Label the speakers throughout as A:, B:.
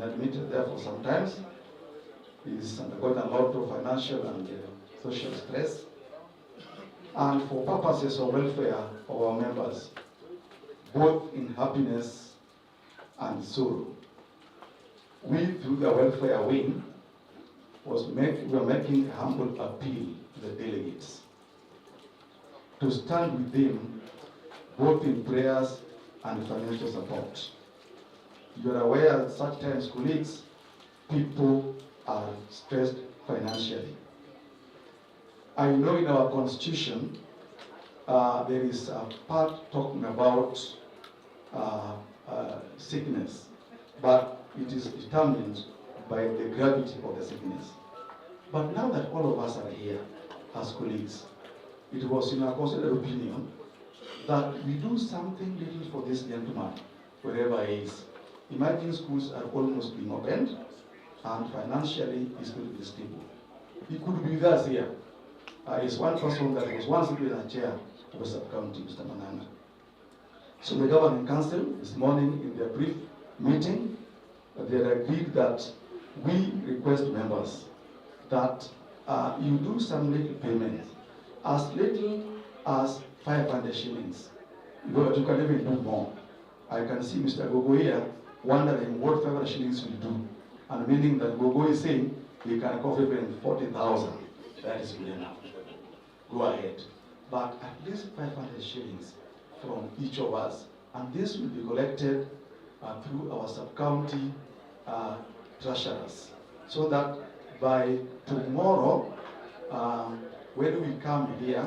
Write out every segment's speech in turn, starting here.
A: been admitted there for some time. He's undergone a lot of financial and social stress. And for purposes of welfare of our members, both in happiness and sorrow, we, through the welfare wing, were making a humble appeal to the delegates to stand with them both in prayers and financial support. You are aware at such times, colleagues, people are stressed financially. I know in our constitution there is a part talking about sickness, but it is determined by the gravity of the sickness. But now that all of us are here as colleagues, it was in our considered opinion that we do something little for this gentleman, wherever he is. Imagine schools are almost being opened, and financially he's going to be stable. He could be with us here. He's one person that was once in a chair of the sub-county, Mr. Manana. So the governing council this morning in their brief meeting, they had agreed that we request members that you do some little payments, as little as 500 shillings. You can even do more. I can see Mr. Gogo here wondering what 500 shillings will do, and meaning that Gogo is saying he can cover even 40,000. That is good enough. Go ahead. But at least 500 shillings from each of us, and this will be collected through our sub-county treasurers, so that by tomorrow, when we come here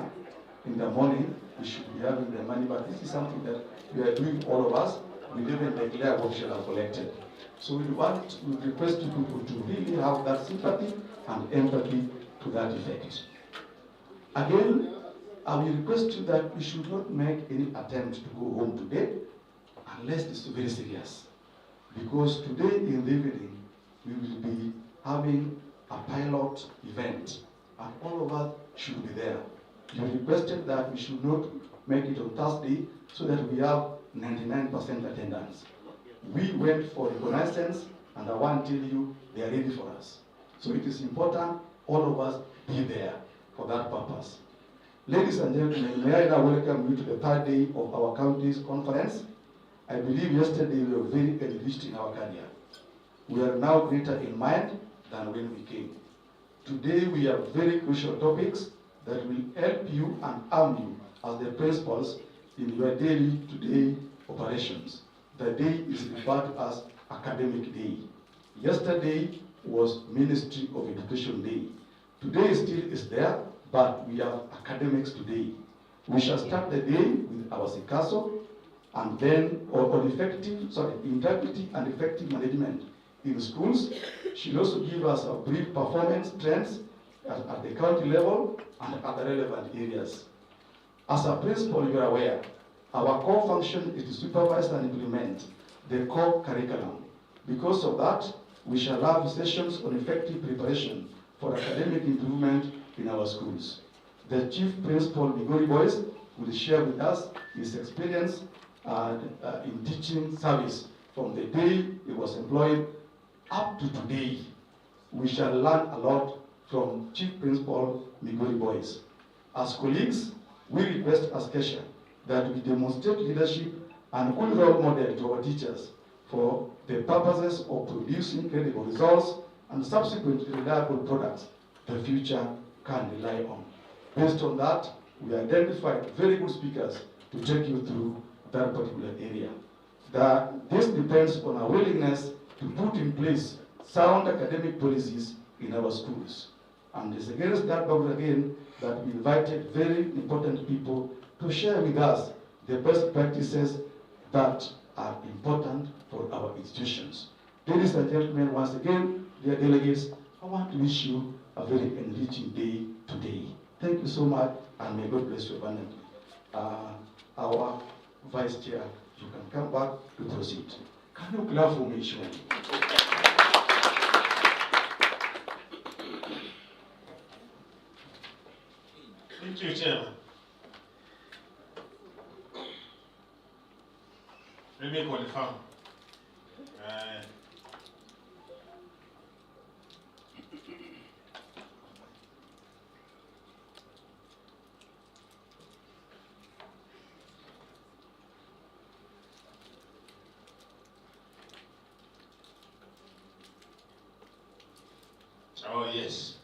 A: in the morning, we should be having the money. But this is something that we are doing, all of us. We didn't declare what we shall have collected. So we request people to really have that sympathy and empathy to that effect. Again, I will request you that we should not make any attempt to go home today unless it's very serious. Because today in the evening, we will be having a pilot event, and all of us should be there. You requested that we should not make it on Thursday so that we have 99% attendance. We went for reconnaissance, and I want to tell you, they are ready for us. So it is important all of us be there for that purpose. Ladies and gentlemen, may I now welcome you to the third day of our county's conference. I believe yesterday we were very enriched in our career. We are now greater in mind than when we came. Today we have very crucial topics that will help you and arm you as the principals in your daily to-day operations. The day is referred to as Academic Day. Yesterday was Ministry of Education Day. Today still is there, but we have academics today. We shall start the day with our Sikaso, and then on integrity and effective management in schools. She'll also give us a brief performance trends at the county level and at the relevant areas. As a principal, you are aware, our core function is to supervise and implement the core curriculum. Because of that, we shall have sessions on effective preparation for academic improvement in our schools. The Chief Principal, Migori Boys, will share with us his experience in teaching service from the day he was employed up to today. We shall learn a lot from Chief Principal Migori Boys. As colleagues, we request as Kessha that we demonstrate leadership and good role model to our teachers for the purposes of producing credible results and subsequently reliable products the future can rely on. Based on that, we identified very good speakers to take you through that particular area. This depends on our willingness to put in place sound academic policies in our schools. And it's against that background again that we invited very important people to share with us the best practices that are important for our institutions. Ladies and gentlemen, once again, dear delegates, I want to wish you a very enriching day today. Thank you so much, and may God bless you abundantly. Our Vice Chair, you can come back to proceed. Can you clap for me, Shwari?
B: Thank you, Chairman. Let me confirm. yes.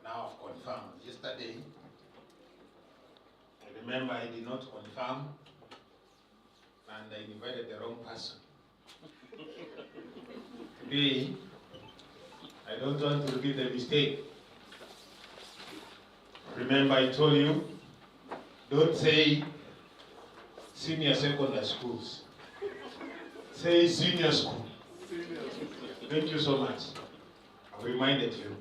B: Now I've confirmed. Yesterday, I remember I did not confirm and I invited the wrong person. Today, I don't want to repeat the mistake. Remember I told you, don't say senior secondary schools. Say senior school. Thank you so much. I've reminded you.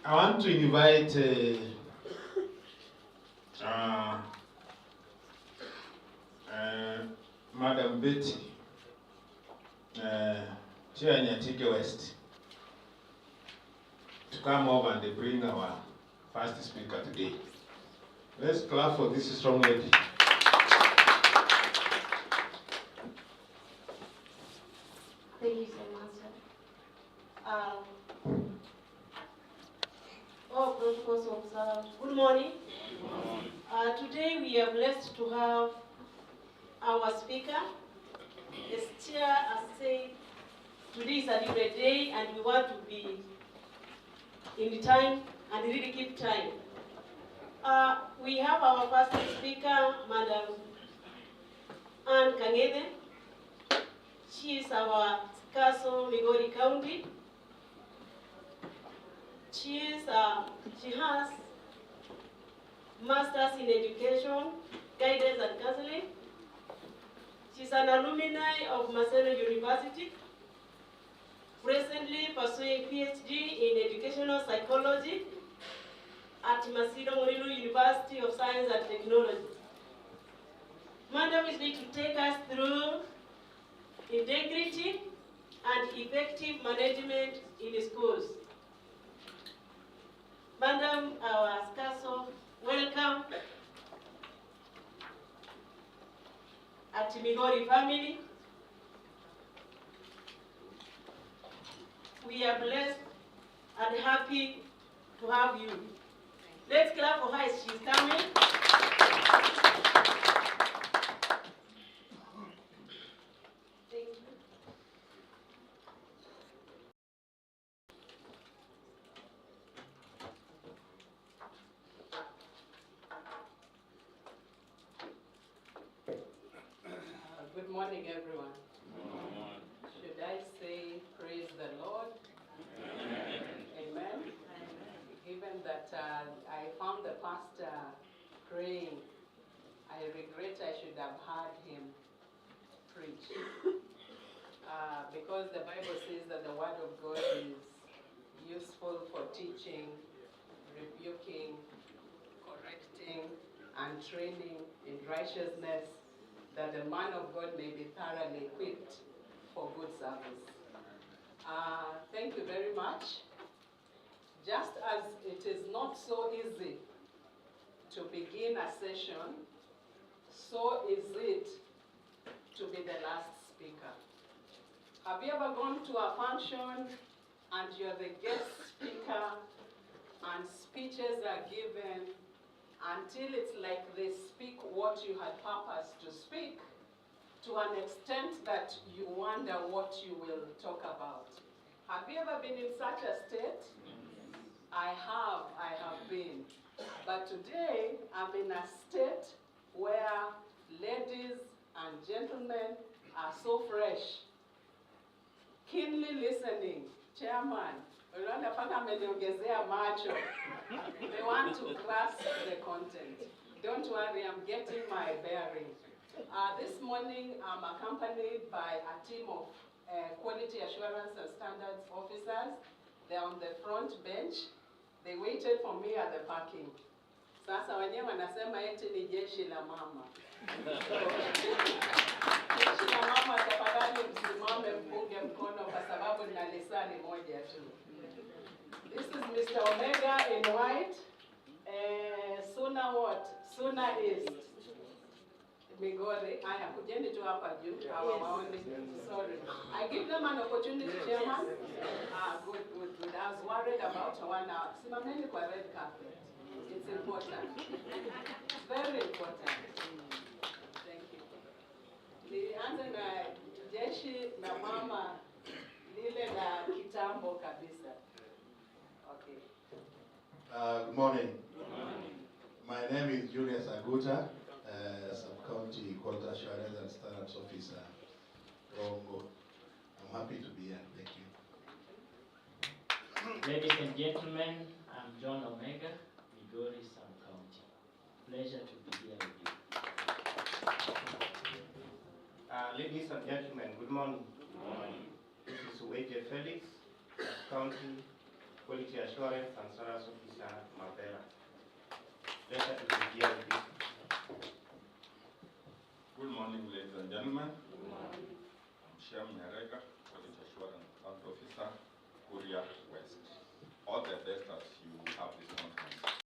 B: I want to invite Madam Betty, Chianyatike West, to come over and bring our first speaker today. Let's clap for this strong lady.
C: Thank you so much, sir. All protocols observed. Good morning. Today we are blessed to have our speaker. As chair has said, today is a different day and we want to be in time and really keep time. We have our first speaker, Madam Ann Kangede. She is our Castle, Migori County. She has Masters in Education, Guidance and Counseling. She's an alumni of Maseno University, presently pursuing PhD in Educational Psychology at Maseno Morilu University of Science and Technology. Madam is going to take us through integrity and effective management in schools. Madam, our Castle, welcome at Migori family. We are blessed and happy to have you. Let's clap for her as she's coming. Thank you.
D: Good morning, everyone. Should I say praise the Lord? Amen. Given that I found the pastor praying, I regret I should have heard him preach. Because the Bible says that the word of God is useful for teaching, rebuking, correcting, and training in righteousness, that the man of God may be thoroughly equipped for good service. Thank you very much. Just as it is not so easy to begin a session, so is it to be the last speaker. Have you ever gone to a function and you're the guest speaker and speeches are given until it's like they speak what you had purposed to speak, to an extent that you wonder what you will talk about? Have you ever been in such a state? I have been. But today, I'm in a state where ladies and gentlemen are so fresh, keenly listening. Chairman, unaona paka ameniongezea macho. They want to grasp the content. Don't worry, I'm getting my bearing. This morning, I'm accompanied by a team of quality assurance and standards officers. They're on the front bench. They waited for me at the parking. Sasa wenyewe wanasema eti ni jeshi la mama. Jeshi la mama, tafadhali msimame mpunge mkono kwa sababu nina lisani moja tu. This is Mr. Omega in white. Suna what? Suna East. Migori. Aya, kujeni tu hapa juu. Hawawaoni. Sorry. I give them an opportunity, Chairman. Good. I was worried about 1 hour. Simameni kwa red carpet. It's important. Very important. Thank you. Nianze na jeshi na mama lile la kitambo
E: Good morning. My name is Julius Aguta, Sub-County Quality Assurance and Standards Officer, Rongo. I'm happy to be here. Thank you.
F: Ladies and gentlemen, I'm John Omega, Migori, Sub-County. Pleasure to be here with you.
G: Ladies and gentlemen, good morning. This is Uweje Felix, County Quality Assurance and Standards Officer, Mabera. Pleasure to be here with you.
H: Good morning, ladies and gentlemen. I'm Shem Merega, Quality Assurance and Officer, Korea West. All the best as you have this conference.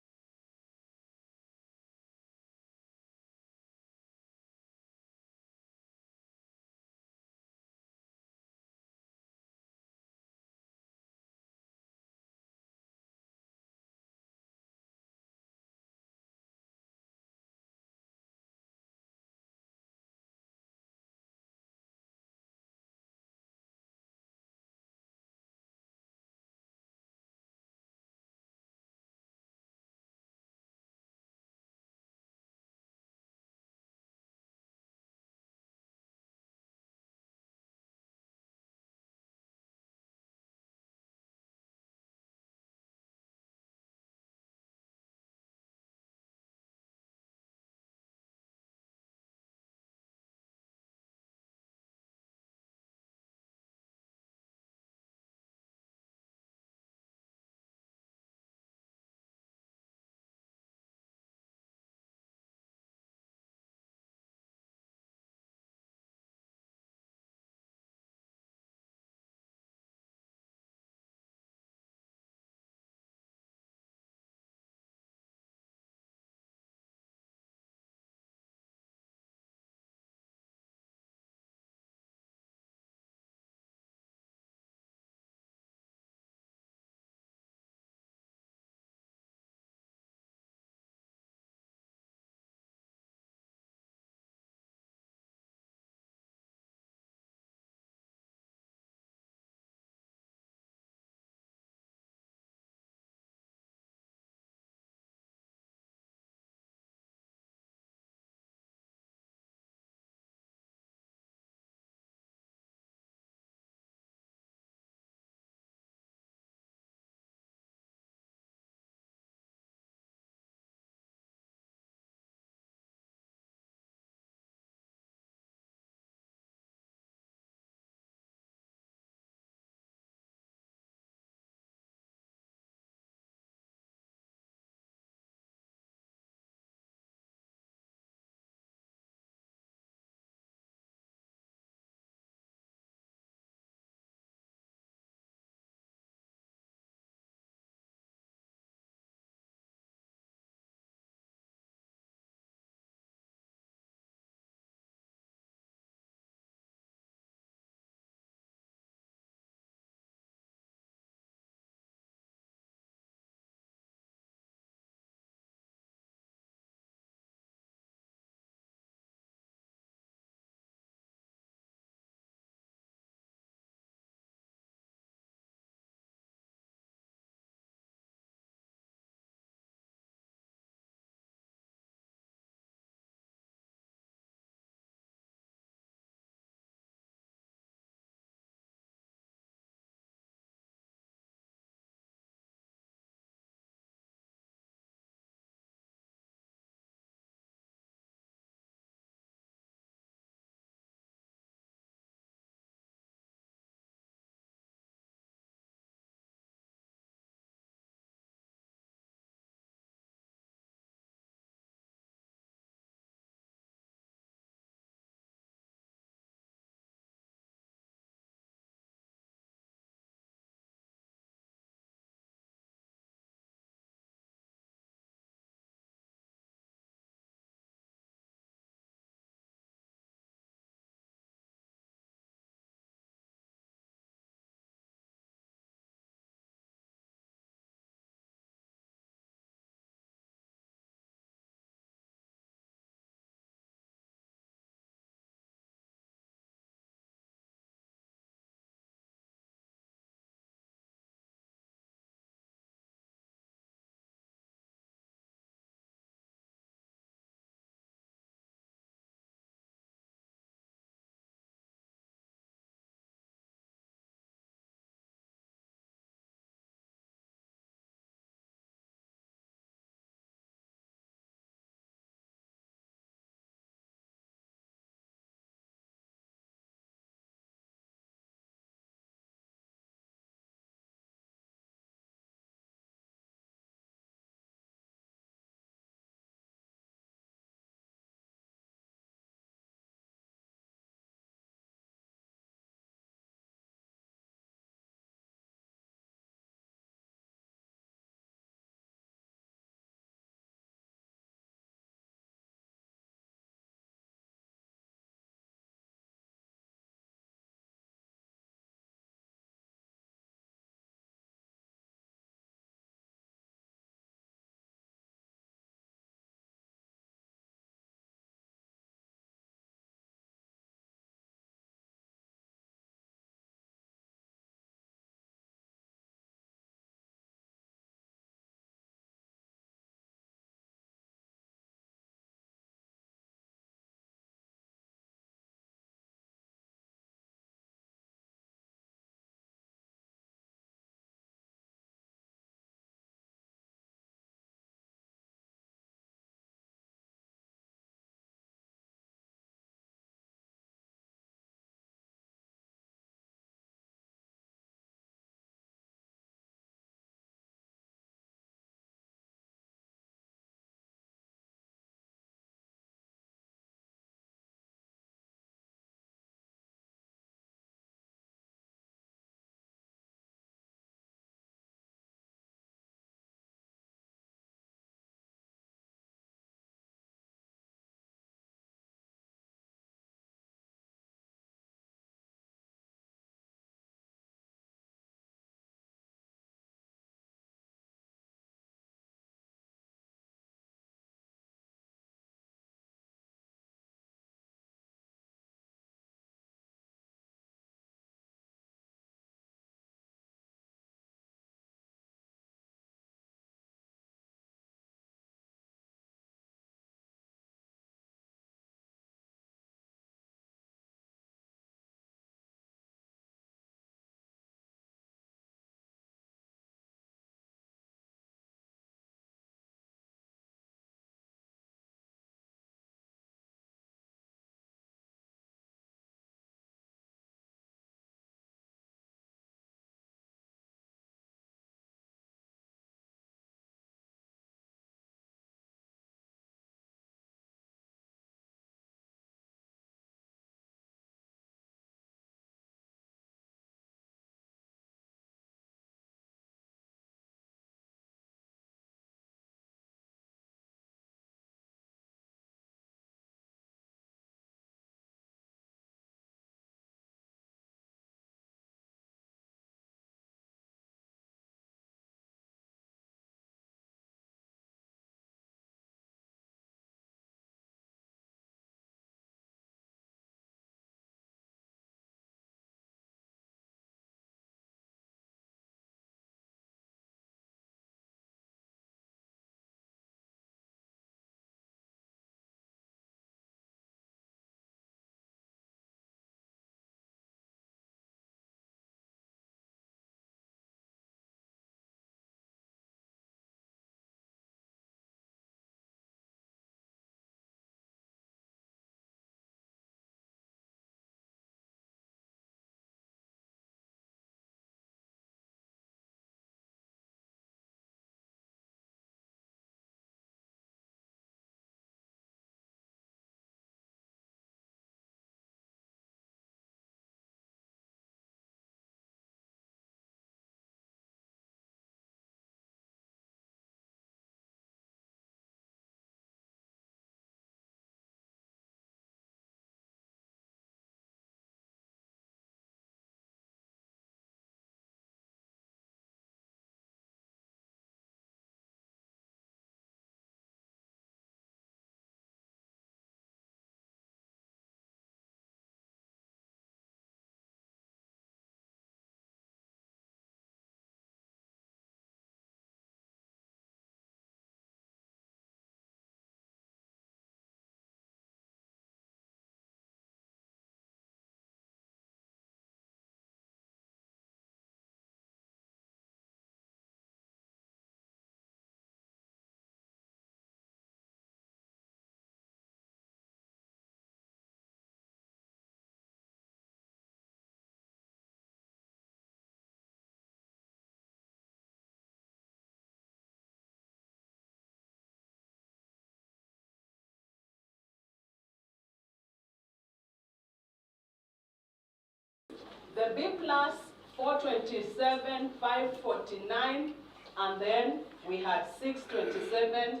D: The B plus, 427, 549, and then we had 627.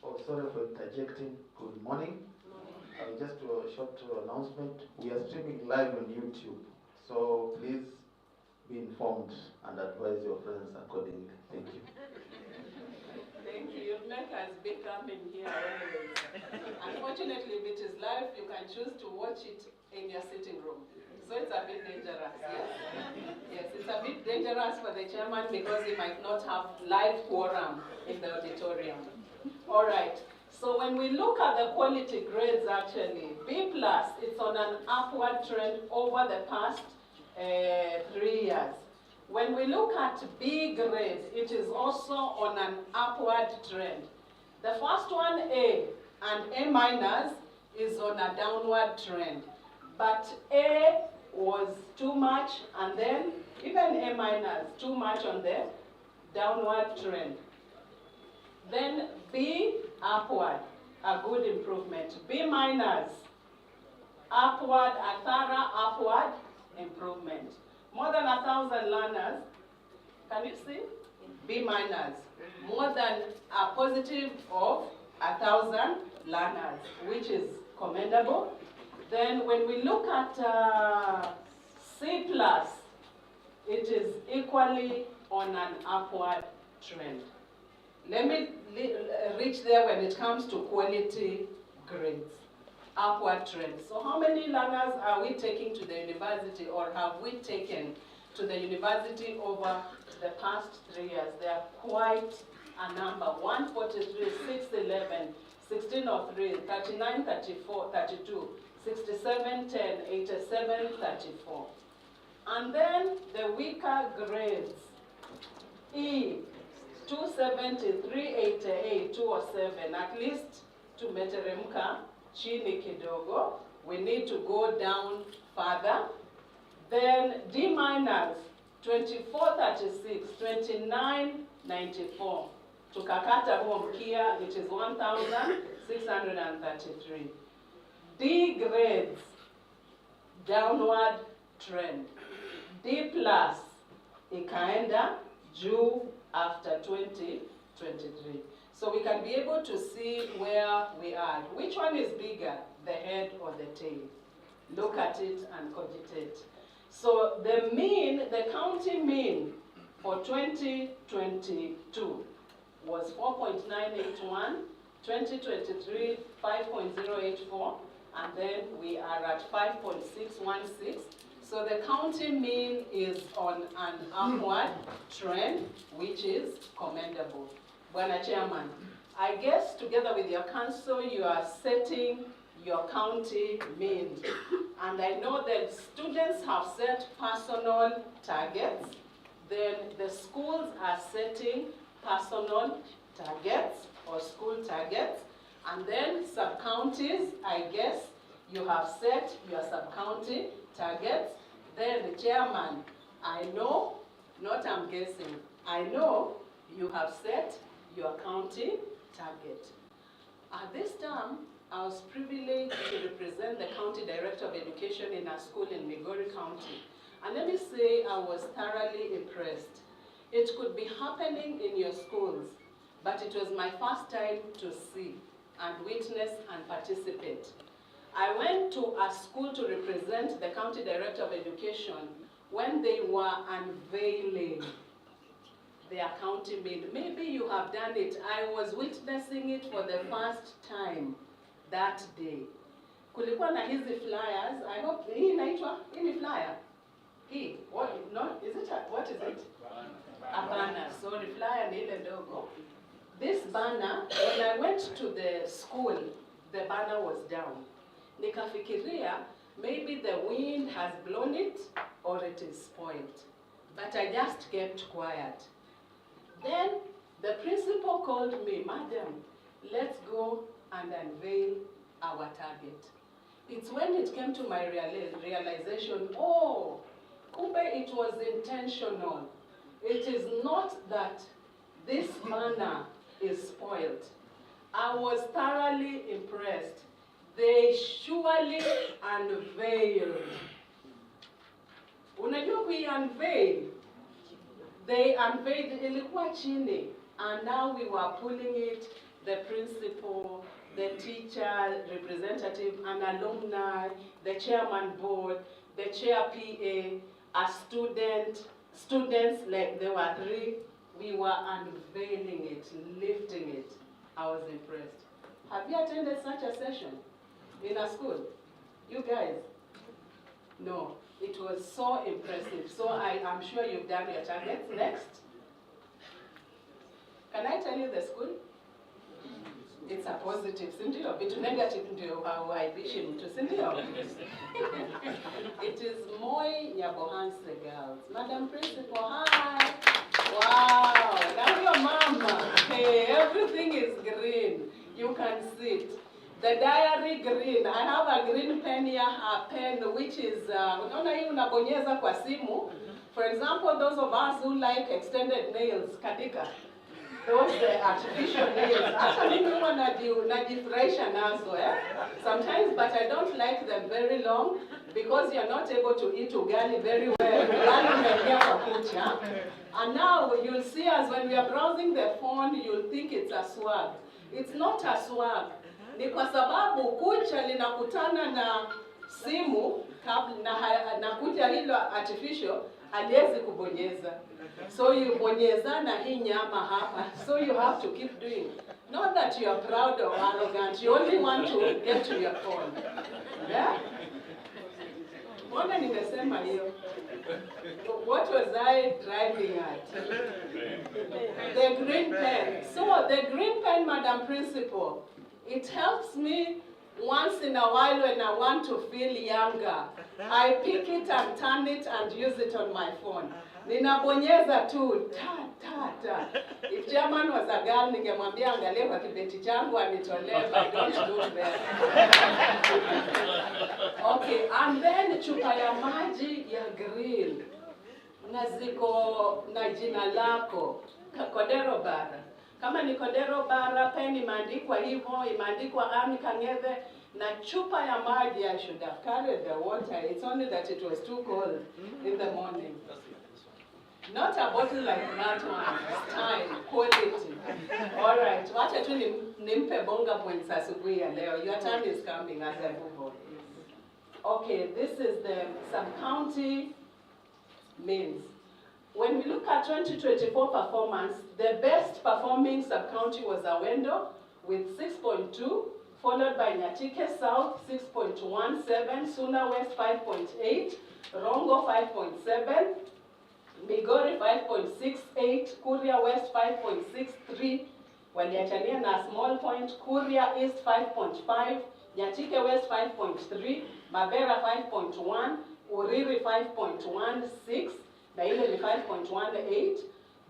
I: Oh, sorry for interjecting. Good morning. Just a short announcement. We are streaming live on YouTube, so please be informed and advise your friends accordingly. Thank you.
D: Thank you. You'll make us be coming here always. Unfortunately, if it is live, you can choose to watch it in your sitting room. So it's a bit dangerous, yes? Yes, it's a bit dangerous for the chairman because he might not have live quorum in the auditorium. All right. So when we look at the quality grades, actually, B plus, it's on an upward trend over the past 3 years. When we look at B grades, it is also on an upward trend. The first one, A, and A minus, is on a downward trend. But A was too much, and then even A minus, too much on the downward trend. Then B, upward, a good improvement. B minus, upward, a thorough upward improvement. More than 1,000 learners, can you see? B minus, more than a positive of 1,000 learners, which is commendable. Then when we look at C plus, it is equally on an upward trend. Let me reach there when it comes to quality grades, upward trend. So how many learners are we taking to the university, or have we taken to the university over the past 3 years? They are quite a number: 143, 611, 1603, 39, 34, 32, 67, 10, 87, 34. And then the weaker grades, E, 270, 388, 207, at least to meteremka chini kidogo. We need to go down further. Then D minus, 2436, 2994. Tukakata huo mkia, it is 1633. D grades, downward trend. D plus, ikaenda juu after 2023. So we can be able to see where we are. Which one is bigger, the head or the tail? Look at it and cogitate. So the mean, the county mean for 2022 was 4.981, 2023 5.084, and then we are at 5.616. So the county mean is on an upward trend, which is commendable. Bwana Chairman, I guess together with your council, you are setting your county mean. And I know that students have set personal targets. Then the schools are setting personal targets or school targets. And then sub-counties, I guess, you have set your sub-county targets. Then the chairman, I know, not I'm guessing, I know you have set your county target. At this time, I was privileged to represent the County Director of Education in a school in Migori County. And let me say I was thoroughly impressed. It could be happening in your schools, but it was my first time to see and witness and participate. I went to a school to represent the County Director of Education when they were unveiling their county mean. Maybe you have done it. I was witnessing it for the first time that day. Kulikuwa na hizi flyers. I hope hii inaitwa, hii ni flyer. Hii, what, no, is it a, what is it? A banner. Sorry, flyer ni ile ndogo. This banner, when I went to the school, the banner was down. Nikafikiria, maybe the wind has blown it or it is spoiled. But I just kept quiet. Then the principal called me, "Madam, let's go and unveil our target." It's when it came to my realization, oh, Kumbe, it was intentional. It is not that this manner is spoiled. I was thoroughly impressed. They surely unveiled. Unajua unveil? They unveiled ilikuwa chini, and now we were pulling it, the principal, the teacher, representative, an alumni, the chairman board, the chair PA, a students, like there were 3, we were unveiling it, lifting it. I was impressed. Have you attended such a session in a school? You guys? No. It was so impressive. So I'm sure you've done your targets. Next. Can I tell you the school? It's a positive, sindio? But negative ndio hauaibishi mtu, sindio? It is Moi Nyabohanse Girls. Madam Principal, hi. Wow, now your mama. Hey, everything is green. You can see it. The diary green. I have a green pen here, a pen which is, unaona hii unabonyeza kwa simu. For example, those of us who like extended nails, katika. Those artificial nails. Actually, mimi najifurahisha nazo, sometimes, but I don't like them very long because you're not able to eat ugali very well. Ugali umeingia kwa kucha. And now you'll see us when we are browsing the phone, you'll think it's a swag. It's not a swag. Ni kwa sababu kucha linakutana na simu na kucha hilo artificial haliwezi kubonyeza. So you bonyeza na hii nyama hapa. So you have to keep doing. Not that you are proud or arrogant. You only want to get to your phone. Yeah? Mbona nimesema hiyo? What was I driving at? The green pen. So the green pen, Madam Principal, it helps me once in a while when I want to feel younger. I pick it and turn it and use it on my phone. Ninabonyeza tu, ta. If chairman was a girl, ningemwambia angalie kwa kibeti changu anitolee, but I don't do that. Okay, and then chupa ya maji ya green. Na ziko na jina lako, Kodero Bara. Kama ni Kodero Bara, pen imeandikwa hivyo, imeandikwa Ami Kang'ethe, na chupa ya maji, I should have carried the water. It's only that it was too cold in the morning. Not a bottle like that one, style, quality. All right, wacha tu nimpe bonga points asubuhi ya leo. Your turn is coming as I move on. Okay, this is the sub-county means. When we look at 2024 performance, the best performing sub-county was Awendo with 6.2, followed by Nyatike South 6.17, Suna West 5.8, Rongo 5.7, Migori 5.68, Kuria West 5.63, waliachania na small point, Kuria East 5.5, Nyatike West 5.3, Mabera 5.1, Uriri 5.16, na ile ni 5.18,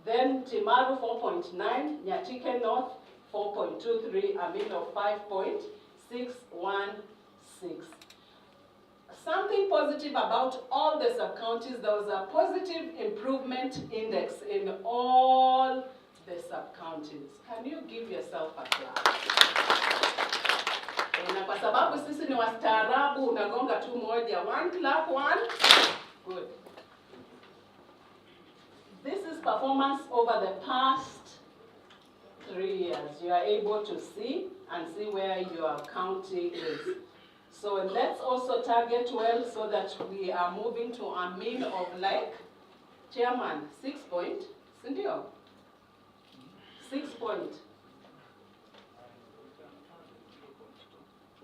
D: then Timaru 4.9, Nyatike North 4.23, a mean of 5.616. Something positive about all the sub-counties, there was a positive improvement index in all the sub-counties. Can you give yourself a clap? Na kwa sababu sisi ni wastaarabu, unagonga tu moja. One clap, one. Good. This is performance over the past 3 years. You are able to see and see where your county is. So let's also target well so that we are moving to a mean of like, Chairman, 6 point, sindio? 6 point.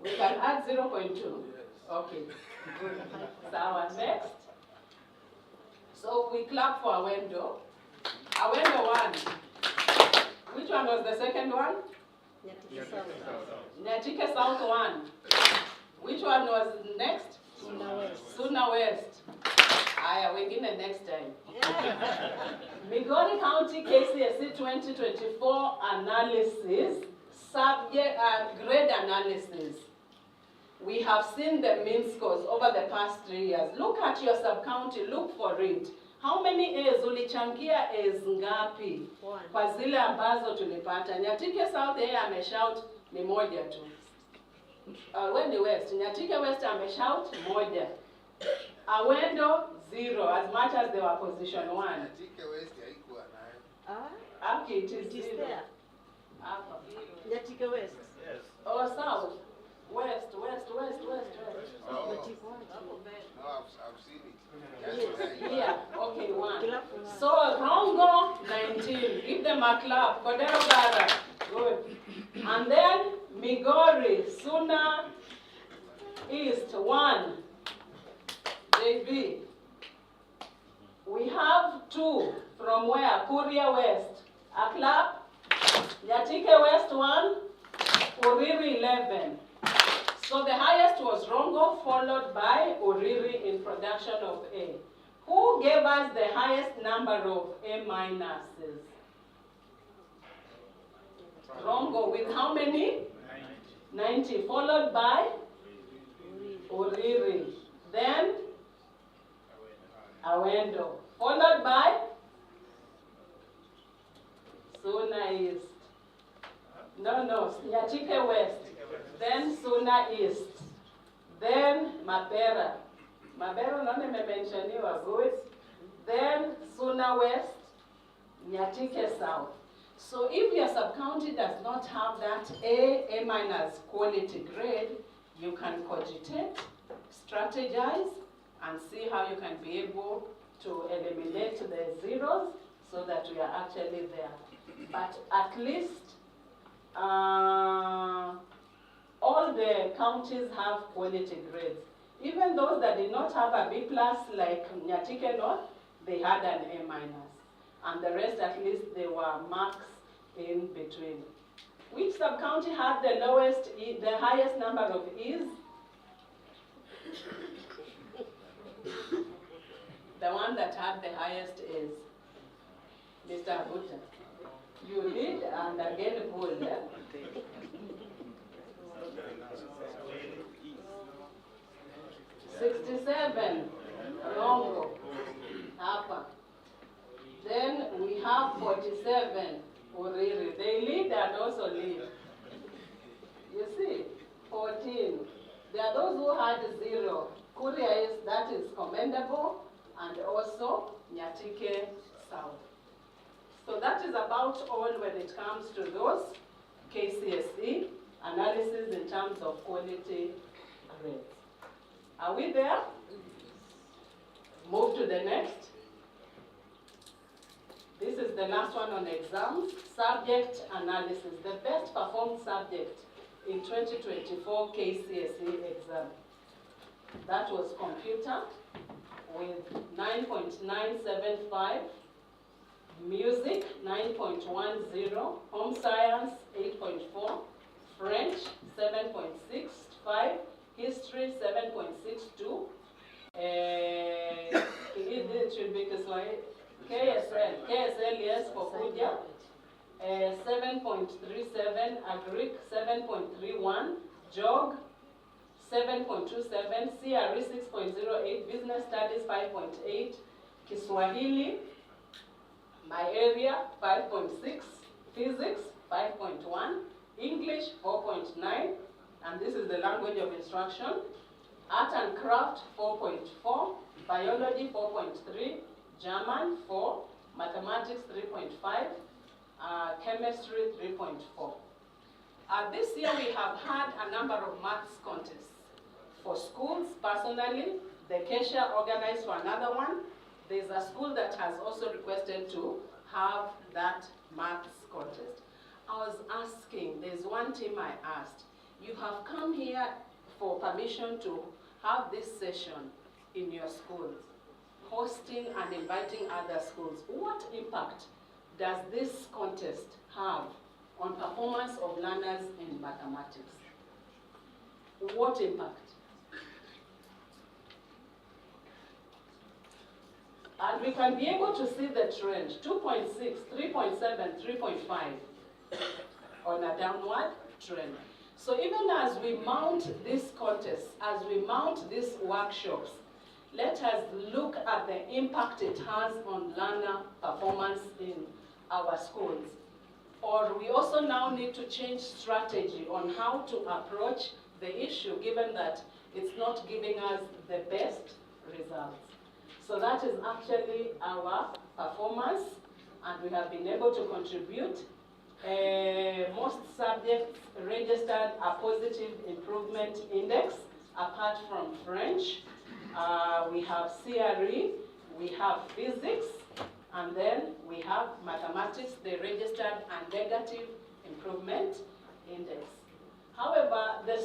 D: We can add 0.2. Okay, good. So next. So we clap for Awendo. Awendo 1. Which one was the second one? Nyatike South 1. Which one was next?
C: Suna West.
D: Suna West. Aya, wengine next time. Migori County KCSE 2024 analysis, subject grade analysis. We have seen the mean scores over the past 3 years. Look at your sub-county, look for it. How many A's ulichangia A's ngapi? Kwa zile ambazo tulipata. Nyatike South yeye ameshout ni moja tu. Wendi West, Nyatike West ameshout moja. Awendo 0, as much as they were position 1.
J: Nyatike West haikuwa nayo.
D: Okay, it is 0. Hapa.
C: Nyatike West.
J: Yes.
D: Oh, South. West.
J: No, I've seen it.
D: Yes. Yeah, okay, 1. So, Rongo, 19. Give them a clap. Kodero Gara. Good. And then, Migori, Suna, East, 1. JB. We have 2 from where? Kuria West. A clap. Nyatike West, 1. Uriri, 11. So the highest was Rongo, followed by Uriri in production of A. Who gave us the highest number of A minuses? Rongo with how many? 90, followed by Uriri. Then Awendo, followed by Suna East. No, Nyatike West. Then Suna East. Then Mabera. Mabera none mentioned good. Then Suna West, Nyatike South. So if your sub-county does not have that A minus quality grade, you can cogitate, strategize, and see how you can be able to eliminate the zeros so that we are actually there. But at least all the counties have quality grades. Even those that did not have a B plus like Nyatike North, they had an A minus. And the rest at least they were marks in between. Which sub-county had the lowest, the highest number of E's? The one that had the highest is Mr. Abuja. You did, and again pulled. 67, Rongo, Hapa. Then we have 47, Uriri. They lead and also lead. You see, 14. There are those who had 0. Kuria that is commendable, and also Nyatike South. So that is about all when it comes to those KCSE analysis in terms of quality grades. Are we there? Move to the next. This is the last one on exams. Subject analysis. The best performed subject in 2024 KCSE exam. That was computer with 9.975. Music, 9.10. Home science, 8.4. French, 7.65. History, 7.62. It should be Kiswahili. KSL, yes, for Kuja. 7.37. Agric, 7.31. Jog, 7.27. CRE, 6.08. Business studies, 5.8. Kiswahili, my area, 5.6. Physics, 5.1. English, 4.9. And this is the language of instruction. Art and craft, 4.4. Biology, 4.3. German, 4. Mathematics, 3.5. Chemistry, 3.4. This year we have had a number of maths contests. For schools, personally, the Kessha organized for another one. There's a school that has also requested to have that maths contest. I was asking, there's one team I asked, you have come here for permission to have this session in your schools, hosting and inviting other schools. What impact does this contest have on performance of learners in mathematics? What impact? And we can be able to see the trend, 2.6, 3.7, 3.5 on a downward trend. So even as we mount these contests, as we mount these workshops, let us look at the impact it has on learner performance in our schools. Or we also now need to change strategy on how to approach the issue, given that it's not giving us the best results. So that is actually our performance, and we have been able to contribute. Most subjects registered a positive improvement index, apart from French. We have CRE, we have physics, and then we have mathematics. They registered a negative improvement index. However, the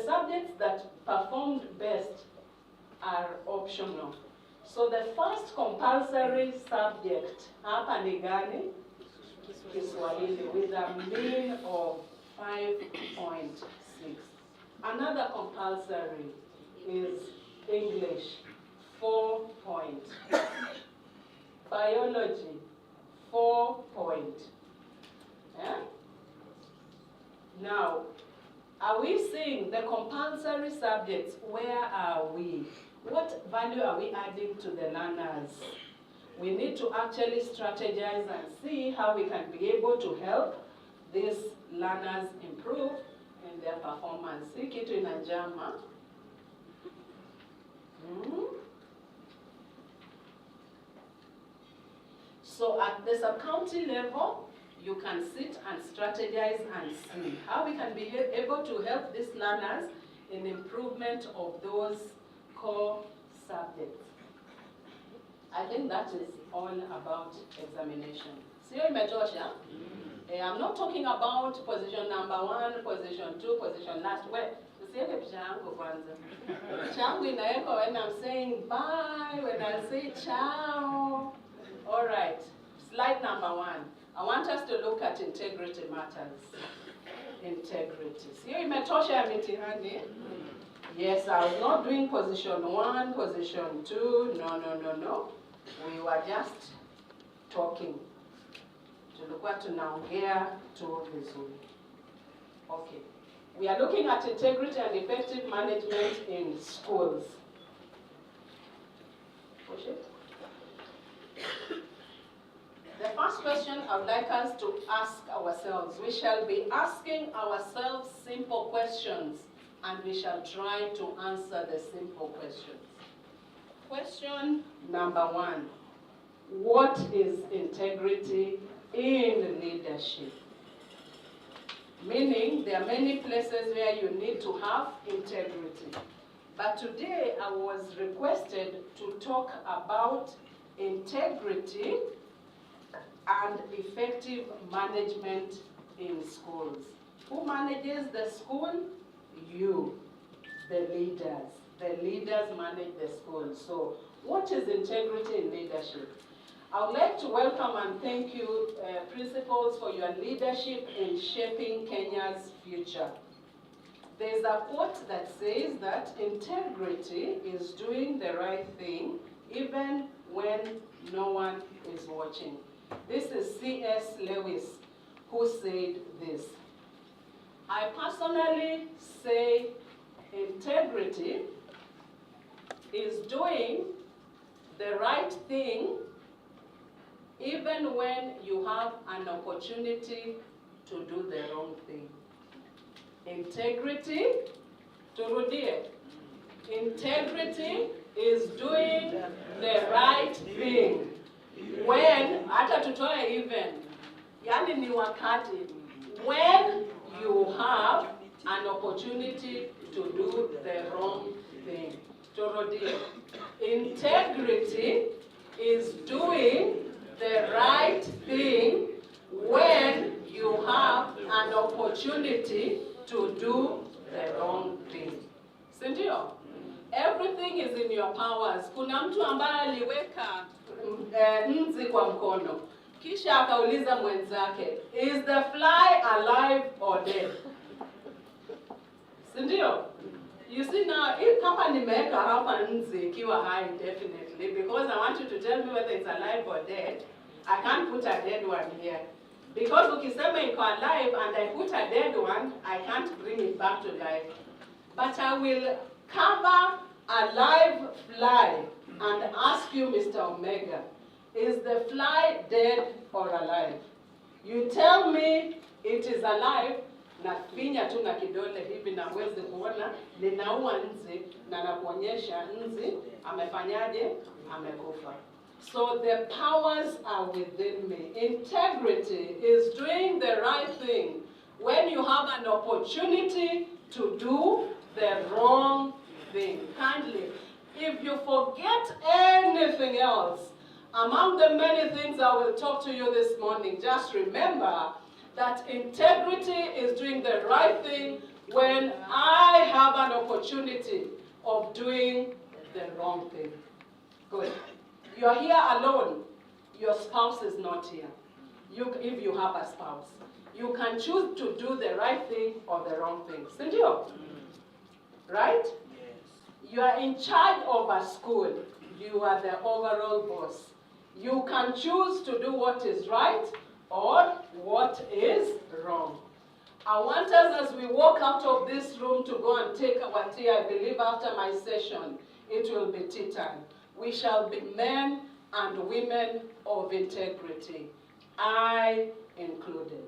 D: subjects that performed best are optional. So the first compulsory subject, hapa ni gani? Kiswahili, with a mean of 5.6. Another compulsory is English, 4 point. Biology, 4 point. Yeah? Now, are we seeing the compulsory subjects? Where are we? What value are we adding to the learners? We need to actually strategize and see how we can be able to help these learners improve in their performance. See kitu inajama. So at the sub-county level, you can sit and strategize and see how we can be able to help these learners in improvement of those core subjects. I think that is all about examination. Sio imetosha? I'm not talking about position number 1, position 2, position last. Where? Usiweke picha yangu kwanza. Picha yangu inawekwa when I'm saying bye, when I say ciao. All right, slide number 1. I want us to look at integrity matters. Integrity. Sio imetosha ya mitihani? Yes, I was not doing position 1, position 2. No. We were just talking. Tulikuwa tunaongea tu vizuri. Okay. We are looking at integrity and effective management in schools. Push it. The first question I would like us to ask ourselves, we shall be asking ourselves simple questions, and we shall try to answer the simple questions. Question number 1. What is integrity in leadership? Meaning, there are many places where you need to have integrity. But today, I was requested to talk about integrity and effective management in schools. Who manages the school? You, the leaders. The leaders manage the school. So, what is integrity in leadership? I would like to welcome and thank you, principals, for your leadership in shaping Kenya's future. There's a quote that says that integrity is doing the right thing even when no one is watching. This is C.S. Lewis who said this. I personally say integrity is doing the right thing even when you have an opportunity to do the wrong thing. Integrity, turudie. Integrity is doing the right thing when, hata tutoe even, yani ni wakati, when you have an opportunity to do the wrong thing. Turudie. Integrity is doing the right thing when you have an opportunity to do the wrong thing. Sindio? Everything is in your powers. Kuna mtu ambaye aliweka nzi kwa mkono. Kisha akauliza mwenzake, is the fly alive or dead? Sindio? You see now, if kama nimeweka hapa nzi ikiwa high definitely, because I want you to tell me whether it's alive or dead, I can't put a dead one here. Because ukisema iko alive and I put a dead one, I can't bring it back to life. But I will cover a live fly and ask you, Mr. Omega, is the fly dead or alive? You tell me it is alive, na finya tu na kidole hivi na uweze kuona, ninaua nzi na nakuonyesha nzi amefanyaje, amekufa. So the powers are within me. Integrity is doing the right thing when you have an opportunity to do the wrong thing. Kindly, if you forget anything else, among the many things I will talk to you this morning, just remember that integrity is doing the right thing when I have an opportunity of doing the wrong thing. Good. You are here alone. Your spouse is not here. If you have a spouse, you can choose to do the right thing or the wrong thing. Sindio? Right? Yes. You are in charge of a school. You are the overall boss. You can choose to do what is right or what is wrong. I want us, as we walk out of this room, to go and take our tea. I believe after my session, it will be tea time. We shall be men and women of integrity, I included.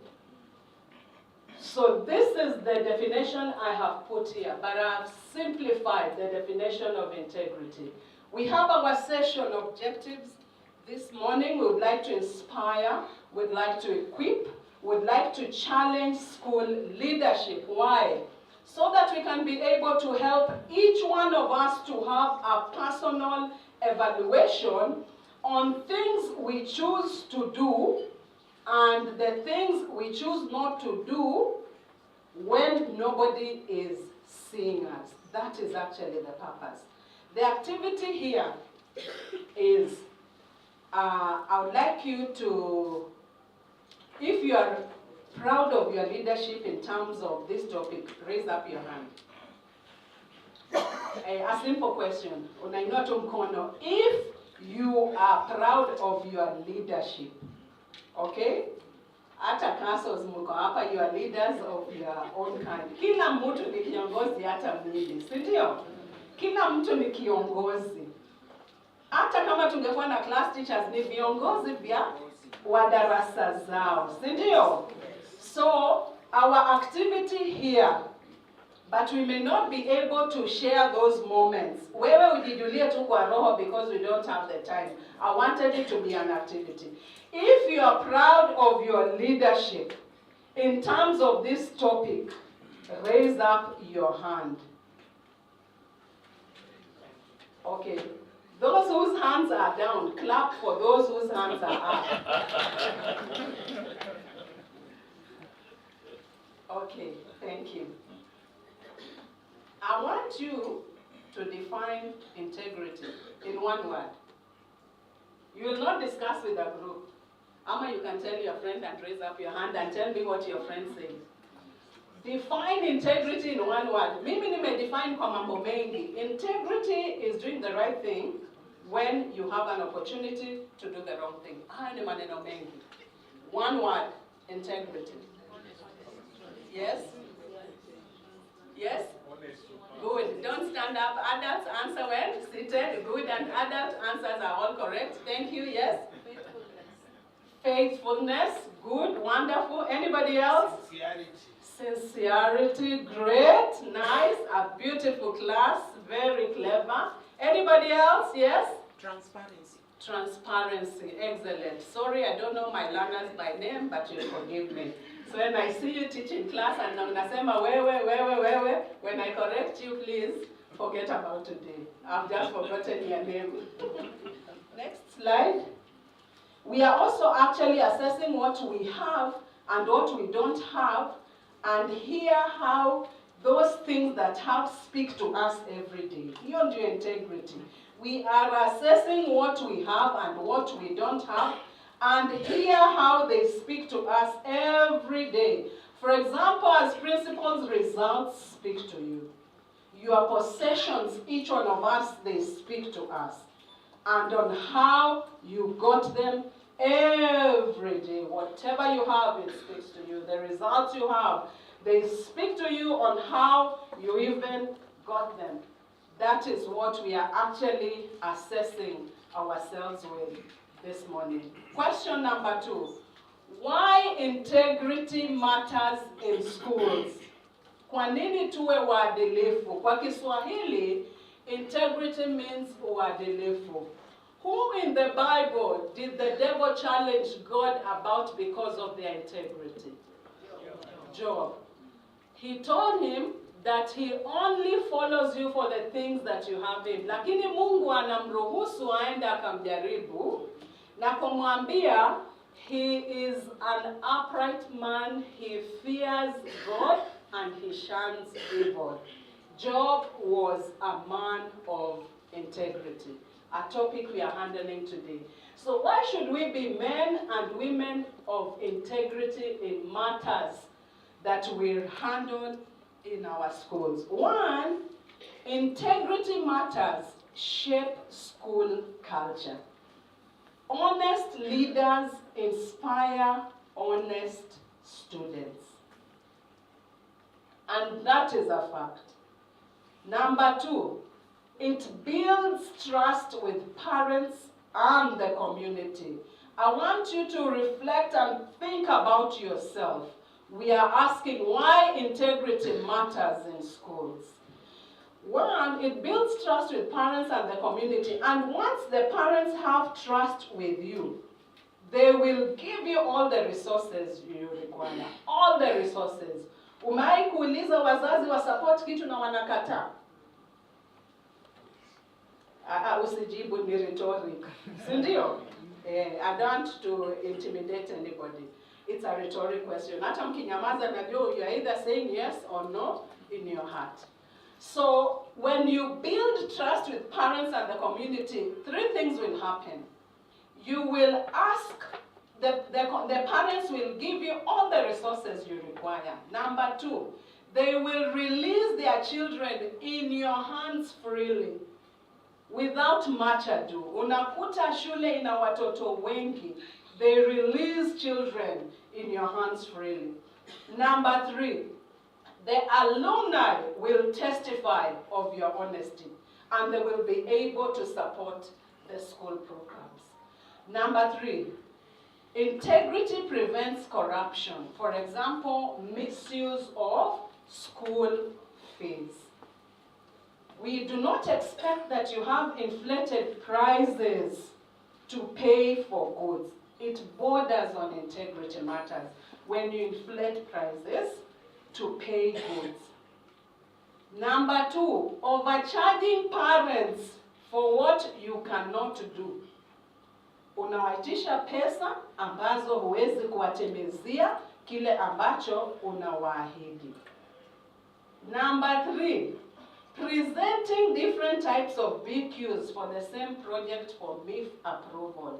D: So this is the definition I have put here, but I have simplified the definition of integrity. We have our session objectives. This morning we would like to inspire, we'd like to equip, we'd like to challenge school leadership. Why? So that we can be able to help each one of us to have a personal evaluation on things we choose to do and the things we choose not to do when nobody is seeing us. That is actually the purpose. The activity here is, I would like you to, if you are proud of your leadership in terms of this topic, raise up your hand. A simple question. Unainua tu mkono. If you are proud of your leadership, okay? Hata castles mko hapa, you are leaders of your own kind. Kila mtu ni kiongozi hata mimi, si ndio? Kila mtu ni kiongozi. Hata kama tungekuwa na class teachers, ni viongozi vya wa darasa zao, si ndio? So, our activity here, but we may not be able to share those moments. Wewe ujijulie tu kwa roho because we don't have the time. I wanted it to be an activity. If you are proud of your leadership in terms of this topic, raise up your hand. Okay. Those whose hands are down, clap for those whose hands are up. Okay, thank you. I want you to define integrity in one word. You will not discuss with a group. Ama you can tell your friend and raise up your hand and tell me what your friend says. Define integrity in one word. Mimi nimedefine kwa mambo mengi. Integrity is doing the right thing when you have an opportunity to do the wrong thing. Haya ni maneno mengi. One word, integrity. Yes? Yes? Good. Don't stand up. Adults answer when seated. Good. And adult answers are all correct. Thank you. Yes? Faithfulness. Good. Wonderful. Anybody else? Sincerity. Great. Nice. A beautiful class. Very clever. Anybody else? Yes?
K: Transparency.
D: Transparency. Excellent. Sorry, I don't know my learners by name, but you'll forgive me. So when I see you teaching class and unasema wewe, when I correct you, please forget about today. I've just forgotten your name. Next slide. We are also actually assessing what we have and what we don't have, and hear how those things that have speak to us every day. Hiyo ndio integrity. We are assessing what we have and what we don't have, and hear how they speak to us every day. For example, as principals, results speak to you. Your possessions, each one of us, they speak to us. And on how you got them, Every day, whatever you have, it speaks to you. The results you have, they speak to you on how you even got them. That is what we are actually assessing ourselves with this morning. Question number 2. Why integrity matters in schools? Kwa nini tuwe waadilifu? Kwa Kiswahili, integrity means uadilifu. Who in the Bible did the devil challenge God about because of their integrity? Job. He told him that he only follows you for the things that you have in. Lakini Mungu anamruhusu aende akamjaribu na kumwambia he is an upright man, he fears God and he shuns evil. Job was a man of integrity, a topic we are handling today. So why should we be men and women of integrity in matters that we handle in our schools? 1, integrity matters shape school culture. Honest leaders inspire honest students. And that is a fact. Number 2, it builds trust with parents and the community. I want you to reflect and think about yourself. We are asking why integrity matters in schools. 1, it builds trust with parents and the community. And once the parents have trust with you, they will give you all the resources you require. All the resources. Umewahi kuuliza wazazi wa support kitu na wanakataa? Usijibu, ni rhetoric. Sindio? I don't want to intimidate anybody. It's a rhetoric question. Hata mkinyamaza najua you are either saying yes or no in your heart. So when you build trust with parents and the community, 3 things will happen. You will ask, the parents will give you all the resources you require. Number 2, they will release their children in your hands freely, without much ado. Unakuta shule ina watoto wengi. They release children in your hands freely. Number 3, the alumni will testify of your honesty and they will be able to support the school programs. Number 3, integrity prevents corruption. For example, misuse of school fees. We do not expect that you have inflated prices to pay for goods. It borders on integrity matters when you inflate prices to pay goods. Number 2, overcharging parents for what you cannot do. Unawaitisha pesa ambazo huwezi kuwatimizia kile ambacho unawaahidi. Number 3, presenting different types of BQs for the same project for MIF approval.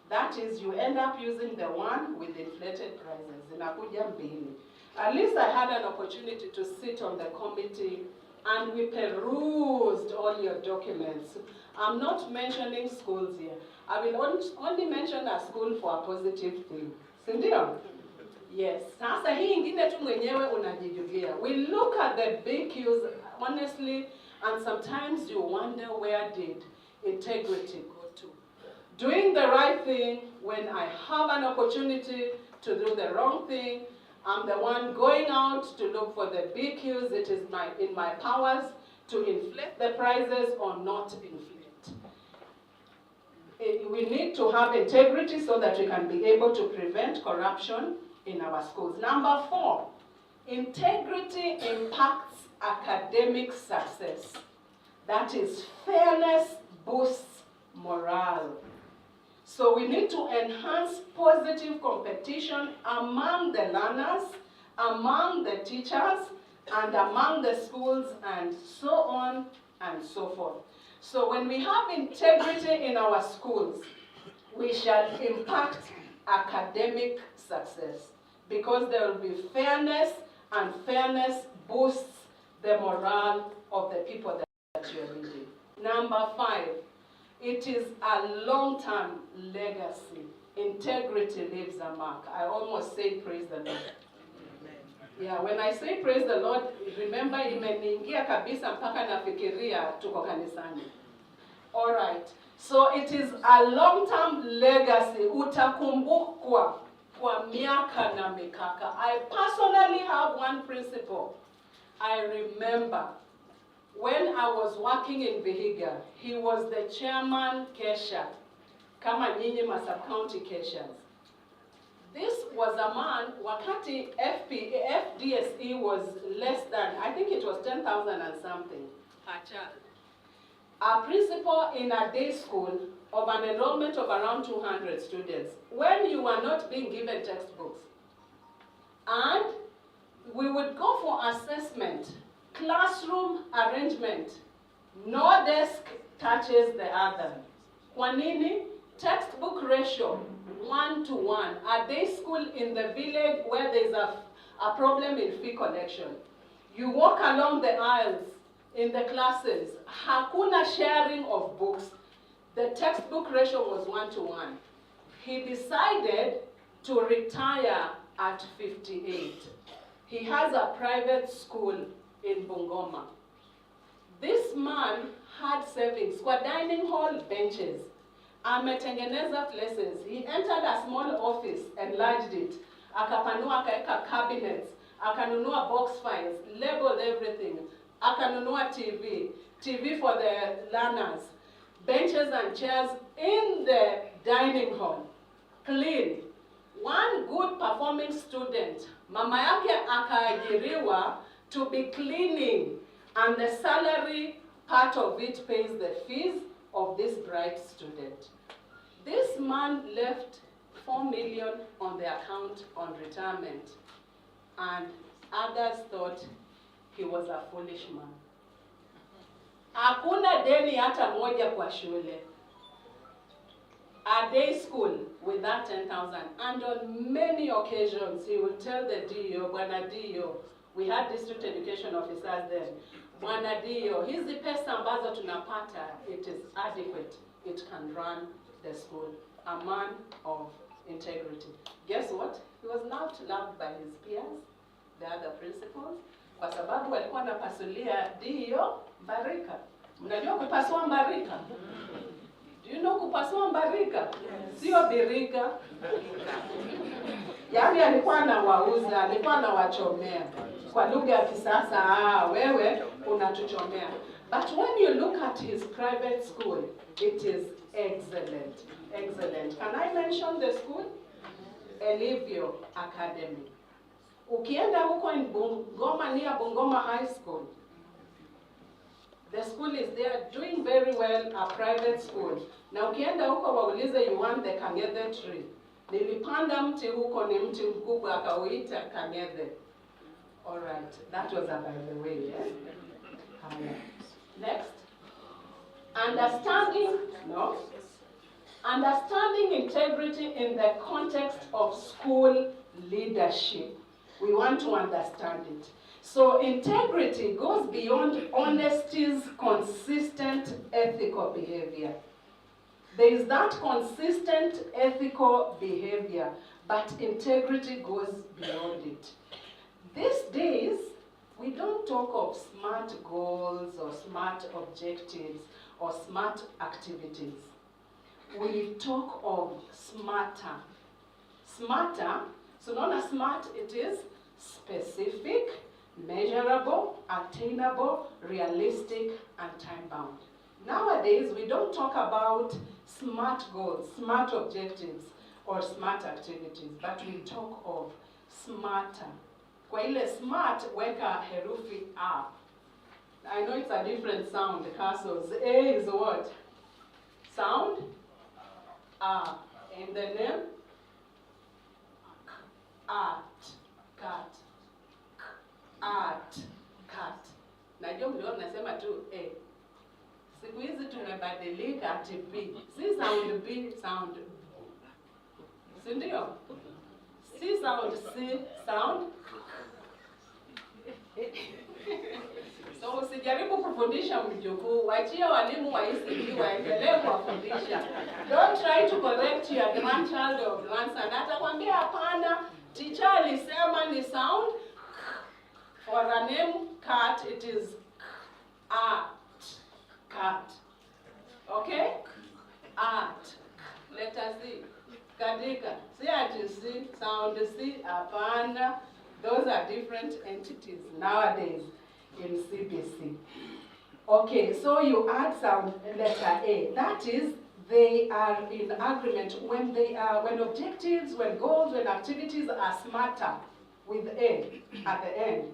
D: That is, you end up using the one with inflated prices. Zinakuja mbili. At least I had an opportunity to sit on the committee and we perused all your documents. I'm not mentioning schools here. I will only mention a school for a positive thing. Sindio? Yes. Sasa hii ingine tu mwenyewe unajijulia. We look at the BQs honestly, and sometimes you wonder, where did integrity go to? Doing the right thing when I have an opportunity to do the wrong thing. I'm the one going out to look for the BQs. It is in my powers to inflate the prices or not inflate. We need to have integrity so that we can be able to prevent corruption in our schools. Number 4, integrity impacts academic success. That is, fairness boosts morale. So we need to enhance positive competition among the learners, among the teachers, and among the schools, and so on and so forth. So when we have integrity in our schools, we shall impact academic success, because there will be fairness, and fairness boosts the morale of the people that you are leading. Number 5, it is a long-term legacy. integrity leaves a mark. I almost say praise the Lord. Yeah, when I say praise the Lord, remember imeniingia kabisa mpaka nafikiria tuko kanisani. All right. So it is a long-term legacy. Utakumbukwa kwa miaka na mikaka. I personally have one principle. I remember when I was working in Vihiga, he was the chairman Kessha. Kama nyinyi ma-sub-county Keshas. This was a man, wakati FDSE was less than, I think it was 10,000 and something per child. A principal in a day school of an enrollment of around 200 students, when you were not being given textbooks. And we would go for assessment, classroom arrangement, no desk touches the other. Kwa nini? Textbook ratio, 1:1. A day school in the village where there's a problem in fee collection. You walk along the aisles in the classes, hakuna sharing of books. The textbook ratio was 1:1. He decided to retire at 58. He has a private school in Bungoma. This man had savings kwa dining hall benches. Ametengeneza places. He entered a small office, enlarged it. Akapanua akaeka cabinets. Akanunua box files, labeled everything. Akanunua TV for the learners. Benches and chairs in the dining hall. Clean. One good performing student, mama yake akaajiriwa to be cleaning, and the salary part of it pays the fees of this bright student. This man left 4 million on the account on retirement, and others thought he was a foolish man. Hakuna deni hata moja kwa shule. A day school with that 10,000, and on many occasions he will tell the DO, Bwana DO, we had district education officers then, Bwana DO, hizi pesa ambazo tunapata, it is adequate, it can run the school. A man of integrity. Guess what? He was not loved by his peers, the other principals, kwa sababu walikuwa napasulia DO mbarika. Mnajua kupasua mbarika? Do you know kupasua mbarika? Sio birika. Yaani alikuwa anawauza, alikuwa anawachomea. Kwa lugha ya kisasa, wewe unatuchomea. But when you look at his private school, it is excellent. Excellent. Can I mention the school? Elivio Academy. Ukienda huko in Bungoma, near Bungoma High School, the school is there doing very well, a private school. Na ukienda huko waulize you want the Kangethe tree. Nilipanda mti huko, ni mti mkubwa akauita Kangethe. All right, that was by the way, yeah? Next. Understanding integrity in the context of school leadership. We want to understand it. So integrity goes beyond honesty's consistent ethical behavior. There is that consistent ethical behavior, but integrity goes beyond it. These days, we don't talk of smart goals or smart objectives or smart activities. We talk of smarter. Smarter, so not as smart, it is specific, measurable, attainable, realistic, and time-bound. Nowadays, we don't talk about smart goals, smart objectives, or smart activities, but we talk of smarter. Kwa ile smart, weka herufi A. I know it's a different sound, the castles. A is what? Sound? A. And the name? Art. Cat. Art. Cat. Najua mlio nasema tu A. Siku hizi tumebadilika ati B. Si sound B, sound B. Si ndio? Si sound C, sound. So usijaribu kufundisha mjukuu, wachie walimu wa ECD waendelee kuwafundisha. Don't try to correct your grandchild or grandson. Atakwambia hapana, teacher alisema ni sound. For a name cat, it is art. Cat. Okay? Art. Letter C. Kadika. See ati C, sound C, hapana. Those are different entities nowadays in CBC. Okay, so you add sound letter A. That is, they are in agreement when when objectives, when goals, when activities are smarter with A at the end.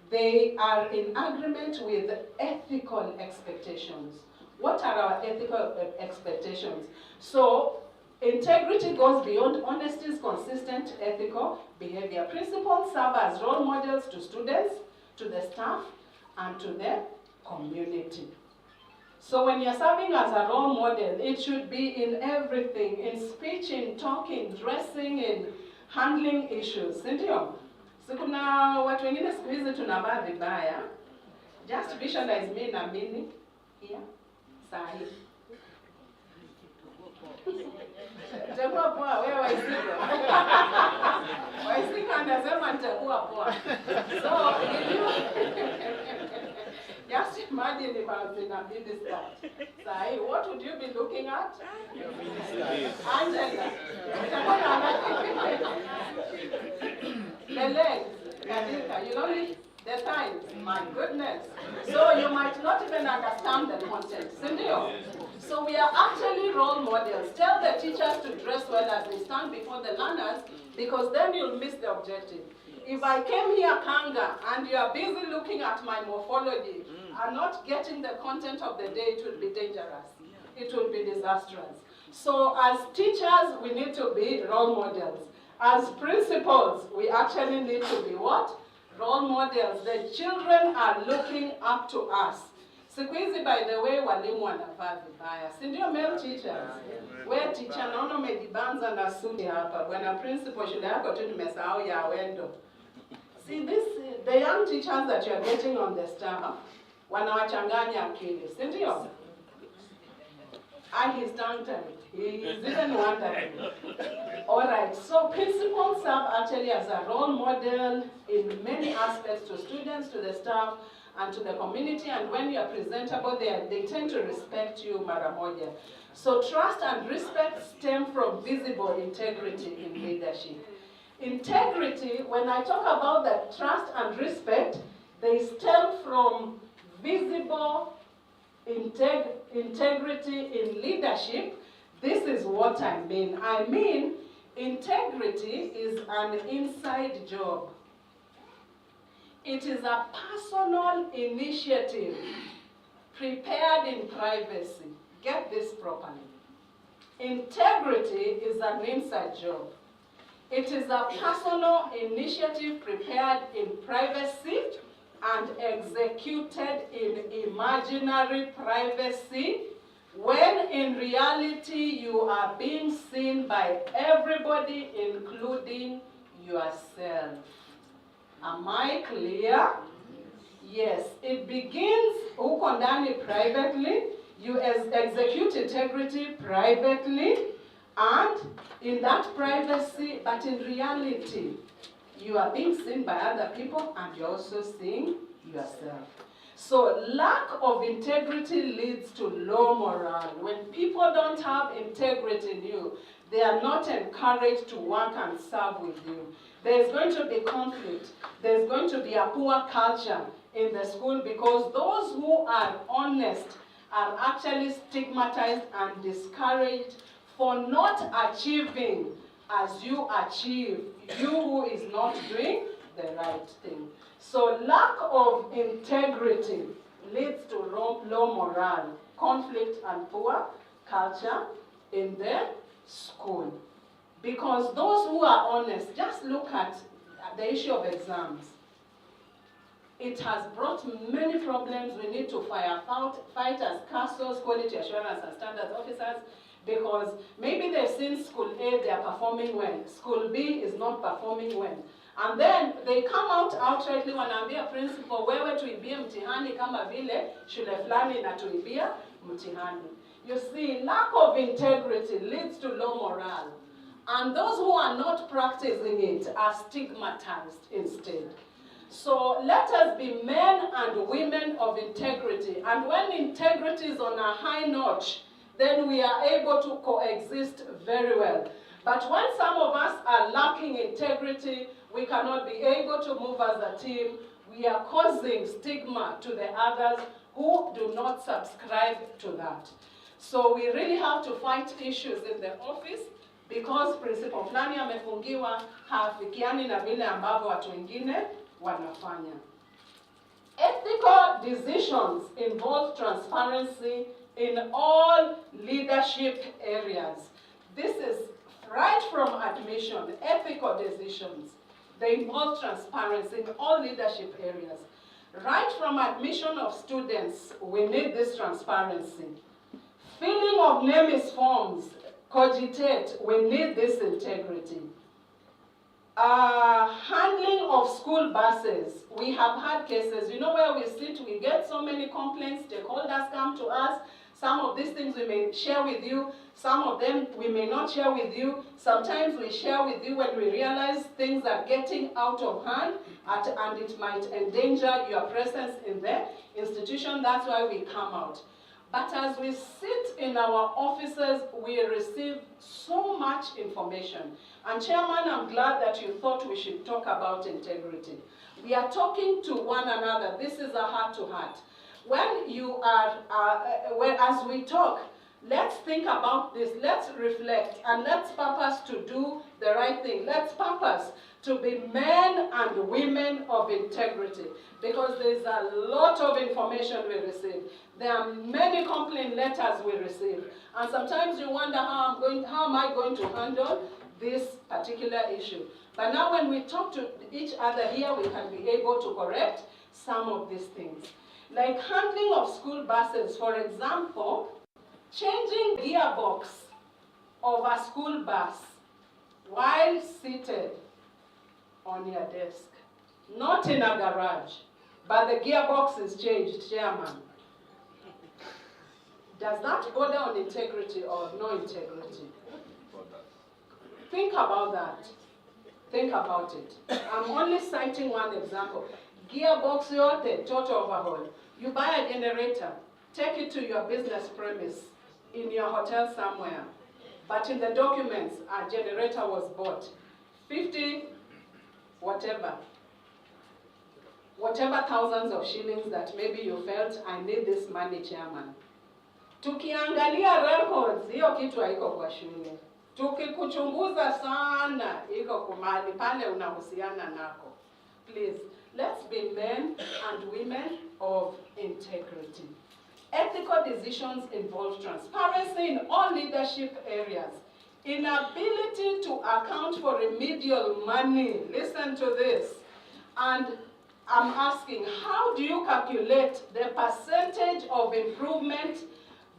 D: They are in agreement with ethical expectations. What are our ethical expectations? So, integrity goes beyond honesty, consistent ethical behavior. Principals serve as role models to students, to the staff, and to the community. So when you're serving as a role model, it should be in everything, in speech, in talking, dressing, in handling issues. Sindio? So kuna watu wengine siku hizi tunavaa vibaya. Just visualize me na mimi here, sahi. Nitakuwa poa, wewe Waisika. Waisika anasema nitakuwa poa. So, just imagine if I was in a baby start. Sahi, what would you be looking at? Angela. The legs, you know, the thighs, my goodness. So you might not even understand the content. So we are actually role models. Tell the teachers to dress well as they stand before the learners, because then you'll miss the objective. If I came here Kanga and you are busy looking at my morphology and not getting the content of the day, it will be dangerous. It will be disastrous. So as teachers, we need to be role models. As principals, we actually need to be what? Role models. The children are looking up to us. Siku hizi, by the way, walimu wanavaa vibaya. Si ndio male teachers? Wewe teacher naona umejibanza na suti hapa. Bwana principal, shule yako tu nimesahau ya wendo. See this, the young teachers that you are getting on the staff, wanawachanganya akili. Si ndio? And he's tongue-tied. He's even wondering. All right, so principals serve actually as a role model in many aspects to students, to the staff, and to the community. And when you are presentable, they tend to respect you mara moja. So trust and respect stem from visible integrity in leadership. Integrity, when I talk about that trust and respect, they stem from visible integrity in leadership. This is what I mean. I mean, integrity is an inside job. It is a personal initiative prepared in privacy. Get this properly. Integrity is an inside job. It is a personal initiative prepared in privacy and executed in imaginary privacy, when in reality you are being seen by everybody, including yourself. Am I clear? Yes, it begins huko ndani privately. You execute integrity privately, and in that privacy, but in reality, you are being seen by other people and you're also seeing yourself. So lack of integrity leads to low morale. When people don't have integrity in you, they are not encouraged to work and serve with you. There's going to be conflict. There's going to be a poor culture in the school, because those who are honest are actually stigmatized and discouraged for not achieving as you achieve, you who is not doing the right thing. So lack of integrity leads to low morale, conflict, and poor culture in the school. Because those who are honest, just look at the issue of exams. It has brought many problems. We need to fight as CASOs, quality assurance and standards officers, because maybe they've seen school A, they are performing well. School B is not performing well. And then they come out outrightly wanaambia principal, wewe tuibie mtihani kama vile shule fulani inatuibia mtihani. You see, lack of integrity leads to low morale. And those who are not practicing it are stigmatized instead. So let us be men and women of integrity. And when integrity is on a high notch, then we are able to coexist very well. But when some of us are lacking integrity, we cannot be able to move as a team. We are causing stigma to the others who do not subscribe to that. So we really have to fight issues in the office, because principal fulani amefungiwa hafikiani na vile ambavyo watu wengine wanafanya. Ethical decisions involve transparency in all leadership areas. This is right from admission. Ethical decisions, they involve transparency in all leadership areas. Right from admission of students, we need this transparency. Filling of names forms, cogitate, we need this integrity. Handling of school buses, we have had cases, you know where we sit, we get so many complaints, stakeholders come to us, some of these things we may share with you, some of them we may not share with you. Sometimes we share with you when we realize things are getting out of hand and it might endanger your presence in the institution. That's why we come out. But as we sit in our offices, we receive so much information. And Chairman, I'm glad that you thought we should talk about integrity. We are talking to one another. This is a heart-to-heart. When you are, as we talk, let's think about this, let's reflect, and let's purpose to do the right thing. Let's purpose to be men and women of integrity, because there's a lot of information we receive. There are many complaint letters we receive, and sometimes you wonder how am I going to handle this particular issue. But now when we talk to each other here, we can be able to correct some of these things. Like handling of school buses, for example, changing gearbox of a school bus while seated on your desk. Not in a garage, but the gearbox is changed, Chairman. Does that border on integrity or no integrity? Think about that. Think about it. I'm only citing one example. Gearbox yote, total overhaul. You buy a generator, take it to your business premise, in your hotel somewhere. But in the documents, a generator was bought. 50, whatever thousands of shillings that maybe you felt, I need this money, Chairman. Tukiangalia records, hiyo kitu haiko kwa shule. Tukikuchunguza sana, iko kumali pale unahusiana nako. Please, let's be men and women of integrity. Ethical decisions involve transparency in all leadership areas. Inability to account for remedial money. Listen to this. And I'm asking, how do you calculate the percentage of improvement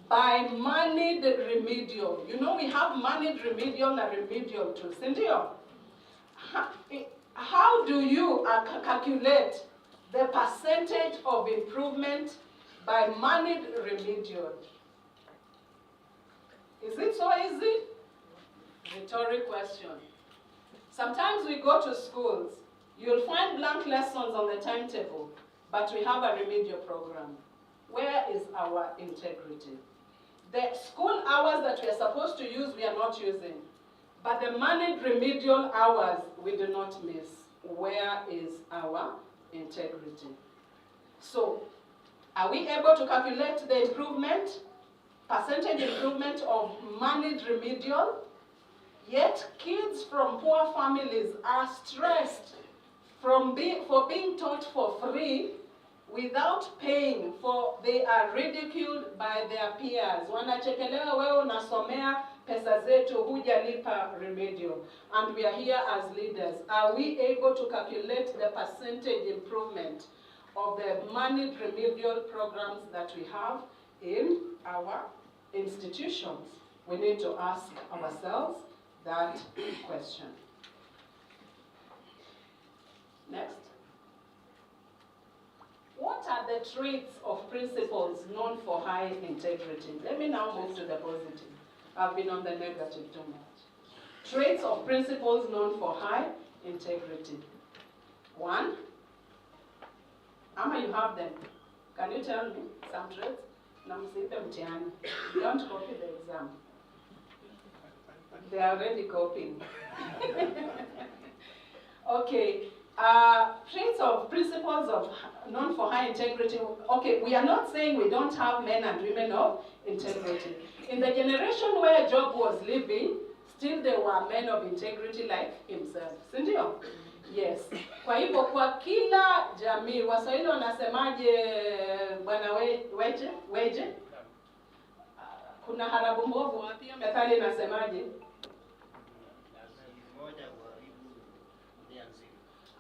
D: by moneyed remedial? You know, we have moneyed remedial and remedial too. Sindio? How do you calculate the percentage of improvement by moneyed remedial? Is it so easy? Rhetoric question. Sometimes we go to schools, you'll find blank lessons on the timetable, but we have a remedial program. Where is our integrity? The school hours that we are supposed to use, we are not using. But the moneyed remedial hours, we do not miss. Where is our integrity? So, are we able to calculate the improvement, percentage improvement of moneyed remedial? Yet kids from poor families are stressed for being taught for free without paying, for they are ridiculed by their peers. Wanachekelewa wewe unasomea pesa zetu hujalipa remedial. And we are here as leaders. Are we able to calculate the percentage improvement of the moneyed remedial programs that we have in our institutions? We need to ask ourselves that question. the traits of principals known for high integrity. Let me now move to the positive. I've been on the negative too much. Traits of principals known for high integrity. 1. Ama, you have them. Can you tell me some traits? Don't copy the exam. They are already copying. Okay. Traits of principles of known for high integrity. Okay, we are not saying we don't have men and women of integrity. In the generation where Job was living, still there were men of integrity like himself. Sindio? Yes. Kwa hivyo kwa kila jamii, Waswahili wanasemaje bwana weje? Kuna harabu mbovu wapi? Methali inasemaje?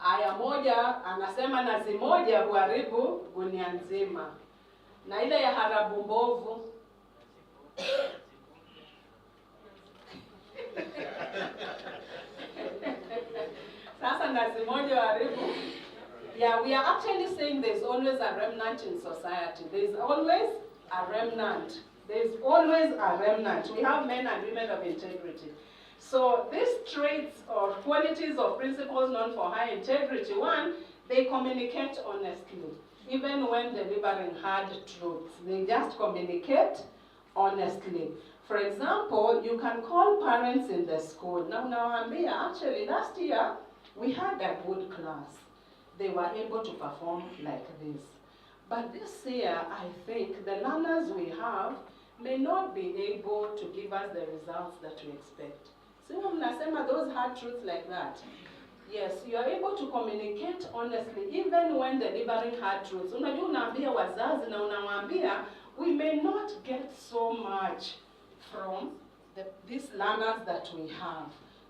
D: Aya moja anasema nazi moja huharibu gunia nzima. Na ile ya harabu mbovu sasa nazi moja huharibu. Yeah, we are actually saying there's always a remnant in society. There's always a remnant. There's always a remnant. We have men and women of integrity. So these traits or qualities of principles known for high integrity, 1, they communicate honestly, even when delivering hard truths. They just communicate honestly. For example, you can call parents in the school. Now, actually, last year, we had a good class. They were able to perform like this. But this year, I think the learners we have may not be able to give us the results that we expect. So mnasema those hard truths like that. Yes, you are able to communicate honestly even when delivering hard truths. Unajua unaambia wazazi na unawaambia we may not get so much from these learners that we have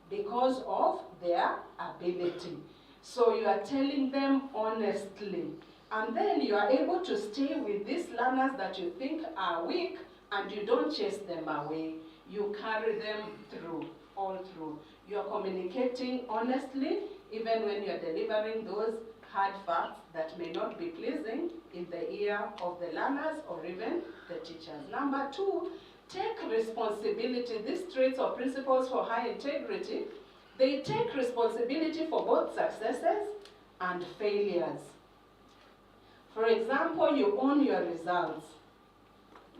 D: because of their ability. So you are telling them honestly. And then you are able to stay with these learners that you think are weak and you don't chase them away. You carry them through. All through. You are communicating honestly, even when you are delivering those hard facts that may not be pleasing in the ear of the learners or even the teachers. Number 2, take responsibility. These traits or principles for high integrity, they take responsibility for both successes and failures. For example, you own your results.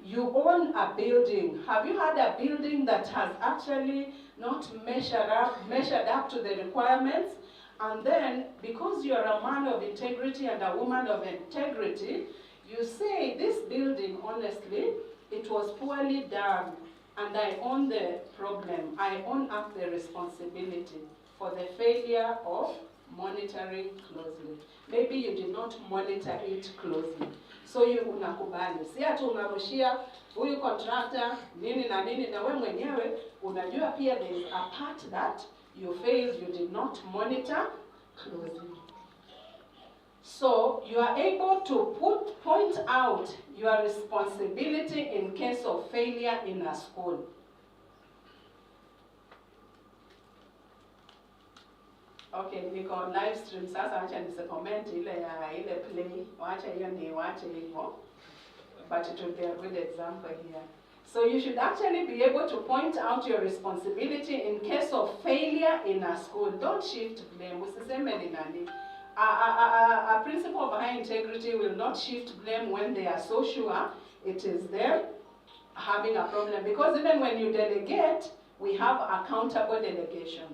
D: You own a building. Have you had a building that has actually not measured up to the requirements? And then, because you're a man of integrity and a woman of integrity, you say, this building, honestly, it was poorly done, and I own the problem. I own up the responsibility for the failure of monitoring closely. Maybe you did not monitor it closely. So you unakubali. Si ati unarushia huyu contractor nini na nini, na wewe mwenyewe unajua pia there is a part that you failed, you did not monitor closely. So you are able to point out your responsibility in case of failure in a school. Okay, niko live stream sasa, wacha nisicomment ile play, wacha hiyo ni wacha hivyo. But it will be a good example here. So you should actually be able to point out your responsibility in case of failure in a school. Don't shift blame. Usiseme ni nani. A principle of high integrity will not shift blame when they are so sure it is them having a problem. Because even when you delegate, we have accountable delegation.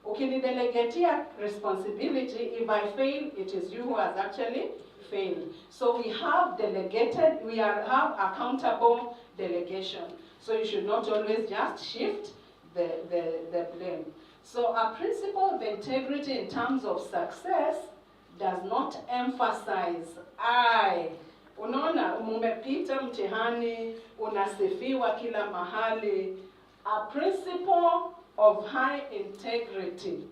D: Ukinidelegatia responsibility, if I fail, it is you who has actually failed. So we have delegated, we have accountable delegation. So you should not always just shift the blame. So a principle of integrity in terms of success does not emphasize I. Unaona, umepita mtihani, unasifiwa kila mahali. A principle of high integrity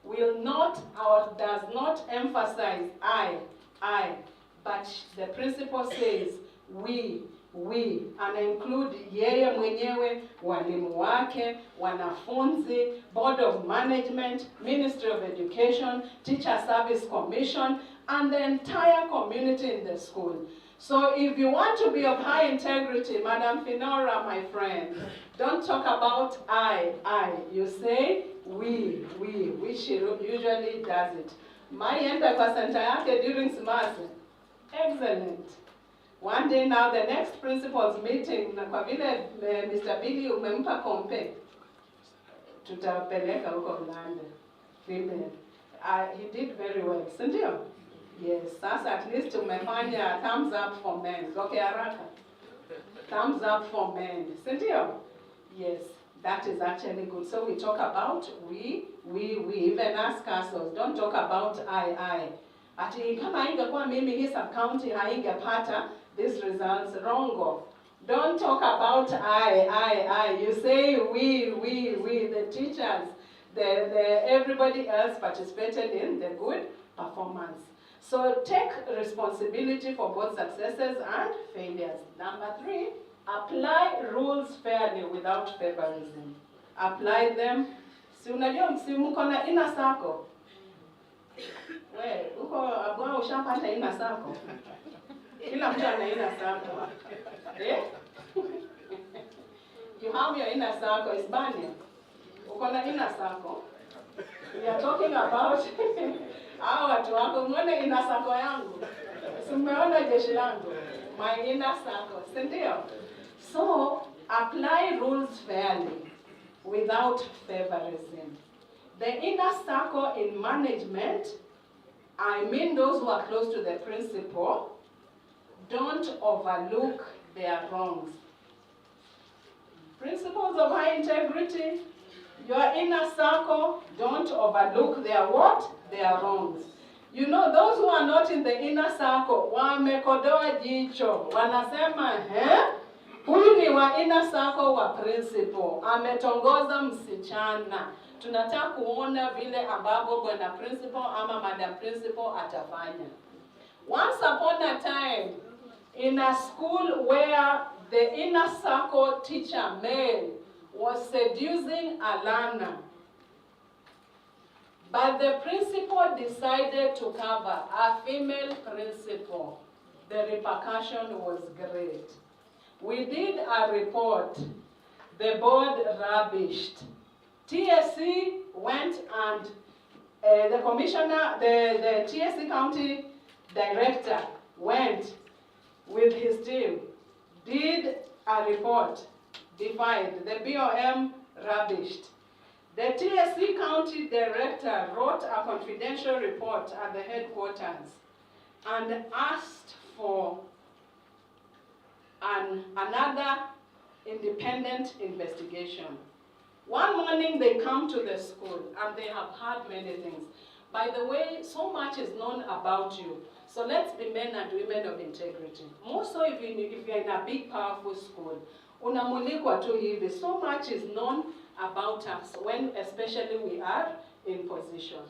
D: will not or does not emphasize I, but the principle says we, and include yeye mwenyewe, walimu wake, wanafunzi, Board of Management, Ministry of Education, Teacher Service Commission, and the entire community in the school. So if you want to be of high integrity, Madam Finora, my friend, don't talk about I. You say we, which she usually does it. Mayenda kwa center yake during semester. Excellent. One day now, the next principal's meeting, na kwa vile Mr. Billy umempa kompe, tutapeleka huko Mlanda. Female. He did very well, sindio? Yes, sasa at least umefanya thumbs up for men. Okay, haraka. Thumbs up for men, sindio? Yes, that is actually good. So we talk about we, even as castles. Don't talk about I. Ati kama ingekuwa mimi hii sub-county haingepata these results, wrongo. Don't talk about I. You say we, the teachers, the everybody else participated in the good performance. So take responsibility for both successes and failures. Number 3, apply rules fairly without favorism. Apply them. Si unajua mko na ina sako. We, uko abwa ushapata ina sako. Kila mtu ana ina sako. Eh? You have your inner circle, Hispania. Uko na inner circle. We are talking about hao watu wako, mwone inner circle yangu. Simeona jeshi langu. My inner circle, sindio? So, apply rules fairly without favorism. The inner circle in management, I mean those who are close to the principal, don't overlook their wrongs. Principles of high integrity, your inner circle, don't overlook their what? Their wrongs. You know, those who are not in the inner circle, wamekodoa jicho, wanasema, huyu ni wa inner circle wa principal, ametongoza msichana. Tunataka kuona vile ambavyo bwana principal ama madam principal atafanya. Once upon a time, in a school where the inner circle teacher, male, was seducing Alana, but the principal decided to cover a female principal. The repercussion was great. We did a report. The board rubbished. TSC went and the commissioner, the TSC county director went with his team, did a report, defied. The BOM rubbished. The TSC county director wrote a confidential report at the headquarters and asked for another independent investigation. One morning they come to the school and they have heard many things. By the way, so much is known about you. So let's be men and women of integrity. More so if you're in a big, powerful school. Unamulikwa tu hivi. So much is known about us when especially we are in position.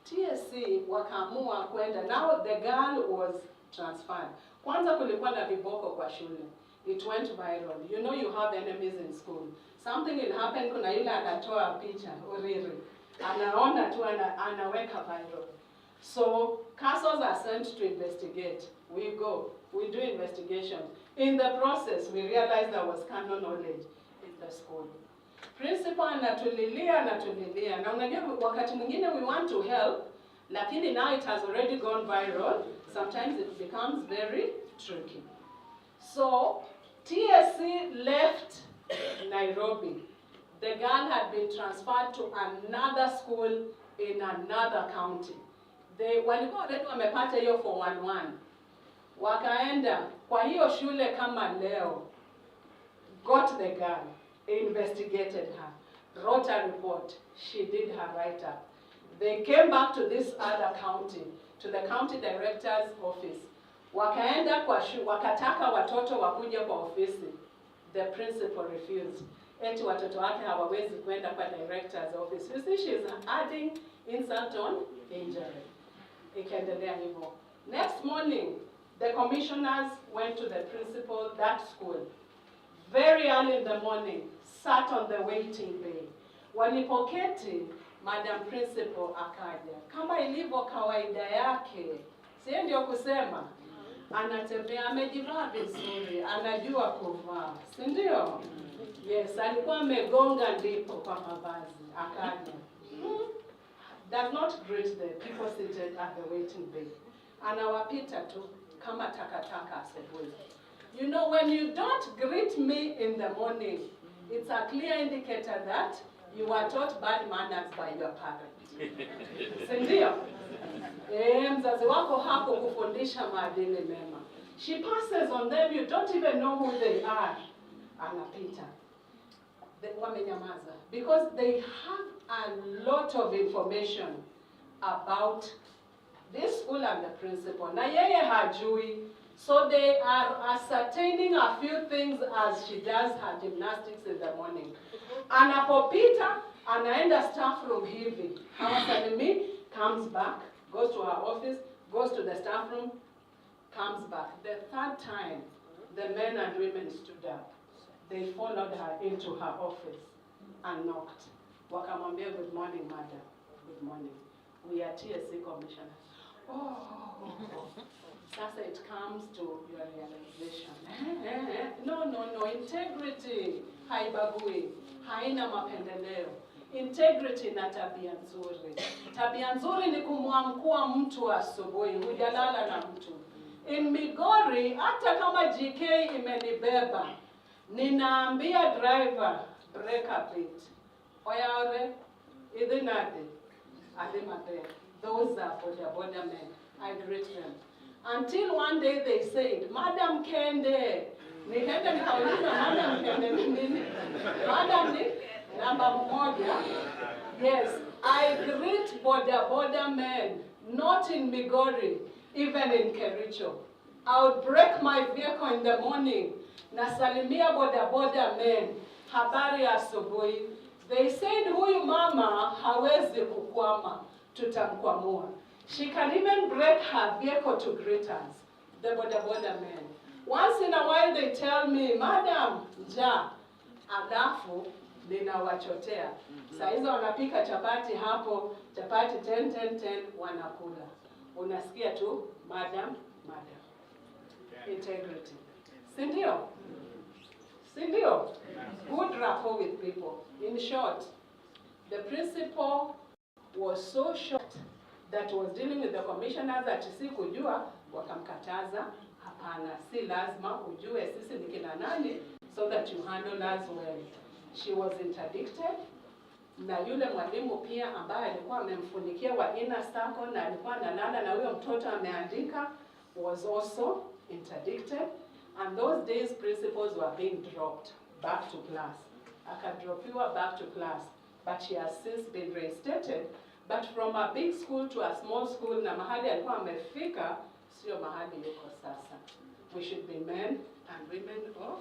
D: TSC wakaamua kwenda. Now the girl was transferred. Kwanza kulikuwa na viboko kwa shule. It went viral. You know you have enemies in school. Something will happen, kuna yule anatoa picha, uriri. Anaona tu anaweka viral. So, castles are sent to investigate. We go, we do investigation. In the process, we realized there was canon knowledge in the school. Principal anatulilia. Na unajua wakati mwingine we want to help, lakini now it has already gone viral. Sometimes it becomes very tricky. So, TSC left Nairobi. The girl had been transferred to another school in another county. Walikuwa already wamepata hiyo 411. Wakaenda kwa hiyo shule kama leo. Got the girl, investigated her, wrote a report. She did her write-up. They came back to this other county, to the county director's office. Wakaenda kwa wakataka watoto wakuje kwa ofisi. The principal refused. Eti watoto wake hawawezi kwenda kwa director's office. You see, she's adding insult on injury. Ikaendelea hivyo. Next morning, the commissioners went to the principal that school. Very early in the morning, sat on the waiting bay. Walipoketi, Madam Principal akaja. Kama ilivyo kawaida yake, si ndio kusema anatembea amejivaa vizuri, anajua kuvaa, si ndio? Yes, alikuwa amegonga ndipo kwa mavazi, akaja. Does not greet the people seated at the waiting bay. Anawapita tu kama takataka asubuhi. You know, when you don't greet me in the morning, it's a clear indicator that you were taught bad manners by your parent. Si ndio? Mzazi wako hapo kufundisha maadili mema. She passes on them, you don't even know who they are. Anapita. Wamenyamaza. Because they have a lot of information about this school and the principal. Na yeye hajui. So they are ascertaining a few things as she does her gymnastics in the morning. Anapopita, anaenda staff room hivi. Hawasalimi, comes back, goes to her office, goes to the staff room, comes back. The third time, the men and women stood up. They followed her into her office and knocked. Wakamwambia, good morning, madam. Good morning. We are TSC commissioners. Oh. Sasa it comes to your realization. No. Integrity haibagui, haina mapendeleo. Integrity na tabia nzuri. Tabia nzuri ni kumwamkua mtu asubuhi, hujalala na mtu. In Migori, hata kama GK imenibeba, ninaambia driver, break a bit. Oyaore, idhinade, adimade. Those are boda men. I greet them. Until one day they said, Madam Kende. Nikaenda nikauliza Madam Kende ni nini? Madam ni namba moja. Yes, I greet boda men, not in Migori, even in Kericho. I would break my vehicle in the morning. Nasalimia boda men. Habari asubuhi. They said huyu mama hawezi kukwama, tutamkwamua. She can even break her vehicle to greet us, the boda men. Once in a while they tell me, Madam, ja, alafu ninawachotea. Saa hizo wanapika chapati hapo, chapati 10, wanakula. Unasikia tu, madam. Integrity. Sindio? Good rapport with people. In short, the principal was so shocked that was dealing with the commissioners that si kujua, wakamkataza, hapana, si lazima ujue sisi ni kina nani, so that you handle us well. She was interdicted, na yule mwalimu pia ambaye alikuwa amemfunikia wa inner circle na alikuwa analala na huyo mtoto ameandika, was also interdicted. And those days principals were being dropped back to class. Akadropiwa back to class, but she has since been reinstated. But from a big school to a small school, na mahali alikuwa amefika, sio mahali yuko sasa. We should be men and women of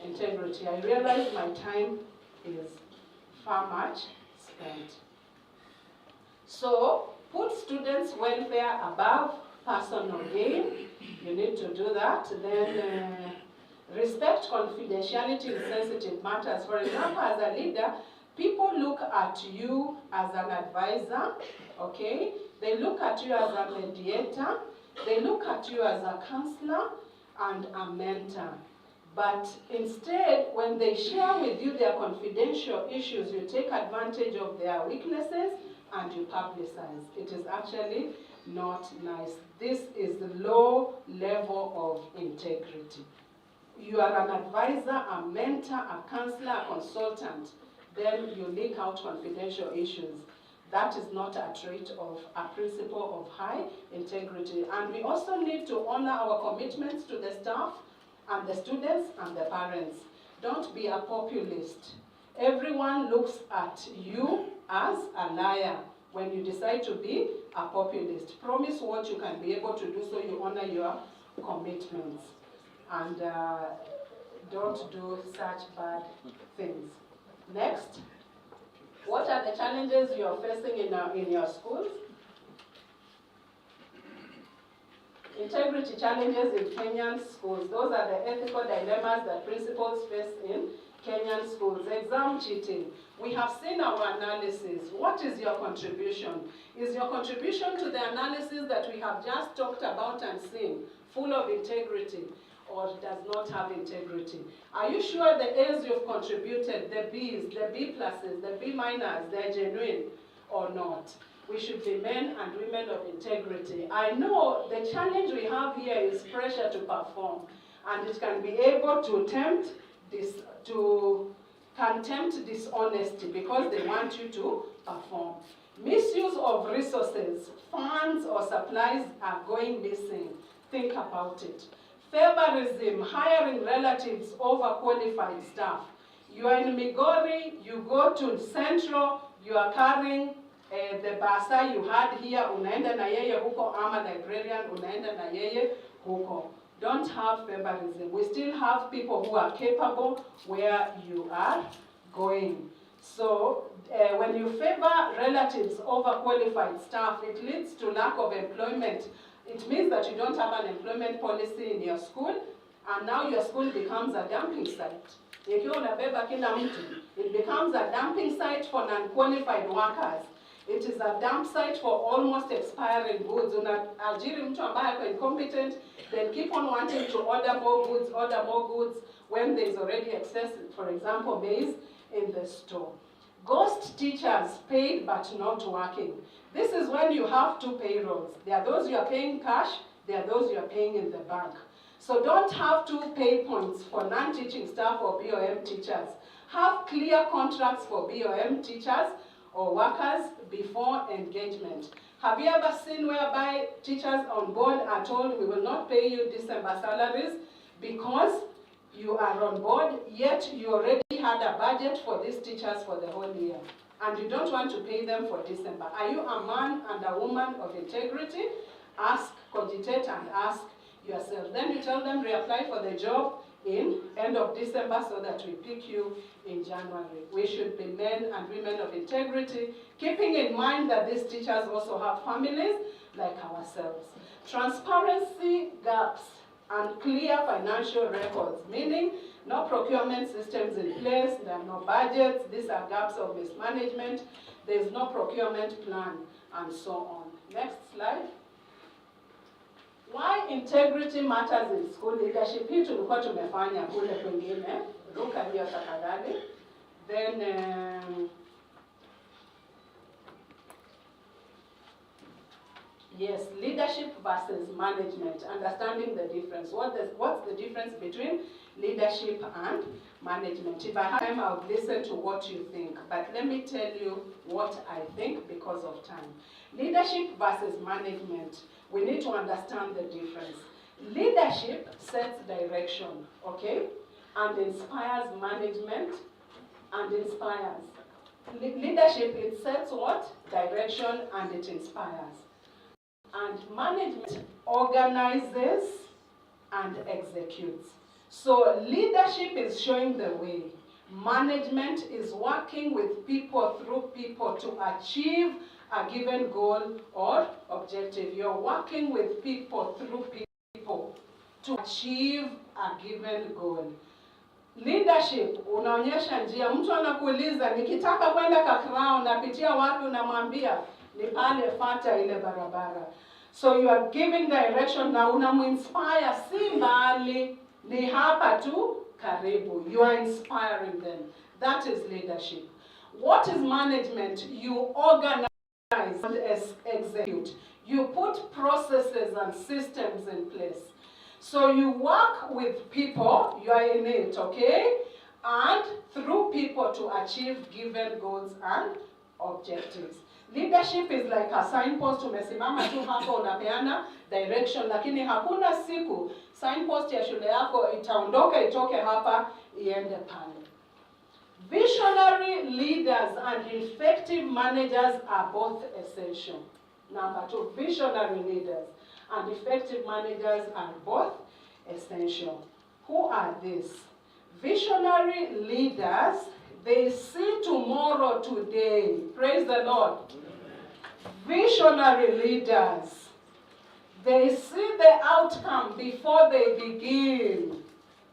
D: integrity. I realize my time is far much spent. So, put students' welfare above personal gain. You need to do that. Then respect confidentiality in sensitive matters. For example, as a leader, people look at you as an advisor, okay? They look at you as a mediator. They look at you as a counselor and a mentor. But instead, when they share with you their confidential issues, you take advantage of their weaknesses and you publicize. It is actually not nice. This is the low level of integrity. You are an advisor, a mentor, a counselor, a consultant. Then you leak out confidential issues. That is not a trait of a principle of high integrity. And we also need to honor our commitments to the staff and the students and the parents. Don't be a populist. Everyone looks at you as a liar when you decide to be a populist. Promise what you can be able to do so you honor your commitments. And don't do such bad things. Next, what are the challenges you are facing in your schools? Integrity challenges in Kenyan schools. Those are the ethical dilemmas that principals face in Kenyan schools, exam cheating. We have seen our analysis. What is your contribution? Is your contribution to the analysis that we have just talked about and seen full of integrity, or does not have integrity? Are you sure the A's you've contributed, the B's, the B pluses, the B minors, they're genuine or not? We should be men and women of integrity. I know the challenge we have here is pressure to perform, and it can be able to tempt dishonesty because they want you to perform. Misuse of resources, funds or supplies are going missing. Think about it. Favorism, hiring relatives over qualified staff. You are in Migori, you go to Central, you are carrying the basa you had here, unaenda na yeye huko, ama librarian, unaenda na yeye huko. Don't have favorism. We still have people who are capable where you are going. So when you favor relatives over qualified staff, it leads to lack of employment. It means that you don't have an employment policy in your school, and now your school becomes a dumping site. Ikiwa unabeba kila mtu, it becomes a dumping site for non-qualified workers. It is a dump site for almost expiring goods. Unaajiri mtu ambaye ako incompetent, then keep on wanting to order more goods when there is already excess, for example, maize in the store. Ghost teachers paid but not working. This is when you have two payrolls. There are those you are paying cash, there are those you are paying in the bank. So don't have two pay points for non-teaching staff or BOM teachers. Have clear contracts for BOM teachers or workers before engagement. Have you ever seen whereby teachers on board are told, we will not pay you December salaries because you are on board, yet you already had a budget for these teachers for the whole year, and you don't want to pay them for December? Are you a man and a woman of integrity? Ask, cogitate, and ask yourself. Then you tell them, reapply for the job in end of December so that we pick you in January. We should be men and women of integrity, keeping in mind that these teachers also have families like ourselves. Transparency gaps and clear financial records, meaning no procurement systems in place, there are no budgets, these are gaps of mismanagement, there's no procurement plan, and so on. Next slide. Why integrity matters in school leadership? Hii tulikuwa tumefanya kule kwingine. Ruka hiyo tafadhali. Then yes, leadership versus management, understanding the difference. What's the difference between leadership and management? If I have time, I'll listen to what you think, but let me tell you what I think because of time. Leadership versus management. We need to understand the difference. Leadership sets direction, okay, and inspires management and inspires. Leadership, it sets what? Direction, and it inspires. And management organizes and executes. So leadership is showing the way. Management is working with people through people to achieve a given goal or objective. You're working with people through people to achieve a given goal. Leadership, unaonyesha njia. Mtu anakuuliza, nikitaka kwenda Kakrao napitia wapi? Unamwambia ni pale, fata ile barabara. So you are giving direction na unamuinspire, si mbali, ni hapa tu karibu. You are inspiring them. That is leadership. What is management? You organize and execute. You put processes and systems in place. So you work with people, you are in it, okay? And through people to achieve given goals and objectives. Leadership is like a signpost, umesimama tu hapo unapeana direction, lakini hakuna siku signpost ya shule yako itaondoka itoke hapa iende pale. Visionary leaders and effective managers are both essential. Number two, visionary leaders and effective managers are both essential. Who are these? Visionary leaders, they see tomorrow today. Praise the Lord. Visionary leaders, they see the outcome before they begin.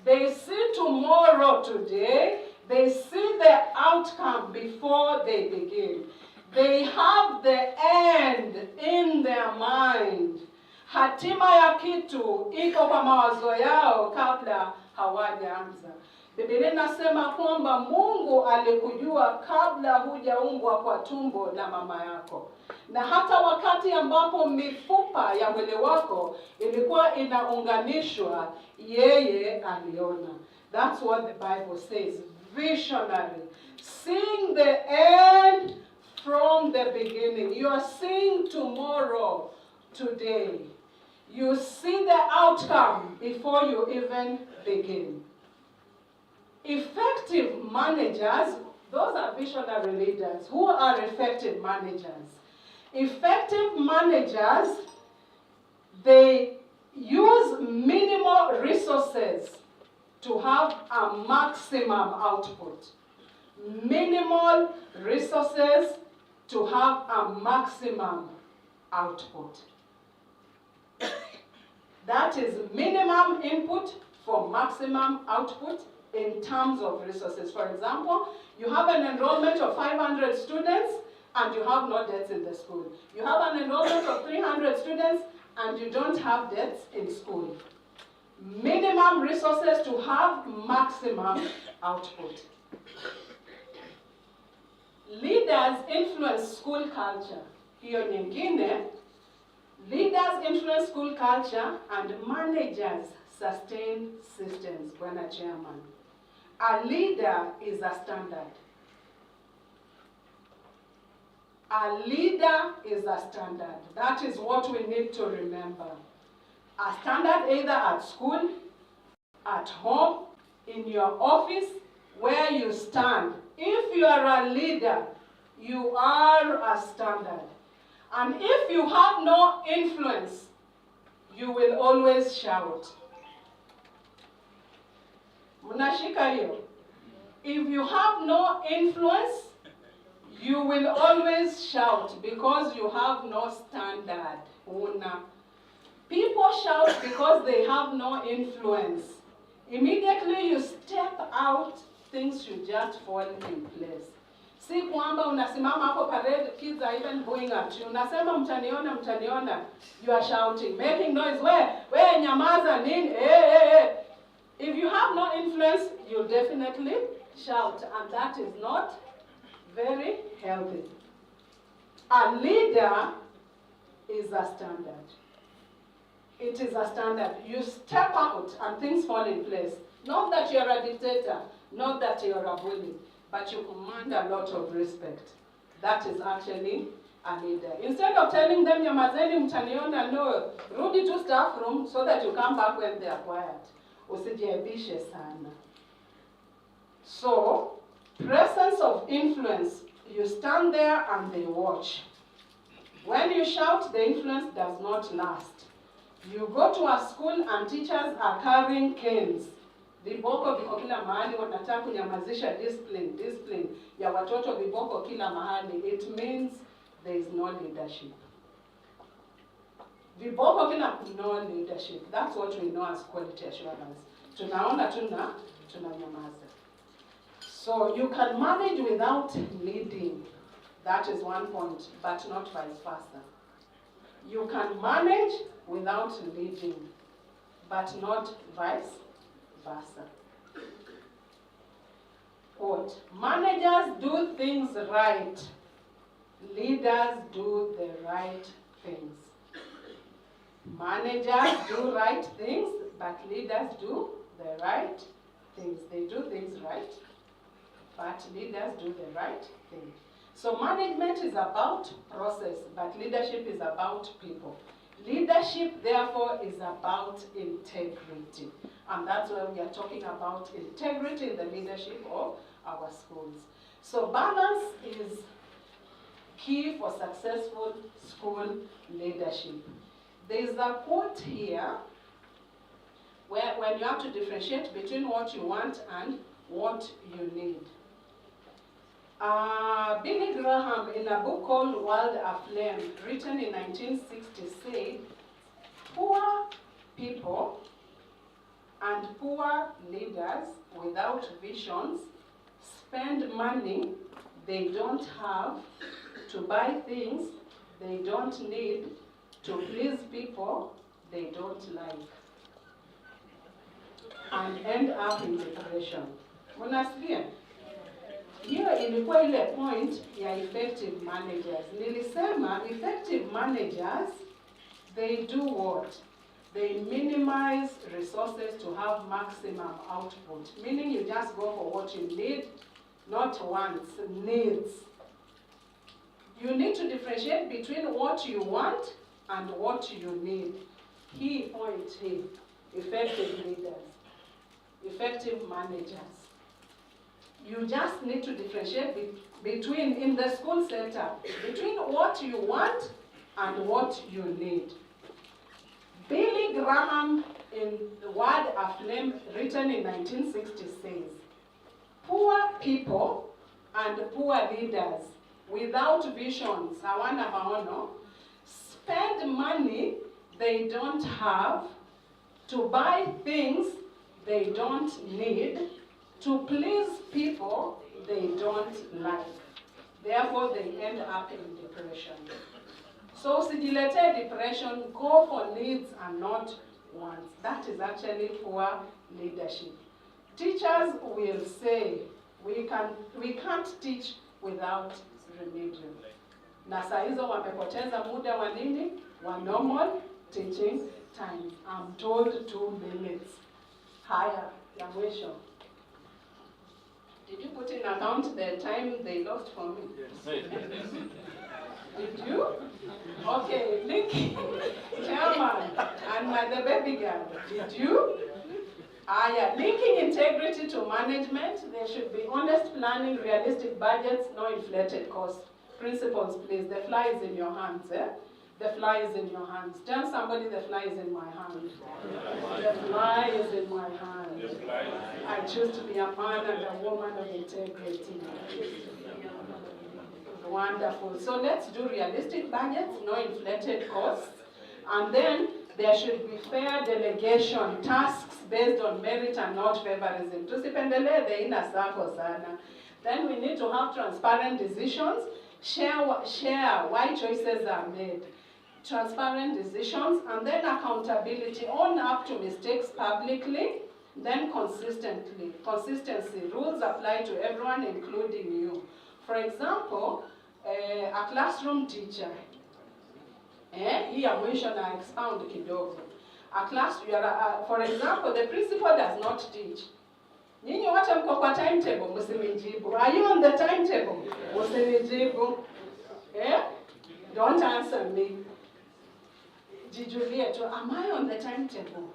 D: They see tomorrow today. They see the outcome before they begin. They have the end in their mind. Hatima ya kitu iko kwa mawazo yao kabla hawajaanza. Biblia inasema kwamba Mungu alikujua kabla hujaumbwa kwa tumbo la mama yako. Na hata wakati ambapo mifupa ya mwili wako ilikuwa inaunganishwa, yeye aliona. That's what the Bible says. Visionary. Seeing the end from the beginning. You are seeing tomorrow today. You see the outcome before you even begin. Effective managers, those are visionary leaders. Who are effective managers? Effective managers, they use minimal resources to have a maximum output. Minimal resources to have a maximum output. That is minimum input for maximum output in terms of resources. For example, you have an enrollment of 500 students and you have no debts in the school. You have an enrollment of 300 students and you don't have debts in school. Minimum resources to have maximum output. Leaders influence school culture. Hiyo nyingine, leaders influence school culture and managers sustain systems. Bwana Chairman. A leader is a standard. A leader is a standard. That is what we need to remember. A standard either at school, at home, in your office, where you stand. If you are a leader, you are a standard. And if you have no influence, you will always shout. Munashika hiyo. If you have no influence, you will always shout because you have no standard. Una. People shout because they have no influence. Immediately you step out, things should just fall in place. Si kwamba unasimama hapo parade, kids are even going at you. Unasema mtaniona, mtaniona. You are shouting, making noise. Where nyamaza nini? If you have no influence, you'll definitely shout. And that is not very healthy. A leader is a standard. It is a standard. You step out and things fall in place. Not that you're a dictator, not that you're a bully, but you command a lot of respect. That is actually a leader. Instead of telling them, nyamazeni mtaniona, no, rudi to staff room so that you come back when they are quiet. Usijiaibishe sana. So, presence of influence, you stand there and they watch. When you shout, the influence does not last. You go to a school and teachers are carrying canes. Viboko viko kila mahali, wanataka kunyamazisha discipline ya watoto, viboko kila mahali. It means there is no leadership. Viboko kila, no leadership. That's what we know as quality assurance. Tunaona tunanyamaza. So you can manage without leading. That is one point, but not vice versa. You can manage without leading, but not vice versa. Quote, managers do things right. Leaders do the right things. Managers do right things, but leaders do the right things. They do things right, but leaders do the right thing. So management is about process, but leadership is about people. Leadership, therefore, is about integrity. And that's why we are talking about integrity in the leadership of our schools. So balance is key for successful school leadership. There is a quote here where when you have to differentiate between what you want and what you need. Billy Graham, in a book called World Aflame, written in 1960, said, poor people and poor leaders without visions spend money they don't have to buy things they don't need to please people they don't like, and end up in depression. Mnasikia? Hiyo ilikuwa ile point ya effective managers. Nilisema effective managers, they do what? They minimize resources to have maximum output. Meaning you just go for what you need, not wants, needs. You need to differentiate between what you want and what you need. Key point here, effective leaders, effective managers. You just need to differentiate between, in the school setup, between what you want and what you need. Billy Graham, in the word Aflame, written in 1960, says, poor people and poor leaders without visions, hawana maono, spend money they don't have to buy things they don't need, to please people they don't like. Therefore, they end up in depression. So, sijilete depression, go for needs and not wants. That is actually poor leadership. Teachers will say, we can't teach without remedial. Na saa hizo wamepoteza muda wa nini? Wa normal teaching time. I'm told 2 minutes. Higher, ya mwisho. Did you put in account the time they lost for me? Yes. Did you? Okay, Nicky, Chairman, and the baby girl, did you? Yeah, linking integrity to management, there should be honest planning, realistic budgets, no inflated costs. Principles, please. The fly is in your hands, eh? The fly is in your hands. Tell somebody the fly is in my hand. The fly is in my hand. I choose to be a man and a woman of integrity. Wonderful. So let's do realistic budgets, no inflated costs. And then there should be fair delegation, tasks based on merit and not favorism. Tusipendele the inner circle sana. Then we need to have transparent decisions, share why choices are made. Transparent decisions, and then accountability, own up to mistakes publicly, then consistency. Rules apply to everyone, including you. For example, a classroom teacher, here we should expound kidogo. For example, the principal does not teach. Nyinyi wote mko kwa timetable, msinijibu. Are you on the timetable? Msinijibu. Don't answer me. Jijulie, am I on the timetable?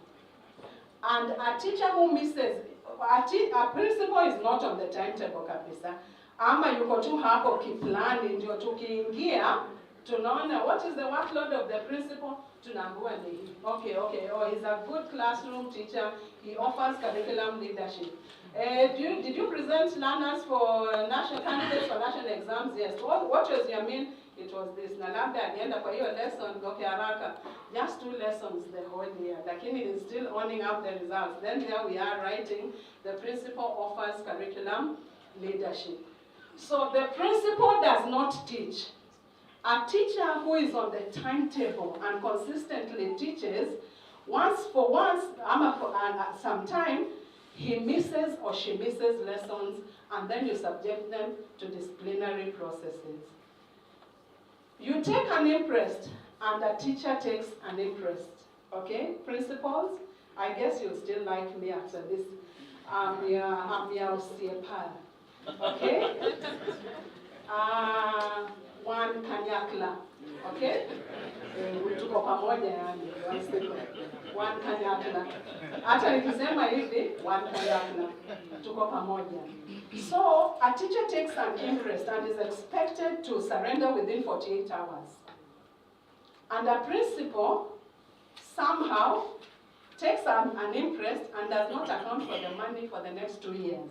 D: And a teacher who misses, a principal is not on the timetable kabisa. Ama yuko tu hapo kiplani ndio tukiingia tunaona what is the workload of the principal, tunaambiwa ni okay, oh, he's a good classroom teacher, he offers curriculum leadership. Did you present learners for national candidates for national exams? Yes. What was your mean? It was this. Na labda alienda kwa hiyo lesson, okay, haraka. Just 2 lessons the whole year. Lakini is still owning up the results. Then here we are writing, the principal offers curriculum leadership. So the principal does not teach. A teacher who is on the timetable and consistently teaches, some time, he misses or she misses lessons, and then you subject them to disciplinary processes. You take an interest, and the teacher takes an interest. Okay, principals, I guess you'll still like me after this. I'm your CPAL. Okay? One kanyakla. Okay? Tuko pamoja yani. One kanyakla. Hata nikisema hivi, one kanyakla. Tuko pamoja. So, a teacher takes an interest and is expected to surrender within 48 hours. And a principal somehow takes an interest and does not account for the money for the next 2 years.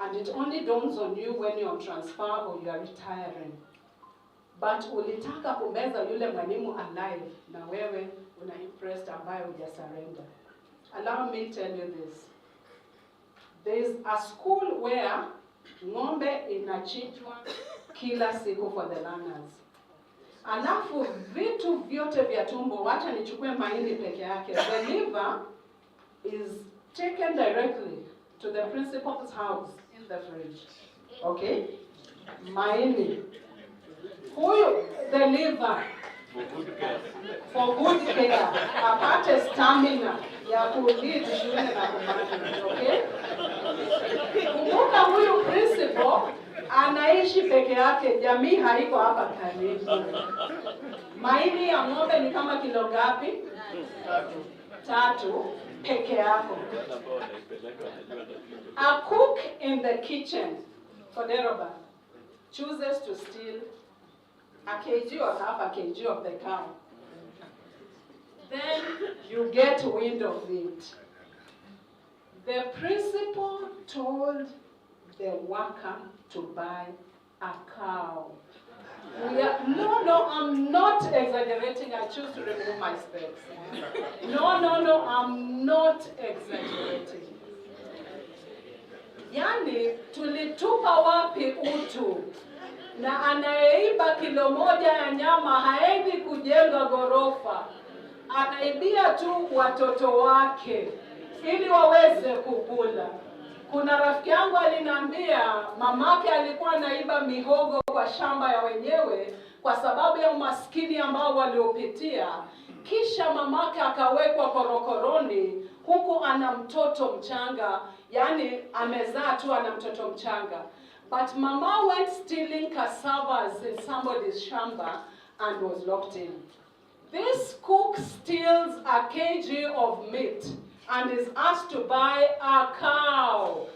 D: And it only dawns on you when you're on transfer or you are retiring. But ulitaka kumeza yule mwalimu alive na wewe una impressed ambayo huja surrender. Allow me tell you this. There is a school where ng'ombe inachinjwa kila siku for the learners. Alafu vitu vyote vya tumbo, wacha nichukue maini peke yake. The liver is taken directly to the principal's house in the fridge. Okay? Maini. Huyu, the liver, for good care, apate stamina ya kulead shule na kumanage, okay? Kumbuka huyu principal anaishi peke yake, jamii haiko hapa karibu. Maini ya ng'ombe ni kama kilo ngapi? 3 peke yako. A cook in the kitchen for Deroba chooses to steal a kg or half a kg of the cow. Then you get wind of it. The principal told the worker to buy a cow. No, I'm not exaggerating. I choose to remove my specs. No, I'm not exaggerating. Yani, tulitupa wapi utu? Na anayeiba kilo moja ya nyama haendi kujenga gorofa. Anaibia tu watoto wake ili waweze kukula. Kuna rafiki yangu aliniambia mamake alikuwa anaiba mihogo kwa shamba ya wenyewe kwa sababu ya umaskini ambao waliopitia. Kisha mamake akawekwa korokoroni huku ana mtoto mchanga, yani amezaa tu ana mtoto mchanga. But mama went stealing cassavas in somebody's shamba and was locked in. This cook steals a kg of meat and is asked to buy a cow.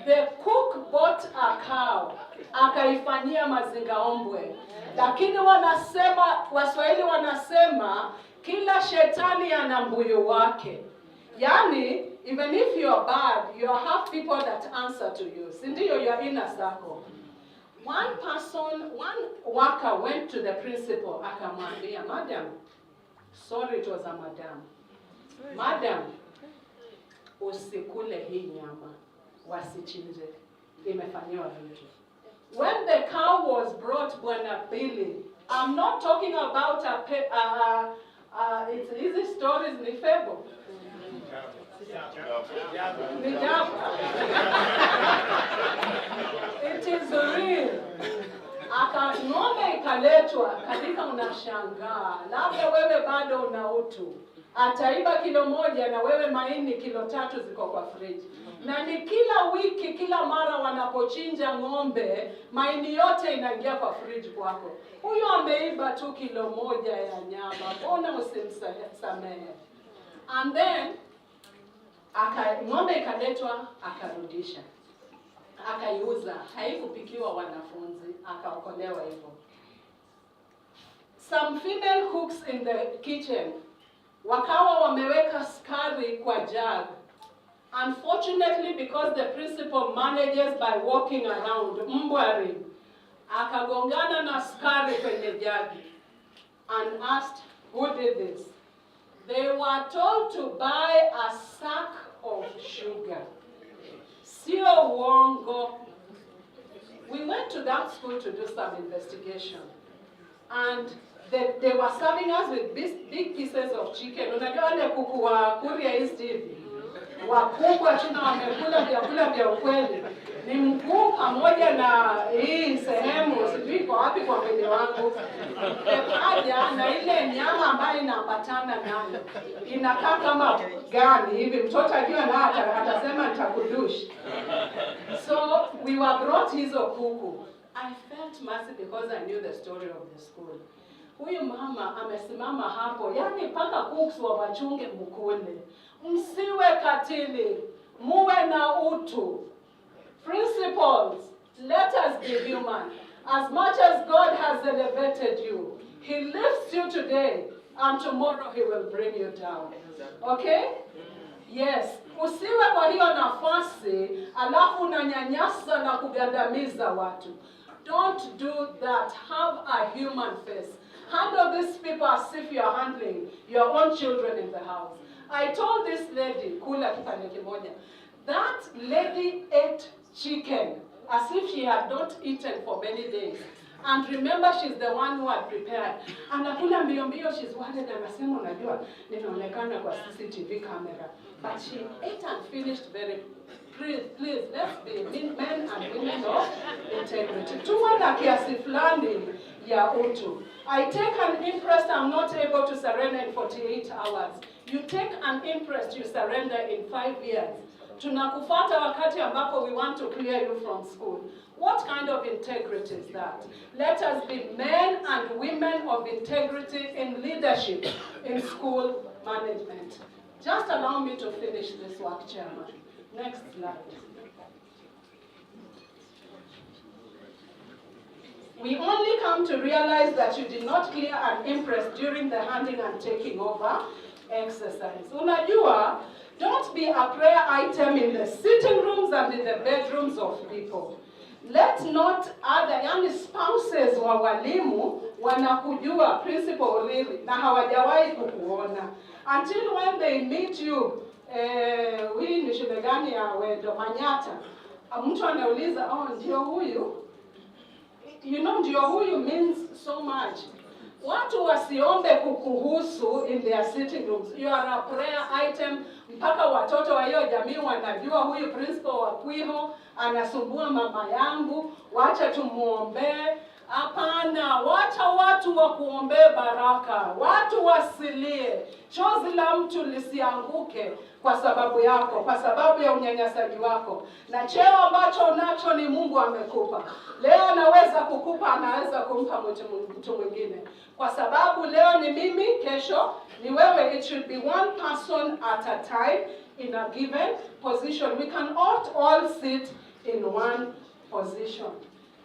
D: The cook bought a cow, akaifanyia mazingaombwe. Lakini Waswahili wanasema, kila shetani ana mbuyu wake. Yani, even if you are bad, you have people that answer to you. Sindiyo, your inner circle. One worker went to the principal, akamwambia, "Madam, sorry, it was a madam. Madam, usikule hii nyama, wasichinje, imefanyiwa vitu." When the cow was brought, Bwana Billy, I'm not talking about it's easy stories, ni fable. It is real. Ng'ombe ikaletwa, katika unashangaa, labda wewe bado una utu. Ataiba kilo moja na wewe maini kilo 3 ziko kwa fridge. Na ni kila wiki, kila mara wanapochinja ng'ombe, maini yote inaingia kwa fridge kwako. Huyo ameiba tu kilo moja ya nyama, mbona usimsamehe? And then ng'ombe ikaletwa, akarudisha. Akaiuza, haikupikiwa wanafunzi, akaokolewa hivyo. Some female cooks in the kitchen wakawa wameweka sukari kwa jug. Unfortunately, because the principal manages by walking around, mbwari, akagongana na sukari kwenye jug and asked, who did this? They were told to buy a sack of sugar. Sio uongo. We went to that school to do some investigation. And they were serving us with big pieces of chicken. Unajua wale kuku wa Kuria East hivi. Wakubwa tuna wamekula vyakula vya ukweli. Ni mkuu pamoja na hii sehemu, sijui kwa wapi kwa mwili wangu. Haja na ile nyama ambayo inaambatana nayo. Inakaa kama gani hivi, mtoto akiwa na atasema nitakudush. So we were brought hizo kuku. I felt mercy because I knew the story of the school. Huyu mama amesimama hapo, yani paka cooks wa wachunge mkule. Msiwe katili, muwe na utu. Principles, let us be human. As much as God has elevated you, He lifts you today, and tomorrow He will bring you down. Okay? Yes. Usiwe kwa hiyo nafasi, alafu unanyanyasa na kugandamiza watu. Don't do that. Have a human face. Handle these people as if you are handling your own children in the house. I told this lady, kula kipande kimoja, That lady ate chicken as if she had not eaten for many days. And remember, she's the one who had prepared. Anakula mbio mbio, she's worried, anasema unajua, ninaonekana kwa CCTV camera. But she ate and finished very. Please, let's be men and women of integrity. Tuwe na kiasi fulani ya utu. I take an interest, I'm not able to surrender in 48 hours. You take an interest, you surrender in 5 years. Tunakufuata wakati ambapo we want to clear you from school. What kind of integrity is that? Let us be men and women of integrity in leadership, in school management. Just allow me to finish this work, Chairman. Next slide. We only come to realize that you did not clear an impress during the handing and taking over exercise. Unajua, don't be a prayer item in the sitting rooms and in the bedrooms of people. Let not other spouses wa walimu wanakujua principal really na hawajawahi kukuona until when they meet you. Hii ni shule gani ya Wendo Manyata? Mtu anauliza, oh, ndio huyu. You know, ndio huyu means so much. Watu wasiombe kukuhusu in their sitting rooms. You are a prayer item. Mpaka watoto wa hiyo jamii wanajua huyu principal wa Kwiho anasumbua mama yangu, wacha tumuombee. Hapana, wacha watu wakuombee baraka. Watu wasilie. Chozi la mtu lisianguke kwa sababu yako, kwa sababu ya unyanyasaji wako. Na cheo ambacho unacho ni Mungu amekupa. Leo anaweza kukupa, anaweza kumpa mtu mwingine. Kwa sababu leo ni mimi, kesho ni wewe. It should be one person at a time in a given position. We cannot all sit in one position.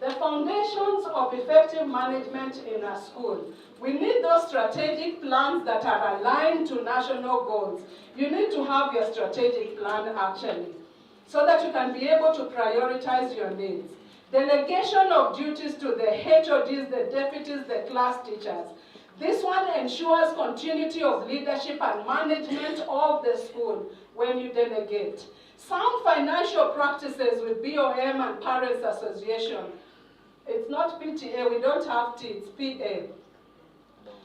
D: The foundations of effective management in a school. We need those strategic plans that are aligned to national goals. You need to have your strategic plan actually, so that you can be able to prioritize your needs. Delegation of duties to the HODs, the deputies, the class teachers. This one ensures continuity of leadership and management of the school when you delegate. Sound financial practices with BOM and Parents Association. It's not PTA, we don't have T, it's PA.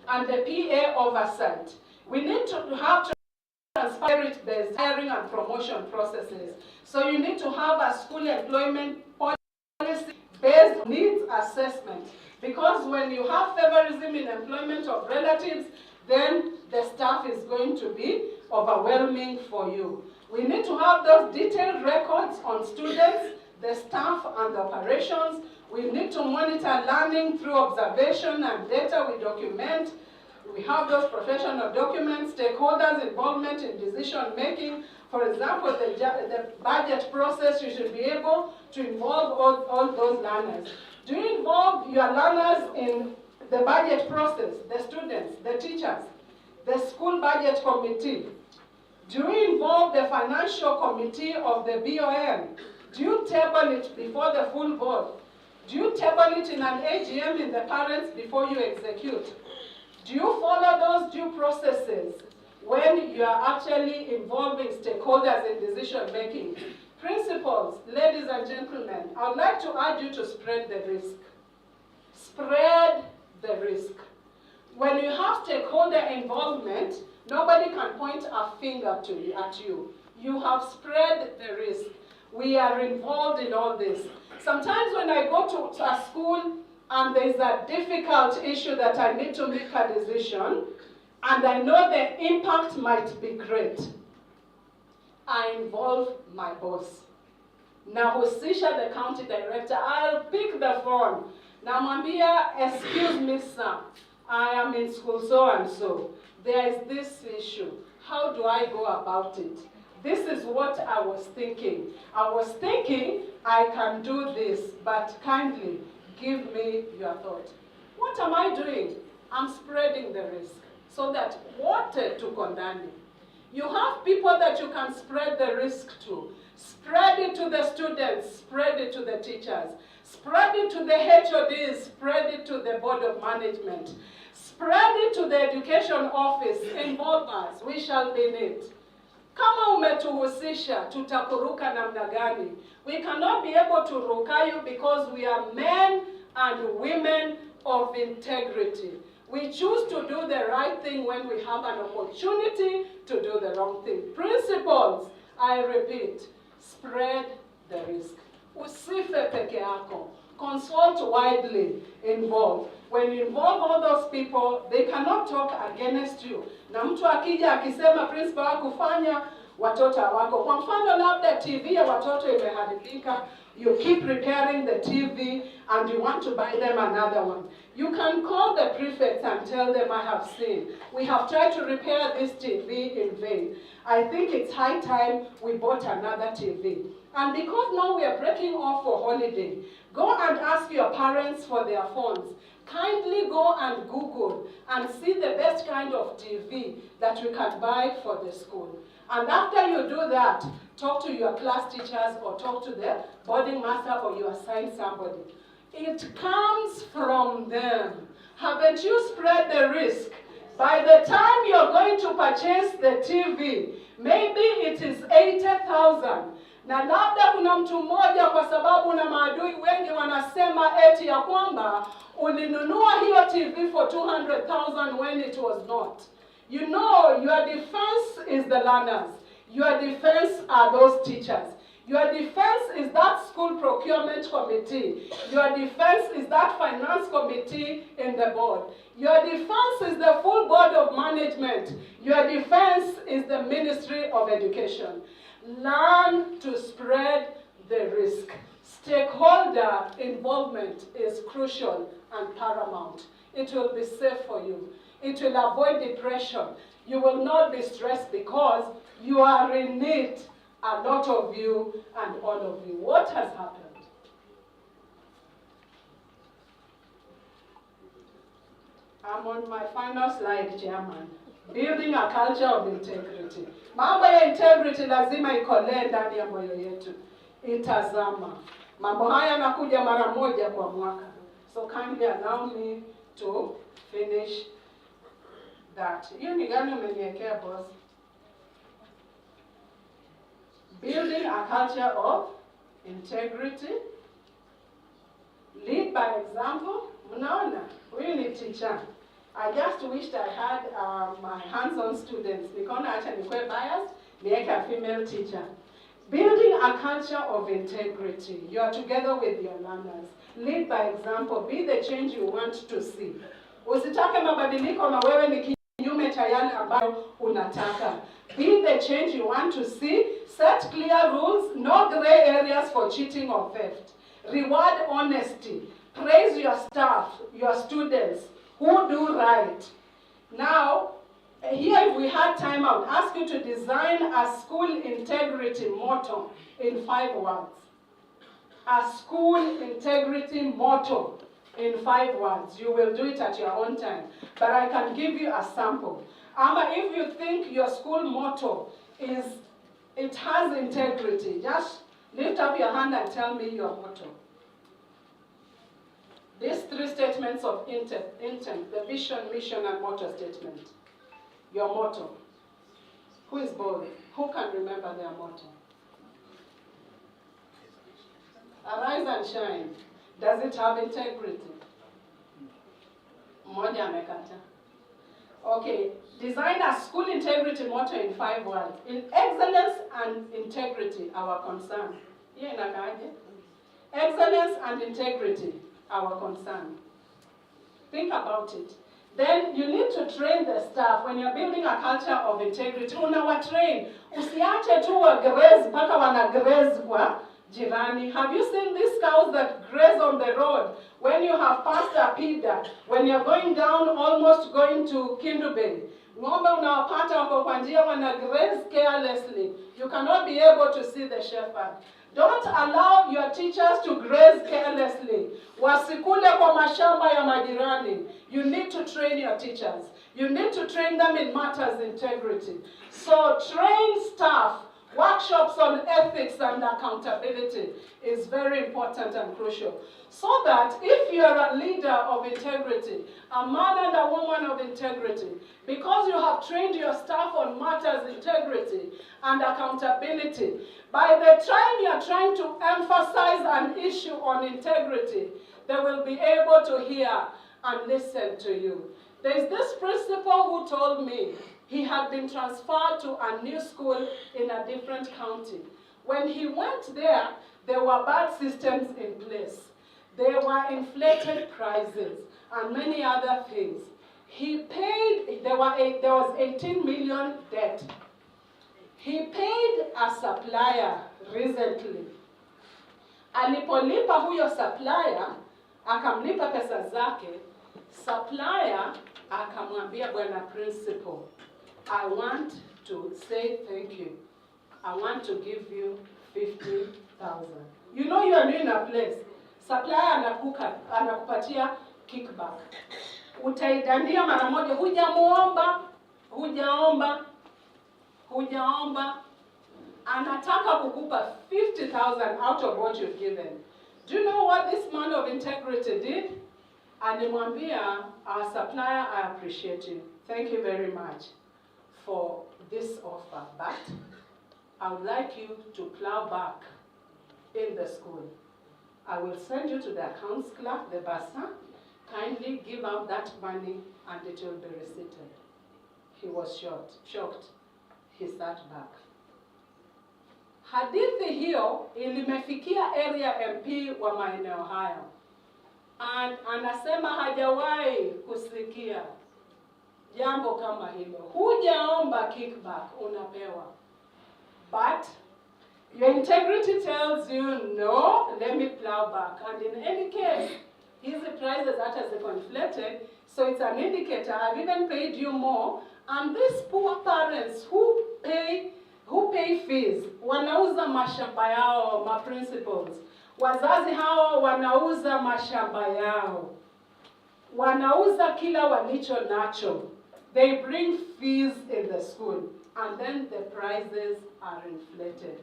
D: And the PA oversight. We need to have transparent-based hiring and promotion processes. So you need to have a school employment policy-based needs assessment. Because when you have favorism in employment of relatives, then the staff is going to be overwhelming for you. We need to have those detailed records on students, the staff, and the operations. We need to monitor learning through observation and data we document. We have those professional documents, stakeholders' involvement in decision making. For example, the budget process, you should be able to involve all those learners. Do you involve your learners in the budget process, the students, the teachers, the school budget committee? Do you involve the financial committee of the BOM? Do you table it before the full board? Do you table it in an AGM in the parents before you execute? Do you follow those due processes when you are actually involving stakeholders in decision making? Principals, ladies and gentlemen, I would like to urge you to spread the risk. Spread the risk. When you have stakeholder involvement, nobody can point a finger at you. You have spread the risk. We are involved in all this. Sometimes when I go to a school and there is a difficult issue that I need to make a decision, and I know the impact might be great, I involve my boss. Nahusisha the county director. I'll pick the phone. Namwambia, excuse me, sir, I am in school so and so. There is this issue. How do I go about it? This is what I was thinking. I was thinking I can do this, but kindly give me your thought. What am I doing? I'm spreading the risk so that wanted to condemn you. You have people that you can spread the risk to. Spread it to the students, spread it to the teachers, spread it to the HODs, spread it to the board of management, spread it to the education office. Involve us, we shall be in it. Kama umetuhusisha, tutakuruka namna gani? We cannot be able to ruka you because we are men and women of integrity. We choose to do the right thing when we have an opportunity to do the wrong thing. Principles, I repeat, spread the risk. Usife peke yako. Consult widely, involve. When you involve all those people, they cannot talk against you. Na mtu akija akisema principal hakufanya, watoto wako. Kwa mfano labda TV ya watoto imeharibika, you keep repairing the TV and you want to buy them another one. You can call the prefects and tell them, I have seen. We have tried to repair this TV in vain. I think it's high time we bought another TV. And because now we are breaking off for holiday, go and ask your parents for their phones. Kindly go and Google and see the best kind of TV that we can buy for the school. And after you do that, talk to your class teachers or talk to the boarding master or you assign somebody. It comes from them. Haven't you spread the risk? By the time you're going to purchase the TV, maybe it is 80,000. Na labda kuna mtu mmoja kwa sababu na maadui wengi wanasema eti ya kwamba ulinunua hiyo TV for 200,000 when it was not. You know, your defense is the learners. Your defense are those teachers. Your defense is that school procurement committee. Your defense is that finance committee in the board. Your defense is the full board of management. Your defense is the Ministry of Education. Learn to spread the risk. Stakeholder involvement is crucial and paramount. It will be safe for you. It will avoid depression. You will not be stressed because you are in it, a lot of you and all of you. What has happened? I'm on my final slide, Chairman. Building a culture of integrity. Mambo ya integrity lazima ikolee ndani ya moyo yetu. Itazama. Mambo haya yanakuja mara moja kwa mwaka. So kindly allow me to finish that. Hiyo ni gani umeniwekea boss? Building a culture of integrity. Lead by example. Mnaona? Huyu ni teacher. I just wished I had my hands-on students. Nikaona acha nikuwe biased, niweke a female teacher. Building a culture of integrity. You are together with your learners. Lead by example. Be the change you want to see. Usitake mabadiliko na wewe ni kinyume cha yale ambayo unataka. Be the change you want to see. Set clear rules. No gray areas for cheating or theft. Reward honesty. Praise your staff, your students who do right. Now, here if we had time, I would ask you to design a school integrity motto in 5 words. A school integrity motto in 5 words. You will do it at your own time. But I can give you a sample. If you think your school motto it has integrity, just lift up your hand and tell me your motto. These 3 statements of intent, the vision, mission, and motto statement. Your motto. Who is bold? Who can remember their motto? Arise and shine. Does it have integrity? Mmoja amekata. Okay, design a school integrity motto in 5 words. In excellence and integrity, our concern. Hiyo inakaaje? Excellence and integrity, our concern. Think about it. Then you need to train the staff. When you're building a culture of integrity, unawatrain. Usiache tu wa graze mpaka wana graze kwa jirani. Have you seen these cows that graze on the road? When you have passed a pida, when you're going down, almost going to Kindu Bay, ng'ombe unawapata wako kwa njia wana graze carelessly. You cannot be able to see the shepherd. Don't allow your teachers to graze carelessly. Wasikule kwa mashamba ya majirani. You need to train your teachers. You need to train them in matters integrity. So train staff Workshops on ethics and accountability is very important and crucial. So that if you're a leader of integrity, a man and a woman of integrity, because you have trained your staff on matters integrity and accountability, by the time you're trying to emphasize an issue on integrity, they will be able to hear and listen to you. There's this principal who told me he had been transferred to a new school in a different county. When he went there were bad systems in place. There were inflated prices and many other things. He paid, there was 18 million debt. He paid a supplier recently. Alipolipa huyo supplier, akamlipa pesa zake, supplier akamwambia bwana principal, I want to say thank you. I want to give you 50,000. You know you are doing a place. Supplier anakupatia kickback. Utaidandia mara moja, hujaomba, anataka kukupa 50,000 out of what you've given. Do you know what this man of integrity did? Alimwambia, our supplier, I appreciate you. Thank you very much for this offer, but I would like you to plow back in the school. I will send you to the accounts clerk, the bursar. Kindly give out that money and it will be receipted. He was shocked. He sat back. Hadithi hiyo ilimefikia area MP wa maeneo hayo. Anasema hajawahi kusikia jambo kama hilo. Hujaomba kickback, unapewa. But your integrity tells you, no, let me plow back. And in any case, his prices that has inflated, so it's an indicator. I've even paid you more. And these poor parents who pay fees, wanauza mashamba yao, ma principals. Wazazi hao wanauza mashamba yao. Wanauza kila walicho nacho. They bring fees in the school, and then the prices are inflated.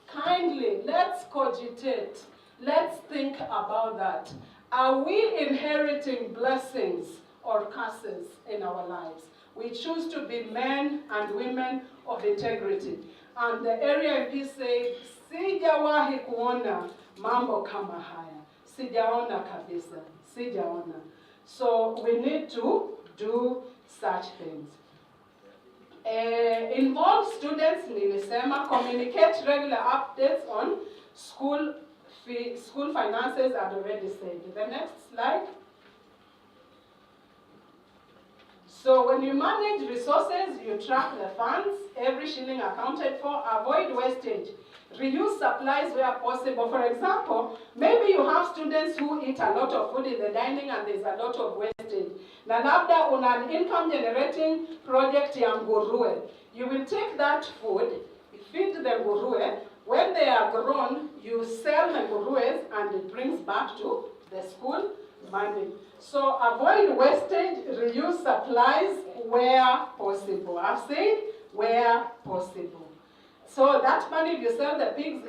D: Kindly, let's cogitate. Let's think about that. Are we inheriting blessings or curses in our lives? We choose to be men and women of integrity. And the area MP said, sijawahi kuona mambo kama haya. Sijaona kabisa. Sijaona. So we need to do such things. Involve students, nilisema, communicate regular updates on school finances, I've already said. The next slide. So when you manage resources, you track the funds, every shilling accounted for, avoid wastage. Reuse supplies where possible. For example, maybe you have students who eat a lot of food in the dining and there's a lot of wastage. Na labda una an income generating project ya nguruwe. You will take that food, feed the nguruwe. When they are grown, you sell the nguruwes and it brings back to the school money. So avoid wastage, reuse supplies where possible. I've said where possible. So that money, if you sell the pigs,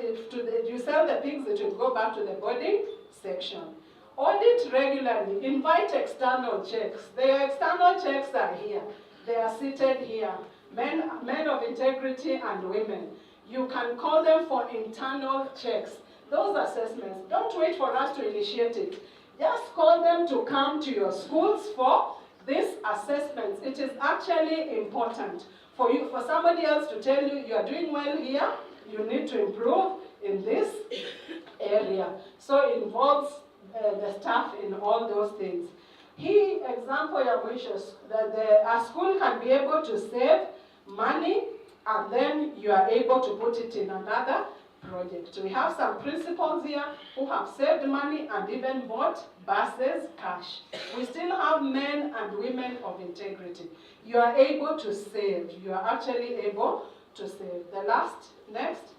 D: it will go back to the boarding section. Audit regularly. Invite external checks. The external checks are here. They are seated here. Men of integrity and women. You can call them for internal checks. Those assessments, don't wait for us to initiate it. Just call them to come to your schools for these assessments. It is actually important for somebody else to tell you, you are doing well here, you need to improve in this area. So it involves the staff in all those things. Example ya mwisho, a school can be able to save money and then you are able to put it in another project. We have some principals here who have saved money and even bought buses cash. We still have men and women of integrity. You are able to save. You are actually able to save. The last, next.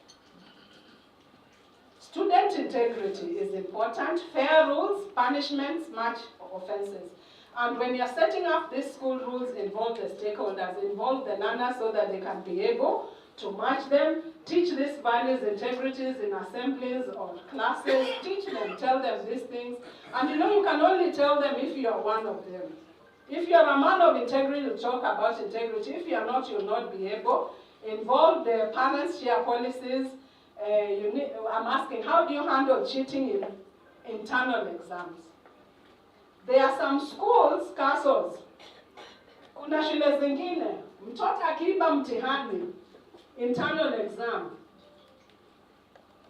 D: Student integrity is important. Fair rules, punishments match offenses. And when you're setting up these school rules, involve the stakeholders, involve the learners so that they can be able to match them, teach these values, integrities in assemblies or classes, teach them, tell them these things. And you know, you can only tell them if you are one of them. If you are a man of integrity, you talk about integrity. If you are not, you'll not be able. Involve the parents' share policies. I'm asking, how do you handle cheating in internal exams? There are some schools, castles, kuna shule zingine, mtoto akiiba mtihani, internal exam,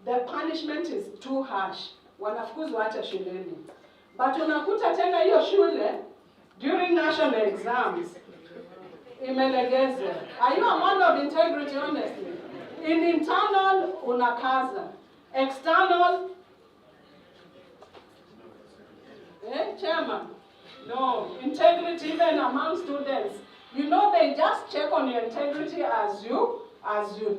D: the punishment is too harsh. Wanafukuzwa hata shuleni. But unakuta tena hiyo shule, during national exams, imelegezwa. Are you a man of integrity, honestly? In internal, unakaza. External, chairman? No, integrity even among students. You know, they just check on your integrity as you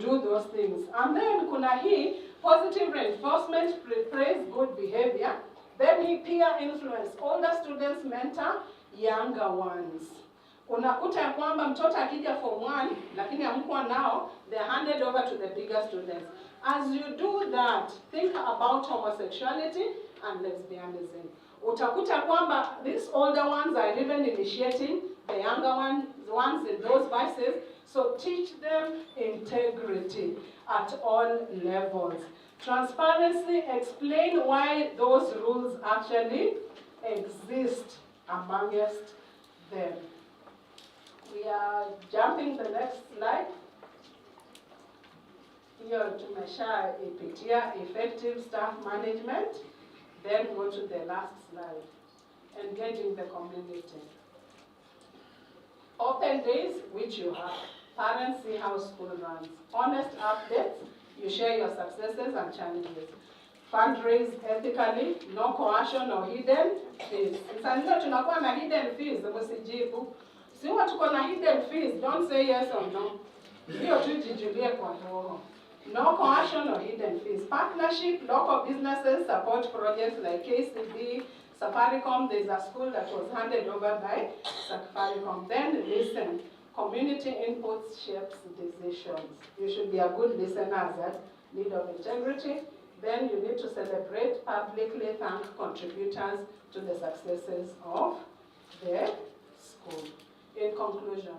D: do those things. And then kuna hii, positive reinforcement, praise good behavior. Then he peer influence, older students mentor younger ones. Unakuta ya kwamba mtoto akija form 1, lakini hamkuwa nao, they're handed over to the bigger students. As you do that, think about homosexuality and lesbianism. Utakuta kwamba these older ones are even initiating the younger ones in those vices. So teach them integrity at all levels. Transparency, explain why those rules actually exist amongst them. We are jumping the next slide. Here tumesha ipitia effective staff management. Then go to the last slide, engaging the community. Open days, which you have. Parents see how school runs. Honest updates, you share your successes and challenges. Fundraise ethically, no coercion or hidden fees. Sasa tunakuwa na hidden fees, msijibu. Si tuko na hidden fees, don't say yes or no. Hiyo tu jijulie kwa roho. No coercion or hidden fees. Partnership, local businesses support projects like KCB, Safaricom. There's a school that was handed over by Safaricom. Then listen. Community inputs shapes decisions. You should be a good listener as a leader of integrity. Then you need to celebrate, publicly thank contributors to the successes of the school. In conclusion,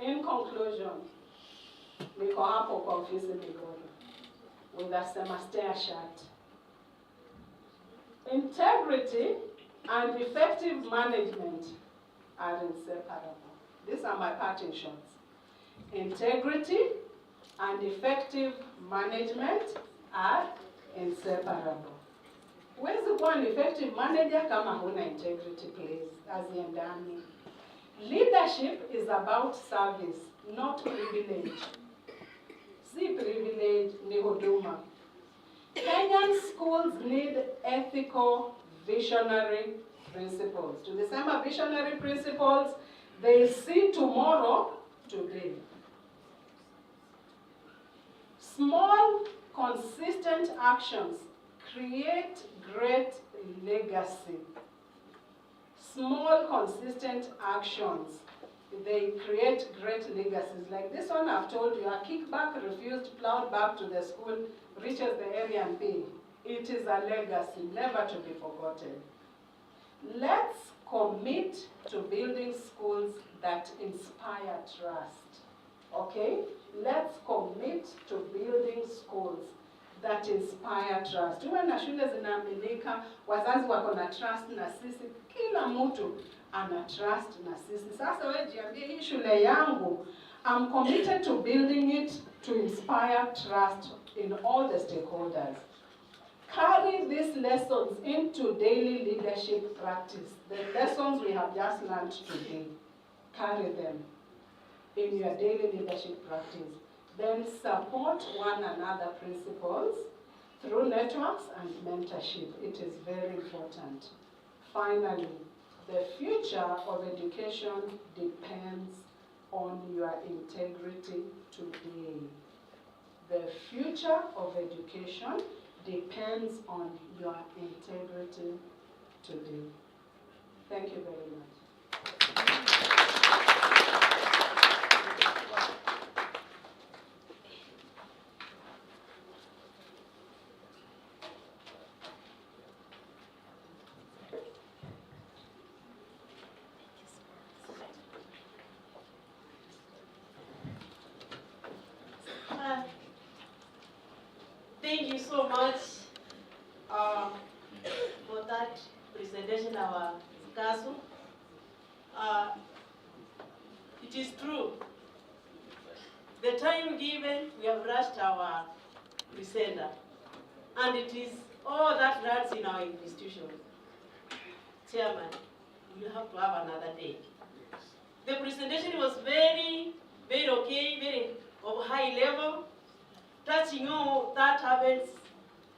D: In conclusion, niko hapo kwa ofisi Migori with a semester shirt. Integrity and effective management are inseparable. These are my parting shots. Integrity and effective management are inseparable. Huwezi kuwa an effective manager kama huna integrity, please, haziendani. Leadership is about service, not privilege. Si privilege ni huduma. Kenyan schools need ethical, visionary principles. To the same visionary principles, they see tomorrow today. Small, consistent actions create great legacy. Small, consistent actions, they create great legacies. Like this one I've told you, a kickback refused, plowed back to the school, reaches the area and pay. It is a legacy, never to be forgotten. Let's commit to building schools that inspire trust. Okay? Let's commit to building schools that inspire trust. Tuwe na shule zinaaminika, wazazi wako na trust na sisi, kila mtu ana trust na sisi. Sasa wewe jiambie hii shule yangu, I'm committed to building it to inspire trust in all the stakeholders. Carry these lessons into daily leadership practice. The lessons we have just learned today, carry them in your daily leadership practice. Then support one another principles through networks and mentorship. It is very important. Finally, the future of education depends on your integrity today. The future of education depends on your integrity today. Thank you very much.
C: Thank you so much for that presentation, our Council. It is true. The time given, we have rushed our presenter, and it is all that runs in our institution. Chairman, we'll have to have another day. The presentation was very, very okay, very of high level, touching all that happens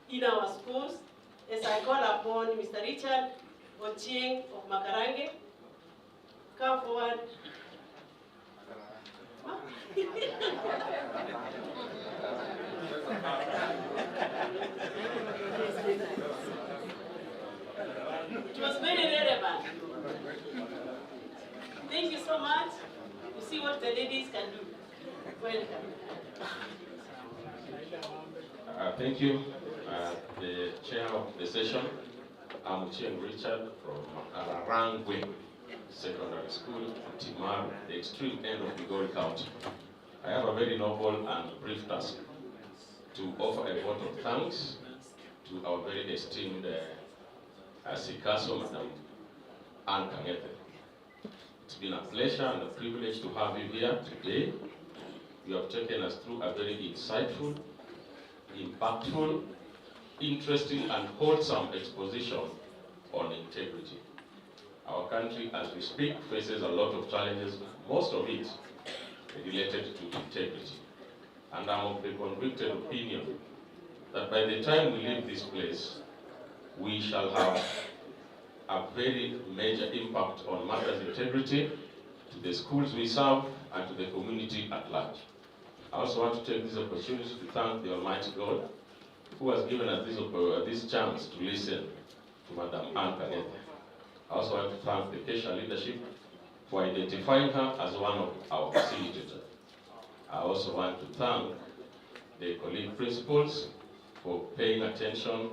C: in our schools, as I call upon Mr. Richard Ochieng of Makarange. Come forward. It was very relevant. Thank you so much. You see what the ladies can do. Welcome.
K: Thank you, the chair of the session. I'm Chieng Richard from Arangwe Secondary School, Timaru, the extreme end of Migori County. I have a very noble and brief task to offer a vote of thanks to our very esteemed Sikaso, Madam Anne Kangete. It's been a pleasure and a privilege to have you here today. You have taken us through a very insightful, impactful, interesting and wholesome exposition on integrity. Our country, as we speak, faces a lot of challenges, most of it related to integrity. And I'm of the convicted opinion that by the time we leave this place, we shall have a very major impact on matters integrity to the schools we serve and to the community at large. I also want to take this opportunity to thank the Almighty God who has given us this chance to listen to Madam Anne Kangete. I also want to thank the Kessha leadership for identifying her as one of our facilitators. I also want to thank the colleague principals for paying attention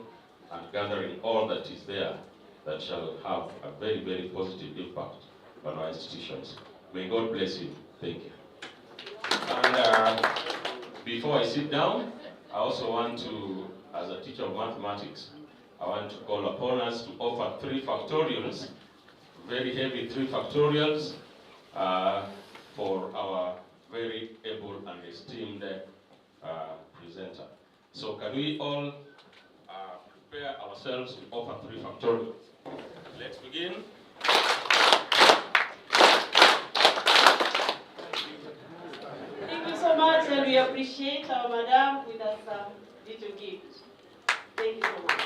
K: and gathering all that is there that shall have a very, very positive impact on our institutions. May God bless you. Thank you. And before I sit down, I also want to, as a teacher of mathematics, I want to call upon us to offer 3 factorials, very heavy 3 factorials for our very able and esteemed presenter. So can we all prepare ourselves to offer 3 factorials? Let's begin.
C: Thank you so much, and we appreciate our madam with us little gift. Thank you so much.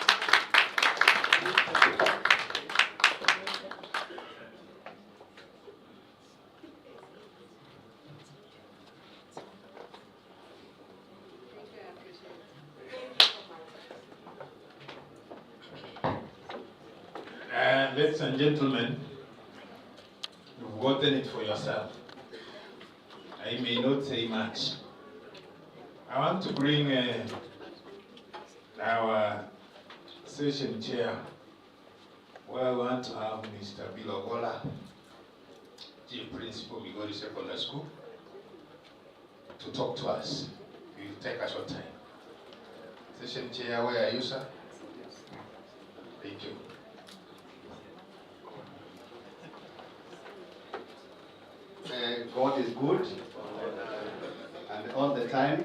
B: Ladies and gentlemen, you've gotten it for yourself. I may not say much. I want to bring our session chair, where I want to have Mr. Bilogola, Chief Principal, Migori Secondary School, to talk to us. It will take a short time. Session chair, where are you, sir? Thank you.
L: God is good, and all the time.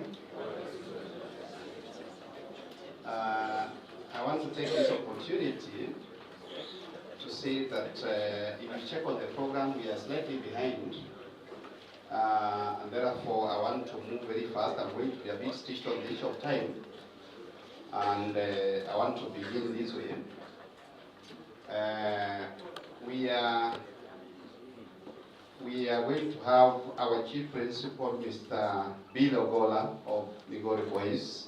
L: I want to take this opportunity to say that if you check on the program, we are slightly behind, and therefore I want to move very fast. I'm going to be a bit strict on the issue of time, and I want to begin this way. We are going to have our Chief Principal, Mr. Bill Ogola of Migori Boys,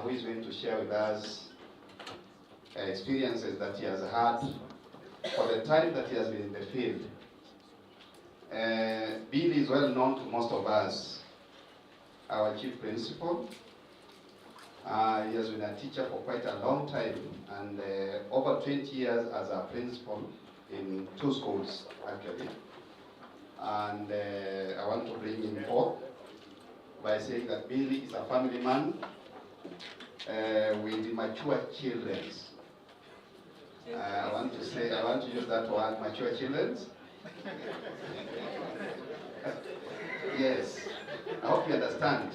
L: who is going to share with us experiences that he has had for the time that he has been in the field. Bill is well known to most of us, our chief principal. He has been a teacher for quite a long time, and over 20 years as a principal in 2 schools, actually. And I want to bring him forth by saying that Billy is a family man with mature children. I want to use that word, mature children. Yes, I hope you understand.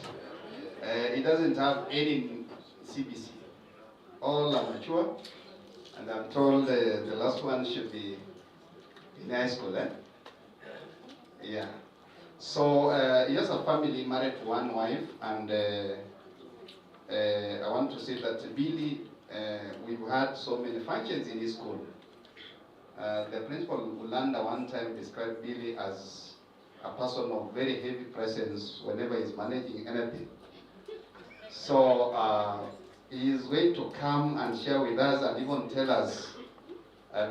L: He doesn't have any CBC. All are mature, and I'm told the last one should be in high school, eh? Yeah. So he has a family, married to 1 wife, and I want to say that Billy, we've had so many functions in his school. The principal Ulanda one time described Billy as a person of very heavy presence whenever he's managing anything. So he is going to come and share with us and even tell us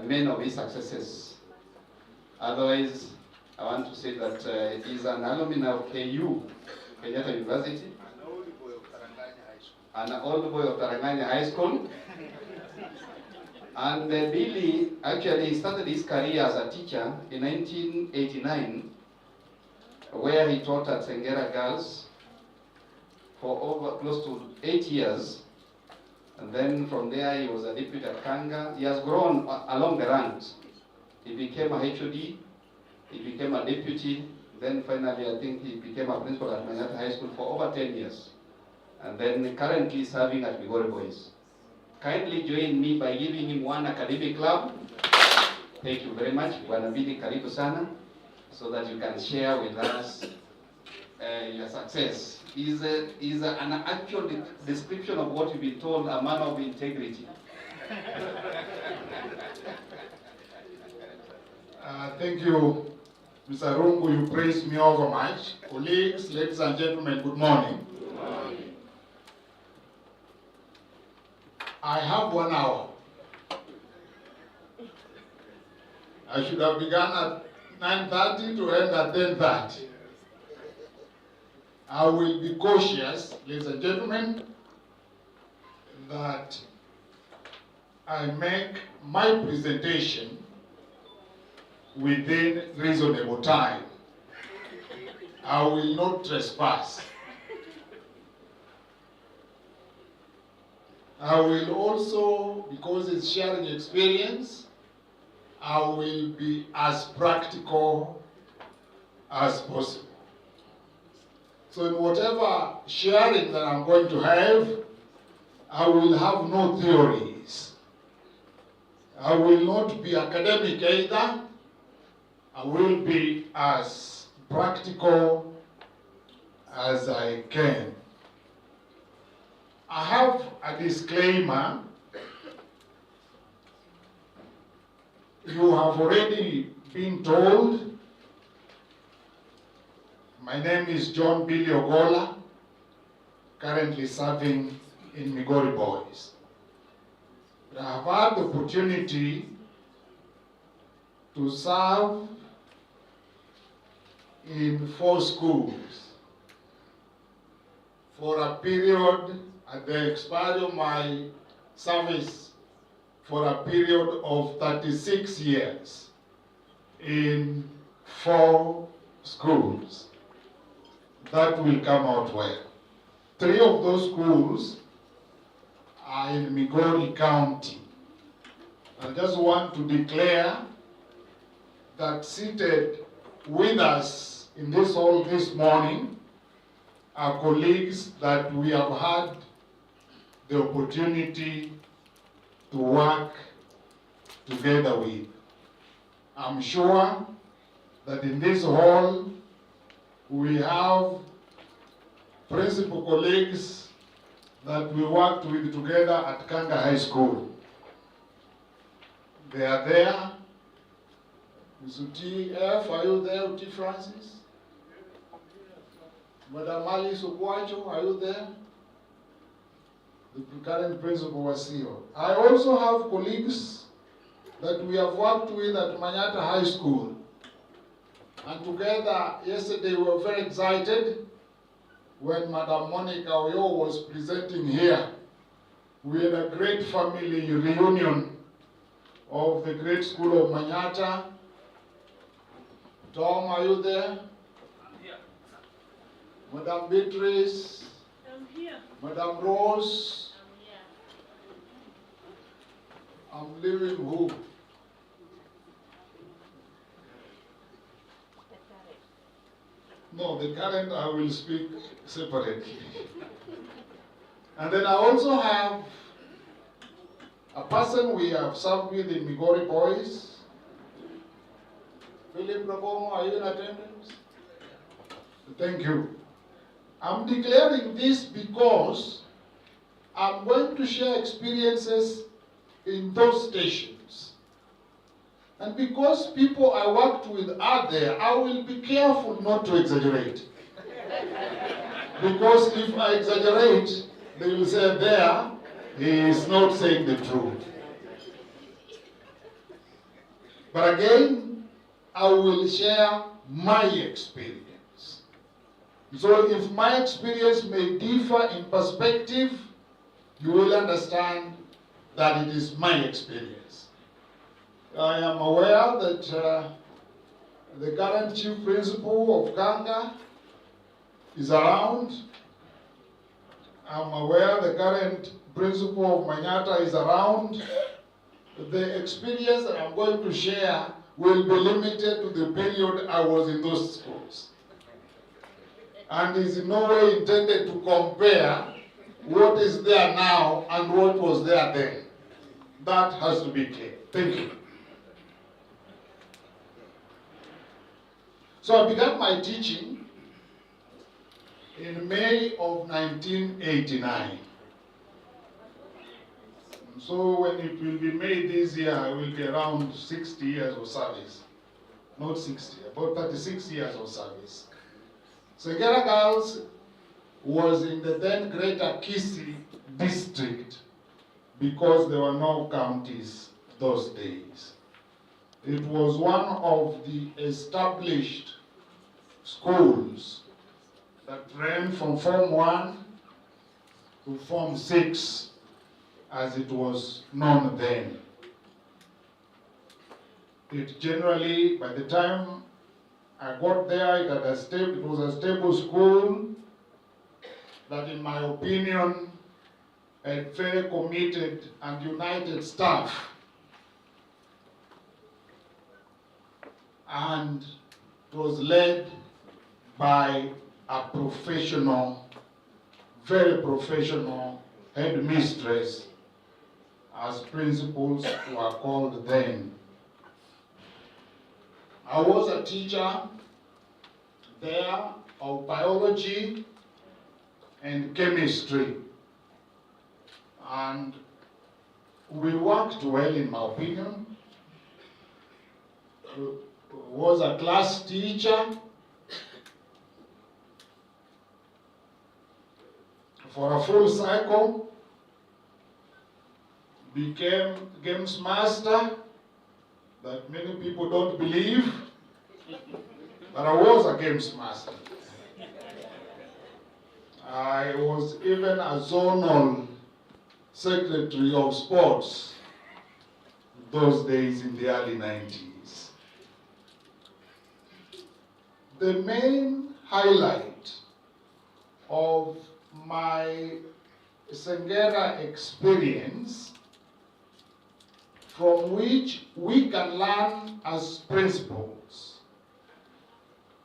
L: many of his successes. Otherwise, I want to say that he's an alumni of KU, Kenyatta University, an old boy of Taranganya High School. And Billy actually started his career as a teacher in 1989, where he taught at Sengera Girls for over close to 8 years. And then from there he was a deputy at Kanga. He has grown along the ranks. He became a HOD, he became a deputy, then finally I think he became a principal at Manyatta High School for over 10 years. And then currently serving at Migori Boys. Kindly join me by giving him 1 academic club. Thank you very much. Bwana Billy, karibu sana, so that you can share with us your success. Is an actual description of what you've been told, a man of integrity.
B: Thank you, Mr. Rungu. You praised me over much. Colleagues, ladies and gentlemen, good morning.
J: Good morning.
B: I have 1 hour. I should have begun at 9:30 to end at 10:30. I will be cautious, ladies and gentlemen, that I make my presentation within reasonable time. I will not trespass. I will also, because it's sharing experience, I will be as practical as possible. So in whatever sharing that I'm going to have, I will have no theories. I will not be academic either. I will be as practical as I can. I have a disclaimer. You have already been told. My name is John Billy Ogola, currently serving in Migori Boys. But I have had the opportunity to serve in 4 schools for a period, at the expiry of my service, for a period of 36 years in 4 schools. That will come out well. 3 of those schools are in Migori County. I just want to declare that seated with us in this hall this morning are colleagues that we have had the opportunity to work together with. I'm sure that in this hall we have principal colleagues that we worked with together at Kanga High School. They are there. Mr. TF, are you there, T. Francis? Madam Ali Sukwacho, are you there?
M: the current principal was here. I also have colleagues that we have worked with at Manyata High School. And together, yesterday we were very excited when Madam Monica Oyo was presenting here. We had a great family reunion of the great school of Manyata. Tom, are you there? I'm here. Madam Beatrice? I'm here. Madam Rose? I'm here. I'm leaving who? No, the current I will speak separately. And then I also have a person we have served with in Migori Boys. Philip Rabomo, are you in attendance? Thank you. I'm declaring this because I'm going to share experiences in those stations. And because people I worked with are there, I will be careful not to exaggerate. Because if I exaggerate, they will say there, he is not saying the truth. But again, I will share my experience. So if my experience may differ in perspective, you will understand that it is my experience. I am aware that the current chief principal of Kanga is around. I'm aware the current principal of Manyata is around. The experience that I'm going to share will be limited to the period I was in those schools. And is in no way intended to compare what is there now and what was there then. That has to be clear. Thank you. So I began my teaching in May of 1989. So when it will be May this year, I will be around 60 years of service. Not 60, about 36 years of service. Segera Girls was in the then Greater Kisii district because there were no counties those days. It was one of the established schools that ran from Form 1 to Form 6, as it was known then. It generally, by the time I got there, it was a stable school that, in my opinion, had very committed and united staff. And it was led by a professional, very professional headmistress, as principals were called then. I was a teacher there of biology and chemistry. And we worked well, in my opinion. Was a class teacher for a full cycle, became games master, that many people don't believe, but I was a games master. I was even a zonal secretary of sports those days in the early 90s. The main highlight of my Sengera experience, from which we can learn as principals,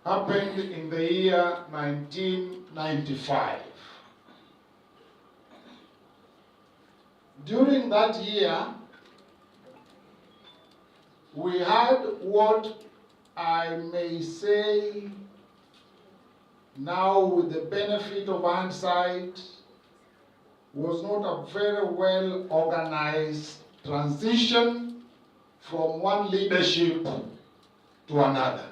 M: happened in the year 1995. During that year, we had what I may say now, with the benefit of hindsight, was not a very well organized transition from one leadership to another.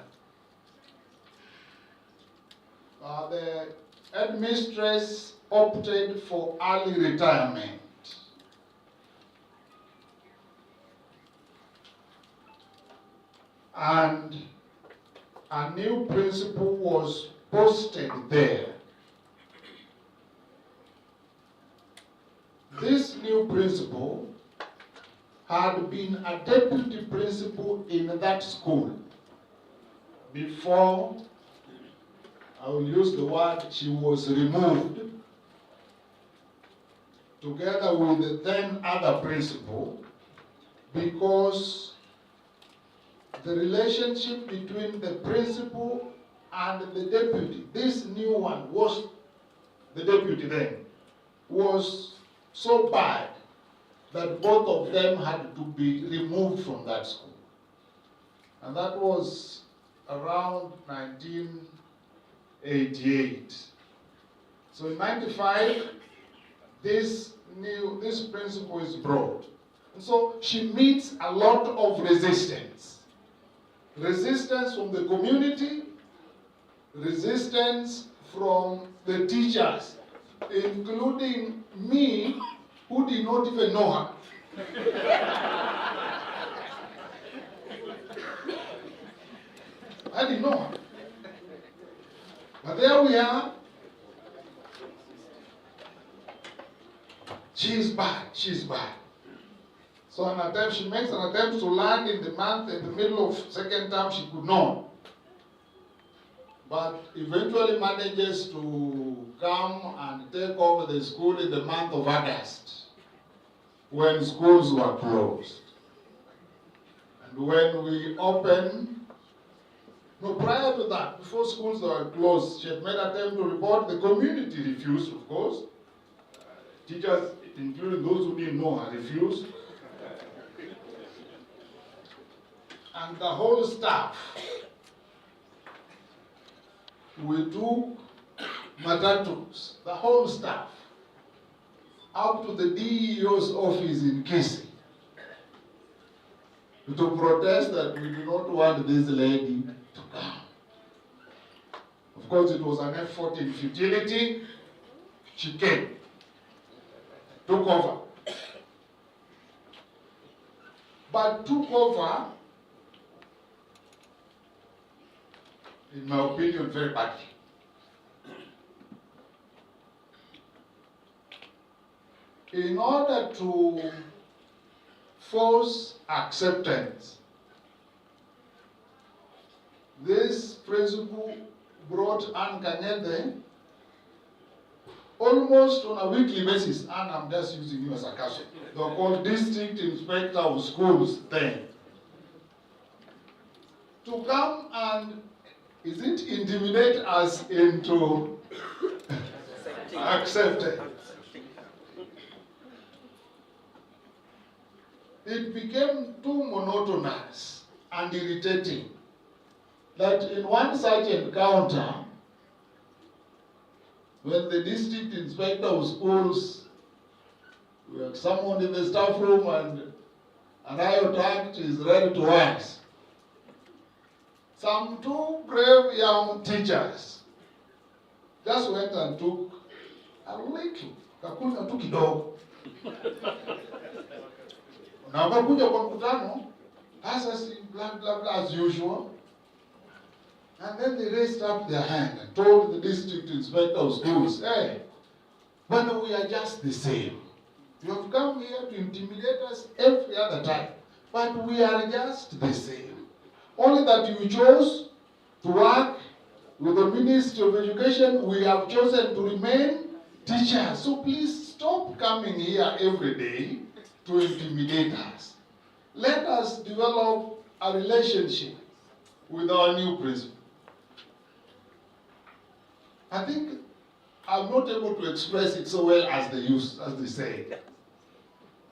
M: The headmistress opted for early retirement. And a new principal was posted there. This new principal had been a deputy principal in that school before, I will use the word, she was removed together with the then other principal, because the relationship between the principal and the deputy, this new one was the deputy then, was so bad that both of them had to be removed from that school. And that was around 1988. So in 95, this principal is brought. And so she meets a lot of resistance. Resistance from the community, resistance from the teachers, including me, who did not even know her. I didn't know her. But there we are. She's bad, she's bad. So she makes an attempt to land in the middle of second term, she could not. But eventually manages to come and take over the school in the month of August, when schools were closed. And when we opened, no, prior to that, before schools were closed, she had made an attempt to report. The community refused, of course. Teachers, including those who didn't know her, refused. And the whole staff, we took matatus, the whole staff, up to the DEO's office in Kessha to protest that we do not want this lady to come. Of course, it was an effort in futility. She came, took over. But took over, in my opinion, very badly. In order to force acceptance, this principal brought Anne Kanyede almost on a weekly basis, and I'm just using you as a casual. They were called district inspector of schools then, to come and, is it intimidate us into acceptance? It became too monotonous and irritating that in one such encounter, when the district inspector of schools were summoned in the staff room and an riot act is read to us, some two brave young teachers just went and took a little, kakunywa tu kidogo. Na wakakuja kwa mkutano, blah, blah, blah, as usual. And then they raised up their hand and told the district inspector of schools, hey, but we are just the same. You have come here to intimidate us every other time, but we are just the same. Only that you chose to work with the Ministry of Education, we have chosen to remain teachers. So please stop coming here every day to intimidate us. Let us develop a relationship with our new principal. I think I'm not able to express it so well as they say,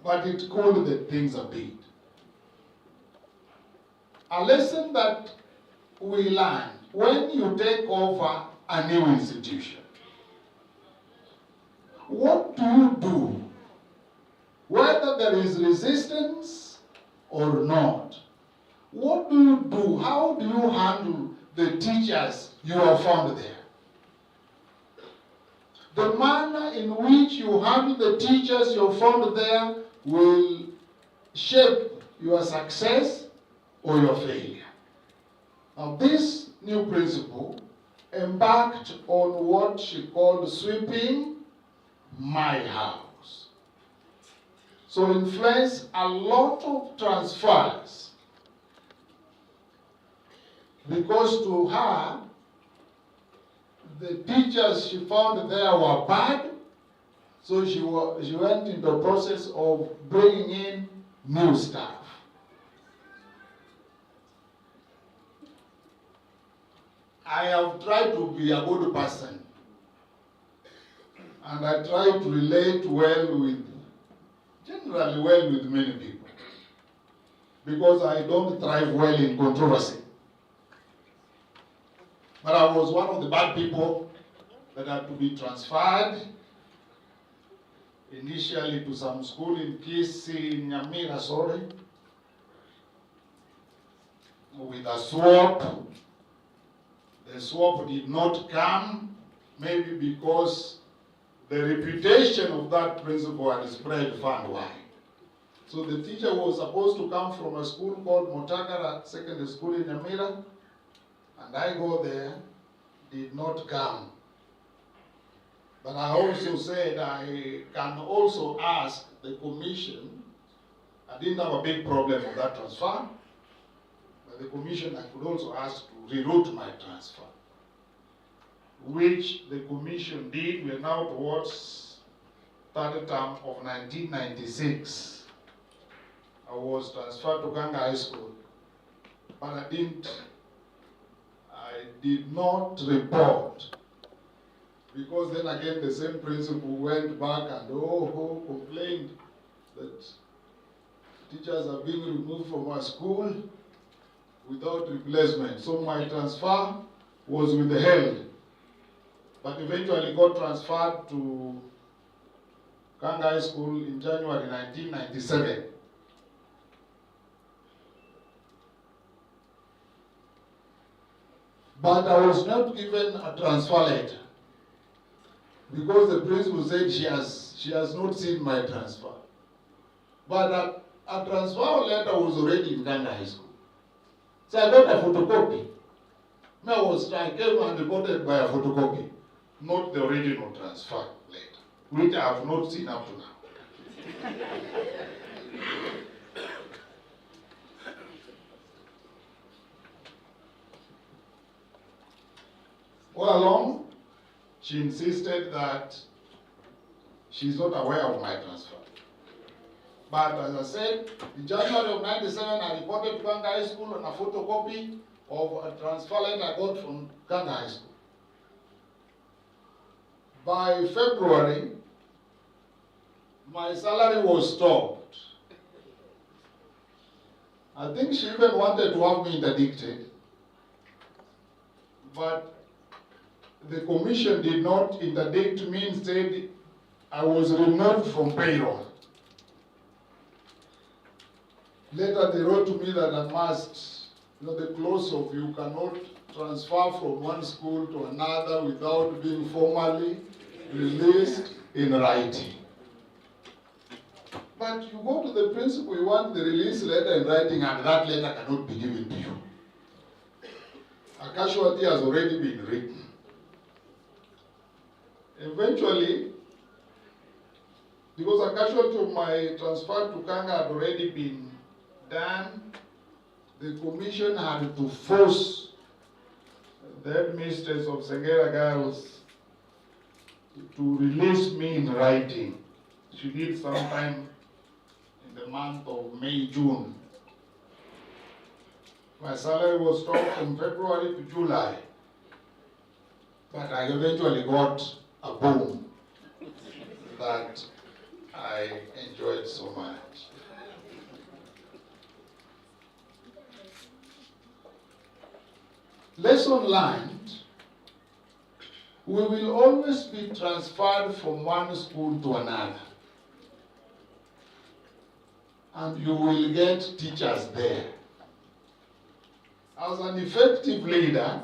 M: but it cooled the things a bit. A lesson that we learn when you take over a new institution. What do you do? Whether there is resistance or not. What do you do? How do you handle the teachers you have found there? the manner in which you handle the teachers you found there will shape your success or your failure. Now, this new principal embarked on what she called sweeping my house. So influenced a lot of transfers, because to her, the teachers she found there were bad, so she went into the process of bringing in new staff. I have tried to be a good person, and I try to relate generally well with many people, because I don't thrive well in controversy. But I was one of the bad people that had to be transferred initially to some school in Nyamira, with a swap. The swap did not come, maybe because the reputation of that principal had spread far wide. So the teacher was supposed to come from a school called Motakara Secondary School in Nyamira, and I go there, did not come. But I also said I can also ask the commission. I didn't have a big problem with that transfer, but the commission, I could also ask to reroute my transfer, which the commission did. We are now towards third term of 1996. I was transferred to Kanga High School, but I did not report, because then again the same principal went back and complained that teachers are being removed from our school without replacement. So my transfer was withheld, but eventually got transferred to Kanga High School in January 1997. But I was not given a transfer letter, because the principal said she has not seen my transfer. But a transfer letter was already in Kanga High School. So I got a photocopy. I came and reported by a photocopy, not the original transfer letter, which I have not seen up to now. All along, she insisted that she's not aware of my transfer. But as I said, in January of 97, I reported to Kanga High School on a photocopy of a transfer letter I got from Kanga High School. By February, my salary was stopped. I think she even wanted to have me interdicted, but the commission did not interdict me. Instead, I was removed from payroll. Later, they wrote to me that I must, the clause of you cannot transfer from one school to another without being formally released in writing. But you go to the principal, you want the release letter in writing, and that letter cannot be given to you. A casualty has already been written. Eventually, because a casualty of my transfer to Kanga had already been done, the commission had to force the headmistress of Sengera Girls to release me in writing. She did sometime in the month of May, June. My salary was stopped from February to July, but I eventually got a boom that I enjoyed so much. Lesson learned: we will always be transferred from one school to another, and you will get teachers there. As an effective leader,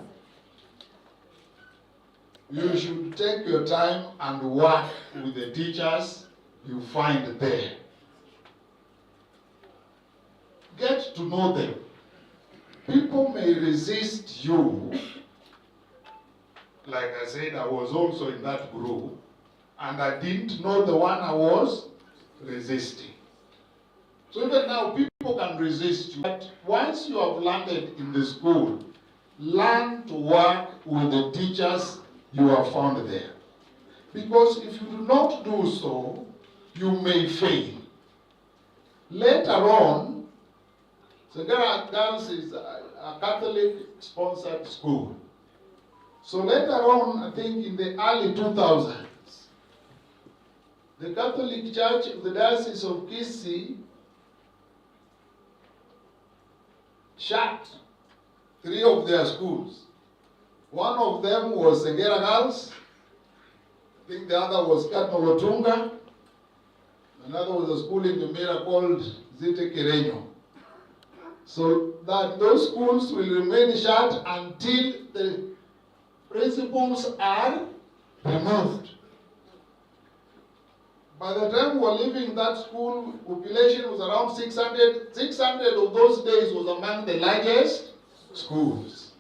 M: you should take your time and work with the teachers you find there. Get to know them. People may resist you. Like I said, I was also in that group, and I didn't know the one I was resisting. So even now, people can resist you. But once you have landed in the school, learn to work with the teachers you have found there. Because if you do not do so, you may fail. Later on, Segera Girls is a Catholic-sponsored school. So later on, I think in the early 2000s, the Catholic Church of the Diocese of Kessha shut 3 of their schools. One of them was Segera Girls. I think the other was Cardinal Otunga. Another was a school in Jumeirah called Zite Kirenyo. So that those schools will remain shut until the principals are removed. By the time we were leaving that school, population was around 600. 600 of those days was among the largest schools.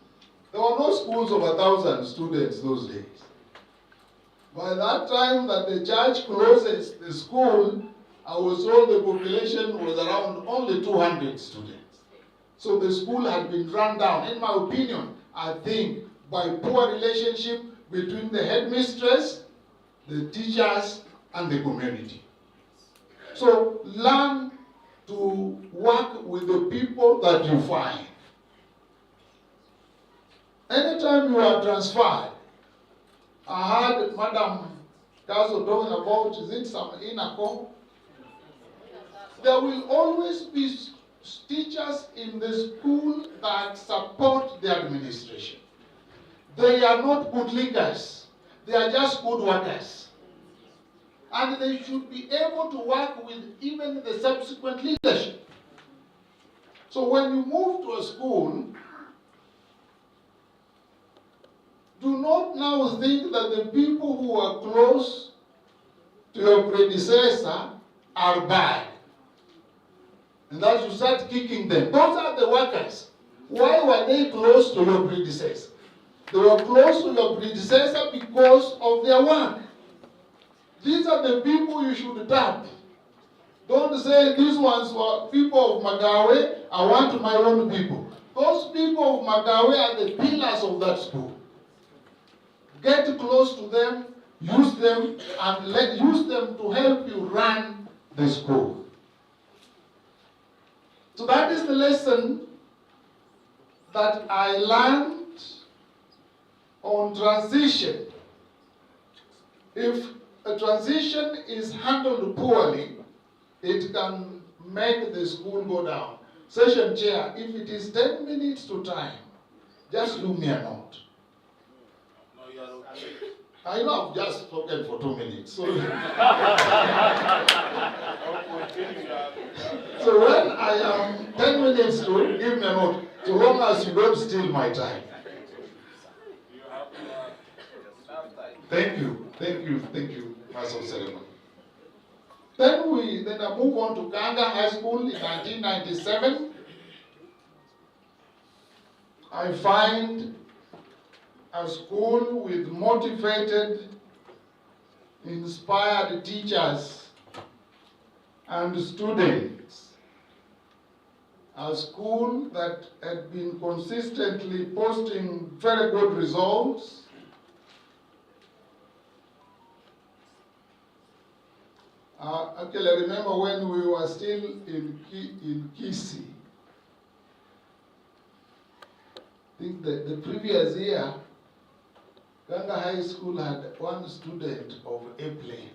M: There were no schools of 1,000 students those days. By that time that the church closes the school, I was told the population was around only 200 students. So the school had been run down. In my opinion, I think by poor relationship between the headmistress, the teachers, and the community. So learn to work with the people that you find. Anytime you are transferred, I heard Madam Kazo talking about, is it some INACO? There will always be teachers in the school that support the administration. They are not good leaders. They are just good workers. And they should be able to work with even the subsequent leadership. So when you move to a school, do not now think that the people who are close to your predecessor are bad. And that you start kicking them. Those are the workers. Why were they close to your predecessor? They were close to your predecessor because of their work. These are the people you should tap. Don't say these ones were people of Magawe, I want my own people. Those people of Magawe are the pillars of that school. Get close to them, use them, and use them to help you run the school. So that is the lesson that I learned on transition. If a transition is handled poorly, it can make the school go down. Session chair, if it is 10 minutes to time, just do me a note.
J: No, you are okay.
M: I know I've just spoken for 2 minutes. So, so when I am 10 minutes to give me a note, so long as you don't steal my time. Thank you, Master of Ceremony. Then I move on to Kanga High School in 1997. I find a school with motivated, inspired teachers and students. A school that had been consistently posting very good results. Actually, I remember when we were still in Kessha. I think the previous year, Kanga High School had one student of airplane.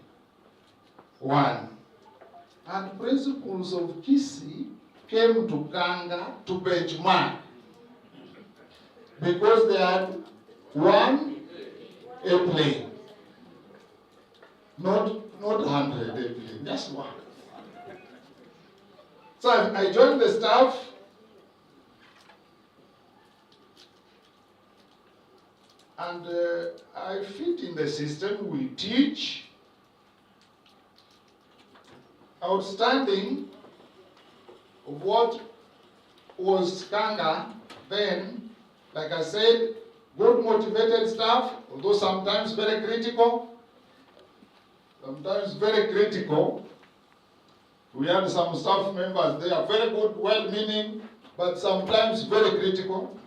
M: One. And principals of Kessha came to Kanga to benchmark because they had one airplane. Not 100 airplane, just one. So I joined the staff. And I feel in the system, we teach. Outstanding of what was Kanga then, like I said, good motivated staff, although sometimes very critical. We had some staff members, they are very good, well-meaning, but sometimes very critical.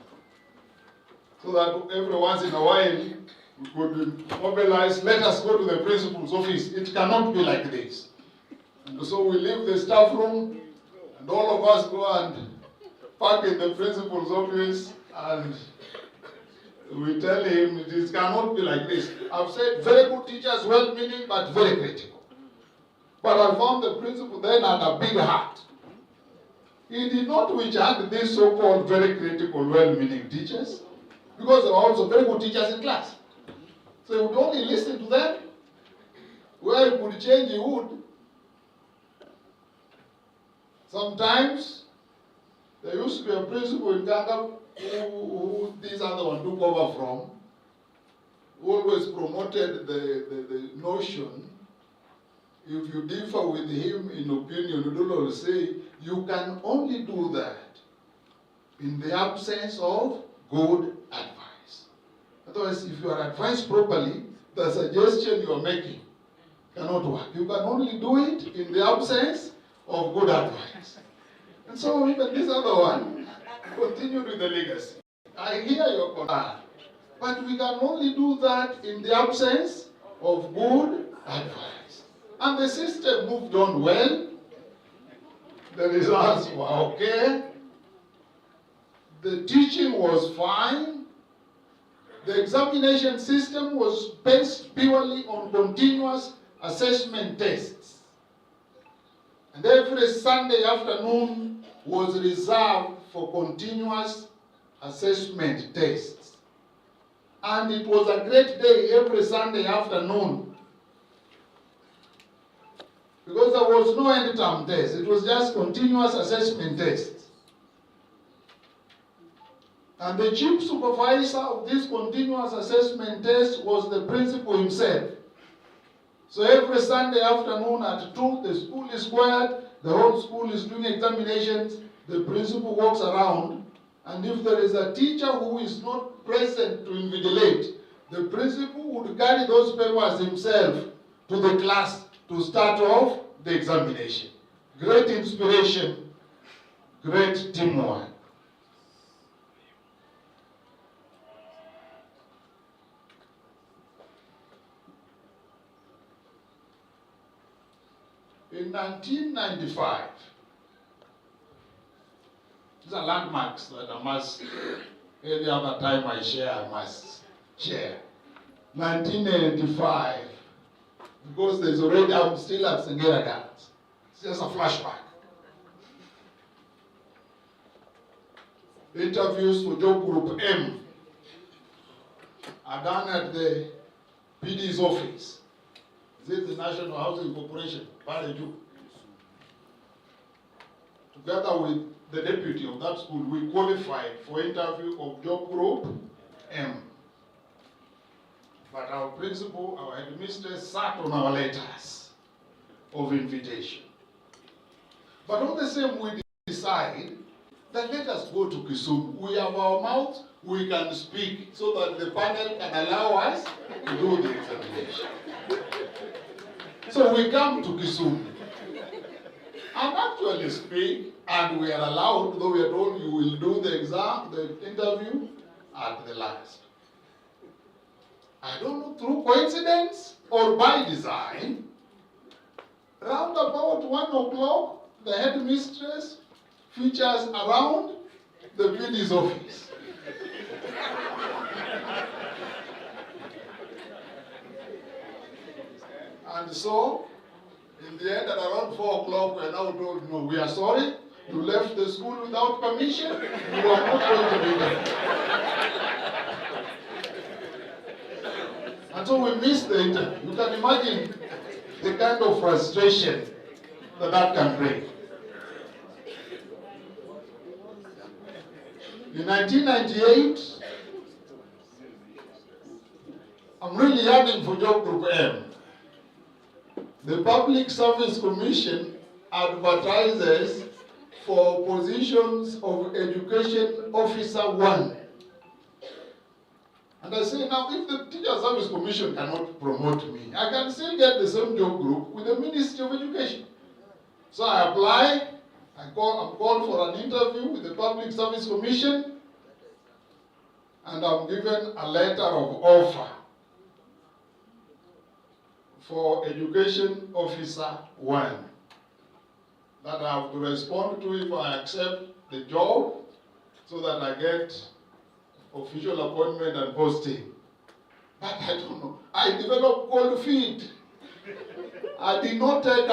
M: So that every once in a while, we could mobilize, let us go to the principal's office. It cannot be like this. And so we leave the staff room, and all of us go and park in the principal's office, and we tell him it cannot be like this. I've said very good teachers, well-meaning, but very critical. But I found the principal then had a big heart. He did not wish had these so-called very critical, well-meaning teachers, because there were also very good teachers in class. So he would only listen to them. Where he could change, he would. Sometimes, there used to be a principal in Ghana who this other one took over from, who always promoted the notion, if you differ with him in opinion, you don't always say, you can only do that in the absence of good advice. Otherwise, if you are advised properly, the suggestion you are making cannot work. You can only do it in the absence of good advice. And so even this other one continued with the legacy. I hear your concern, but we can only do that in the absence of good advice. And the system moved on well. The results were okay. The teaching was fine. The examination system was based purely on continuous assessment tests. And every Sunday afternoon was reserved for continuous assessment tests. And it was a great day every Sunday afternoon, because there was no end-term test. It was just continuous assessment tests. And the chief supervisor of this continuous assessment test was the principal himself. So every Sunday afternoon at 2, the school is quiet, the whole school is doing examinations, the principal walks around, and if there is a teacher who is not present to invigilate, the principal would carry those papers himself to the class to start off the examination. Great inspiration, great teamwork. In 1995, these are landmarks that I must, any other time I share, I must share. 1985, because there's already, I'm still at Sengera Gardens. It's just a flashback. Interviews for job group M are done at the PD's office. This is the National Housing Corporation, Pareju. Together with the deputy of that school, we qualified for interview of job group M. But our principal, our headmistress, sat on our letters of invitation. But all the same, we decide that let us go to Kisumu. We have our mouth, we can speak, so that the panel can allow us to do the examination. So we come to Kisumu and actually speak, and we are allowed, though we are told you will do the exam, the interview at the last. I don't know, through coincidence or by design, round about 1 o'clock, the headmistress features around the PD's office. And so, in the end, at around 4 o'clock, we are now told, no, we are sorry, you left the school without permission, you are not going to be there. And so we missed the interview. You can imagine the kind of frustration that that can bring. In 1998, I'm really yearning for job group M. The Public Service Commission advertises for positions of Education Officer 1. And I say, now, if the Teacher Service Commission cannot promote me, I can still get the same job group with the Ministry of Education. So I apply, I'm called for an interview with the Public Service Commission, and I'm given a letter of offer for Education Officer 1 that I have to respond to if I accept the job so that I get official appointment and posting. But I don't know. I developed cold feet. I did not accept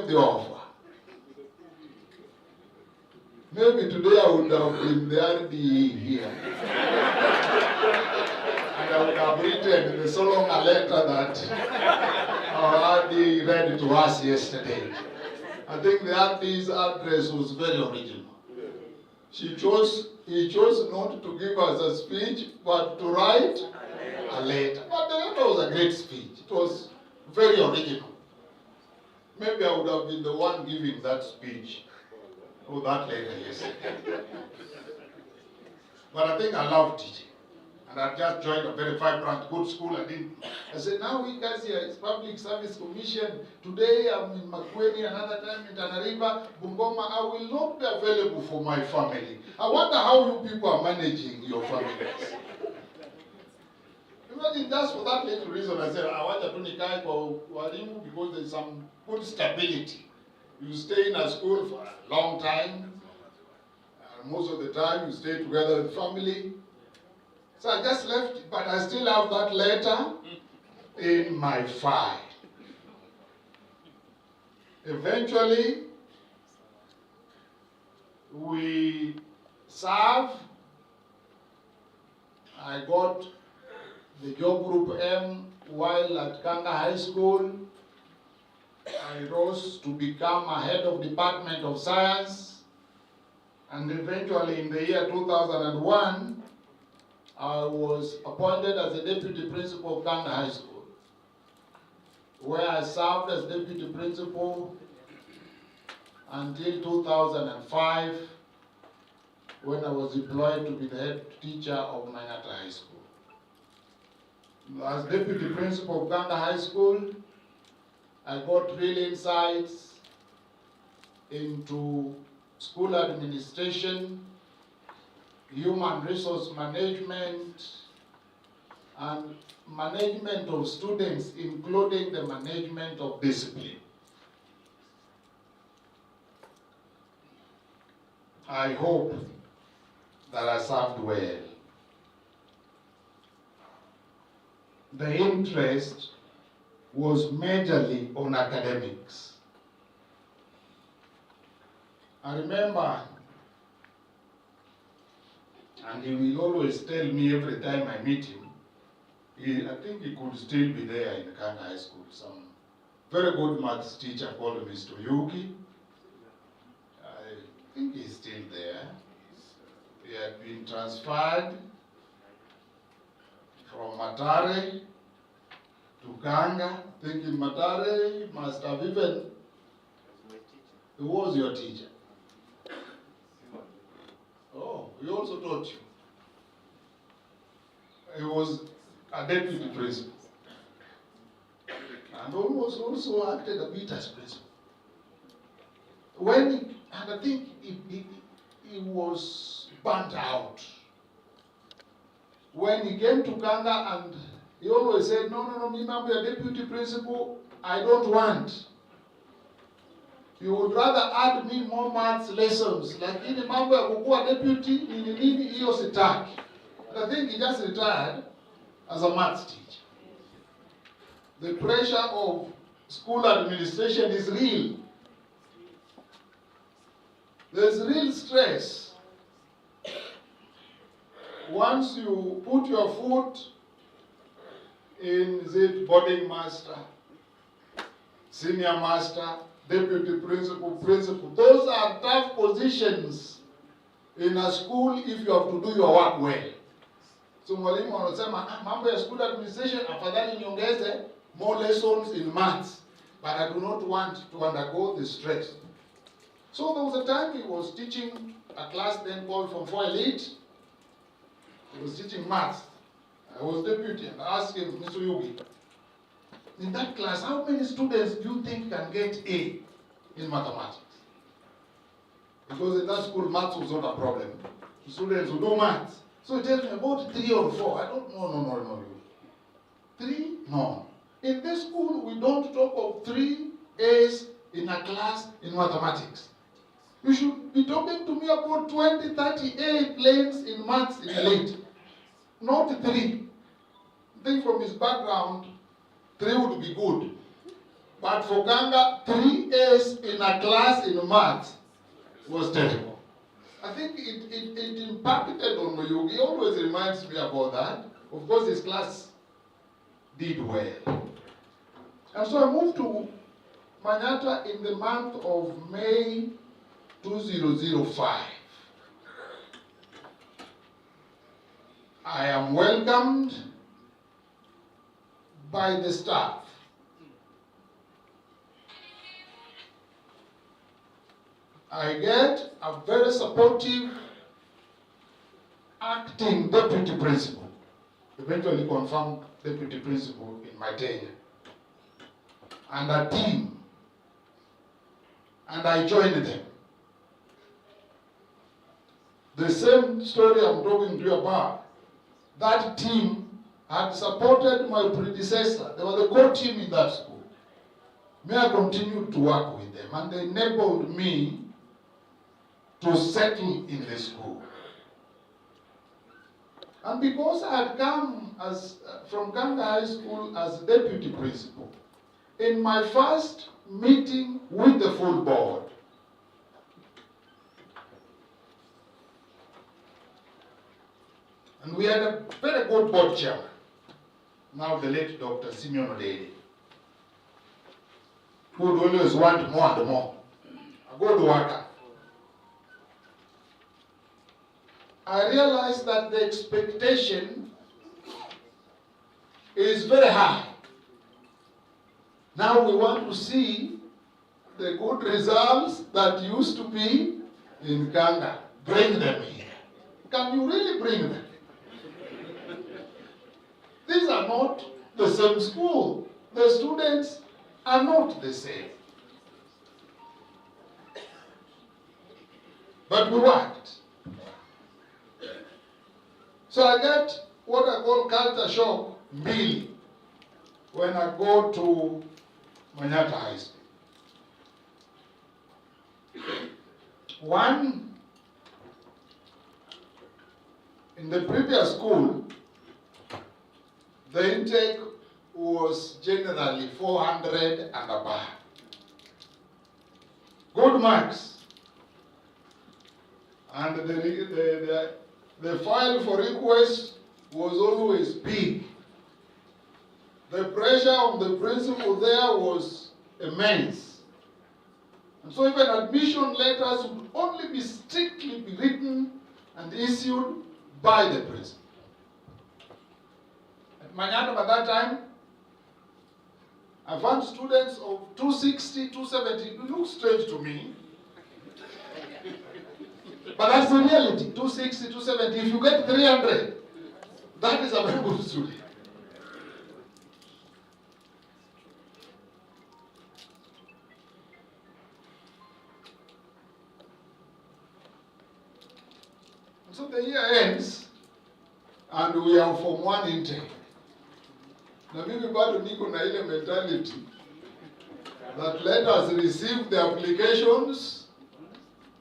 M: the offer. Maybe today I would have been the RDE here. And I would have written the so long a letter that our RDE read to us yesterday. I think the RDE's address was very original. He chose not to give us a speech, but to write a letter. But the letter was a great speech. It was very original. Maybe I would have been the one giving that speech or that letter yesterday. But I think I love teaching. And I just joined a very vibrant, good school. I said, now we guys here, it's Public Service Commission. Today I'm in Makueni, another time in Tanariva, Bungoma. I will not be available for my family. I wonder how you people are managing your families. Imagine just for that little reason, I said, I want to tunikai kwa walimu because there's some good stability. You stay in a school for a long time. And most of the time you stay together with family. So I just left, but I still have that letter in my file. Eventually, we served. I got the job group M while at Kanga High School. I rose to become a head of Department of Science. And eventually in the year 2001, I was appointed as the Deputy Principal of Kanga High School, where I served as Deputy Principal until 2005, when I was deployed to be the head teacher of Manyata High School. As Deputy Principal of Kanga High School, I got real insights into school administration, human resource management, and management of students, including the management of discipline. I hope that I served well. The interest was majorly on academics. I remember, and he will always tell me every time I meet him, I think he could still be there in Kanga High School. Some very good maths teacher called Mr. Yuki. I think he's still there. He had been transferred from Matare to Kanga. I think in Matare he must have even, who was your teacher? Oh, he also taught you. He was a deputy principal. And almost also acted a bit as principal. And I think he was burnt out. When he came to Kanga, and he always said, no, me now be a deputy principal, I don't want. You would rather add me more maths lessons. Like in mambo ya kukua deputy, nini hiyo sitaki. And I think he just retired as a maths teacher. The pressure of school administration is real. There's real stress. Once you put your foot in the boarding master, senior master, deputy principal, principal, those are tough positions in a school if you have to do your work well. So mwalimu anasema mambo ya school administration afadhali niongeze more lessons in maths, but I do not want to undergo the stress. So there was a time he was teaching a class then called from 4 Elite. He was teaching maths. I was deputy and I asked him, Mr. Yugi, in that class, how many students do you think can get A in mathematics? Because in that school, maths was not a problem. Students who do maths. So he tells me about 3 or 4. I don't know, no. 3? No. In this school, we don't talk of 3 A's in a class in mathematics. You should be talking to me about 20, 30 A planes in maths in elite. Not 3. I think from his background, 3 would be good. But for Ganga, 3 A's in a class in maths was terrible. I think it impacted on Mayugi. He always reminds me about that. Of course, his class did well. And so I moved to Manyata in the month of May 2005. I am welcomed by the staff. I get a very supportive acting deputy principal, eventually confirmed deputy principal in my tenure, and a team, and I joined them. The same story I'm talking to you about, that team had supported my predecessor. They were the core team in that school. May I continue to work with them, and they enabled me to settle in the school. And because I had come from Kanga High School as deputy principal, in my first meeting with the full board, and we had a very good board chairman, now the late Dr. Simeon Odede, who would always want more and more, a good worker. I realized that the expectation is very high. Now we want to see the good results that used to be in Kanga. Bring them here. Can you really bring them? These are not the same school. The students are not the same. But we worked. So I get what I call culture shock mbili when I go to Manyata High School. One, in the previous school, the intake was generally 400 and above. Good marks. And the file for request was always big. The pressure on the principal there was immense. And so even admission letters would only be strictly written and issued by the principal. At Manyata by that time, I found students of 260, 270. It looks strange to me. But that's the reality, 260, 270. If you get 300, that is a very good student. And so the year ends, and we are from one intake. Na mimi bado niko na ile mentality that let us receive the applications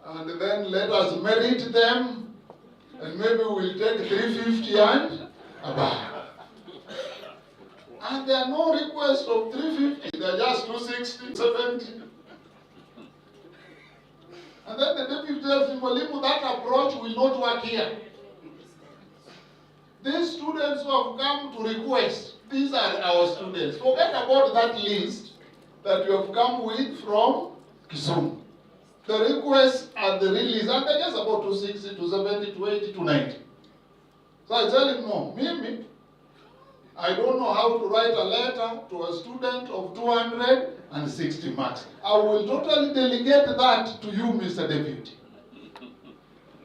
M: and then let us merit them, and maybe we'll take 350 and above. And there are no requests of 350, they're just 260, 70. And then the deputy tells him, Mwalimu, that approach will not work here. These students who have come to request, these are our students. Forget about that list that you have come with from Kisumu. The requests are the release, and they're just about 260, 270, 280, 290. So I tell him, no, Mimi, I don't know how to write a letter to a student of 260 marks. I will totally delegate that to you, Mr. Deputy.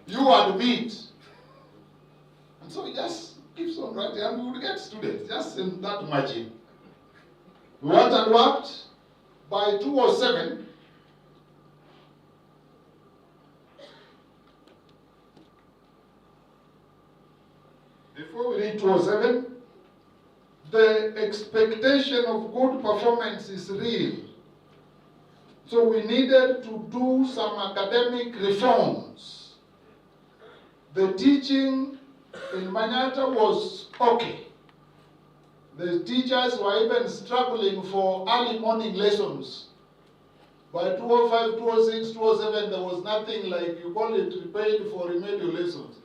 M: You admit. And so he just keeps on writing, and we will get students, just in that margin. We worked and worked. By 207, before we reach 207, the expectation of good performance is real. So we needed to do some academic reforms. The teaching in Manyata was okay. The teachers were even struggling for early morning lessons. By 205, 206, 207, there was nothing like, you call it repaid for remedial lessons.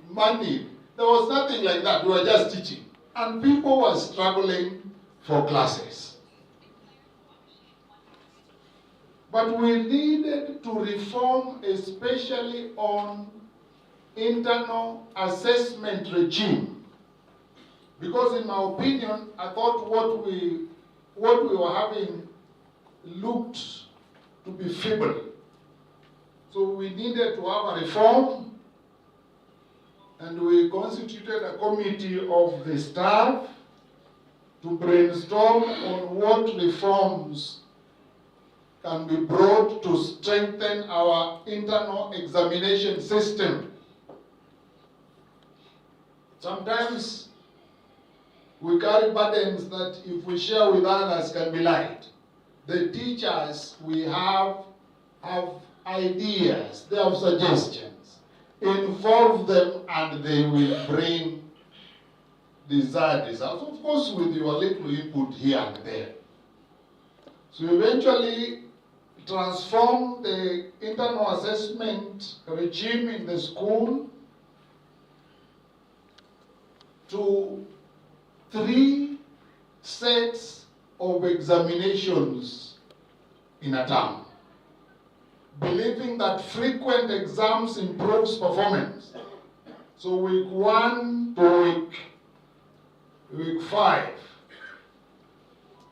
M: Money. There was nothing like that. We were just teaching. And people were struggling for classes. But we needed to reform, especially on internal assessment regime. Because in my opinion, I thought what we were having looked to be feeble. So we needed to have a reform, and we constituted a committee of the staff to brainstorm on what reforms can be brought to strengthen our internal examination system. Sometimes we carry burdens that if we share with others can be light. The teachers we have ideas, they have suggestions. Involve them and they will bring desired results, of course with your little input here and there. So eventually transform the internal assessment regime in the school to 3 sets of examinations in a term, believing that frequent exams improves performance. So week 1 to week 5,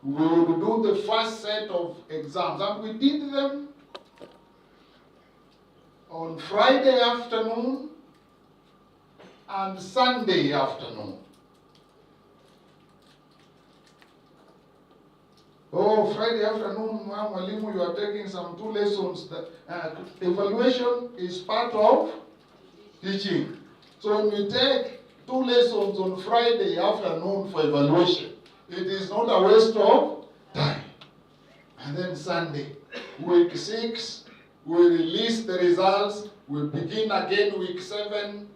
M: we will do the first set of exams, and we did them on Friday afternoon and Sunday afternoon. Oh, Friday afternoon, Mwalimu, you are taking some 2 lessons. That evaluation is part of teaching. So when we take 2 lessons on Friday afternoon for evaluation, it is not a waste of time. And then Sunday, week 6, we release the results. We begin again week 7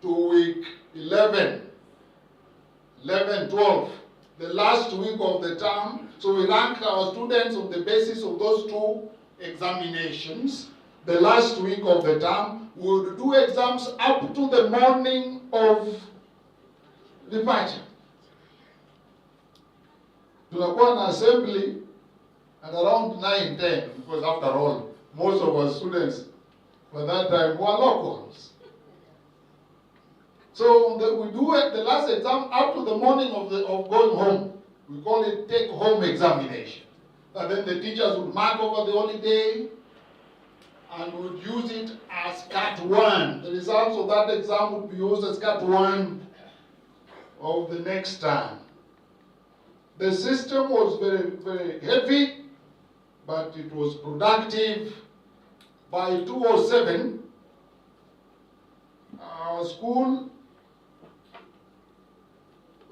M: to week 11, 12. The last week of the term. So we rank our students on the basis of those 2 examinations. The last week of the term, we will do exams up to the morning of departure. Tunakuwa na assembly at around 9-10, because after all, most of our students by that time were locals. So we do the last exam up to the morning of going home. We call it take-home examination. And then the teachers would mark over the holiday and would use it as Cat 1. The results of that exam would be used as Cat 1 of the next term. The system was very, very heavy, but it was productive. By 207, our school,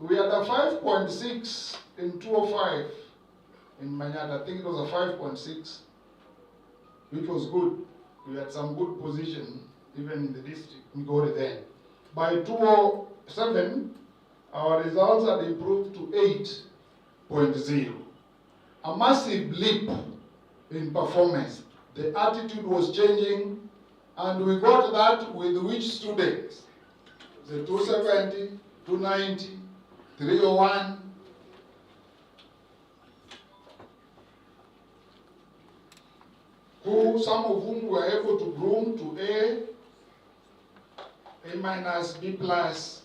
M: we had a 5.6 in 205 in Manyata. I think it was a 5.6, which was good. We had some good position, even in the district, Migori then. By 207, our results had improved to 8.0. A massive leap in performance. The attitude was changing, and we got that with which students? The 270, 290, 301. Some of whom were able to groom to A minus, B plus,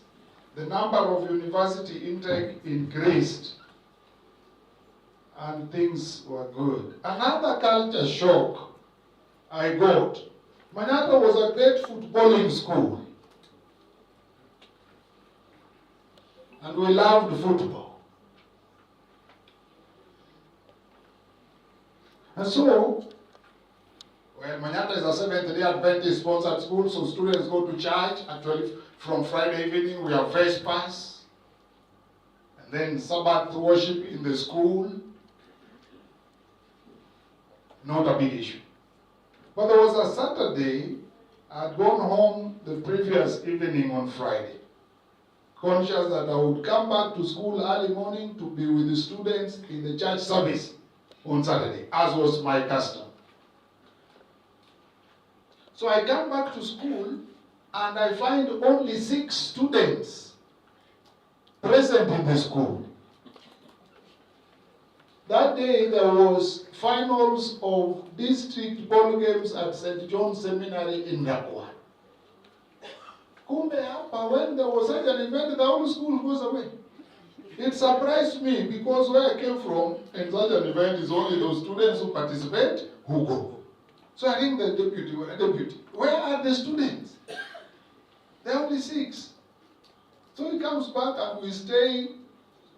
M: the number of university intake increased and things were good. Another culture shock I got, Manyata was a great footballing school. And we loved football. And so, well, Manyata is a Seventh-day Adventist sponsored school, so students go to church. Actually, from Friday evening, we have Vespers. And then Sabbath worship in the school. Not a big issue. But there was a Saturday, I'd gone home the previous evening on Friday, conscious that I would come back to school early morning to be with the students in the church service on Saturday, as was my custom. So I come back to school and I find only 6 students present in the school. That day there was finals of district ball games at St. John's Seminary in Gakwa. Kumbe hapa, when there was such an event, the whole school goes away. It surprised me because where I came from, in such an event is only those students who participate who go. So I think the deputy, where are the students? There are only 6. So he comes back and we stay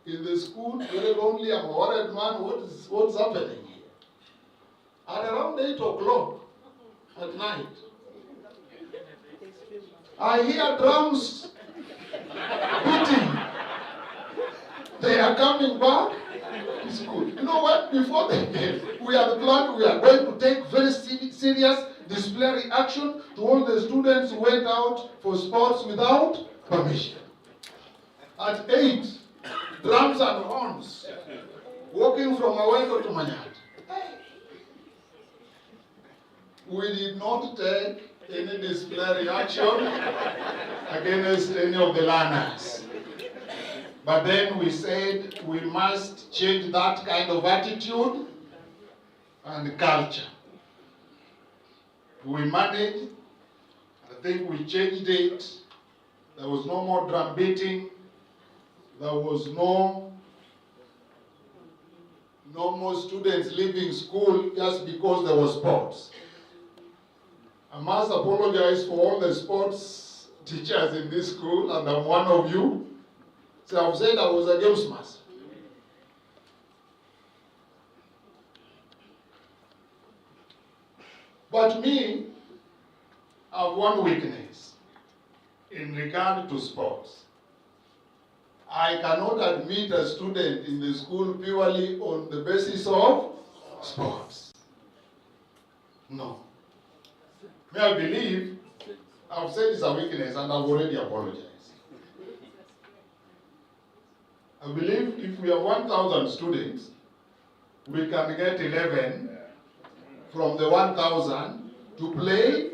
M: in the school, very lonely. I'm a worried man. What's happening here? At around 8 o'clock at night, I hear drums beating. They are coming back to school. You know what? Before the game, we had planned we are going to take very serious disciplinary action to all the students who went out for sports without permission. At 8, drums and horns, walking from Awendo to Manyata. We did not take any disciplinary action against any of the learners. But then we said we must change that kind of attitude and culture. We managed, I think we changed it. There was no more drum beating. There was no more students leaving school just because there was sports. I must apologize for all the sports teachers in this school, and I'm one of you. So I've said I was a games master. But me, I have one weakness in regard to sports. I cannot admit a student in the school purely on the basis of sports. No. May I believe, I've said it's a weakness and I've already apologized. I believe if we have 1,000 students, we can get 11 from the 1,000 to play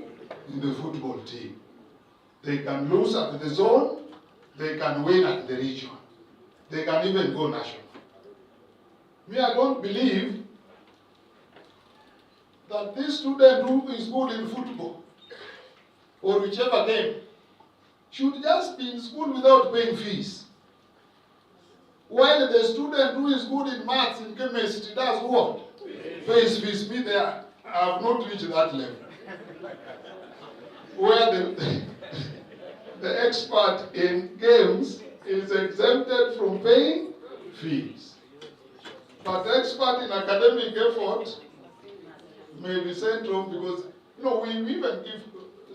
M: in the football team. They can lose at the zone, they can win at the region. They can even go national. Me, I don't believe that this student who is good in football or whichever game should just be in school without paying fees. While the student who is good in maths and chemistry does what? Pays fees. Me there, I have not reached that level. Where the expert in games is exempted from paying fees. But the expert in academic effort may be sent home because, we even give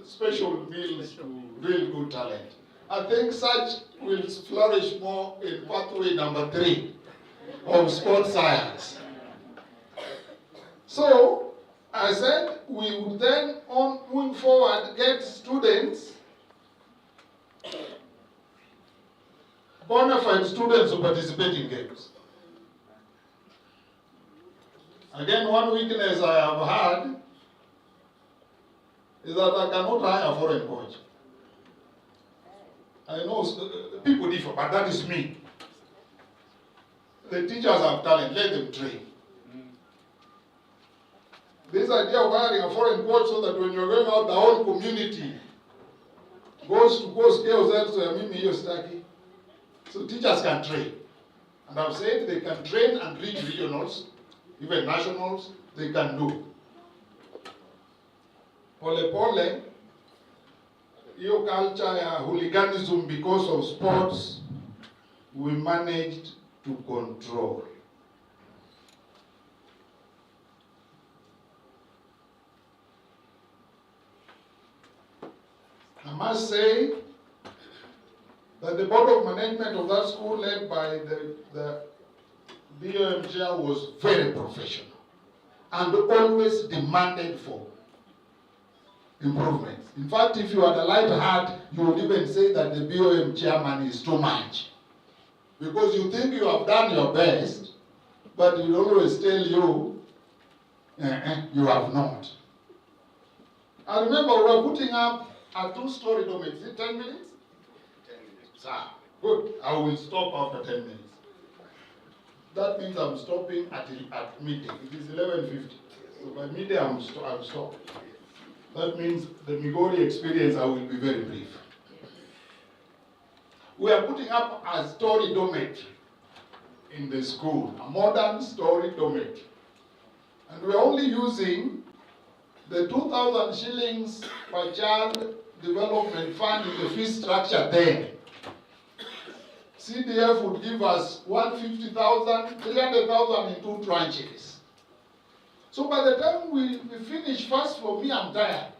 M: special meals to real good talent. I think such will flourish more in pathway number 3 of sports science. So, I said we would then, on moving forward, get students, bona fide students who participate in games. Again, one weakness I have had is that I cannot hire a foreign coach. I know people differ, but that is me. The teachers have talent, let them train. This idea of hiring a foreign coach so that when you're going out, the whole community goes to go scales elsewhere, mimi hiyo sitaki. So teachers can train. And I've said they can train and reach regionals, even nationals, they can do. Pole pole, your culture hooliganism because of sports, we managed to control. I must say that the board of management of that school, led by the BOM chair, was very professional and always demanded for improvements. In fact, if you had a light heart, you would even say that the BOM chairman is too much. Because you think you have done your best, but he will always tell you, you have not. I remember we were putting up a 2-story dormitory. Is it 10 minutes? 10 minutes. Ah, good. I will stop after 10 minutes. That means I'm stopping at midday. It is 11:50. So by midday I'm stopped. That means the Migori experience, I will be very brief. We are putting up a story dormitory in the school, a modern story dormitory. And we're only using the 2,000 shillings per child development fund in the fee structure then. CDF would give us 150,000, 300,000 in 2 tranches. So by the time we finish first floor, me, I'm tired.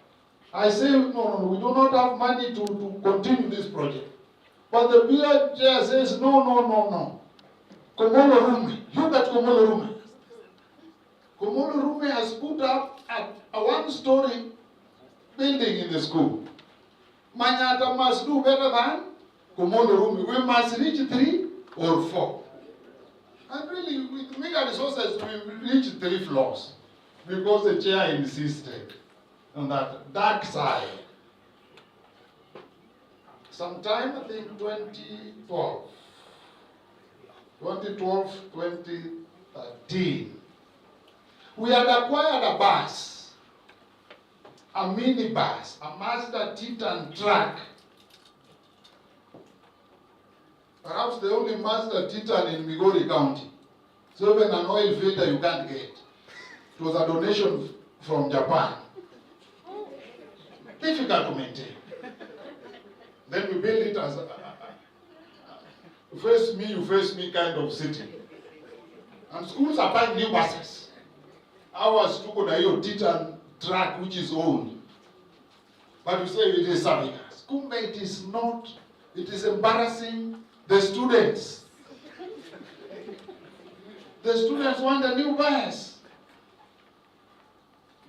M: I say, no, we do not have money to continue this project. But the BI chair says, no. Komolo Rume, look at Komolo Rume. Komolo Rume has put up a 1-story building in the school. Manyata must do better than Komolo Rume. We must reach 3 or 4. And really, with meager resources, we reached 3 floors because the chair insisted on that dark side. Sometime, I think 2012, 2013, we had acquired a bus, a mini bus, a Mazda Titan truck. Perhaps the only Mazda Titan in Migori County. So even an oil filter you can't get. It was a donation from Japan. Difficult to maintain. Then we build it as a face me, you face me kind of city. And schools are buying new buses. Ours took on a Titan truck which is old. But we say it is serving us. Kumbe, it is not. It is embarrassing the students. The students want a new bus.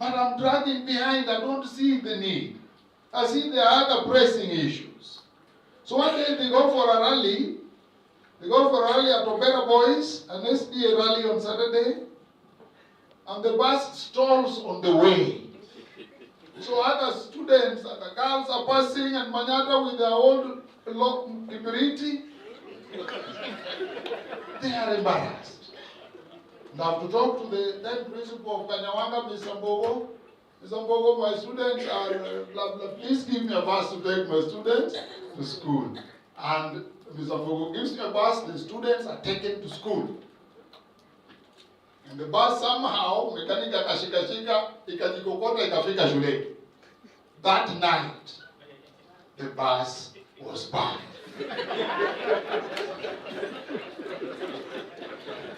M: But I'm dragging behind, I don't see the need. I see there are other pressing issues. So one day they go for a rally. They go for a rally at Opera Boys, an SDA rally on Saturday. And the bus stalls on the way. So other students and the girls are passing and Manyata with their old Kibiriti. They are embarrassed. And I have to talk to the then principal of Kanyawanga, Mr. Mbogo. Mr. Mbogo, my students are, please give me a bus to take my students to school. And Mr. Mbogo gives me a bus, the students are taken to school. And the bus somehow, mekanika kashikashika, ikajikokota ikafika shule. That night, the bus was burned.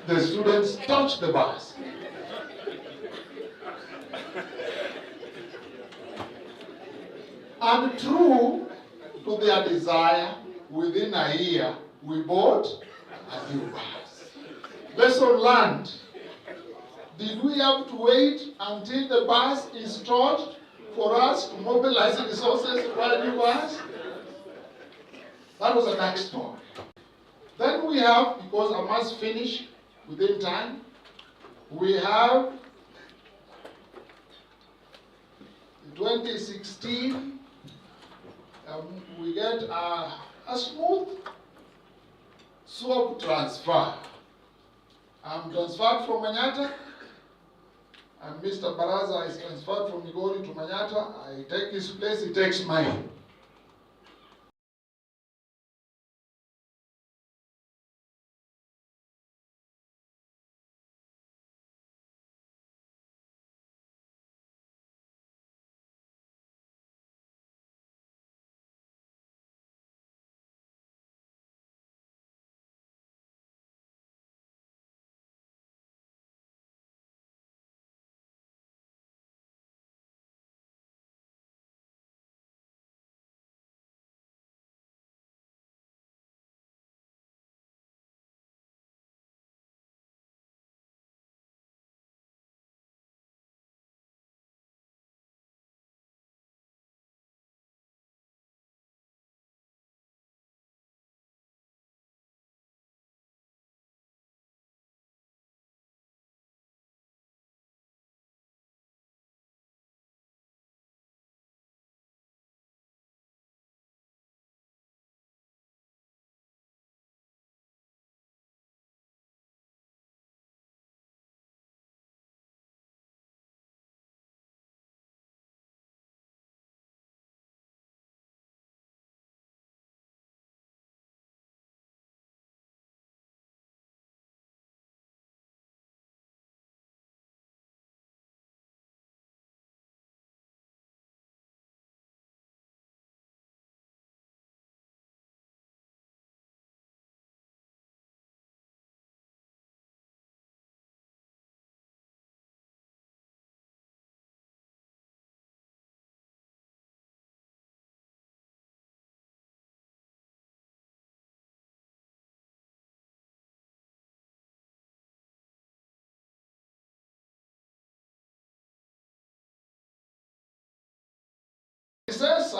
M: The students touched the bus. And true to their desire, within a year, we bought a new bus. Lesson learned. Did we have to wait until the bus is stored for us to mobilize resources to buy a new bus? That was a dark story. Then we have, because I must finish within time, we have in 2016, we get a smooth swap transfer. I'm transferred from Manyata, and Mr. Baraza is transferred from Migori to Manyata. I take his place, he takes mine.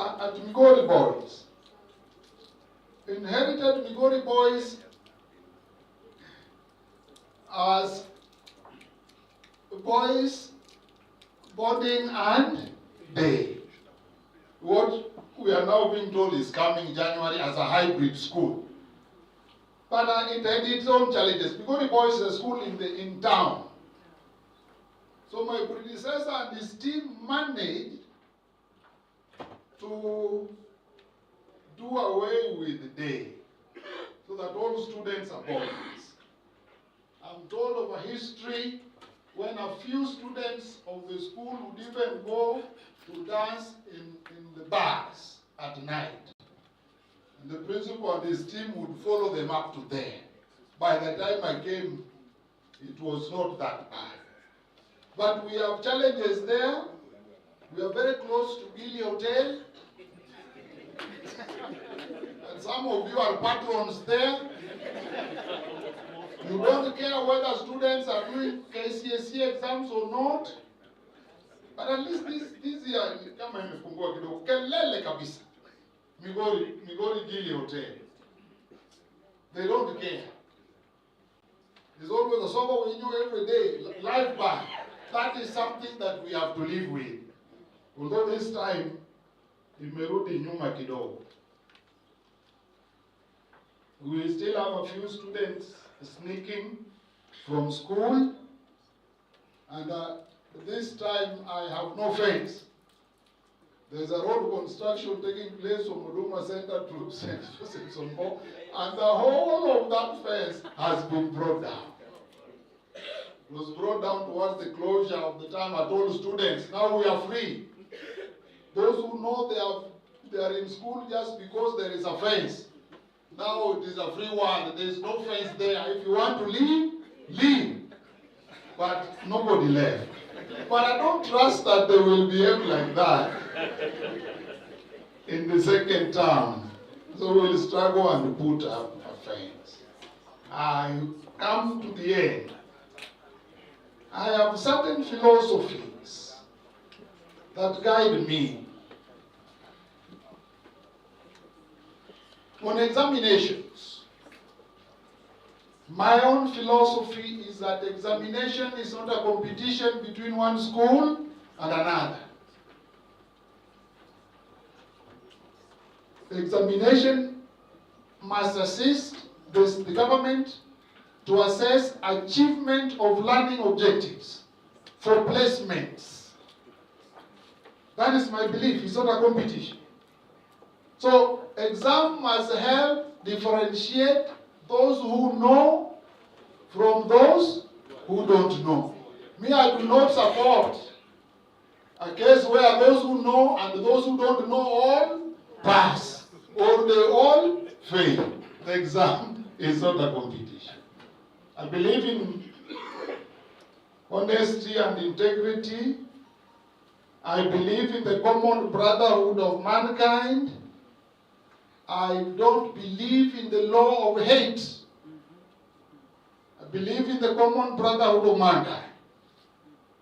M: at Migori Boys. Inherited Migori Boys as boys, boarding and day. What we are now being told is coming January as a hybrid school. But it had its own challenges. Migori Boys is a school in town. So my predecessor and his team managed to do away with the day so that all students are boys. I'm told of a history when a few students of the school would even go to dance in the bars at night. And the principal and his team would follow them up to there. By the time I came, it was not that bad. But we have challenges there. We are very close to Gili Hotel. And some of you are patrons there. You don't care whether students are doing KCSE exams or not. But at least this year, kama imepungua kidogo, kelele kabisa. Migori Gili Hotel. They don't care. There's always a song we knew every day, live band. That is something that we have to live with. Although this time, imerudi nyuma kidogo. We still have a few students sneaking from school, and this time I have no fence. There's a road construction taking place from Huduma Center to St. Joseph's on Bo, and the whole of that fence has been brought down. It was brought down towards the closure of the time I told students, now we are free. Those who know they are in school just because there is a fence. Now it is a free world. There is no fence there. If you want to leave, leave. But nobody left. But I don't trust that they will behave like that in the second term. So we'll struggle and put up a fence. I come to the end. I have certain philosophies that guide me. On examinations, my own philosophy is that examination is not a competition between one school and another. Examination must assist the government to assess achievement of learning objectives for placements. That is my belief. It's not a competition. So exam must help differentiate those who know from those who don't know. Me, I do not support a case where those who know and those who don't know all pass or they all fail. The exam is not a competition. I believe in honesty and integrity. I believe in the common brotherhood of mankind. I don't believe in the law of hate. I believe in the common brotherhood of mankind.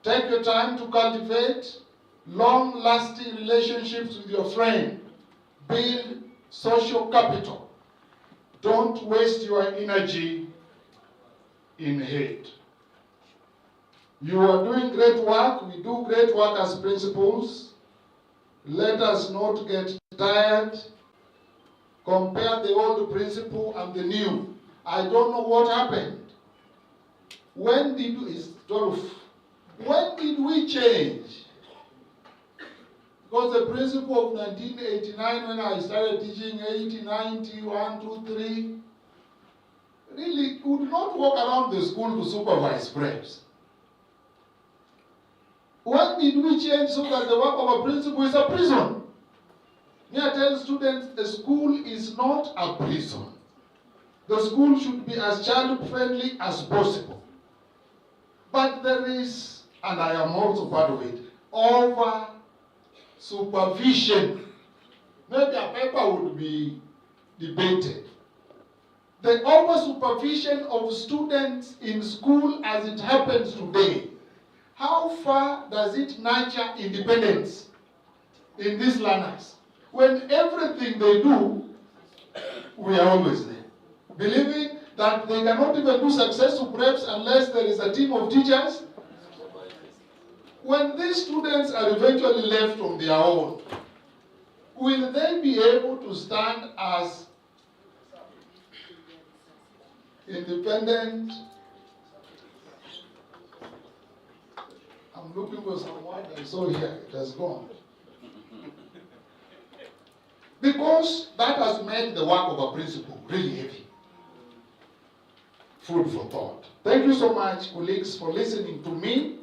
M: Take your time to cultivate long-lasting relationships with your friend. Build social capital. Don't waste your energy in hate. You are doing great work. We do great work as principals. Let us not get tired. Compare the old principle and the new. I don't know what happened. When did we change? Because the principle of 1989, when I started teaching 80, 90, 1, 2, 3, really could not walk around the school to supervise preps. When did we change so that the work of a principal is a prison? Me, I tell students, the school is not a prison. The school should be as child-friendly as possible. But there is, and I am also part of it, over supervision. Maybe a paper would be debated. The over supervision of students in school as it happens today, how far does it nurture independence in these learners? when everything they do, we are always there. Believing that they cannot even do successful preps unless there is a team of teachers. When these students are eventually left on their own, will they be able to stand as independent? I'm looking for some word I saw here, it has gone. Because that has made the work of a principal really heavy. Food for thought. Thank you so much, colleagues, for listening to me.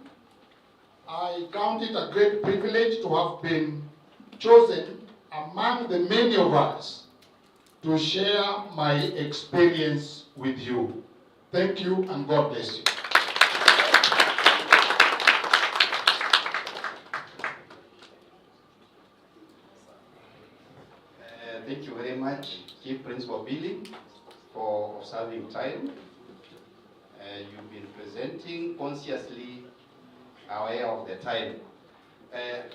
M: I count it a great privilege to have been chosen among the many of us to share my experience with you. Thank you and God bless you.
L: Thank you very much, Chief Principal Billy, for observing time. You've been presenting consciously aware of the time.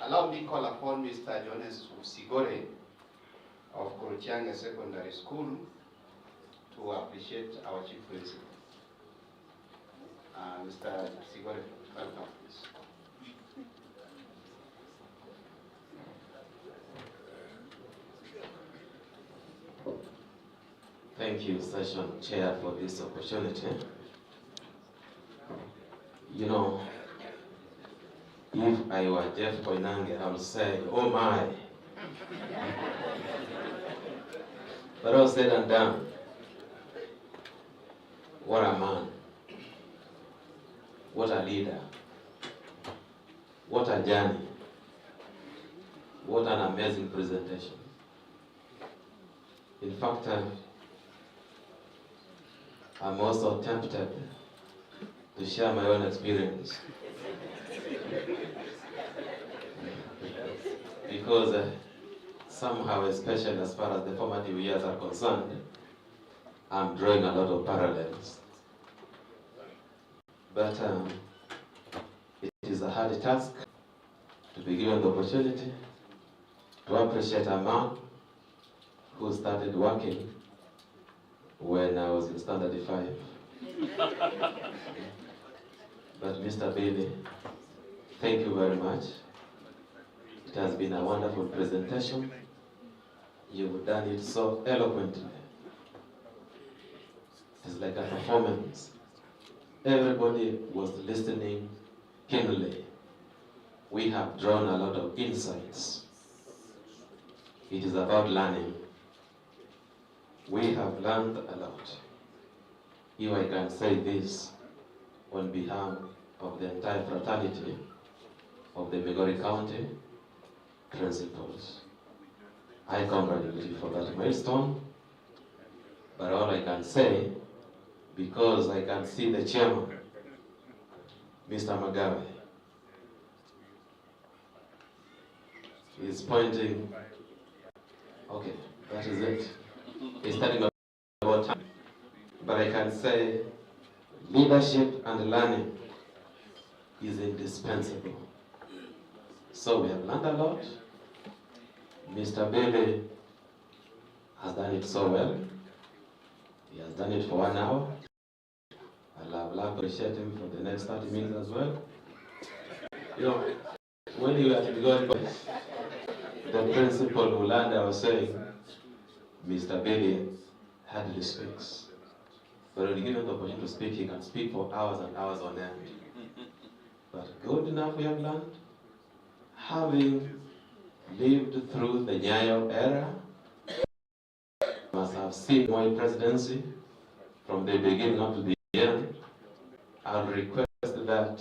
L: Allow me to call upon Mr. Jonas Migori of Korotianga Secondary School to appreciate our Chief Principal. Mr. Migori, welcome, please.
N: Thank you, Session Chair, for this opportunity. You know, if I were Jeff Koinange, I would say, oh my. But all said and done, what a man, what a leader, what a journey, what an amazing presentation. In fact, I'm also tempted to share my own experience. Because somehow, especially as far as the formative years are concerned, I'm drawing a lot of parallels. But it is a hard task to be given the opportunity to appreciate a man who started working when I was in Standard 5. But Mr. Bailey, thank you very much. It has been a wonderful presentation. You've done it so eloquently. It's like a performance. Everybody was listening keenly. We have drawn a lot of insights. It is about learning. We have learned a lot. If I can say this on behalf of the entire fraternity of the Migori County principals, I congratulate you for that milestone. But all I can say, because I can see the chairman, Mr. Magawe, is pointing. Okay, that is it. He's telling about time. But I can say leadership and learning is indispensable. So we have learned a lot. Mr. Bailey has done it so well. He has done it for 1 hour. I'll love to appreciate him for the next 30 minutes as well. You know, when you were at Migori, the principal Mulanda was saying, Mr. Bailey hardly speaks. But when given the opportunity to speak, he can speak for hours and hours on end. But good enough we have learned, having lived through the Nyayo era, must have seen my presidency from the beginning up to the end. I'll request that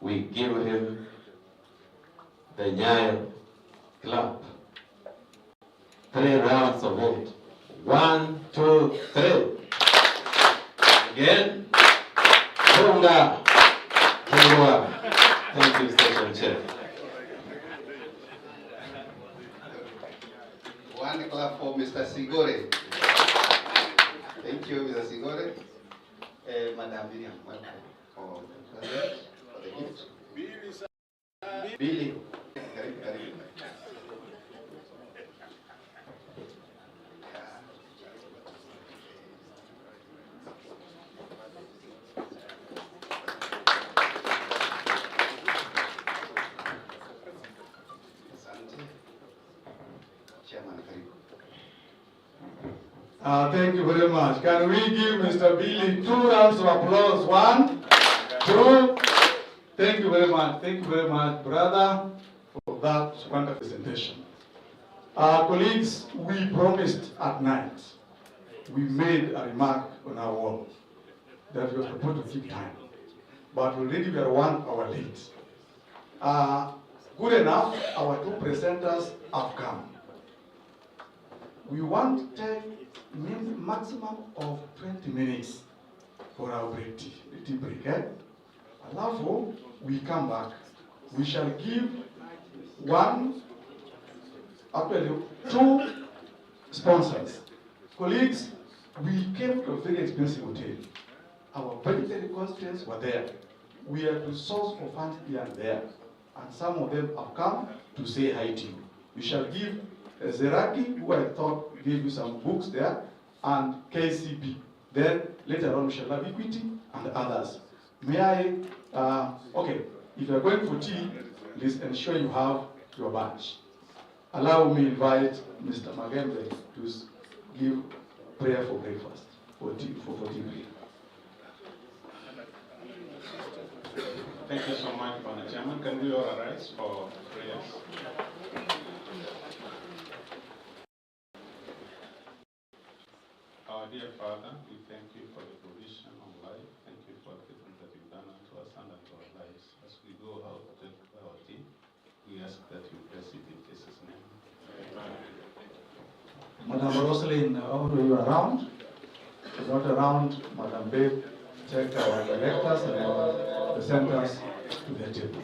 N: we give him the Nyayo clap. 3 rounds of it. 1, 2, 3. Again. Tunga. Tunga. Thank you, Station Chair.
L: One clap for Mr. Migori. Thank you, Mr. Migori. Madam Miriam, welcome for the gift. Billy.
A: Thank you very much. Can we give Mr. Billy 2 rounds of applause? 1, 2. Thank you very much. Thank you very much, brother, for that wonderful presentation. Colleagues, we promised at night, we made a remark on our wall that we were supposed to keep time. But already we are 1 hour late. Good enough, our 2 presenters have come. We want to take maximum of 20 minutes for our tea break. Alafu, we come back. We shall give 2 sponsors. Colleagues, we came to a very expensive hotel. Our budgetary constraints were there. We had to source for funds here and there. And some of them have come to say hi to you. We shall give Zeraki, who I thought gave you some books there, and KCB. Then later on we shall have Equity and others. May I, okay, if you're going for tea, please ensure you have your badge. Allow me to invite Mr. Magembe to give prayer for breakfast, for tea break.
H: Thank you so much, Mr. Chairman. Can we all arise for prayers? Our dear Father, we thank you for the provision of life. Thank you for the things that you've done unto us and unto our lives. As we go out to our team, we ask that you bless it in Jesus' name.
A: Madam Roslyn, although you are around, if not around, Madam Babe, take our directors and our presenters to the table.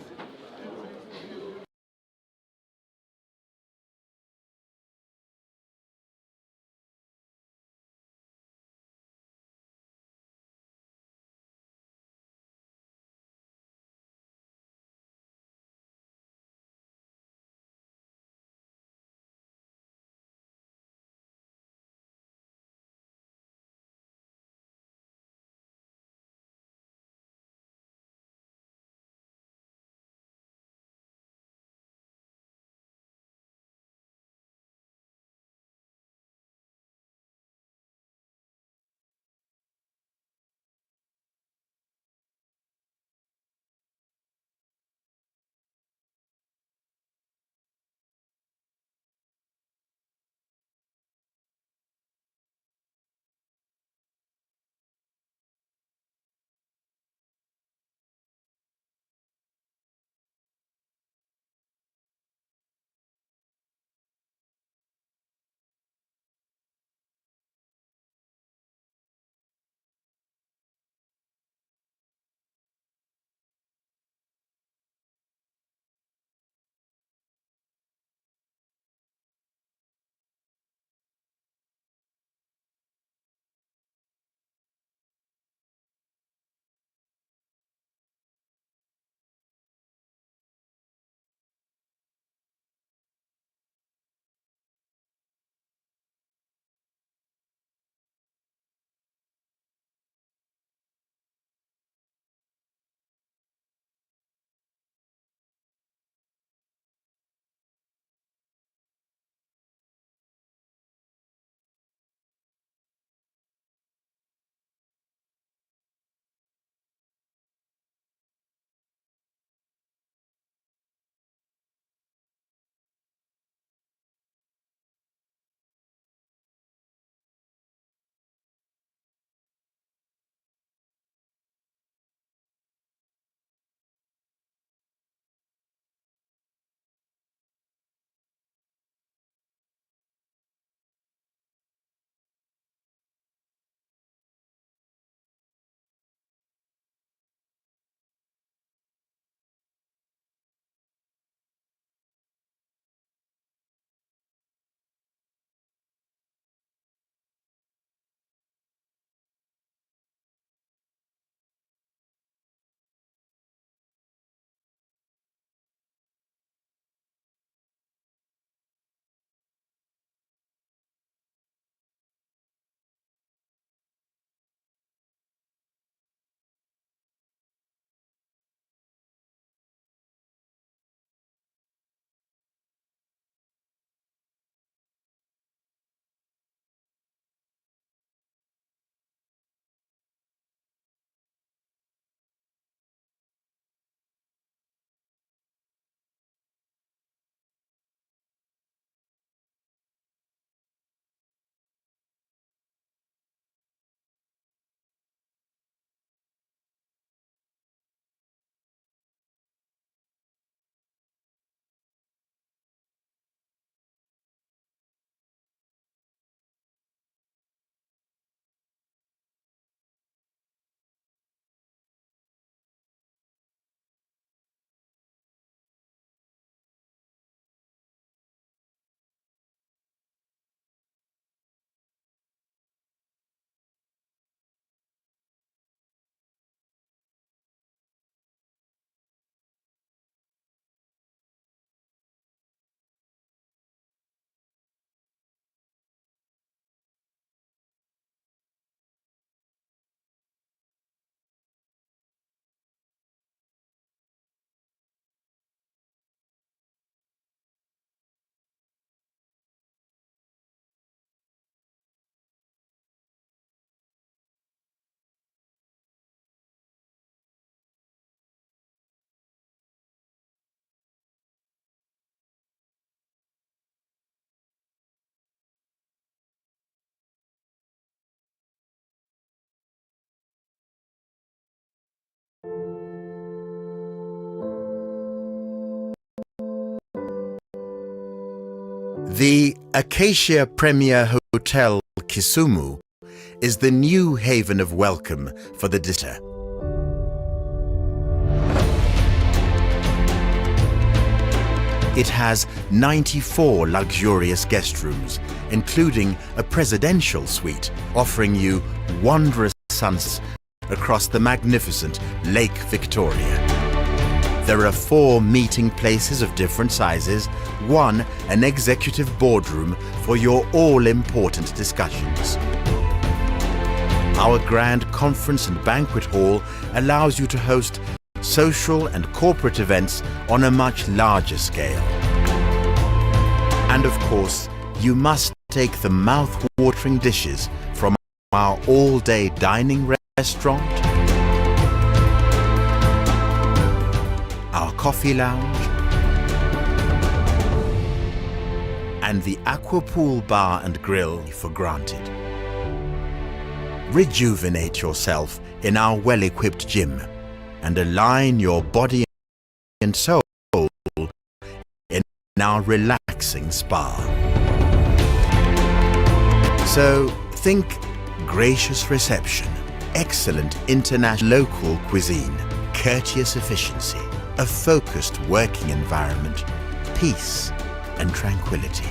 O: The Acacia Premier Hotel Kisumu is the new haven of welcome for the visitor. It has 94 luxurious guest rooms, including a presidential suite offering you wondrous sunsets across the magnificent Lake Victoria. There are 4 meeting places of different sizes, 1 an executive boardroom for your all-important discussions. Our grand conference and banquet hall allows you to host social and corporate events on a much larger scale. And of course, you must take the mouth-watering dishes from our all-day dining restaurant, our coffee lounge, and the aqua pool bar and grill for granted. Rejuvenate yourself in our well-equipped gym and align your body and soul in our relaxing spa. So think gracious reception, excellent international local cuisine, courteous efficiency, a focused working environment, peace and tranquility,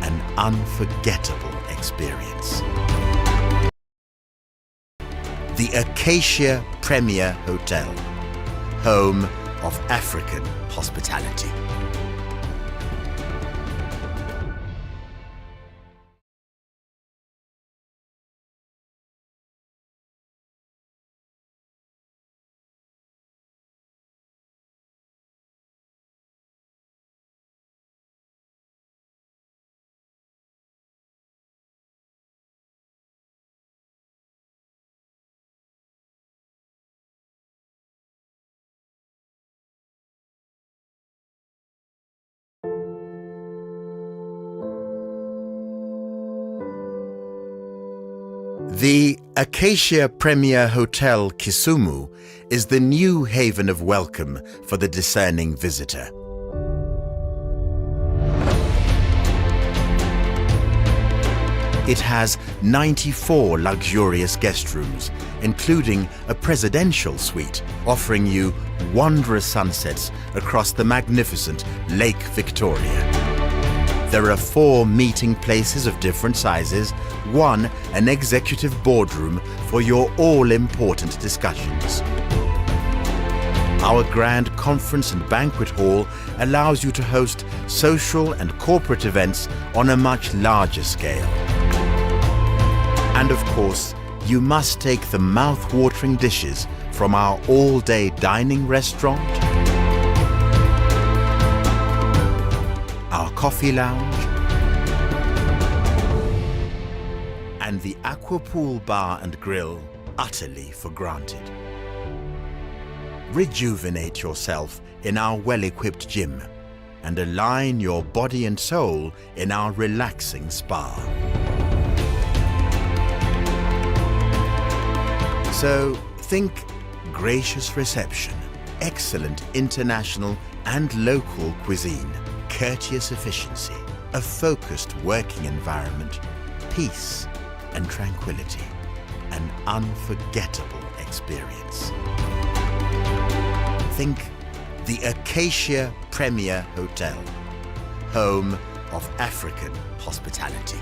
O: an unforgettable experience. The Acacia Premier Hotel, home of African hospitality. The Acacia Premier Hotel Kisumu is the new haven of welcome for the discerning visitor. It has 94 luxurious guest rooms, including a presidential suite offering you wondrous sunsets across the magnificent Lake Victoria. There are 4 meeting places of different sizes, 1 an executive boardroom for your all-important discussions. Our grand conference and banquet hall allows you to host social and corporate events on a much larger scale. And of course, you must take the mouth-watering dishes from our all-day dining restaurant, our coffee lounge, and the aqua pool bar and grill utterly for granted. Rejuvenate yourself in our well-equipped gym and align your body and soul in our relaxing spa. So think gracious reception, excellent international and local cuisine, courteous efficiency, a focused working environment, peace and tranquility, an unforgettable experience. Think the Acacia Premier Hotel, home of African hospitality.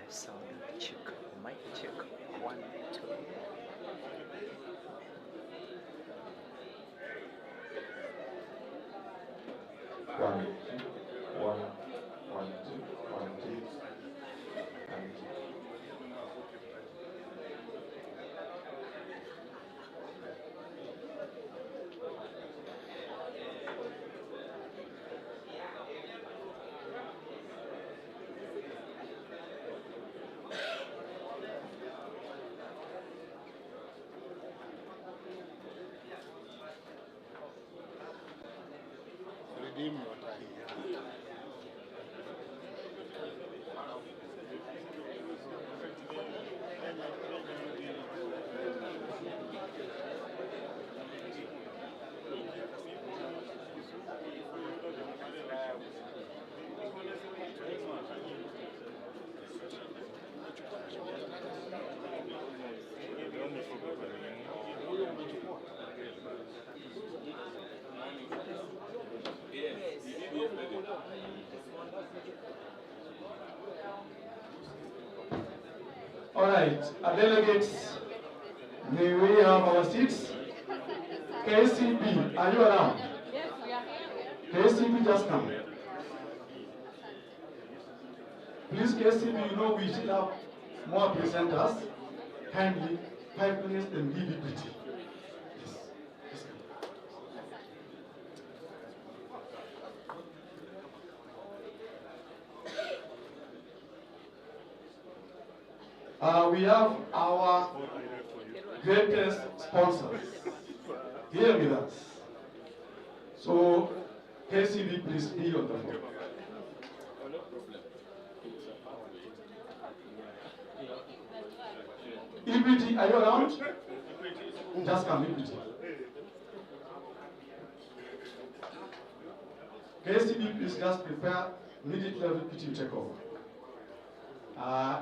P: Sound check, mic check, 1, 2.
A: One, one, 1, 2, 1, 2. And
J: Redeem your time.
A: all right, delegates, may we have our seats? KCB, are you around?
Q: Yes, we are here.
A: KCB, just come. Please, KCB, you know we should have more presenters. Kindly, 5 minutes and leave it with you. Yes. Yes, we have our greatest sponsors here with us. So, KCB, please be on the phone. EPT, are you around? Just come, EPT. KCB, please just prepare immediately EPT to take over.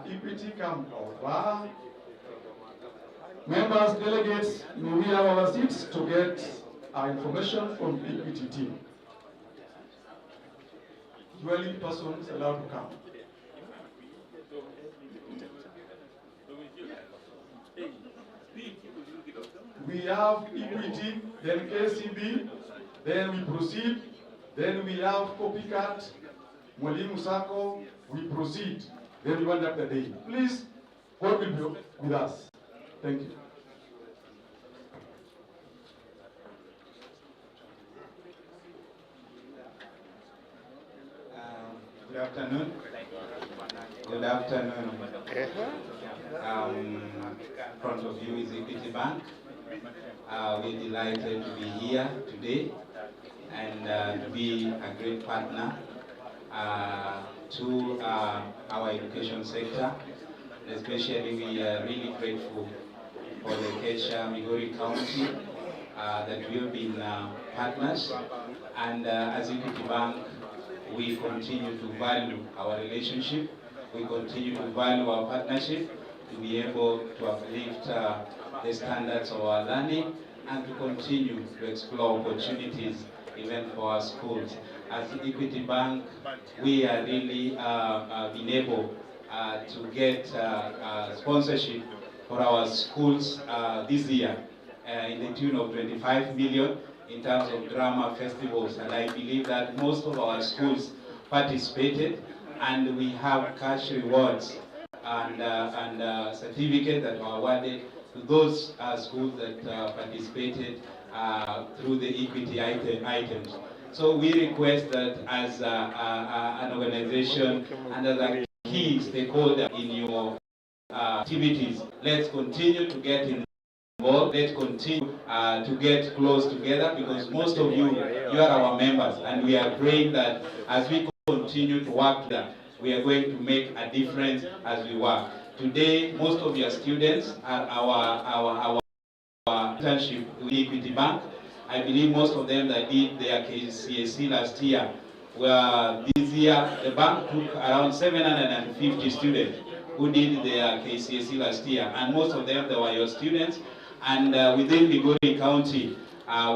A: EPT come over. Members, delegates, may we have our seats to get our information from EPT team. Dwelling persons allowed to come. We have equity, then KCB, then we proceed, then we have copycat, Mwalimu Sako, we proceed, then we wind up the day. Please, God will be with us. Thank you.
R: Good afternoon. Good afternoon. In front of you is Equity Bank. We're delighted to be here today and to be a great partner to our education sector. Especially, we are really grateful for the Kessha Migori County that we have been partners. And as Equity Bank, we continue to value our relationship. We continue to value our partnership to be able to uplift the standards of our learning and to continue to explore opportunities even for our schools. As Equity Bank, we are really been able to get sponsorship for our schools this year in the tune of 25 million in terms of drama festivals, and I believe that most of our schools participated, and we have cash rewards and certificates that were awarded to those schools that participated through the equity items. So we request that as an organization and as a key stakeholder in your activities. Let's continue to get involved. Let's continue to get close together, because most of you are our members, and we are praying that as we continue to work together, we are going to make a difference as we work. Today, most of your students are our internship with Equity Bank. I believe most of them that did their KCSE last year were this year. The bank took around 750 students who did their KCSE last year, and most of them, they were your students. And within Migori County,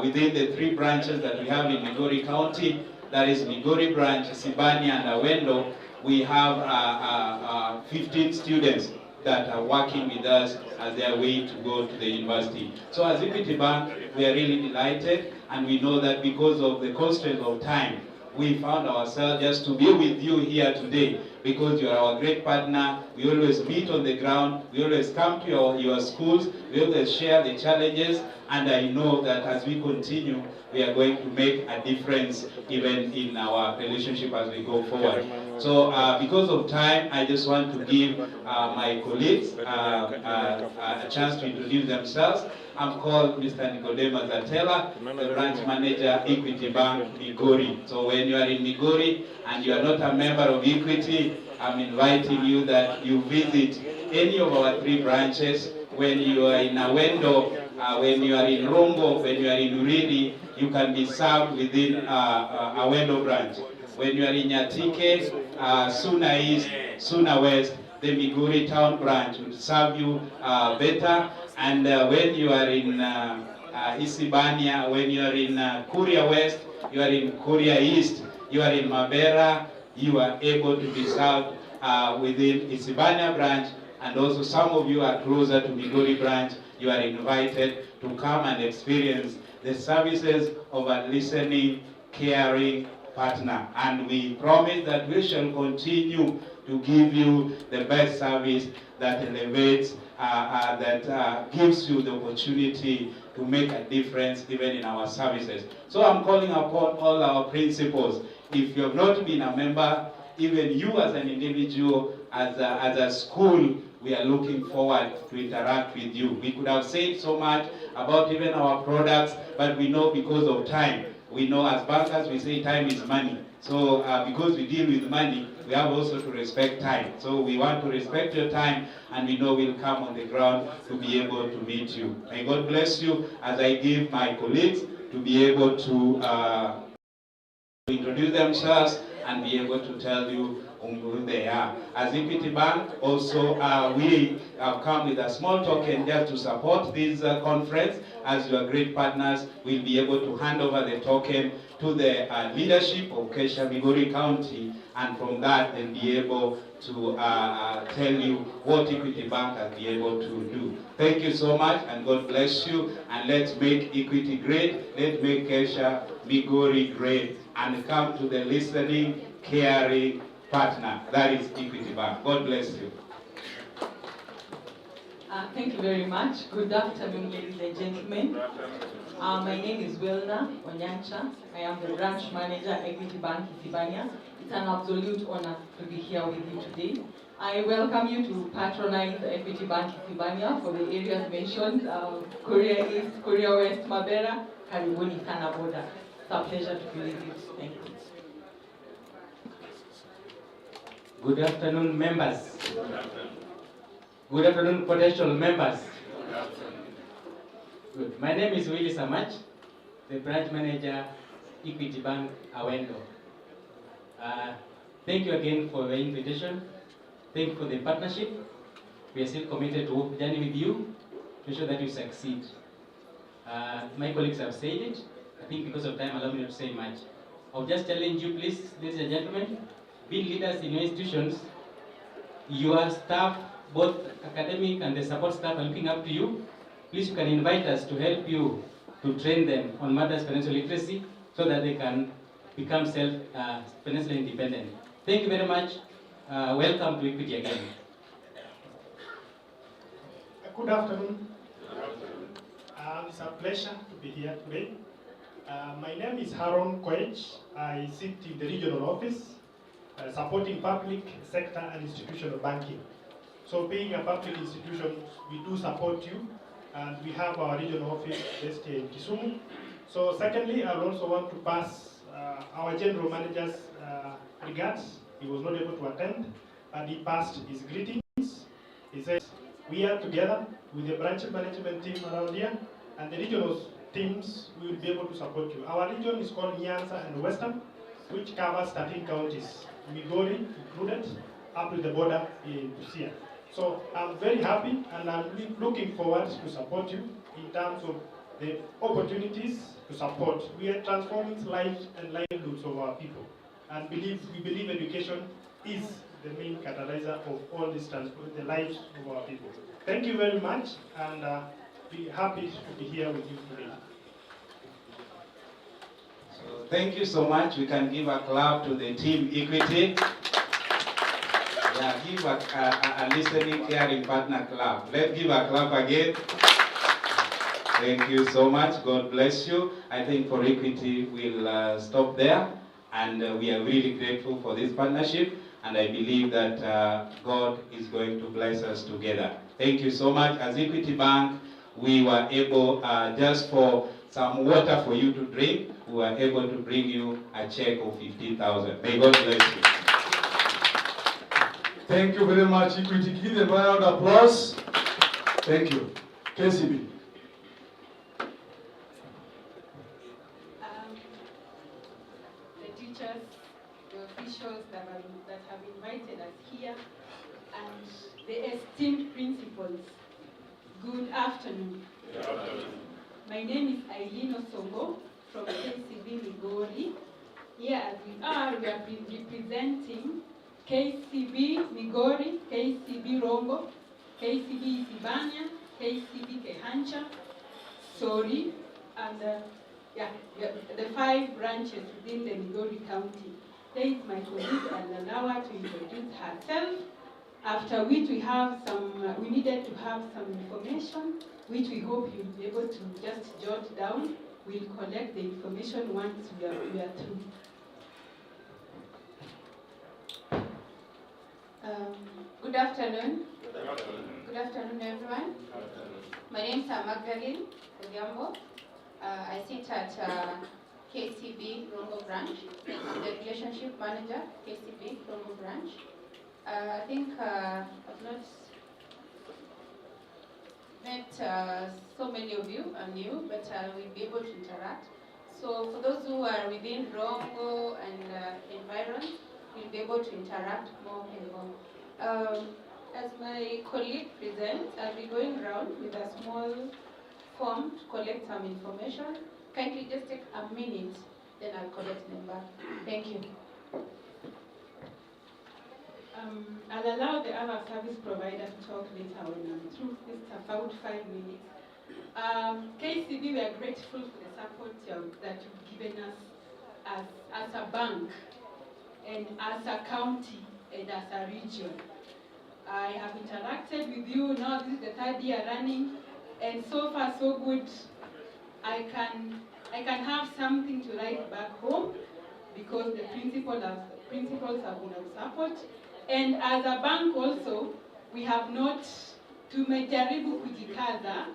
R: within the 3 branches that we have in Migori County, that is Migori branch, Sibania, and Awendo, we have 15 students that are working with us as their way to go to the university. So as Equity Bank, we are really delighted, and we know that because of the constraint of time, we found ourselves just to be with you here today, because you are our great partner. We always meet on the ground, we always come to your schools, we always share the challenges, and I know that as we continue, we are going to make a difference even in our relationship as we go forward. So because of time, I just want to give my colleagues a chance to introduce themselves. I'm called Mr. Nicodemus Atela, the branch manager, Equity Bank, Migori. So when you are in Migori and you are not a member of Equity, I'm inviting you that you visit any of our 3 branches. When you are in Awendo, when you are in Rombo, when you are in Uriri, you can be served within Awendo branch. When you are in Nyatike, Suna East, Suna West, the Migori town branch will serve you better. And when you are in Isibania, when you are in Kuria West, you are in Kuria East, you are in Mabera, you are able to be served within Isibania branch. And also some of you are closer to Migori branch. You are invited to come and experience the services of a listening, caring partner. And we promise that we shall continue to give you the best service that elevates, that gives you the opportunity to make a difference even in our services. So I'm calling upon all our principals. If you have not been a member, even you as an individual, as a school, we are looking forward to interact with you. We could have said so much about even our products, but we know because of time. We know as bankers, we say time is money. So because we deal with money, we have also to respect time. So we want to respect your time, and we know we'll come on the ground to be able to meet you. May God bless you as I give my colleagues to be able to introduce themselves and be able to tell you who they are. As Equity Bank, also we have come with a small token just to support this conference. As your great partners, we'll be able to hand over the token to the leadership of Kessha Migori County, and from that they'll be able to tell you what Equity Bank has been able to do. Thank you so much, and God bless you, and let's make Equity great, let's make Kessha Migori great, and come to the listening, caring partner. That is Equity Bank. God bless you.
S: Thank you very much. Good afternoon, ladies and gentlemen. My name is Wilna Onyancha. I am the branch manager at Equity Bank Isibania. It's an absolute honor to be here with you today. I welcome you to patronize Equity Bank Isibania for the areas mentioned, Korea East, Korea West, Mabera, Karibuni, Sana border. It's a pleasure to be with you. Thank you.
T: Good afternoon, members. Good afternoon, potential members. Good. My name is Willie Samach, the branch manager, Equity Bank Awendo. Thank you again for the invitation. Thank you for the partnership. We are still committed to work journey with you to ensure that you succeed. My colleagues have said it. I think because of time, allow me not to say much. I'll just challenge you, please, ladies and gentlemen, being leaders in your institutions, your staff, both academic and the support staff, are looking up to you. Please, you can invite us to help you to train them on matters financial literacy so that they can become financially independent. Thank you very much. Welcome to Equity again.
U: Good afternoon. It's a pleasure to be here today. My name is Haron Koech. I sit in the regional office. supporting public sector and institutional banking. So being a public institution, we do support you, and we have our regional office based here in Kisumu. So secondly, I also want to pass our general manager's regards. He was not able to attend, and he passed his greetings. He said, we are together with the branch management team around here, and the regional teams will be able to support you. Our region is called Nyanza and Western, which covers 13 counties, Migori included, up to the border in Busia. So I'm very happy, and I'm looking forward to support you in terms of the opportunities to support. We are transforming lives and livelihoods of our people, and we believe education is the main catalyzer of all this the lives of our people. Thank you very much, and be happy to be here with you today.
R: So thank you so much. We can give a clap to the team Equity. Yeah, give a listening, caring partner clap. Let's give a clap again. Thank you so much. God bless you. I think for Equity, we'll stop there. And we are really grateful for this partnership. And I believe that God is going to bless us together. Thank you so much. As Equity Bank, we were able, just for some water for you to drink, we were able to bring you a check of 50,000. May God bless you.
A: Thank you very much, Equity. Give them a round of applause. Thank you. KCB.
E: The teachers, the officials that have invited us here, and the esteemed principals, good afternoon. Good afternoon. My name is Aileen Osongo from KCB Migori. Here as we are representing KCB Migori, KCB Rongo, KCB Isibania, KCB Kehancha, Sori, and the 5 branches within the Migori County. There is my colleague and allow her to introduce herself, after which we have we needed to have some information, which we hope you'll be able to just jot down. We'll collect the information once we are through.
V: Good afternoon. Good afternoon, everyone. My name is Magdalene Odhiambo. I sit at KCB Rongo branch. I'm the relationship manager, KCB Rongo branch. I think I've not met so many of you are new, but we'll be able to interact. So for those who are within Rongo and environs, we'll be able to interact more and more. As my colleague presents, I'll be going around with a small form to collect some information. Kindly just take a minute, then I'll collect them back. Thank you.
E: I'll allow the other service provider to talk later when I'm through. It's about 5 minutes. KCB, we are grateful for the support that you've given us as a bank, and as a county, and as a region. I have interacted with you now. This is the 3rd year running, and so far so good. I can have something to write back home because the principals have been of support, and as a bank also, we have not tumejaribu kujikaza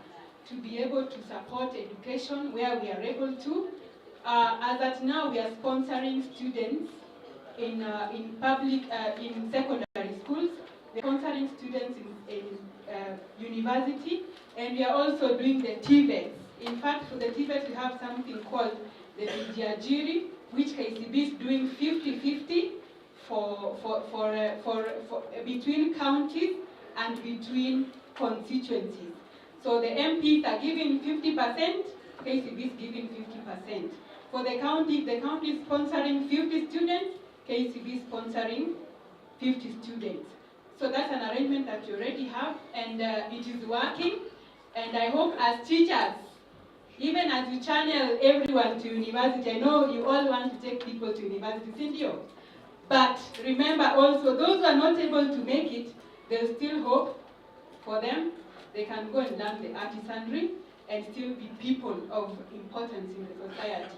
E: to be able to support education where we are able to. As at now, we are sponsoring students in secondary schools. We're sponsoring students in university, and we are also doing the TVET. In fact, for the TVET, we have something called the Vijiajiri, which KCB is doing 50-50 for between counties and between constituencies. So the MPs are giving 50%, KCB is giving 50%. For the county is sponsoring 50 students, KCB is sponsoring 50 students. So that's an arrangement that you already have, and it is working. And I hope as teachers, even as you channel everyone to university, I know you all want to take people to university, Cindy. But remember also, those who are not able to make it, there's still hope for them. They can go and learn the artisanry and still be people of importance in the society.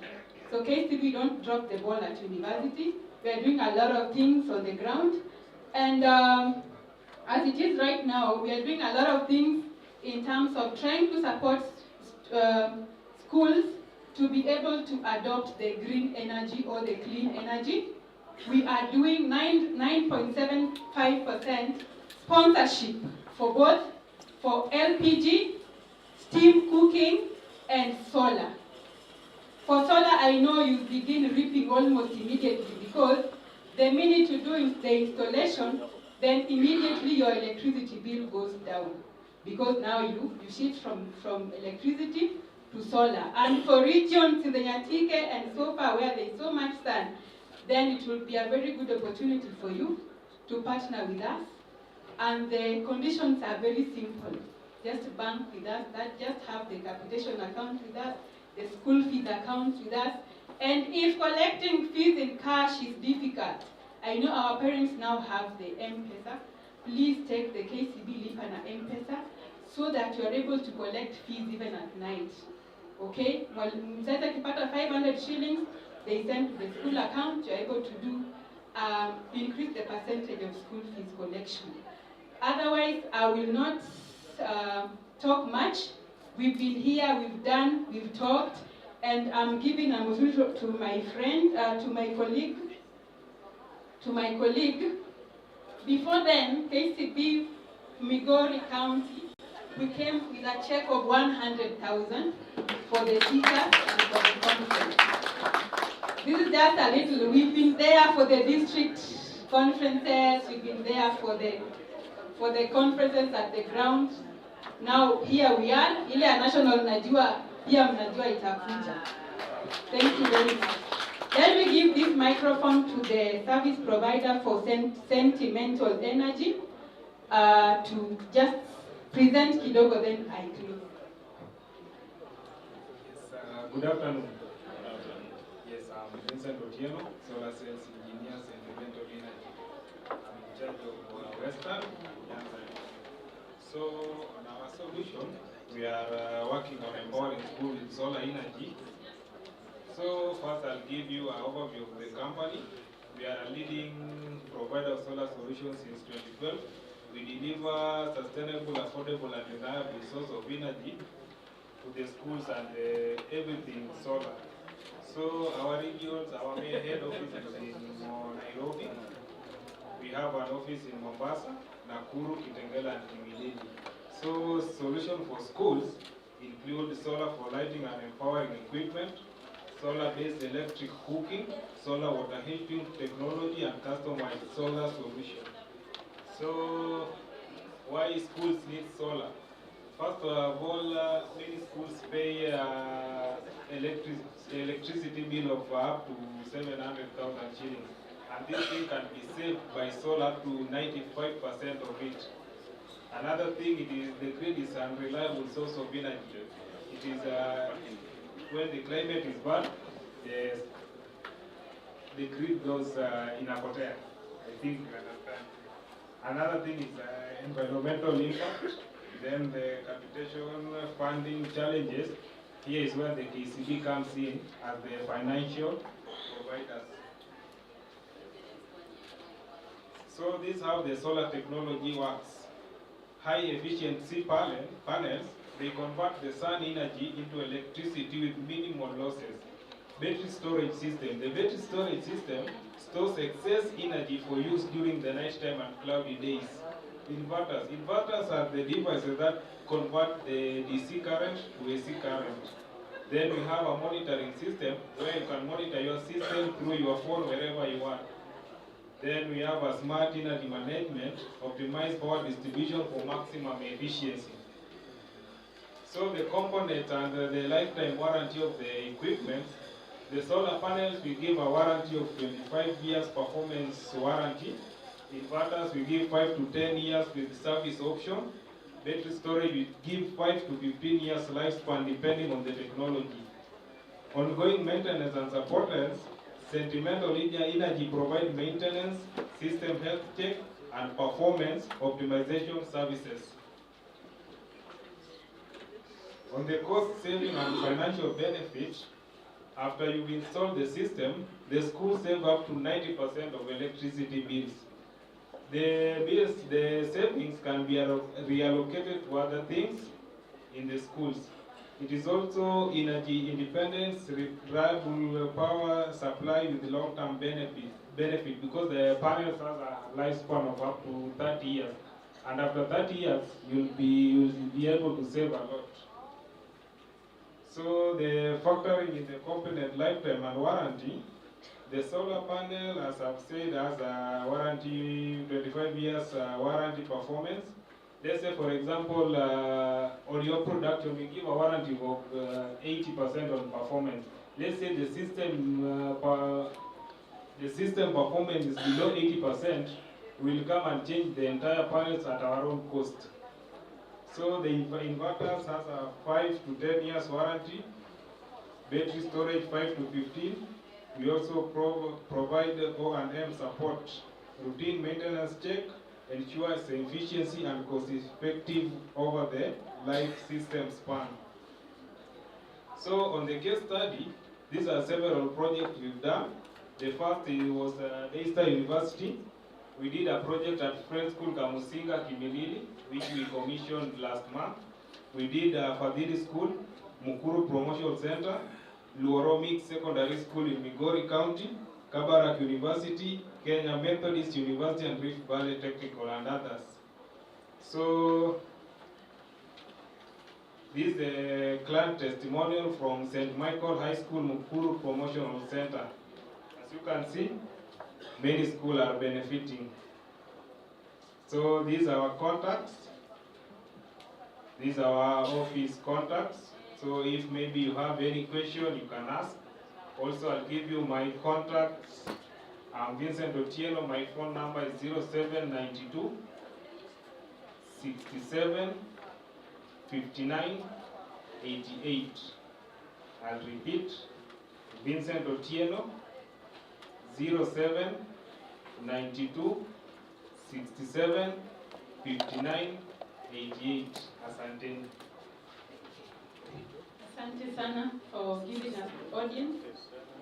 E: So KCB, don't drop the ball at university. We are doing a lot of things on the ground. And as it is right now, we are doing a lot of things in terms of trying to support schools to be able to adopt the green energy or the clean energy. We are doing 9.75% sponsorship for both for LPG, steam cooking, and solar. For solar, I know you begin reaping almost immediately because the minute you do the installation, then immediately your electricity bill goes down because now you shift from electricity to solar. And for regions in the Nyatike and so far where there is so much sun, then it will be a very good opportunity for you to partner with us. And the conditions are very simple. Just bank with us, just have the capitation account with us, the school fees account with us. And if collecting fees in cash is difficult, I know our parents now have the M-Pesa. Please take the KCB Lipana M-Pesa so that you are able to collect fees even at night. Okay? Well, mzazi akipata 500 shillings, they send to the school account. You are able to do increase the percentage of school fees collection. Otherwise, I will not talk much. We've been here, we've done, we've talked, and I'm giving a message to my friend, to my colleague. Before then, KCB Migori County, we came with a check of 100,000 for the teachers and for the conference. This is just a little. We've been there for the district conferences. We've been there for the conferences at the ground. Now here we are. Ile ya national najua, pia mnajua itakuja. Thank you very much. Let me give this microphone to the service provider for sentimental energy to just present kidogo, then I close.
F: Yes, good afternoon. Yes, I'm Vincent Otieno, Solar Sales Engineer, Sentimental Energy. I'm in charge of Western. So, on our solution, we are working on empowering schools with solar energy. So, first I'll give you an overview of the company. We are a leading provider of solar solutions since 2012. We deliver sustainable, affordable, and reliable source of energy to the schools and everything solar. So our regions, our main head office is in Nairobi. We have an office in Mombasa, Nakuru, Kitengela, and Kimilili. So solution for schools include solar for lighting and empowering equipment, solar-based electric cooking, solar water heating technology, and customized solar solution. So why schools need solar? First of all, many schools pay electricity bill of up to 700,000 shillings. And this thing can be saved by solar up to 95% of it. Another thing, the grid is an unreliable source of energy. It is when the climate is bad, the grid goes in a hotel. I think you understand. Another thing is environmental impact. Then the capitation funding challenges. Here is where the KCB comes in as the financial providers. So this is how the solar technology works. High efficiency panels, they convert the sun energy into electricity with minimal losses. Battery storage system. The battery storage system stores excess energy for use during the nighttime and cloudy days. Inverters. Inverters are the devices that convert the DC current to AC current. Then we have a monitoring system where you can monitor your system through your phone wherever you are. Then we have a smart energy management, optimized power distribution for maximum efficiency. So the component and the lifetime warranty of the equipment. The solar panels, we give a warranty of 25 years performance warranty. Inverters, we give 5 to 10 years with service option. Battery storage, we give 5 to 15 years lifespan depending on the technology. Ongoing maintenance and support. Sentimental energy provide maintenance, system health check, and performance optimization services. On the cost saving and financial benefits, After you've installed the system, the school save up to 90% of electricity bills. The savings can be reallocated to other things in the schools. It is also energy independence, reliable power supply with long-term benefit because the panels has a lifespan of up to 30 years. And after 30 years, you'll be able to save a lot. So the factoring in the component lifetime and warranty, the solar panel, as I've said, has a warranty, 25 years warranty performance. Let's say, for example, on your production, we give a warranty of 80% on performance. Let's say the system performance is below 80%, we'll come and change the entire panels at our own cost. So the inverters has a 5 to 10 years warranty, battery storage 5 to 15. We also provide O&M support, routine maintenance check, ensures efficiency and cost effective over the life system span. So on the case study, these are several projects we've done. The first was Daystar University. We did a project at Friends School Kamusinga, Kimilili, which we commissioned last month. We did Fadhili School, Mukuru Promotion Center, Luoro Mix Secondary School in Migori County, Kabarak University, Kenya Methodist University, and Rift Valley Technical, and others. So, this is a client testimonial from St. Michael High School, Mukuru Promotional Center. As you can see, many schools are benefiting. So these are our contacts. These are our office contacts. So if maybe you have any question, you can ask. Also, I'll give you my contacts. I'm Vincent Otieno. My phone number is 0792 67 59 88. I'll repeat. Vincent Otieno, 07 92 67 59 88. Asante.
E: Asante sana for giving us the audience.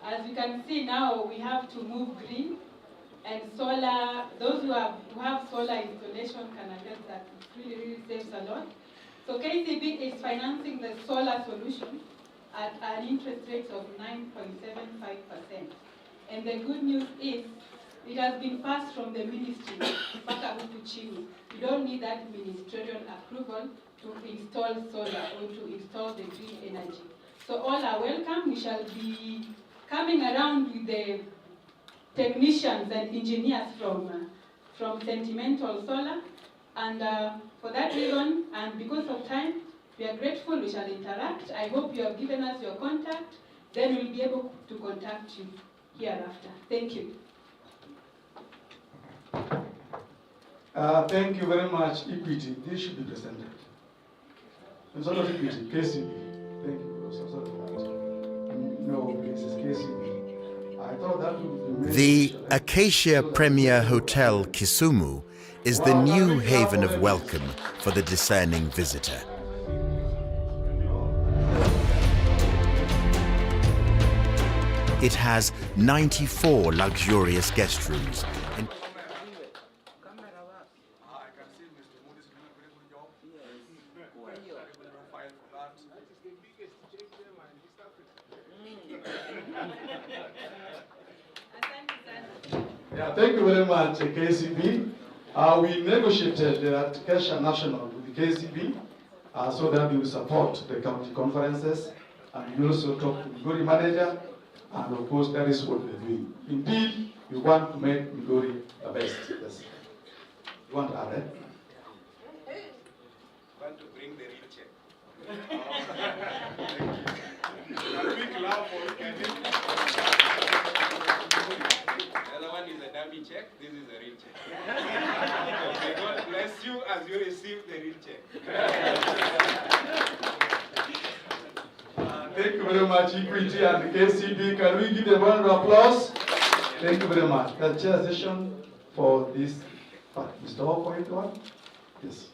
E: As you can see now, we have to move green, and solar. Those who have solar installation can attest that it really saves a lot. So KCB is financing the solar solution at an interest rate of 9.75%. And the good news is, it has been passed from the ministry, you don't need that ministerial approval to install solar or to install the green energy. So all are welcome. We shall be coming around with the technicians and engineers from Sentimental Solar. And for that reason, and because of time, we are grateful. We shall interact. I hope you have given us your contact. Then we'll be able to contact you hereafter. Thank you.
A: Thank you very much, Equity. This should be presented. It's not Equity, KCB. Thank you. So sorry for that. No, this is KCB. I thought that would be
O: The Acacia Premier Hotel Kisumu is the new haven of welcome for the discerning visitor. It has 94 luxurious guest rooms.
A: Yeah, thank you very much, KCB. We negotiated at Kessha National with the KCB so that we will support the county conferences, and we also talk to the Migori manager, and of course that is what we're doing. Indeed, we want to make Migori the best. Yes. You want to add it?
G: Want to bring the real check. A big laugh for you. The other one is a dummy check. This is a real check. May God bless you as you receive the real check.
A: Thank you very much, Equity and the KCB. Can we give them a round of applause? Thank you very much. The chair session for this part. Mr. Hawk, anyone? Yes.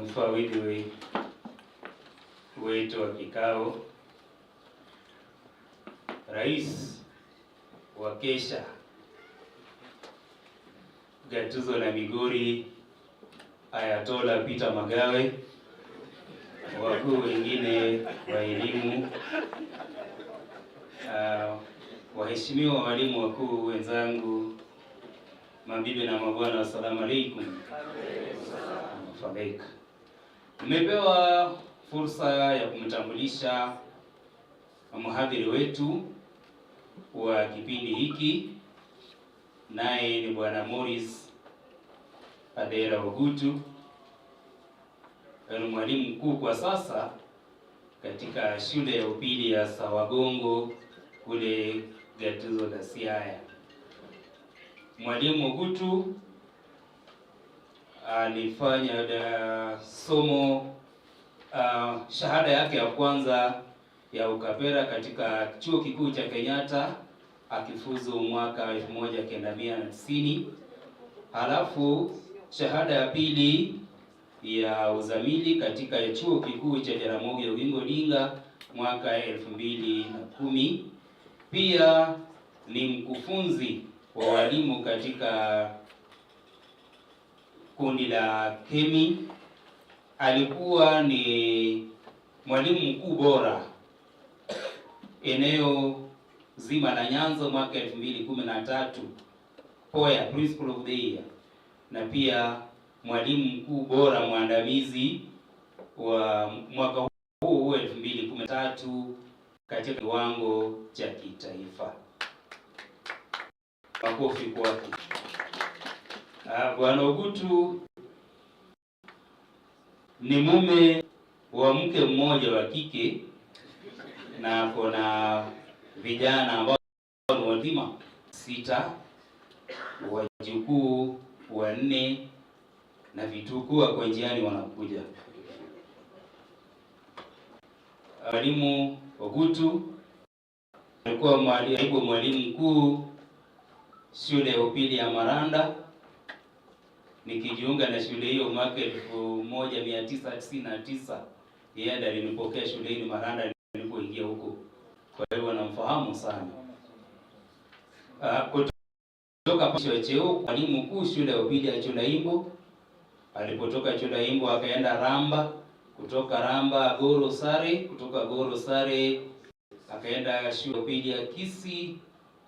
D: mfawidhi wetu wa kikao, Rais wa Kessha, gatuzo la Migori, Ayatola Peter Magawe, wakuu wengine wa elimu, waheshimiwa walimu wakuu wenzangu, mabibi na mabwana, assalamu alaikum. Nimepewa fursa ya kumtambulisha mhadhiri wetu wa kipindi hiki, naye ni Bwana Morris Adera Ogutu. Ni mwalimu mkuu kwa sasa katika shule ya upili ya Sawagongo kule gatuzo la Siaya. Mwalimu Ogutu alifanya shahada yake ya kwanza ya ukapera katika chuo kikuu cha Kenyatta akifuzu mwaka 1990. Halafu shahada ya pili ya uzamili katika chuo kikuu cha Jaramogi Oginga Odinga mwaka 2010. Pia ni mkufunzi wa walimu katika kundi la Kemi. Alikuwa ni mwalimu mkuu bora eneo zima la Nyanza mwaka 2013, Poya Principal of the Year, na pia mwalimu mkuu bora mwandamizi wa mwaka huu 2013 katika kiwango cha kitaifa. Makofi kwake. Bwana Ogutu ni mume wa mke mmoja wa kike na kuna vijana ambao ni wazima 6, wajukuu 4 na vitukuu wako njiani wanakuja. Mwalimu Ogutu alikuwa mwalimu mkuu shule ya upili ya Maranda. Nikijiunga na shule hiyo mwaka 1999, yeye ndiye alinipokea shuleni Maranda nilipoingia huko. Kwa hiyo namfahamu sana. Kutoka cheo mwalimu mkuu shule ya upili ya Chulaimbo. Alipotoka Chulaimbo akaenda Ramba, kutoka Ramba Goro Sare, kutoka Goro Sare akaenda shule ya upili ya Kisii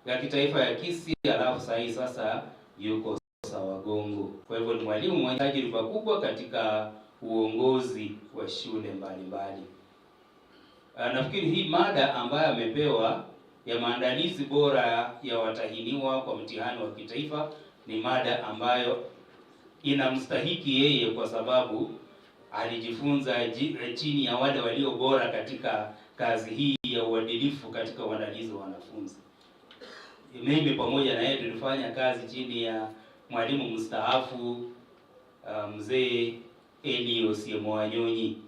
D: ya kitaifa ya Kisii, alafu sasa yuko Sawagongo. Kwa hivyo ni mwalimu mwenye tajriba kubwa katika uongozi wa shule mbalimbali. Nafikiri hii mada ambayo amepewa ya maandalizi bora ya watahiniwa kwa mtihani wa kitaifa ni mada ambayo inamstahiki yeye, kwa sababu alijifunza chini ya wale walio bora katika kazi hii ya uadilifu katika uandalizi wa wanafunzi. Mimi pamoja na yeye tulifanya kazi chini ya mwalimu mstaafu mzee Eli Osiemwanyonyi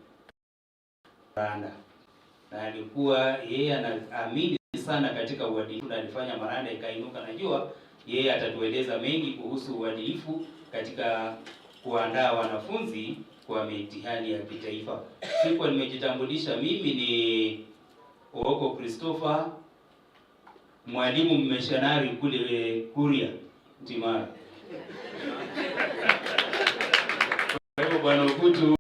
D: Maranda, na alikuwa yeye anaamini sana katika uadilifu na alifanya Maranda ikainuka. Najua yeye atatueleza mengi kuhusu uadilifu katika kuandaa wanafunzi kwa mitihani ya kitaifa. Sikuwa nimejitambulisha, mimi ni Ooko Christopher, mwalimu mmishonari kule Kuria Timara. Kwa hivyo Bwana Ogutu,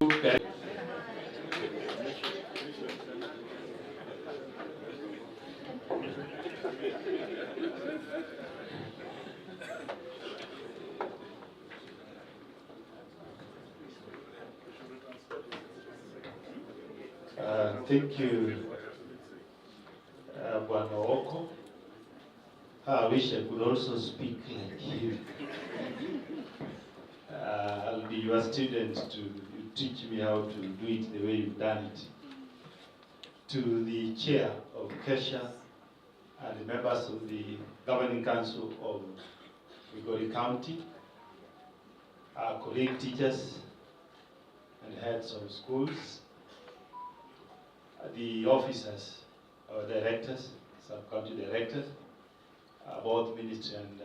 B: thank you, Bwana Ooko. I wish I could also speak like you. I'll be your student to teach me how to do it the way you've done it. To the chair of Kessha and the members of the Governing Council of Migori County, our colleague teachers and heads of schools, the officers, our directors, sub-county directors, both ministry and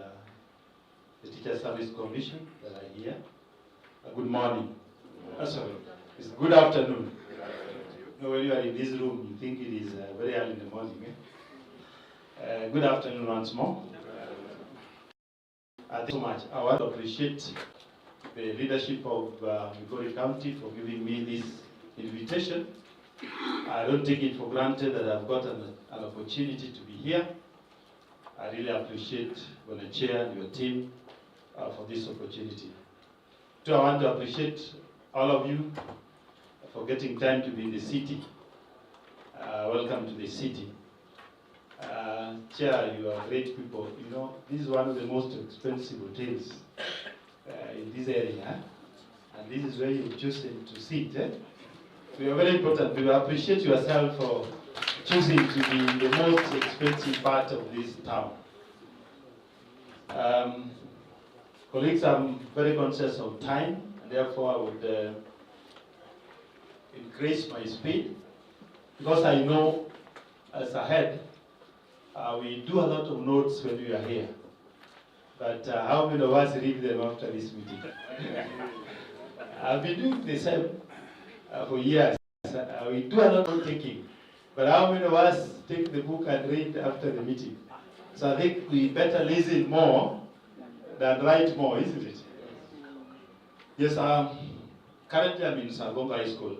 B: the Teacher Service Commission that are here. Good morning. Sorry. It's good afternoon. You know, when you are in this room, you think it is very early in the morning. Good afternoon once more. Thank you so much. I want to appreciate the leadership of Migori County for giving me this invitation. I don't take it for granted that I've got an opportunity to be here. I really appreciate the chair and your team for this opportunity. So I want to appreciate all of you for getting time to be in the city. Welcome to the city. Chair, you are great people. You know, this is one of the most expensive hotels in this area, and this is where you've chosen to sit. So you're very important. We appreciate yourself for choosing to be in the most expensive part of this town. Colleagues, I'm very conscious of time, and therefore I would increase my speed, because I know as a head, we do a lot of notes when we are here. But how many of us read them after this meeting? I've been doing the same for years. We do a lot of thinking. But how many of us take the book and read after the meeting? So I think we better listen more than write more, isn't it? Yes, currently I'm in Sargonga High School.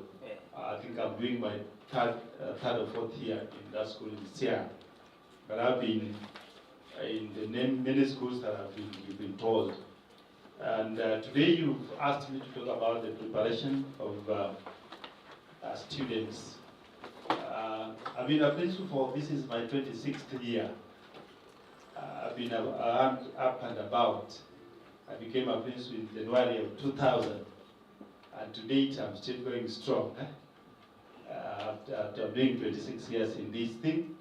B: I think I'm doing my third or fourth year in that school in Sierra. But I've been in the many schools that you've been told. And today you've asked me to talk about the preparation of students. I've been a principal for, this is my 26th year. I've been around, up and about. I became a principal in January of 2000. And to date, I'm still going strong. After doing 26 years in this thing.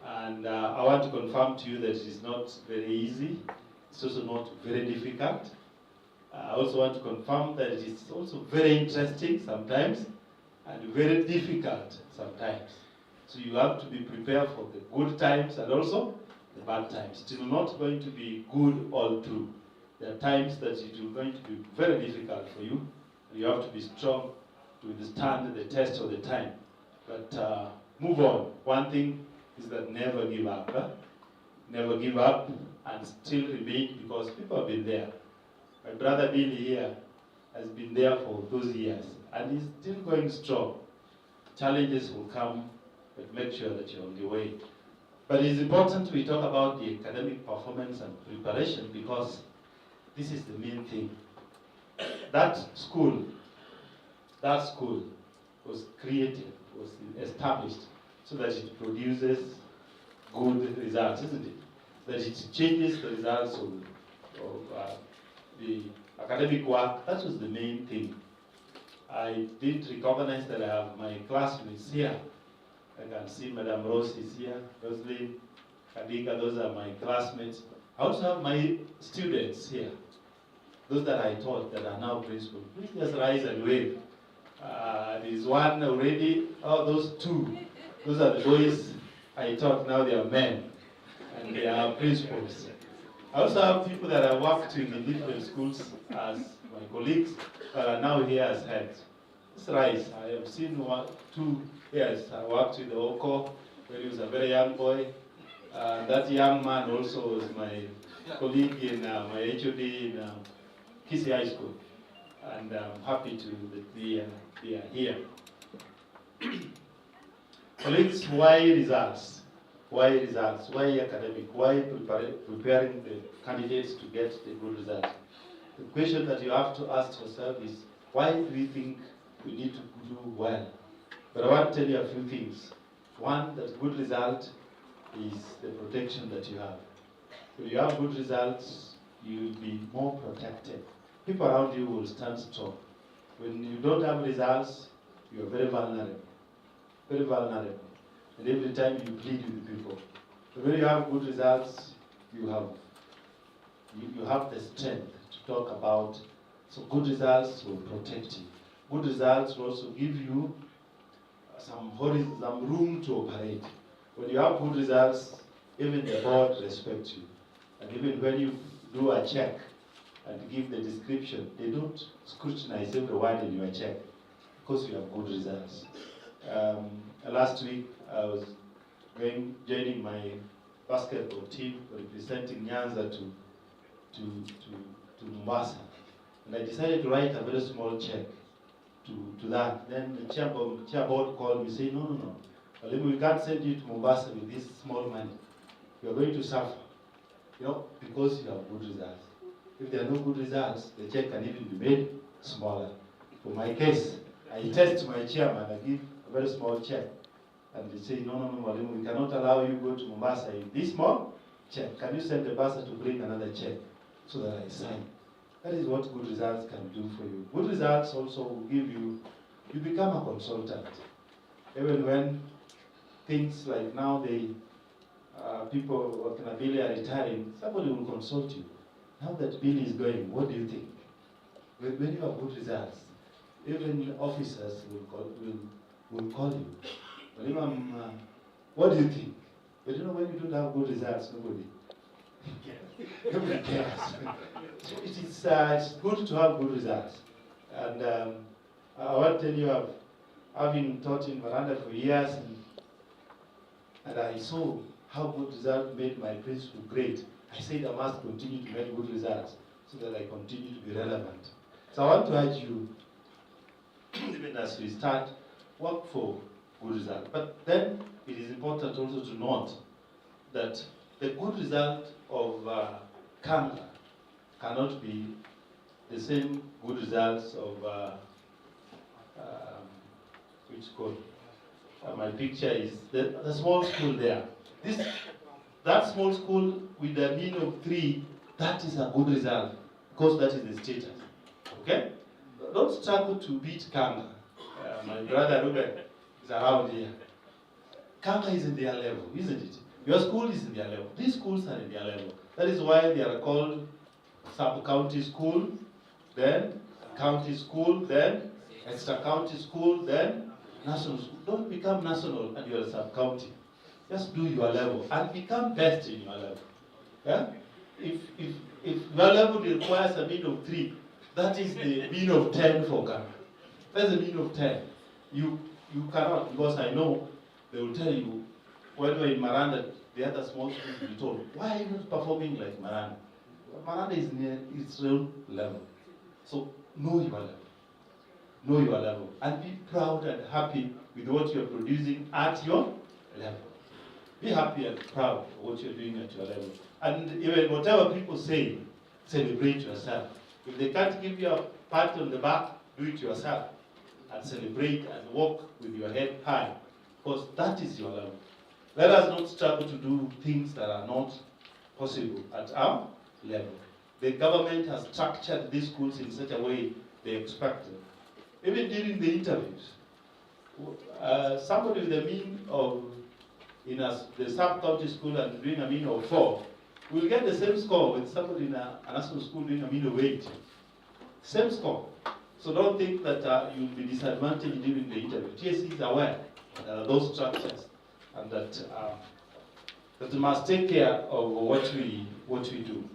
B: And I want to confirm to you that it is not very easy. It's also not very difficult. I also want to confirm that it is also very interesting sometimes and very difficult sometimes. So you have to be prepared for the good times and also the bad times. It is not going to be good all through. There are times that it is going to be very difficult for you. You have to be strong to withstand the test of the time. But move on. One thing is that never give up. Never give up and still remain, because people have been there. My brother Billy here has been there for those years and he's still going strong. Challenges will come, but make sure that you're on the way. But it's important we talk about the academic performance and preparation, because this is the main thing. That school was created, was established so that it produces good results, isn't it? That it changes the results of the academic work. That was the main thing. I did recognize that I have my classmates here. I can see Madam Rose is here, Roslyn, Kadika, those are my classmates. I also have my students here, those that I taught that are now principal. Please just rise and wave. There's one already, oh, those two. Those are the boys I taught, now they are men, and they are principals. I also have people that I worked with in different schools as my colleagues, but are now here as heads. Let's rise. I have seen two, yes, I worked with Oko when he was a very young boy. That young man also was my colleague in my HOD in Kessha High School. And I'm happy that they are here. Colleagues, why results? Why results? Why academic? Why preparing the candidates to get the good results? The question that you have to ask yourself is, why do we think we need to do well? But I want to tell you a few things. One, that good result is the protection that you have. When you have good results, you will be more protected. People around you will stand strong. When you don't have results, you are very vulnerable. Very vulnerable. And every time you plead with people. But when you have good results, you have the strength to talk about. So good results will protect you. Good results will also give you some room to operate. When you have good results, even the board respects you. And even when you do a check and give the description, they don't scrutinize every word in your check.
A: because you have good results. Last week, I was joining my basketball team representing Nyanza to Mombasa. And I decided to write a very small check to that. Then the chairboard called me saying, no. We can't send you to Mombasa with this small money. You are going to suffer, because you have good results. If there are no good results, the check can even be made smaller. For my case, I test my chairman, I give a very small check. And they say, no, Mwalimu, we cannot allow you to go to Mombasa in this small check. Can you send the bursar to bring another check so that I sign? That is what good results can do for you. Good results also will give you become a consultant. Even when things like now, people working at Billy are retiring, somebody will consult you. Now that Billy is going, what do you think? When you have good results, even officers will call you. What do you think? But when you don't have good results, nobody cares. So it's good to have good results. And I want to tell you, I've been taught in Miranda for years, and I saw how good results made my principal great. I said I must continue to make good results so that I continue to be relevant. So I want to urge you, even as we start, work for good results. But then it is important also to note that the good result of Kanga cannot be the same good results of which school? My picture is the small school there. That small school with a mean of 3, that is a good result because that is the status. Okay? Don't struggle to beat Kanga. My brother Ruben is around here. Kanga is in their level, isn't it? Your school is in their level. These schools are in their level. That is why they are called sub-county school, then county school, then extra-county school, then national school. Don't become national and you're a sub-county. Just do your level and become best in your level. Yeah? If your level requires a mean of 3, that is the mean of 10 for Ghana. That's the mean of 10. You cannot, because I know they will tell you when we're in Miranda, the other small schools will be told, why are you not performing like Miranda? Miranda is near its real level. So know your level. Know your level. And be proud and happy with what you're producing at your level. Be happy and proud of what you're doing at your level. And even whatever people say, celebrate yourself. If they can't give you a pat on the back, do it yourself. And celebrate and walk with your head high. Because that is your level. Let us not struggle to do things that are not possible at our level. The government has structured these schools in such a way they expect them. Even during the interviews, somebody with a mean of, in the sub-county school and doing a mean of 4, will get the same score with somebody in a national school doing a mean of 8. Same score. So don't think that you'll be disadvantaged during the interview. TSC is aware that there are those structures and that we must take care of what we do.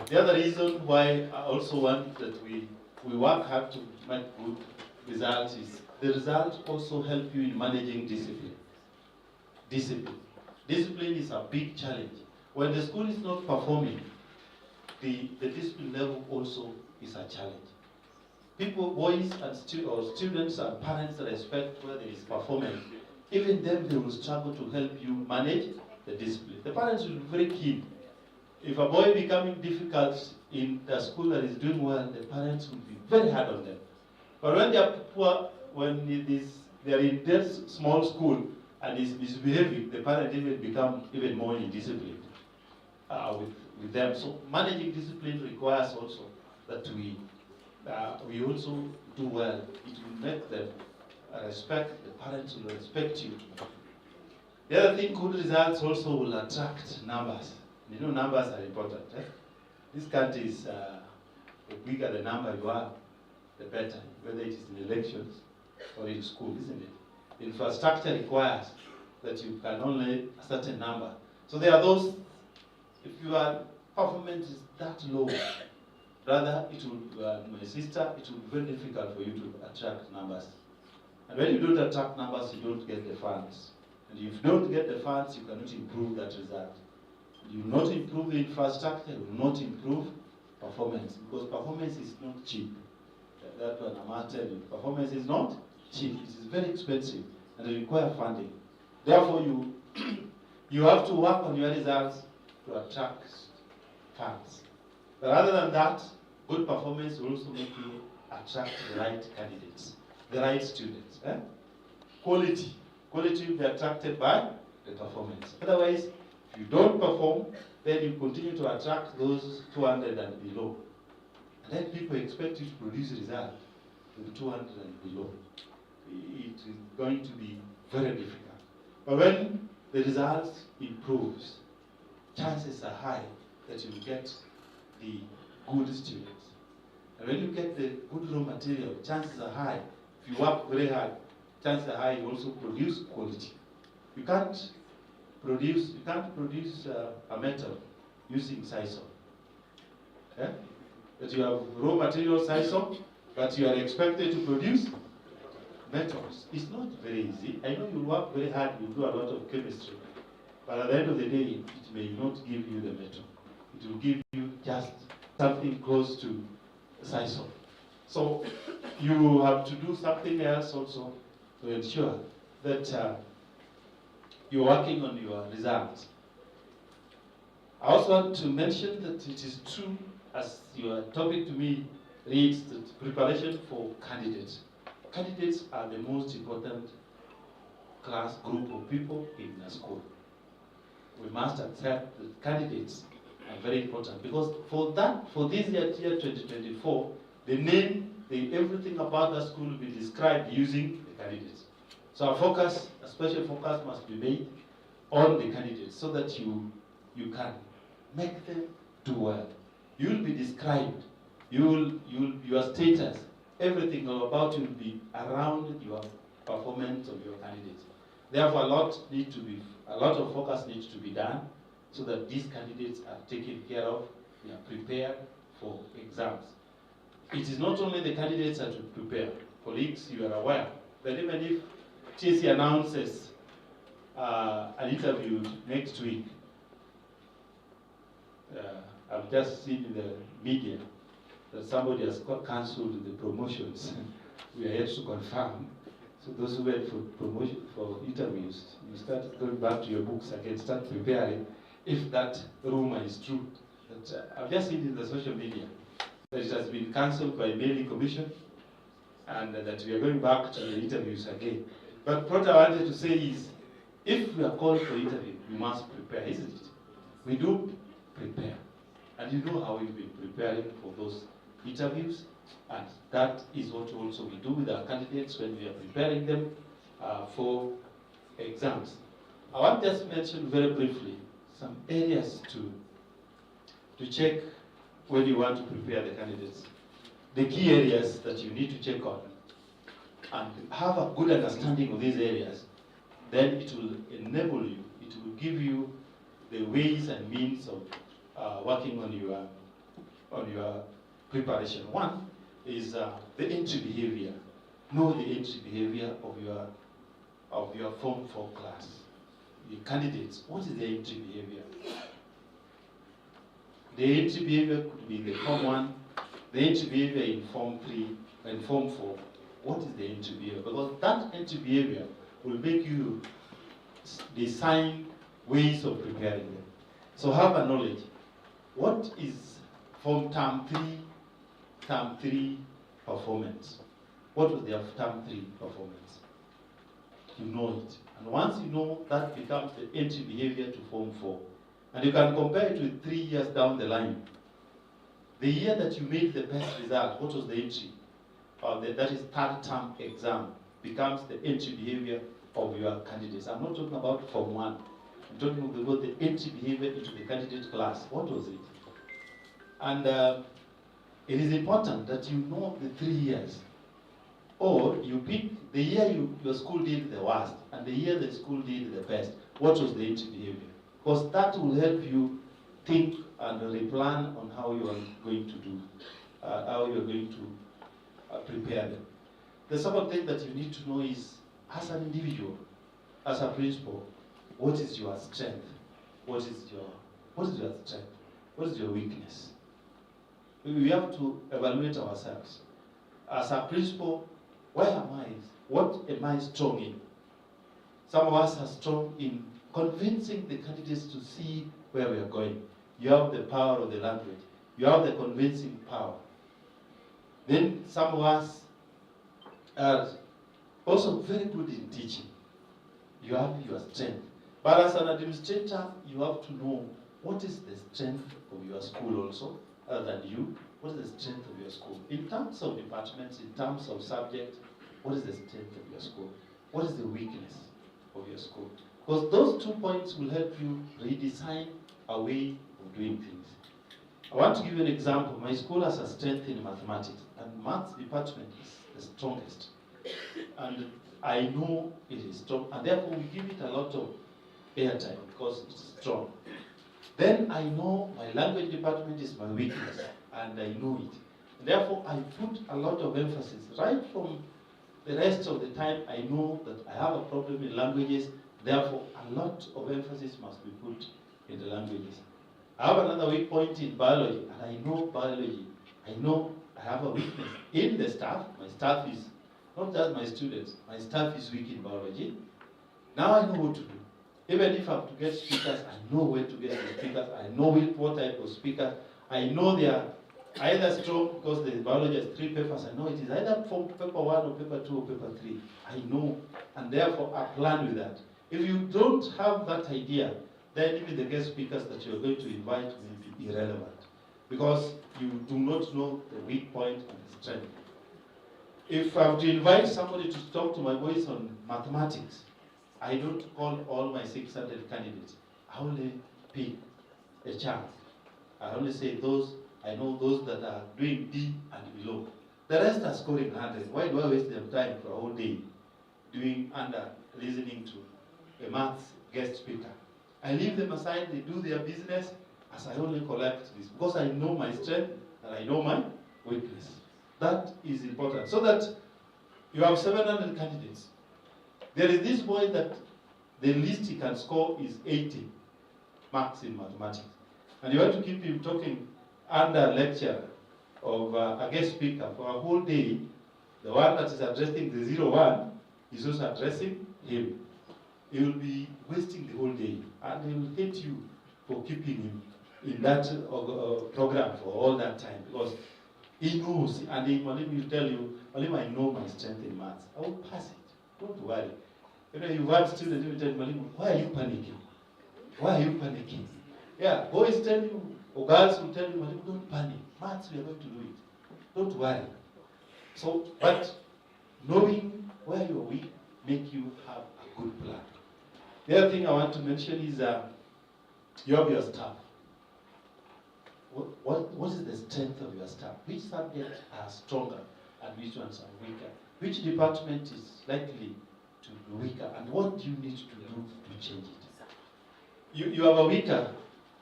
A: The other reason why I also want that we work hard to make good results is the results also help you in managing discipline. Discipline is a big challenge. When the school is not performing, the discipline level also is a challenge. People, boys and students and parents that expect where there is performance, even them they will struggle to help you manage the discipline. The parents will be very keen. If a boy becoming difficult in the school that is doing well, the parents will be very hard on them. But when they are poor, when they are in this small school and is misbehaving, the parents even become even more indisciplined with them. So managing discipline requires also that we also do well. It will make them respect, the parents will respect you. The other thing, good results also will attract numbers. You know, numbers are important. This country is, the bigger the number you are, the better, whether it is in elections or in school, isn't it? Infrastructure requires that you can only a certain number. So there are those, if your performance is that low, brother, it will, my sister, it will be very difficult for you to attract numbers. And when you don't attract numbers, you don't get the funds. And if you don't get the funds, you cannot improve that result. You will not improve the infrastructure, you will not improve performance, because performance is not cheap. That one I must tell you. Performance is not cheap, it is very expensive, and it requires funding. Therefore, you have to work on your results to attract funds. But other than that, good performance will also make you attract the right candidates, the right students. Quality will be attracted by the performance. Otherwise, if you don't perform, then you continue to attract those 200 and below. And then people expect you to produce a result with 200 and below. It is going to be very difficult. But when the result improves, chances are high that you will get the good students. And when you get the good raw material, chances are high, if you work very hard, chances are high you also produce quality. You can't produce a metal using sisal. That you have raw material sisal, but you are expected to produce metals. It's not very easy. I know you work very hard, you do a lot of chemistry, but at the end of the day, it may not give you the metal. It will give you just something close to sisal. So you have to do something else also to ensure that you're working on your results. I also want to mention that it is true, as your topic to me reads, that preparation for candidates. Candidates are the most important class group of people in a school. We must accept that candidates are very important, because for this year 2024, the name, everything about the school will be described using the candidates. So a special focus must be made on the candidates so that you can make them do well. You will be described. Your status, everything about you will be around your performance of your candidates. Therefore, a lot of focus needs to be done so that these candidates are taken care of, they are prepared for exams. It is not only the candidates that to prepare. Colleagues, you are aware that even if TSC announces an interview next week, I've just seen in the media that somebody has cancelled the promotions. We are yet to confirm. So those who went for interviews, you start going back to your books again, start preparing if that rumor is true. But, I've just seen in the social media that it has been cancelled by mailing commission and that we are going back to the interviews again. But what I wanted to say is, if we are called for interview, we must prepare, isn't it? We do prepare. And you know how we've been preparing for those interviews, and that is what also we do with our candidates when we are preparing them for exams. I want to just mention very briefly some areas to check when you want to prepare the candidates. The key areas that you need to check on, and have a good understanding of these areas, then it will enable you, it will give you the ways and means of working on your preparation. One is the entry behavior. Know the entry behavior of your Form 4 class. The candidates, what is the entry behavior? The entry behavior could be the Form 1, the entry behavior in Form 3, and Form 4. What is the entry behavior? Because that entry behavior will make you design ways of preparing them. So have a knowledge. What is from Term 3 performance? What was their Term 3 performance? You know it. And once you know, that becomes the entry behavior to Form 4. And you can compare it with 3 years down the line. The year that you made the best result, what was the entry? That is third term exam, becomes the entry behavior of your candidates. I'm not talking about Form 1. I'm talking about the entry behavior into the candidate class. What was it? And it is important that you know the 3 years. Or you pick the year your school did the worst and the year the school did the best. What was the entry behavior? Because that will help you think and replan on how you are going to do, how you are going to prepare them. The second thing that you need to know is, as an individual, as a principal, what is your strength? What is your strength? What is your weakness? We have to evaluate ourselves. As a principal, where am I? What am I strong in? Some of us are strong in convincing the candidates to see where we are going. You have the power of the language. You have the convincing power. Then some of us are also very good in teaching. You have your strength. But as an administrator, you have to know what is the strength of your school also, other than you. What is the strength of your school? In terms of departments, in terms of subject, what is the strength of your school? What is the weakness of your school? Because those 2 points will help you redesign a way of doing things. I want to give you an example. My school has a strength in mathematics, and maths department is the strongest. And I know it is strong, and therefore we give it a lot of airtime because it's strong. Then I know my language department is my weakness, and I know it. Therefore, I put a lot of emphasis. Right from the rest of the time, I know that I have a problem in languages. Therefore, a lot of emphasis must be put in the languages. I have another weak point in biology, and I know biology. I know I have a weakness in the staff. My staff is, not just my students, my staff is weak in biology. Now I know what to do. Even if I have to get speakers, I know where to get the speakers. I know what type of speakers. I know they are either strong because the biology has 3 papers. I know it is either from paper 1 or paper 2 or paper 3. I know, and therefore I plan with that. If you don't have that idea, then even the guest speakers that you're going to invite will be irrelevant because you do not know the weak point and the strength. If I have to invite somebody to talk to my boys on mathematics, I don't call all my 600 candidates. I only pick a chance. I only say those, I know those that are doing D and below. The rest are scoring 100. Why do I waste their time for a whole day doing under listening to a maths guest speaker? I leave them aside, they do their business as I only collect this because I know my strength and I know my weakness. That is important. So that you have 700 candidates. There is this boy that the least he can score is 80 marks in mathematics. And you want to keep him talking under lecture of a guest speaker for a whole day. The one that is addressing the 01 is also addressing him. He will be wasting the whole day, and he will hate you for keeping him in that program for all that time because he knows, and Malim will tell you, Malim, I know my strength in maths. I will pass it. Don't worry. You know, you've had students who will tell Malim, why are you panicking? Why are you panicking? Yeah, boys tell you, or girls will tell you, Malim, don't panic. Maths, we are going to do it. Don't worry. So, but knowing where you are weak make you have a good plan. The other thing I want to mention is you have your staff. What is the strength of your staff? Which subjects are stronger and which ones are weaker? Which department is likely to be weaker, and what do you need to do to change it? You have a weaker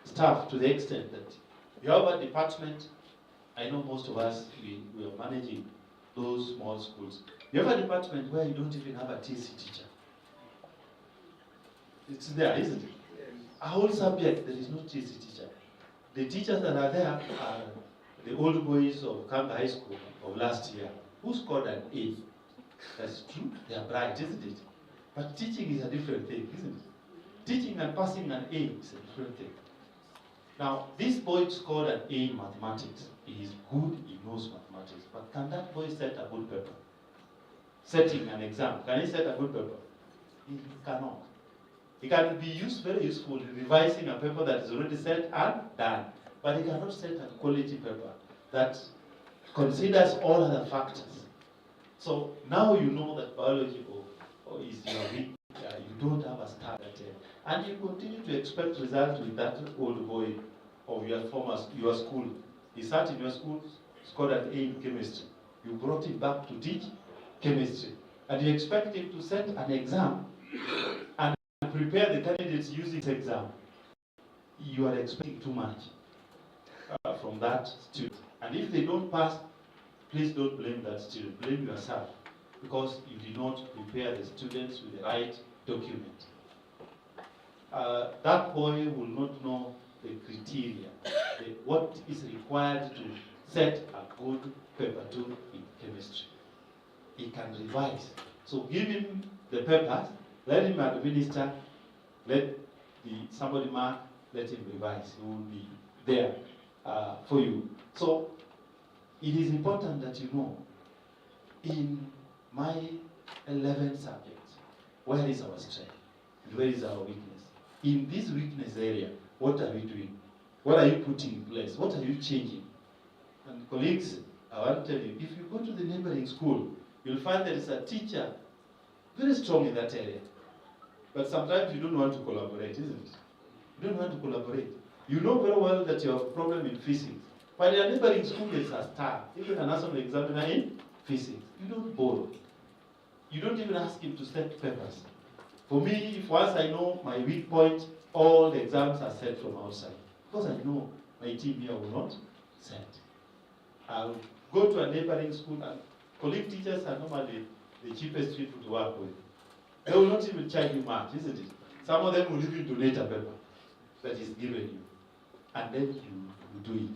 A: staff to the extent that you have a department. I know most of us, we are managing those small schools. You have a department where you don't even have a TC teacher. It's there, isn't it? A whole subject, there is no TC teacher. The teachers that are there are the old boys of Kanga High School of last year who scored an A. That's true, they are bright, isn't it? But teaching is a different thing, isn't it? Teaching and passing an A is a different thing. Now, this boy scored an A in mathematics. He is good, he knows mathematics. But can that boy set a good paper? Setting an exam, can he set a good paper? He cannot. It can be very useful in revising a paper that is already set and done, but it cannot set a quality paper that considers all other factors. So now you know that biology is your weak, you don't have a star at it, and you continue to expect results with that old boy of your school. He sat in your school, scored an A in chemistry. You brought him back to teach chemistry, and you expect him to set an exam and prepare the candidates using the exam. you are expecting too much from that student. And if they don't pass, please don't blame that student, blame yourself, because you did not prepare the students with the right document. That boy will not know the criteria, what is required to set a good paper 2 in chemistry. He can revise. So give him the papers, let him administer, let somebody mark, let him revise. He will be there for you. So it is important that you know, in my 11 subjects, where is our strength and where is our weakness? In this weakness area, what are we doing? What are you putting in place? What are you changing? And colleagues, I want to tell you, if you go to the neighboring school, you'll find there is a teacher very strong in that area. But sometimes you don't want to collaborate, isn't it? You don't want to collaborate. You know very well that you have a problem in physics. But your neighboring school is a star, even a national examiner in physics. You don't bother. You don't even ask him to set papers. For me, if once I know my weak point, all the exams are set from outside. Because I know my team here will not set. I'll go to a neighboring school, and colleague teachers are normally the cheapest people to work with. They will not even charge you much, isn't it? Some of them will even donate a paper that is given you. And then you do it.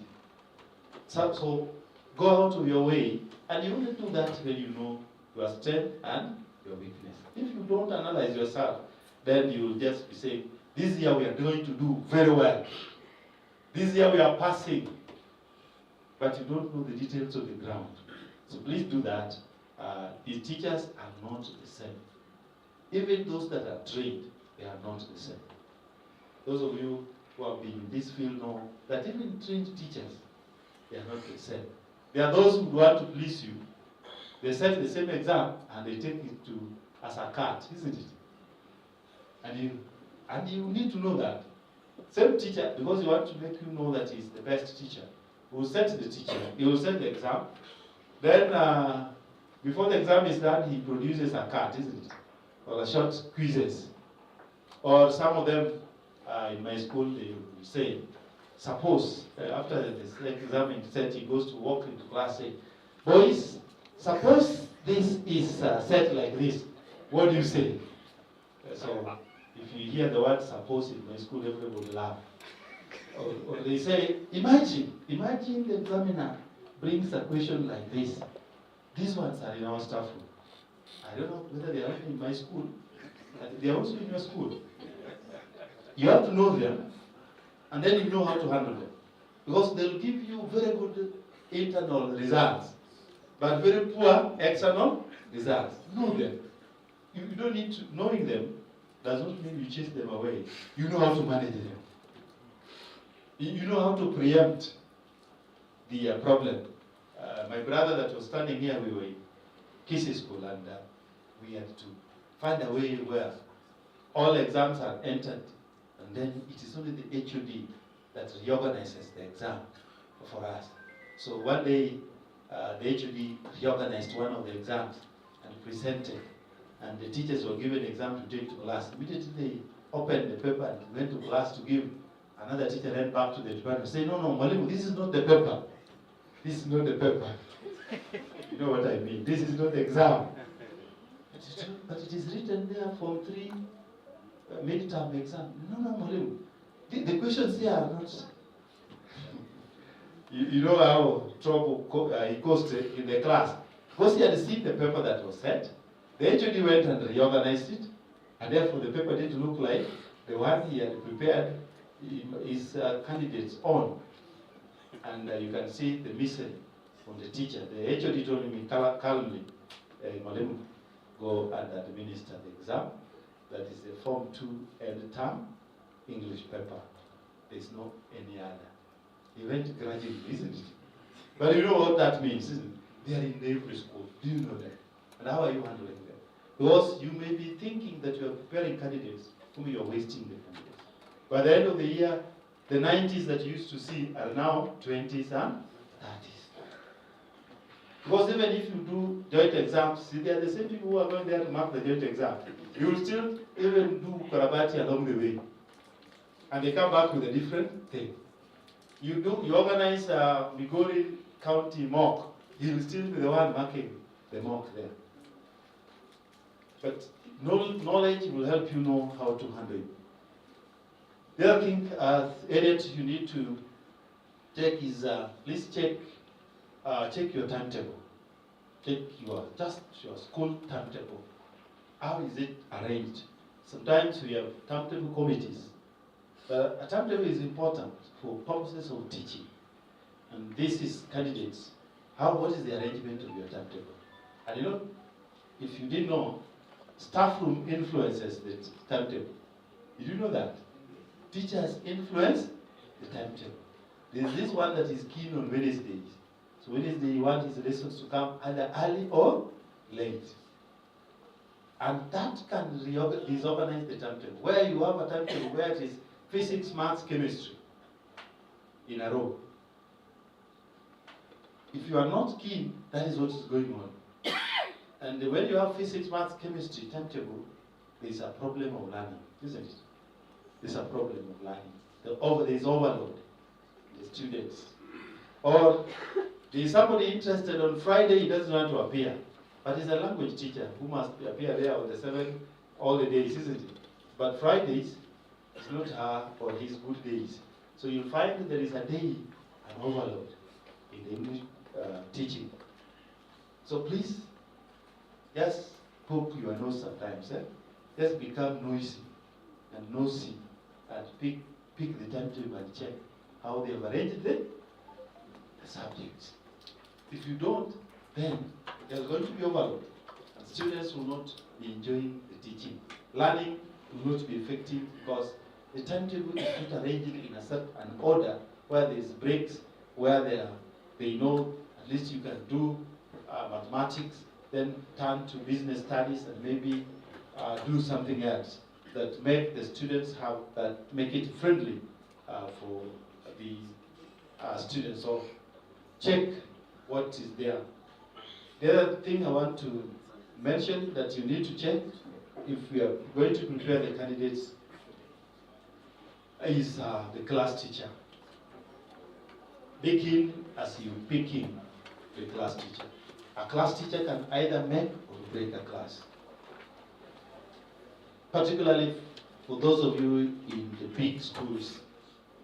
A: So go out of your way, and you only do that when you know your strength and your weakness. If you don't analyze yourself, then you will just be saying, this year we are going to do very well. This year we are passing. But you don't know the details of the ground. So please do that. The teachers are not the same. Even those that are trained, they are not the same. Those of you who have been in this field know that even trained teachers, they are not the same. There are those who want to please you. They set the same exam and they take it as a card, isn't it? And you need to know that. Same teacher, because you want to make you know that he's the best teacher, will set the teacher, he will set the exam. Then, before the exam is done, he produces a card, isn't it? Or a short quizzes. Or some of them, in my school, they will say, suppose, after the exam is set, he goes to walk into class saying, boys, suppose this is set like this. What do you say? So, if you hear the word suppose in my school, everybody will laugh. Or they say, imagine the examiner brings a question like this. These ones are in our staff room. I don't know whether they are in my school, but they are also in your school. You have to know them, and then you know how to handle them. Because they'll give you very good internal results, but very poor external results. Know them. You don't need to, knowing them does not mean you chase them away. You know how to manage them. You know how to preempt the problem. My brother that was standing here, we were in Kessha school, and we had to find a way where all exams are entered, and then it is only the HOD that reorganizes the exam for us. So one day, the HOD reorganized one of the exams and presented, and the teachers were given an exam to take to class. Immediately they opened the paper and went to class to give. Another teacher ran back to the department and said, no, Mwalimu, this is not the paper. This is not the paper. You know what I mean? This is not the exam. But it is written there Form 3 midterm exam. No, Mwalimu. The questions here are not. You know how trouble he caused in the class. Because he had seen the paper that was set. The HOD went and reorganized it. And therefore the paper didn't look like the one he had prepared his candidates on. And you can see the message from the teacher. The HOD told me calmly, Mwalimu, go and administer the exam. That is the Form 2 end term English paper. There's no any other. He went gradually, isn't it? But you know what that means, isn't it? They are in every school. Do you know that? And how are you handling them? Because you may be thinking that you are preparing candidates whom you are wasting the candidates. By the end of the year, the 90s that you used to see are now 20s and 30s. Because even if you do joint exams, see, they are the same people who are going there to mark the joint exam. You will still even do karabati along the way.
B: and they come back with a different thing. You organize a Migori County mock, he will still be the one marking the mock there. But knowledge will help you know how to handle it. The other thing, Elliot, you need to check is, please check your timetable. Check your school timetable. How is it arranged? Sometimes we have timetable committees. But a timetable is important for purposes of teaching. And this is candidates. What is the arrangement of your timetable? And you know, if you didn't know, staff room influences the timetable. Did you know that? Teachers influence the timetable. There's this one that is keen on Wednesdays. So Wednesday you want his lessons to come either early or late. And that can disorganize the timetable. Where you have a timetable where it is physics, maths, chemistry in a row. If you are not keen, that is what is going on. And when you have physics, maths, chemistry timetable, there is a problem of learning, isn't it? There's a problem of learning. There is overload in the students. Or there is somebody interested on Friday, he doesn't want to appear. But he's a language teacher who must appear there on the 7 all the days, isn't it? But Fridays is not her or his good days. So you'll find that there is a day, an overload in the English teaching. So please, just poke your nose sometimes. Just become noisy and nosy and pick the timetable and check how they have arranged the subjects. If you don't, then there's going to be overload, and students will not be enjoying the teaching. Learning will not be effective because the timetable is not arranged in a certain order where there's breaks, where they know at least you can do mathematics, then turn to business studies and maybe do something else that make the students make it friendly for the students. So check what is there. The other thing I want to mention that you need to check if we are going to prepare the candidates is the class teacher. Be keen as you picking the class teacher. A class teacher can either make or break a class. Particularly for those of you in the big schools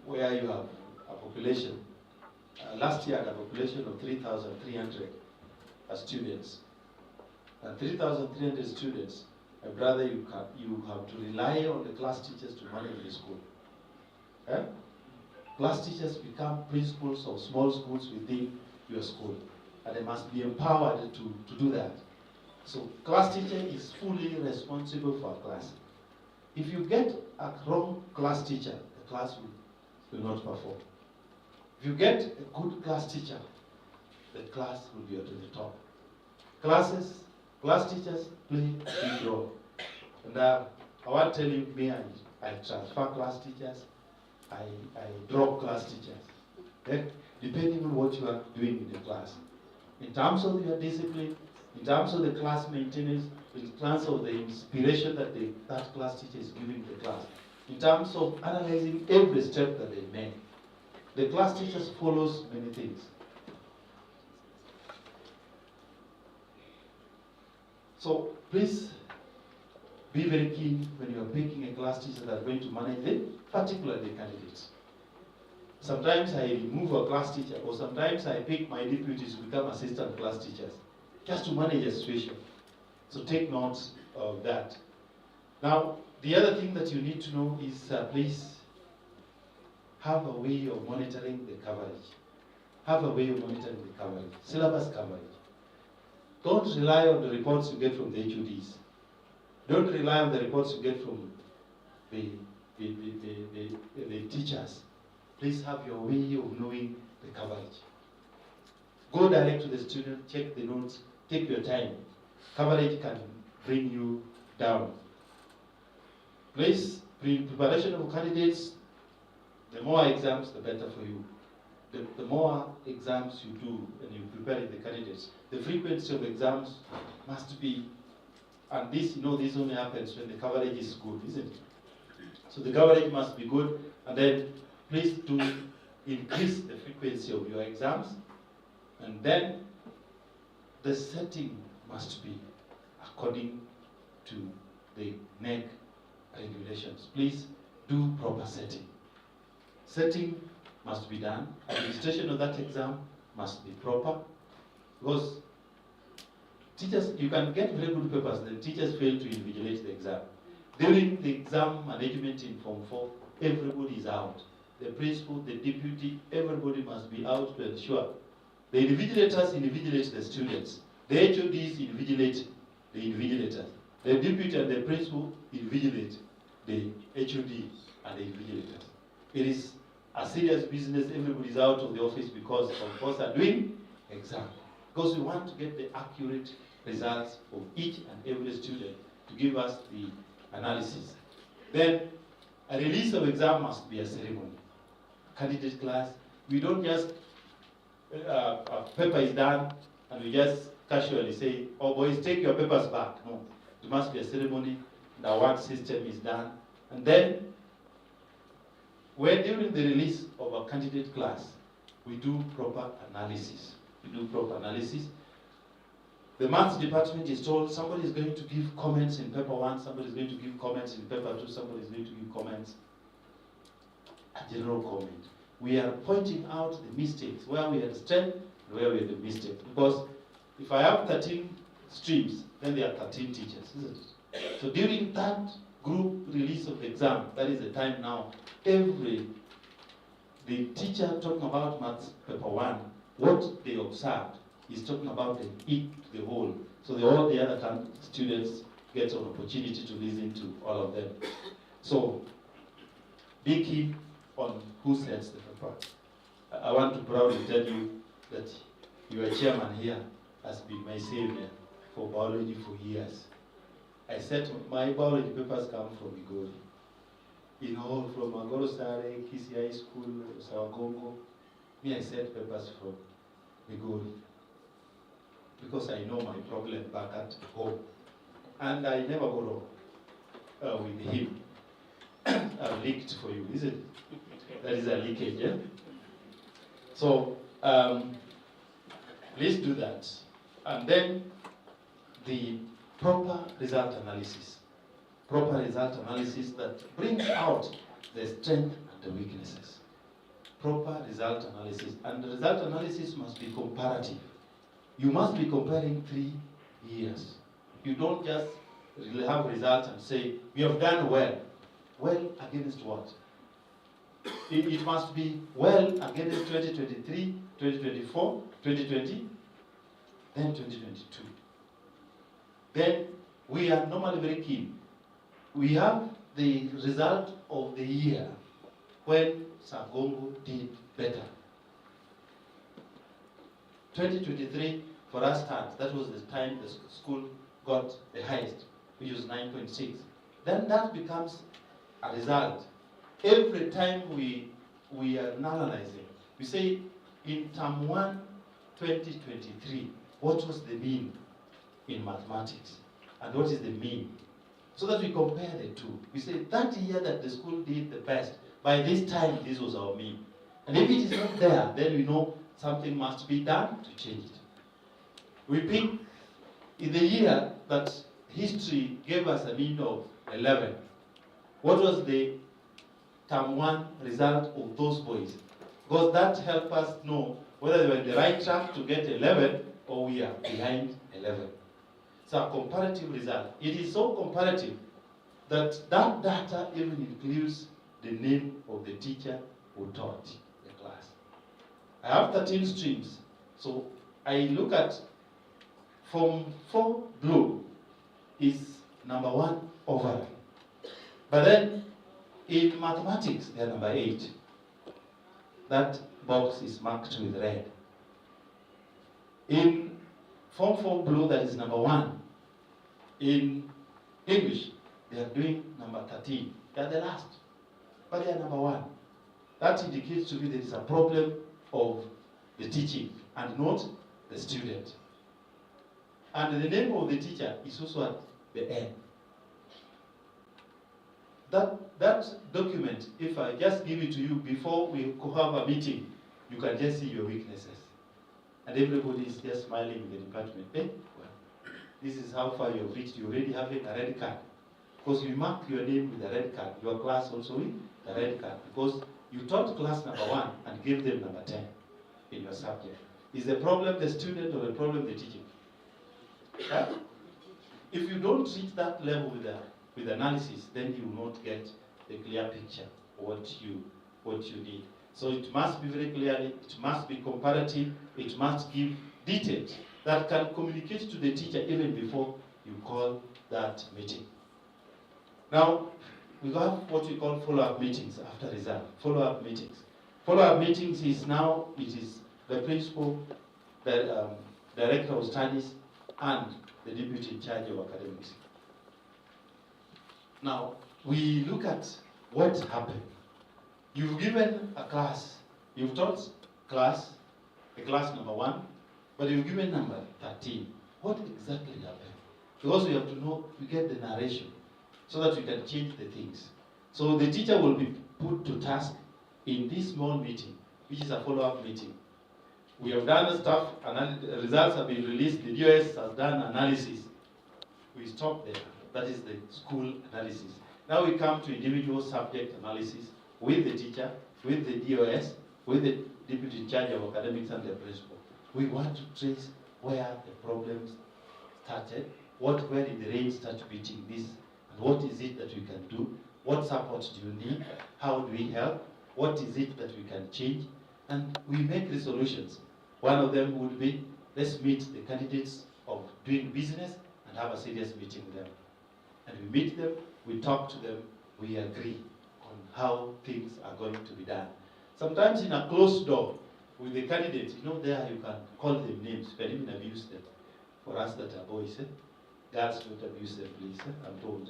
B: where you have a population. Last year I had a population of 3,300 students. And 3,300 students, my brother, you have to rely on the class teachers to manage the school. Class teachers become principals of small schools within your school, and they must be empowered to do that. So class teacher is fully responsible for a class. If you get a wrong class teacher, the class will not perform. If you get a good class teacher, the class will be at the top. Class teachers play a big role. And I want to tell you, I transfer class teachers, I drop class teachers, depending on what you are doing in the class. In terms of your discipline, in terms of the class maintenance, in terms of the inspiration that that class teacher is giving the class, in terms of analyzing every step that they make, the class teachers follows many things. So please be very keen when you are picking a class teacher that are going to manage them, particularly candidates. Sometimes I remove a class teacher, or sometimes I pick my deputies to become assistant class teachers, just to manage a situation. So take note of that. Now, the other thing that you need to know is please have a way of monitoring the coverage. Have a way of monitoring the coverage, syllabus coverage. Don't rely on the reports you get from the HODs. Don't rely on the reports you get from the teachers. Please have your way of knowing the coverage. Go direct to the student, check the notes, take your time. Coverage can bring you down. Please, preparation of candidates, the more exams, the better for you. The more exams you do and you prepare the candidates, the frequency of exams must be, and this only happens when the coverage is good, isn't it? So the coverage must be good, and then please do increase the frequency of your exams, and then the setting must be according to the NEC regulations. Please do proper setting. Setting must be done. Administration of that exam must be proper, because teachers, you can get very good papers, then teachers fail to invigilate the exam. During the exam management in Form 4, everybody is out. The principal, the deputy, everybody must be out to ensure. The invigilators invigilate the students. The HODs invigilate the invigilators. The deputy and the principal invigilate the HOD and the invigilators. It is a serious business. Everybody is out of the office because of us are doing exam. Because we want to get the accurate results of each and every student to give us the analysis. Then a release of exam must be a ceremony. Candidate class, we don't just, a paper is done and we just casually say, oh boys, take your papers back. No, it must be a ceremony, the award system is done. And then, when during the release of a candidate class, we do proper analysis. We do proper analysis. The maths department is told somebody is going to give comments in paper 1, somebody is going to give comments in paper 2, somebody is going to give comments, a general comment. We are pointing out the mistakes, where we had strength and where we had the mistakes. Because if I have 13 streams, then there are 13 teachers, isn't it? So during that group release of the exam, that is the time now, the teacher talking about maths paper 1, what they observed is talking about the whole. So all the other students get an opportunity to listen to all of them. So be keen on who sets the paper. I want to proudly tell you that your chairman here has been my savior for biology for years. I said my biology papers come from Migori. You know, from Migori, Kessha High School, Sawagongo. Me, I set papers from Migori, because I know my problem back at home. And I never go wrong with him. I've leaked for you, is it? That is a leakage, yeah? So, please do that. And then the proper result analysis. Proper result analysis that brings out the strength and the weaknesses. Proper result analysis. And the result analysis must be comparative. You must be comparing 3 years. You don't just have results and say, we have done well. Well against what? It must be well against 2023, 2024, 2020, then 2022. Then we are normally very keen. We have the result of the year when Sagongo did better. 2023 for us starts. That was the time the school got the highest, which was 9.6. Then that becomes a result. Every time we are analyzing, we say in term 1, 2023, what was the mean in mathematics? And what is the mean? So that we compare the two. We say that year that the school did the best, by this time this was our mean. And if it is not there, then we know something must be done to change it. We pick in the year that history gave us a mean of 11. What was the term 1 result of those boys? Because that helped us know whether they were on the right track to get 11 or we are behind 11. It's a comparative result. It is so comparative that that data even includes the name of the teacher who taught the class. I have 13 streams, so I look at Form 4 blue is number 1 overall. But then in mathematics, they are number 8. That box is marked with red. In Form 4 blue, that is number 1. In English, they are doing number 13. They are the last, but they are number 1. That indicates to me there is a problem of the teaching and not the student. And the name of the teacher is also at the end. That
A: that document, if I just give it to you before we have a meeting, you can just see your weaknesses. And everybody is just smiling in the department. Eh? Well, this is how far you've reached. You already have a red card. Because you mark your name with a red card. Your class also with a red card. Because you taught class number 1 and gave them number 10 in your subject. Is the problem the student or the problem the teacher? Huh? If you don't reach that level with analysis, then you will not get the clear picture of what you need. So it must be very clearly, it must be comparative, it must give details that can communicate to the teacher even before you call that meeting. Now, we have what we call follow-up meetings after result. Follow-up meetings. Follow-up meetings is now, it is the principal, the director of studies, and the deputy in charge of academics. Now, we look at what happened. You've given a class, you've taught class, the class number 1, but you've given number 13. What exactly happened? Because we have to know, we get the narration, so that we can change the things. So the teacher will be put to task in this small meeting, which is a follow-up meeting. We have done the stuff, and the results have been released, the DOS has done analysis. We stop there. That is the school analysis. Now we come to individual subject analysis with the teacher, with the DOS, with the deputy in charge of academics and the principal. We want to trace where the problems started, where did the rain start beating this, and what is it that we can do, what support do you need, how do we help, what is it that we can change, and we make resolutions. One of them would be, let's meet the candidates of doing business and have a serious meeting with them. And we meet them, we talk to them, we agree on how things are going to be done. Sometimes in a closed door with the candidates, there you can call them names, you can even abuse them. For us that are boys, girls don't abuse them, please, I'm told.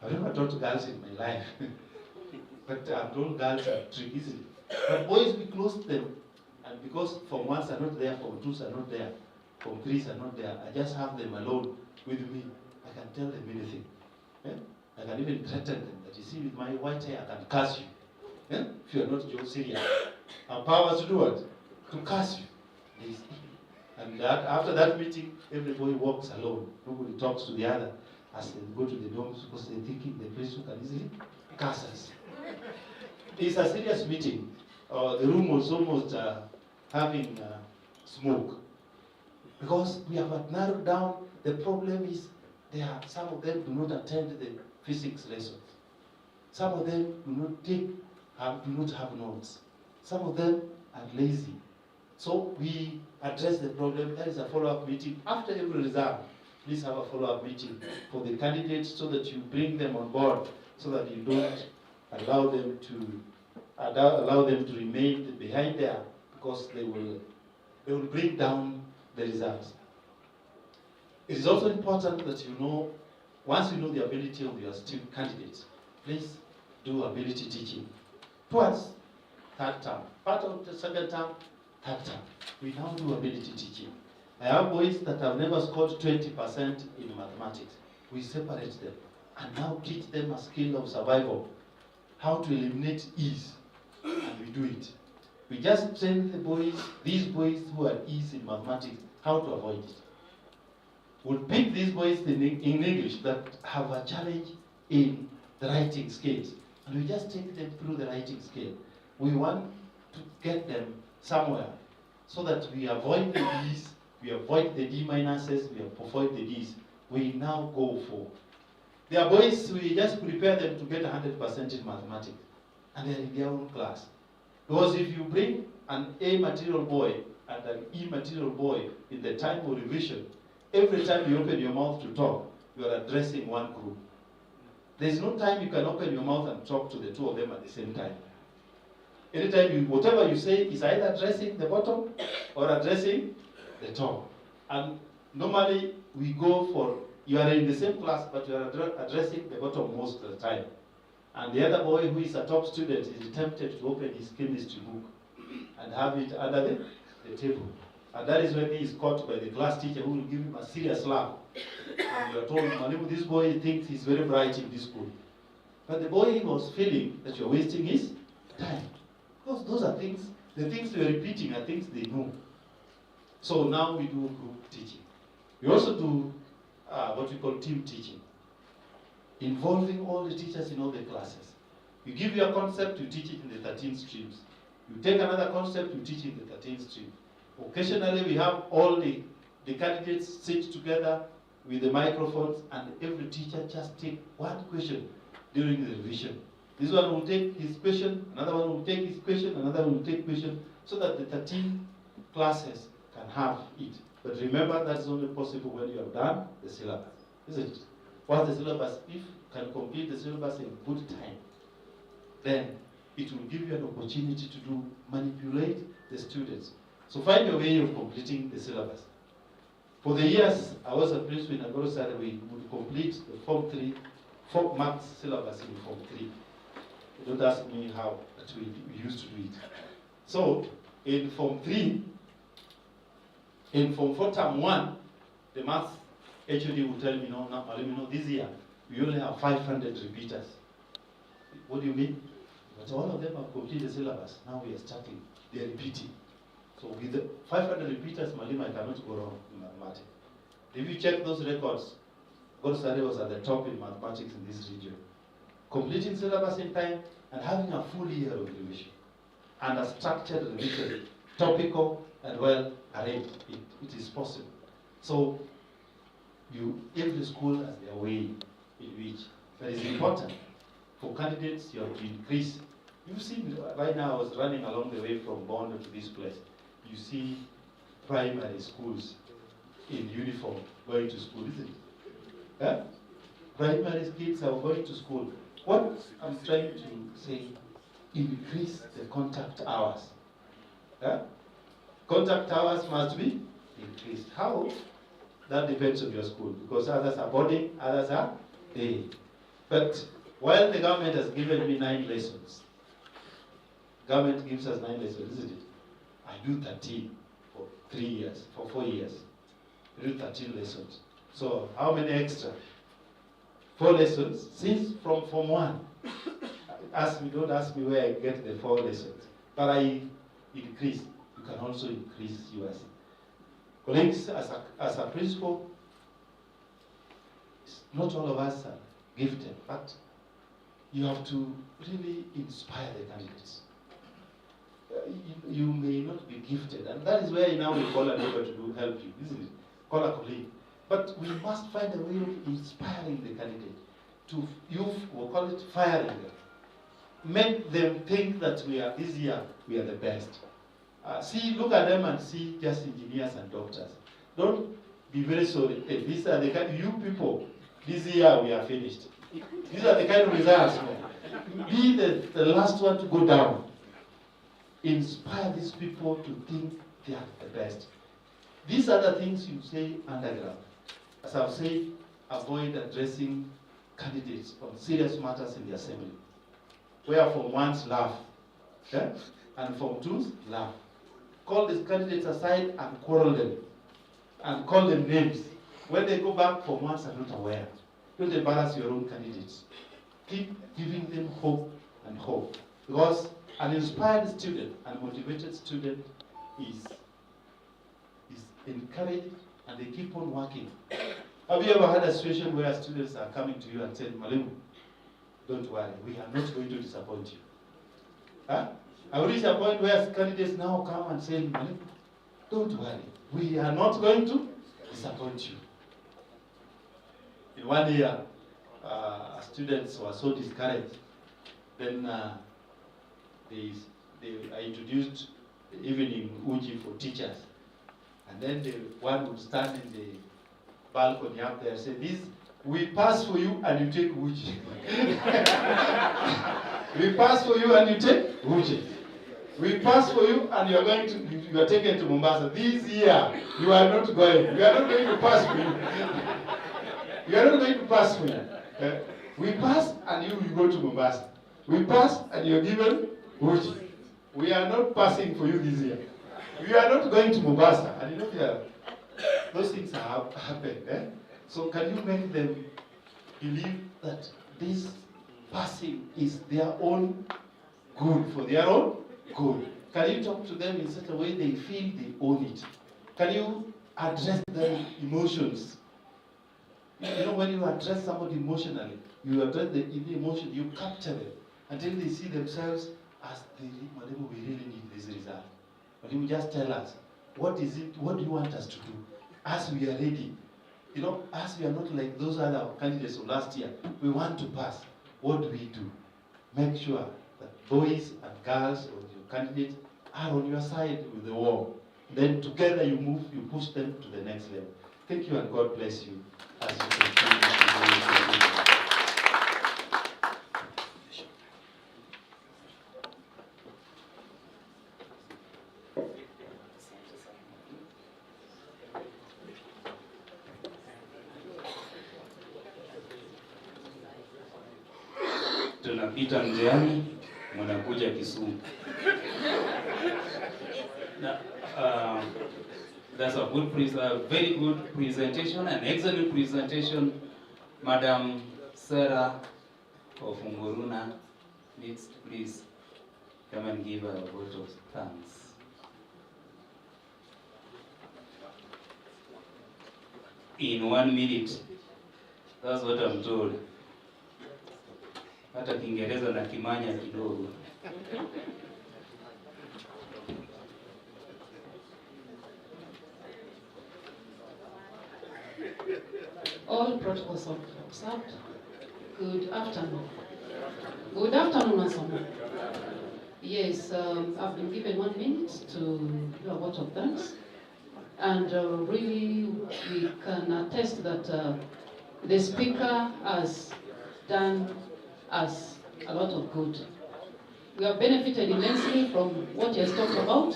A: I've never taught girls in my life, but I'm told girls are tricky easily. But boys, we close them, and because Form 1s are not there, Form 2s are not there, Form 3s are not there, I just have them alone with me. I can tell them anything. I can even threaten them that, you see, with my white hair, I can curse you. If you are not serious. Our powers to do what? To curse you. And after that meeting, everybody walks alone. Nobody talks to the other as they go to the dorms because they're thinking the place can easily curse us. It's a serious meeting. The room was almost having smoke. Because we have narrowed down, the problem is some of them do not attend the physics lessons. Some of them do not have notes. Some of them are lazy. So we address the problem. There is a follow-up meeting. After every result, please have a follow-up meeting for the candidates so that you bring them on board, so that you don't allow them to remain behind there, because they will bring down the results. It is also important that once you know the ability of your student candidates, please do ability teaching. Towards third term, part of the second term, third term, we now do ability teaching. I have boys that have never scored 20% in mathematics. We separate them and now teach them a skill of survival, how to eliminate ease, and we do it. We just train the boys, these boys who are ease in mathematics, how to avoid it. We'll pick these boys in English that have a challenge in the writing skills, and we just take them through the writing skill. We want to get them somewhere so that we avoid the D's, we avoid the D minuses, we avoid the D's. We now go for. There are boys, we just prepare them to get 100% in mathematics, and they're in their own class. Because if you bring an A material boy and an E material boy in the time of revision, every time you open your mouth to talk, you are addressing one group. There's no time you can open your mouth and talk to the two of them at the same time. Anytime whatever you say is either addressing the bottom or addressing the top. And normally we go for, you are in the same class, but you are addressing the bottom most of the time. And the other boy who is a top student is tempted to open his chemistry book and have it under the table. And that is when he is caught by the class teacher who will give him a serious slap. And you are told, Malibu, this boy thinks he's very bright in this school. But the boy was feeling that you're wasting his time. Because those are things, the things they're repeating are things they know. So now we do group teaching. We also do what we call team teaching, involving all the teachers in all the classes. We give you a concept, you teach it in the 13 streams. You take another concept, you teach it in the 13 streams. Occasionally we have all the candidates sit together with the microphones and every teacher just take one question during the revision. This one will take his question, another one will take his question, another one will take question, so that the 13 classes can have it. But remember, that's only possible when you have done the syllabus, isn't it? Once the syllabus, if you can complete the syllabus in good time, then it will give you an opportunity to manipulate the students. So find a way of completing the syllabus. For the years I was a principal in Migori, we would complete the Form 3, 4 marks syllabus in Form 3. Don't ask me how, but we used to do it. So in Form 3, in Form 4 Term 1, the maths HOD will tell me, no, this year we only have 500 repeaters. What do you mean? But all of them have completed the syllabus. Now we are starting. They are repeating. So with the 500 repeaters, Malima, I cannot go wrong in mathematics. If you check those records, Migori was at the top in mathematics in this region. Completing syllabus in time and having a full year of revision. And a structured revision, topical and well arranged. It is possible. So every school has their way in which that is important. For candidates, you have to increase. You see, right now I was running along the way from Bondo to this place. You see primary schools in uniform going to school, isn't it? Huh? Primary kids are going to school. What I'm trying to say, increase the contact hours. Huh? Contact hours must be increased. How? That depends on your school, because others are boarding, others are day. But while the government has given me 9 lessons, government gives us 9 lessons, isn't it? I do 13 for 3 years, for 4 years. I do 13 lessons. So how many extra? 4 lessons, since from Form 1. Don't ask me where I get the 4 lessons. But I increase. You can also increase yours. Colleagues, as a principal, not all of us are gifted, but you have to really inspire the candidates. You may not be gifted, and that is where now we call a neighbor to help you, isn't it? Call a colleague. But we must find a way of inspiring the candidate. We'll call it firing them. Make them think that this year we are the best. Look at them and see just engineers and doctors. Don't be very sorry. Hey, these are the you people, this year we are finished. These are the kind of results. Be the last one to go down. Inspire these people to think they are the best. These are the things you say underground. As I've said, avoid addressing candidates on serious matters in the assembly. Where Form 1s laugh, and Form 2s laugh. Call these candidates aside and quarrel them, and call them names. When they go back, Form 1s are not aware. Don't embarrass your own candidates. Keep giving them hope and hope. Because an inspired student, a motivated student is encouraged and they keep on working. Have you ever had a situation where students are coming to you and saying, Malimu, don't worry, we are not going to disappoint you? Huh? I will reach a point where candidates now come and say, Malimu, don't worry, we are not going to disappoint you. In one year, students were so discouraged. Then I introduced the evening Uji for teachers. And then one would stand in the balcony up there and say, we pass for you and you take Uji. We pass for you and you take Uji. We pass for you and you are taken to Mombasa. This year, you are not going. We are not going to pass for you. You are not going to pass for you. We pass and you go to Mombasa. We pass and you are given Uji. We are not passing for you this year. We are not going to Mombasa. And you know, those things have happened. So can you make them believe that this passing is their own good, for their own good? Can you talk to them in such a way they feel they own it? Can you address their emotions? You know, when you address somebody emotionally, you address the emotion, you capture them until they see themselves as Madam, we really need this result. Madam, just tell us, what is it, what do you want us to do? As we are ready, you know, as we are not like those other candidates of last year, we want to pass. What do we do? Make sure that boys and girls or your candidates are on your side with the war. Then together you move, you push them to the next level. Thank you and God bless you as you continue to do.
D: Tunapita njiani, mnakuja Kisumu. That's a good, very good presentation, an excellent presentation, Madam Sarah of Nguruna. Next, please come and give her a vote of thanks. In 1 minute, that's what I'm told. Hata Kiingereza na Kimanya kidogo.
I: All protocols are observed. Good afternoon. Good afternoon, once more. Yes, I've been given 1 minute to do a vote of thanks. And really, we can attest that the speaker has done us a lot of good. We have benefited immensely from what he has talked about.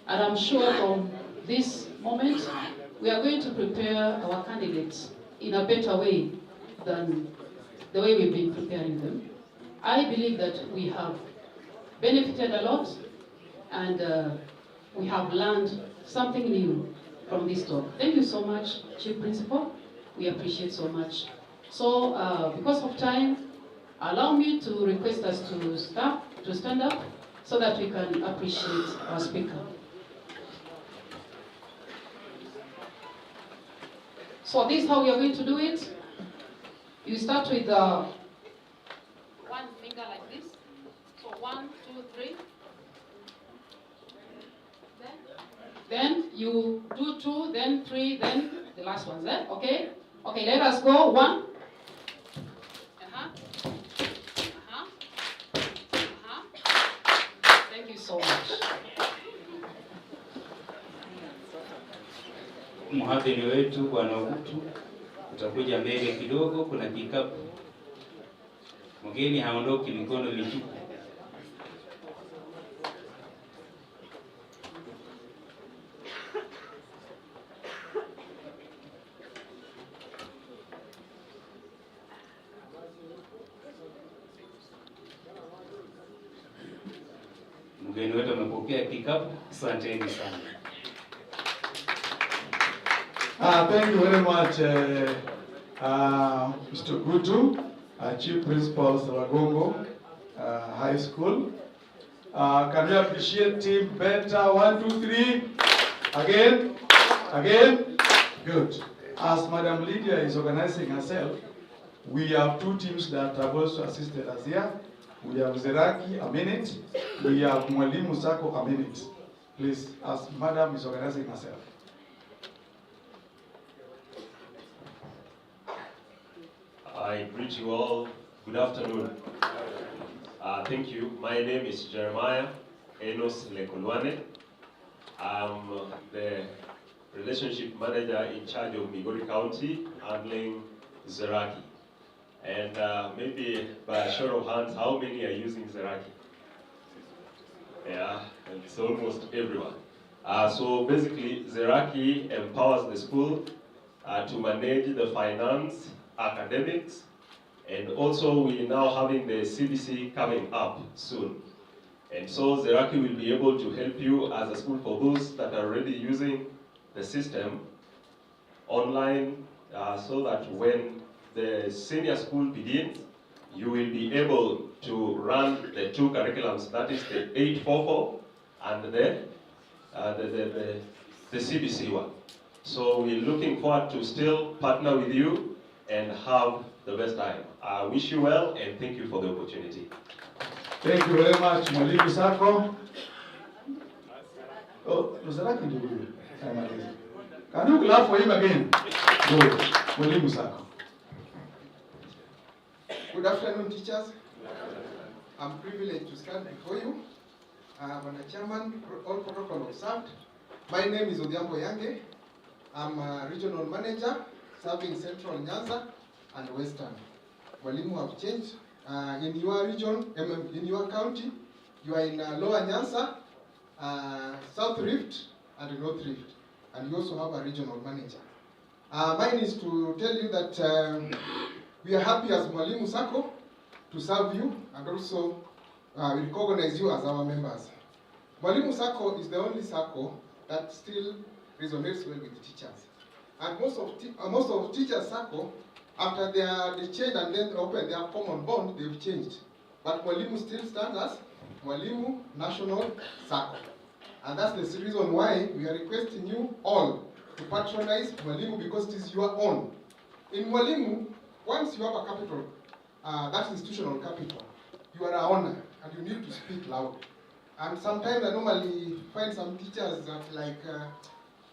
I: And I'm sure from this moment, we are going to prepare our candidates in a better way than the way we've been preparing them. I believe that we have benefited a lot and we have learned something new from this talk. Thank you so much, Chief Principal. We appreciate so much. So because of time, allow me to request us to stand up so that we can appreciate our speaker. So this is how we are going to do it. You start with one finger like this. So 1, 2, 3. Then you do 2, then 3, then the last one's there. Okay? Okay, let us go. 1. Thank you so much.
D: Mhadhiri wetu Bwana Utu, utakuja mbele kidogo, kuna kikapu. Mgeni haondoki mikono mitupu. Mgeni wetu amepokea kikapu, asanteni sana.
A: Thank you very much, Mr. Gutu, Chief Principal Saragongo High School. Can we appreciate team better? 1, 2, 3. Again. Good. As Madam Lydia is organizing herself, we have 2 teams that have also assisted us here. We have Zeraki, a minute. We have Mwalimu Sako, a minute. Please, as Madam is organizing herself.
K: I greet you all. Good afternoon. Thank you. My name is Jeremiah Enos Lekolwane. I'm the relationship manager in charge of Migori County, handling Zeraki. And maybe by a show of hands, how many are using Zeraki? Yeah, and it's almost everyone. So basically, Zeraki empowers the school to manage the finance, academics, and also we're now having the CBC coming up soon. And so Zeraki will be able to help you as a school for those that are already using the system online so that when the senior school begins, you will be able to run the two curriculums, that is the 844 and the CBC one. So we're looking forward to still partner with you and have the best time. I wish you well and thank you for the opportunity.
A: Thank you very much, Mwalimu Sako. Oh, can you clap for him again? Good. Mwalimu Sako.
C: Good afternoon, teachers. I'm privileged to stand before you. I'm a chairman, all protocol observed. My name is Odhiambo Yange. I'm a regional manager serving Central Nyanza and Western. Mwalimu have changed. In your region, in your county, you are in Lower Nyanza, South Rift, and North Rift. And you also have a regional manager. Mine is to tell you that we are happy as Mwalimu Sako to serve you and also we recognize you as our members. Mwalimu Sako is the only Sako that still resonates well with the teachers. And most of teachers Sako, after they change and then open their common bond, they've changed. But Mwalimu still stands as Mwalimu National Sako. And that's the reason why we are requesting you all to patronize Mwalimu because it is your own. In Mwalimu, once you have a capital, that institutional capital, you are an owner and you need to speak loud. And sometimes I normally find some teachers that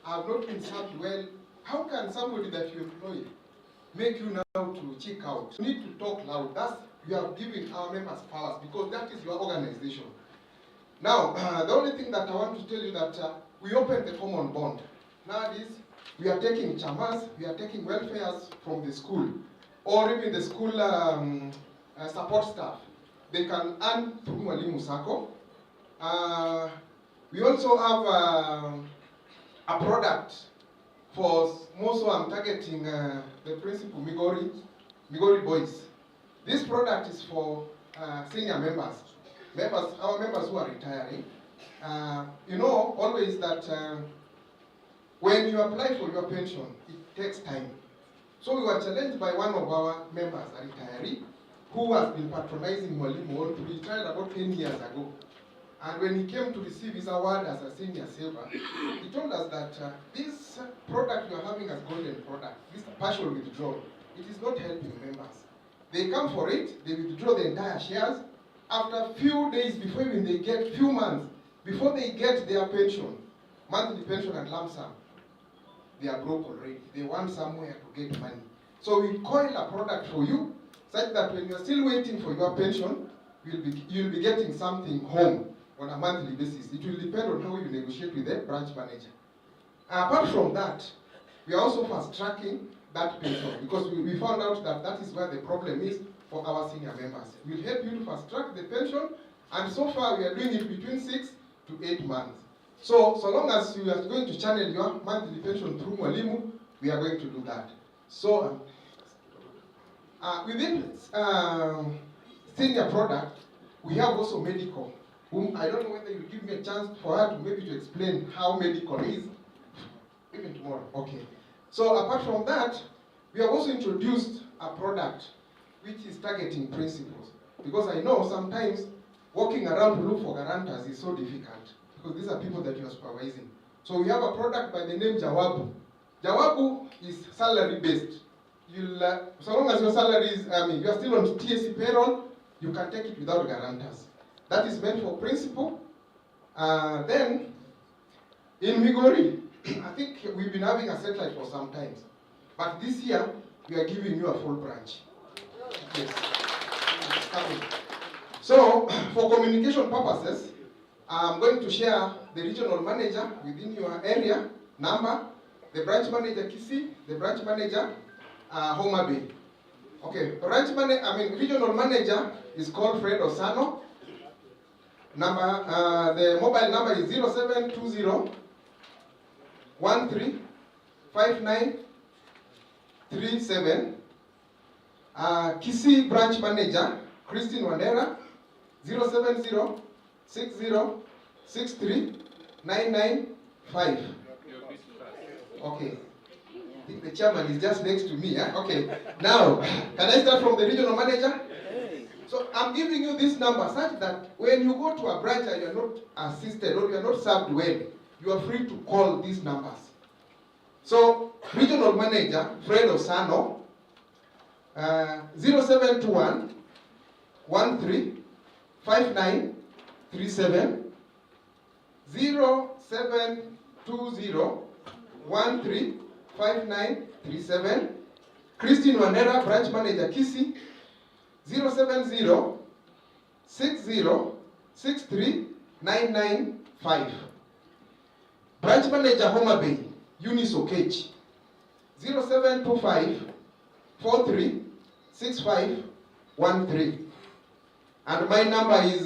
C: have not been served well. How can somebody that you employ make you now to check out? You need to talk loud. That's, you have given our members powers because that is your organization. Now, the only thing that I want to tell you that we opened the common bond. Nowadays, we are taking chamas, we are taking welfares from the school, or even the school support staff. They can earn through Mwalimu Sako. We also have a product for, more so I'm targeting the principal Migori boys. This product is for senior members, our members who are retiring. You know always that when you apply for your pension, it takes time. So we were challenged by one of our members, a retiree, who has been patronizing Mwalimu. He retired about 10 years ago. And when he came to receive his award as a senior saver, he told us that this product you are having as golden product, this partial withdrawal, it is not helping members. They come for it, they withdraw the entire shares. After a few days before even they get, few months, before they get their pension, monthly pension and lump sum, they are broke already. They want somewhere to get money. So we coil a product for you, such that when you are still waiting for your pension, you'll be getting something home on a monthly basis. It will depend on how you negotiate with the branch manager. Apart from that, we are also fast-tracking that pension because we found out that that is where the problem is for our senior members. We'll help you to fast-track the pension, and so far we are doing it between 6 to 8 months. So long as you are going to channel your monthly pension through Mwalimu, we are going to do that. So within senior product, we have also medical, whom I don't know whether you give me a chance for her to maybe to explain how medical is, even tomorrow. Okay. So apart from that, we have also introduced a product which is targeting principals. Because I know sometimes walking around to look for guarantors is so difficult. Because these are people that you are supervising. So we have a product by the name Jawabu. Jawabu is salary based. So long as your salary is, you are still on TSC payroll, you can take it without guarantors. That is meant for principal. Then, in Migori, I think we've been having a satellite for some time. But this year, we are giving you a full branch. Yes. So, for communication purposes, I'm going to share the regional manager within your area, number, the branch manager Kisi, the branch manager Homa Bay. Okay, regional manager is called Fred Osano. The mobile number is 0720 13 5937. Kisi branch manager Christine Wandera 070 60 63 995. Okay. I think the chairman is just next to me. Okay. Now, can I start from the regional manager? So I'm giving you this number such that when you go to a branch and you're not assisted or you're not served well, you are free to call these numbers. So, Regional Manager, Fred Osano, 0721 13 5937, 0720 13 5937. Christine Wanera, Branch Manager, Kisi, 070 60 63 995. Branch Manager, Homa Bay, Eunice Okech, 0725 43 65 13. And my number is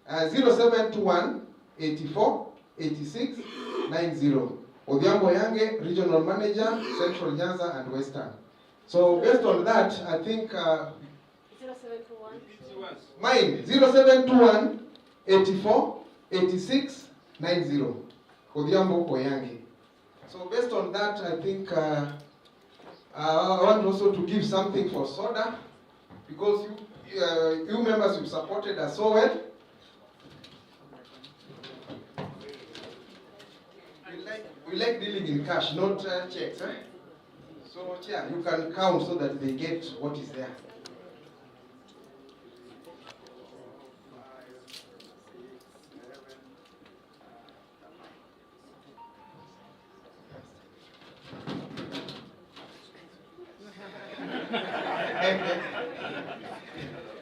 C: 0721 84 86 90. Odhiambo Yange, Regional Manager, Central Nyanza and Western. So based on that, I think
Q: 0721.
C: mine 0721 84 86 90. Odhiambo Koyange. So based on that, I think I want also to give something for soda, because you members, you supported us so well. We like dealing in cash, not checks. Eh? So yeah, you can count so that they get what is there.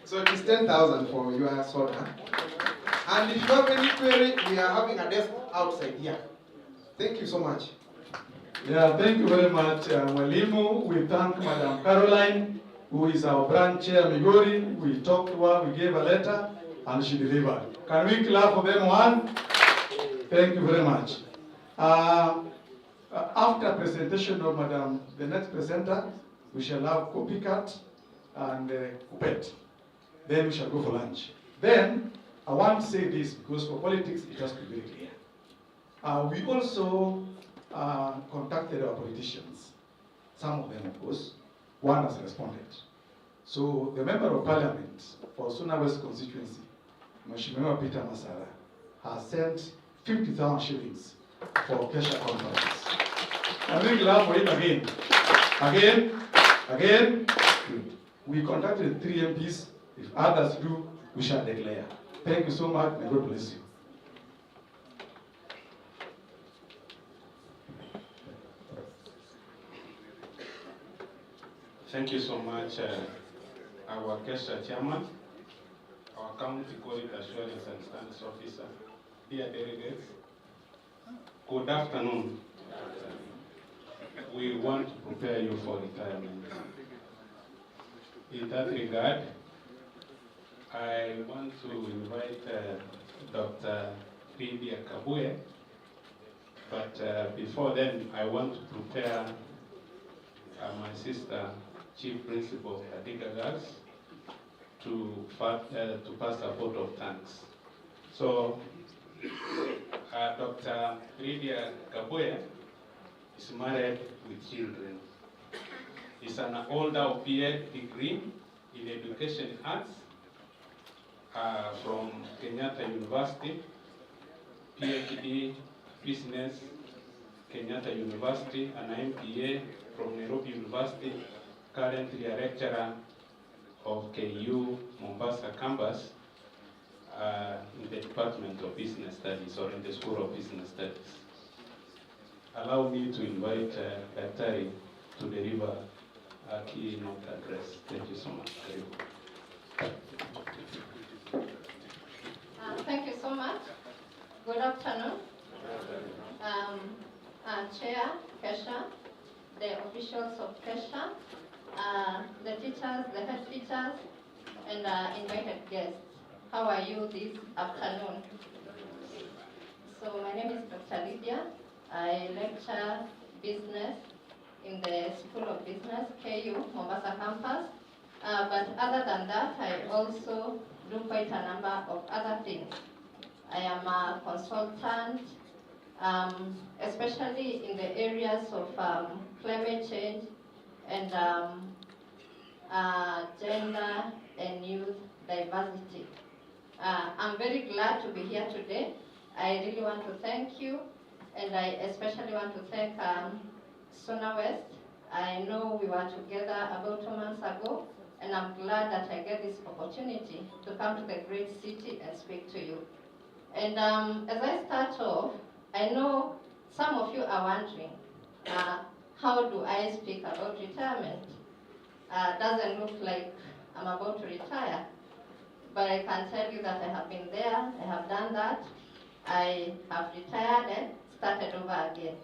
C: So it is 10,000 for your soda. And if you have any query, we are having a desk outside here. Thank you so much.
A: Yeah, thank you very much, Mwalimu. We thank Madam Caroline, who is our branch chair, Migori. We talked to her, we gave a letter, and she delivered. Can we clap for them one? Thank you very much. After presentation of Madam, the next presenter, we shall have copycat and coupet. Then we shall go for lunch. Then, I want to say this, because for politics, it has to be very clear. We also contacted our politicians. Some of them, of course. One has responded. So the Member of Parliament for Suna West constituency, Mheshimiwa Peter Masara, has sent 50,000 shillings for Kessha conference. And we clap for it again. Again. Good. We contacted 3 MPs. If others do, we shall declare. Thank you so much. May God bless you.
F: Thank you so much, our Kessha chairman, our county quality assurance and standards officer, dear delegates. Good afternoon. We want to prepare you for retirement. In that regard, I want to invite Dr. Lydia Kabue, but before then, I want to prepare my sister, Chief Principal Adiga Girls, to pass a vote of thanks. So, Dr. Lydia Kabue is married with children. He's an older OPA degree in education arts from Kenyatta University, PhD business, Kenyatta University, and an MPA from Nairobi University, currently a lecturer of KU Mombasa campus in the Department of Business Studies, or in the School of Business Studies. Allow me to invite Daktari to deliver a keynote address. Thank you so much.
M: Thank you so much. Good afternoon. Chair, Kessha, the officials of Kessha, the teachers, the head teachers, and invited guests. How are you this afternoon? So my name is Dr. Lydia. I lecture business in the School of Business, KU, Mombasa campus. But other than that, I also do quite a number of other things. I am a consultant, especially in the areas of climate change and gender and youth diversity. I'm very glad to be here today. I really want to thank you, and I especially want to thank Sona West. I know we were together about 2 months ago, and I'm glad that I get this opportunity to come to the great city and speak to you. And as I start off, I know some of you are wondering, how do I speak about retirement? Doesn't look like I'm about to retire, but I can tell you that I have been there, I have done that, I have retired and started over again.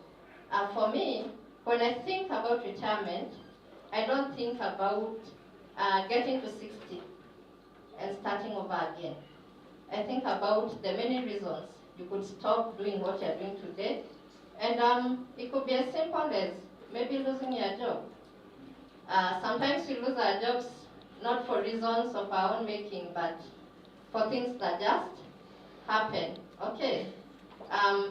M: For me, when I think about retirement, I don't think about getting to 60 and starting over again. I think about the many reasons you could stop doing what you're doing today. And it could be as simple as maybe losing your job. Sometimes we lose our jobs not for reasons of our own making, but for things that just happen. Okay.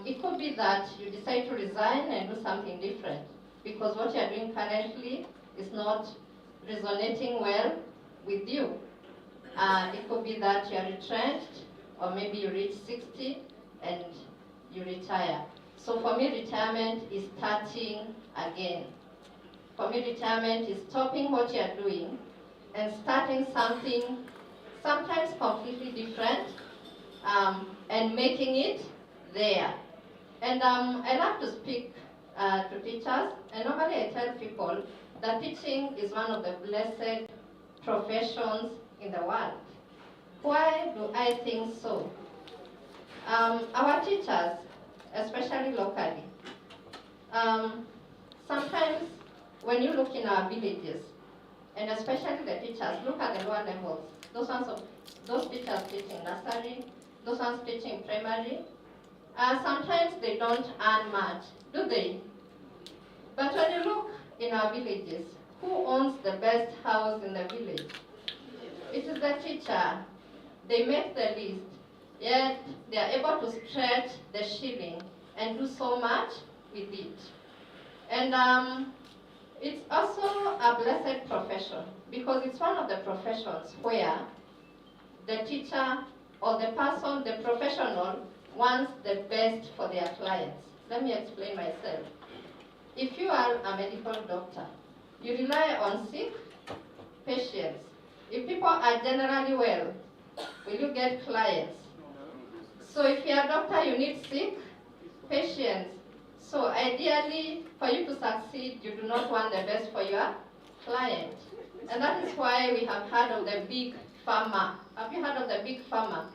M: It could be that you decide to resign and do something different because what you're doing currently is not resonating well with you. It could be that you're retrenched, or maybe you reach 60 and you retire. So for me, retirement is starting again. For me, retirement is stopping what you're doing and starting something sometimes completely different, and making it there. And I love to speak to teachers, and normally I tell people that teaching is one of the blessed professions in the world. Why do I think so? Our teachers, especially locally, sometimes when you look in our villages, and especially the teachers, look at the lower levels, those teachers teaching nursery, those ones teaching primary, sometimes they don't earn much, do they? But when you look in our villages, who owns the best house in the village? It is the teacher. They make the list, yet they are able to stretch the shilling and do so much with it. And it's also a blessed profession because it's one of the professions where the teacher or the person, the professional, wants the best for their clients. Let me explain myself. If you are a medical doctor, you rely on sick patients. If people are generally well, will you get clients? So if you're a doctor, you need sick patients. So ideally, for you to succeed, you do not want the best for your client. And that is why we have heard of the big pharma. Have you heard of the big pharma?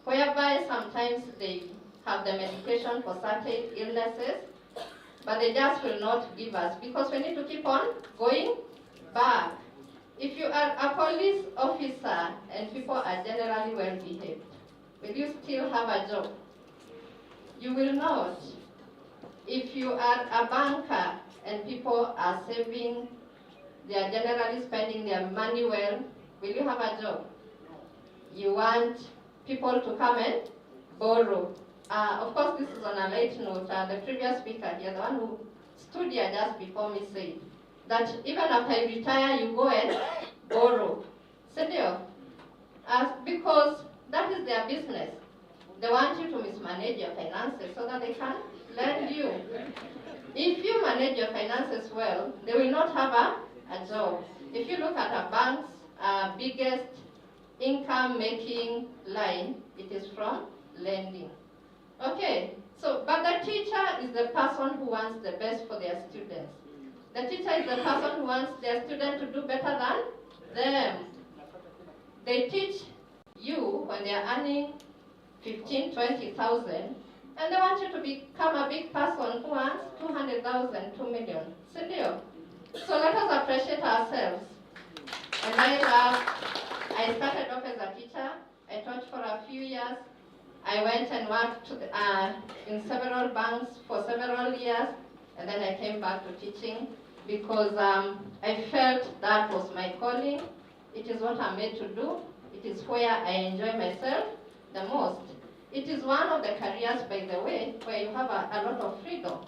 M: Whereby sometimes they have the medication for certain illnesses, but they just will not give us because we need to keep on going back. If you are a police officer and people are generally well behaved, will you still have a job? You will not. If you are a banker and people are saving, they are generally spending their money well, will you have a job? You want people to come and borrow. Of course, this is on a light note. The previous speaker here, the one who stood here just before me, said that even after you retire, you go and borrow. Because that is their business. They want you to mismanage your finances so that they can lend you. If you manage your finances well, they will not have a job. If you look at a bank's biggest income-making line, it is from lending. Okay, so, but the teacher is the person who wants the best for their students. The teacher is the person who wants their student to do better than them. They teach you when they are earning 15, 20,000, and they want you to become a big person who earns 200,000, 2 million. So let us appreciate ourselves. And I started off as a teacher. I taught for a few years. I went and worked in several banks for several years, and then I came back to teaching because I felt that was my calling. It is what I'm made to do. It is where I enjoy myself the most. It is one of the careers, by the way, where you have a lot of freedom.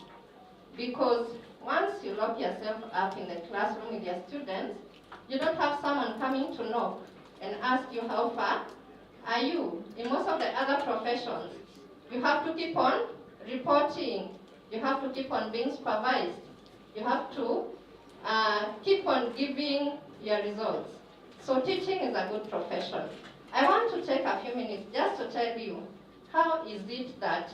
M: Because once you lock yourself up in the classroom with your students, you don't have someone coming to knock. and ask you how far are you. In most of the other professions, you have to keep on reporting. You have to keep on being supervised. You have to keep on giving your results. So teaching is a good profession. I want to take a few minutes just to tell you how is it that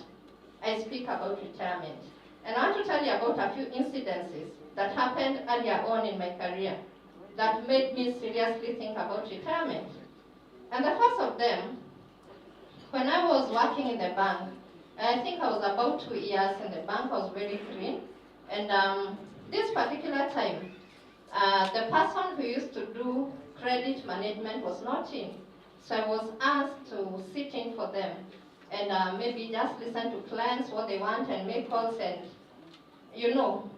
M: I speak about retirement. And I want to tell you about a few incidences that happened earlier on in my career that made me seriously think about retirement. And the first of them, when I was working in the bank, I think I was about 2 years in the bank, I was very green. And this particular time, the person who used to do credit management was not in. So I was asked to sit in for them and maybe just listen to clients, what they want, and make calls, and you know.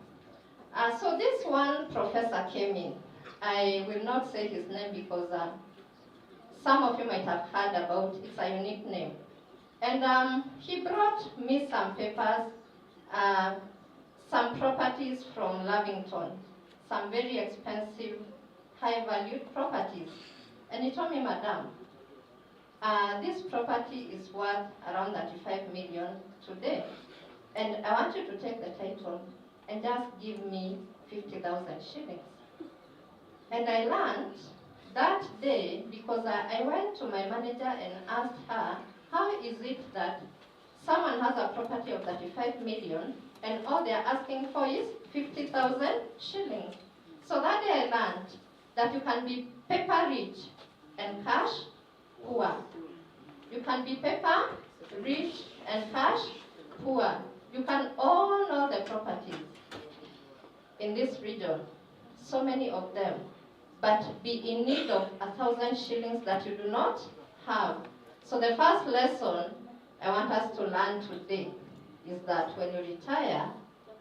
M: So this one professor came in. I will not say his name because some of you might have heard about it. It's a unique name. And he brought me some papers, some properties from Lavington, some very expensive, high-valued properties. And he told me, Madam, this property is worth around 35 million today. And I want you to take the title and just give me 50,000 shillings. And I learned that day because I went to my manager and asked her, how is it that someone has a property of 35 million and all they're asking for is 50,000 shillings? So that day I learned that you can be paper rich and cash poor. You can be paper rich and cash poor. You can own all the properties in this region, so many of them, but be in need of 1,000 shillings that you do not have. So the first lesson I want us to learn today is that when you retire,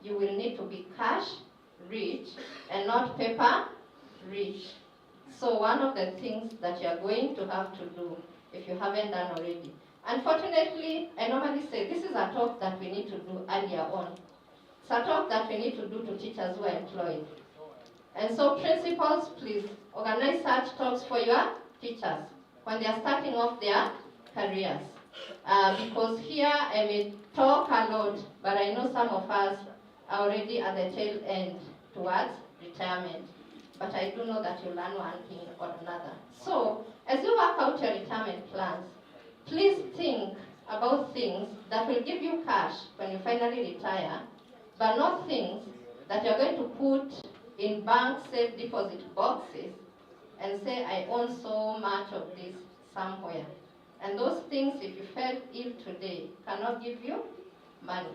M: you will need to be cash rich and not paper rich. So one of the things that you are going to have to do, if you haven't done already. Unfortunately, I normally say this is a talk that we need to do earlier on. It's a talk that we need to do to teachers who are employed. And so principals, please organize such talks for your teachers when they are starting off their careers. Because here I may talk a lot, but I know some of us are already at the tail end towards retirement. But I do know that you learn one thing or another. So, as you work out your retirement plans, please think about things that will give you cash when you finally retire, but not things that you're going to put in bank safe deposit boxes and say, I own so much of this somewhere. And those things, if you fell ill today, cannot give you money.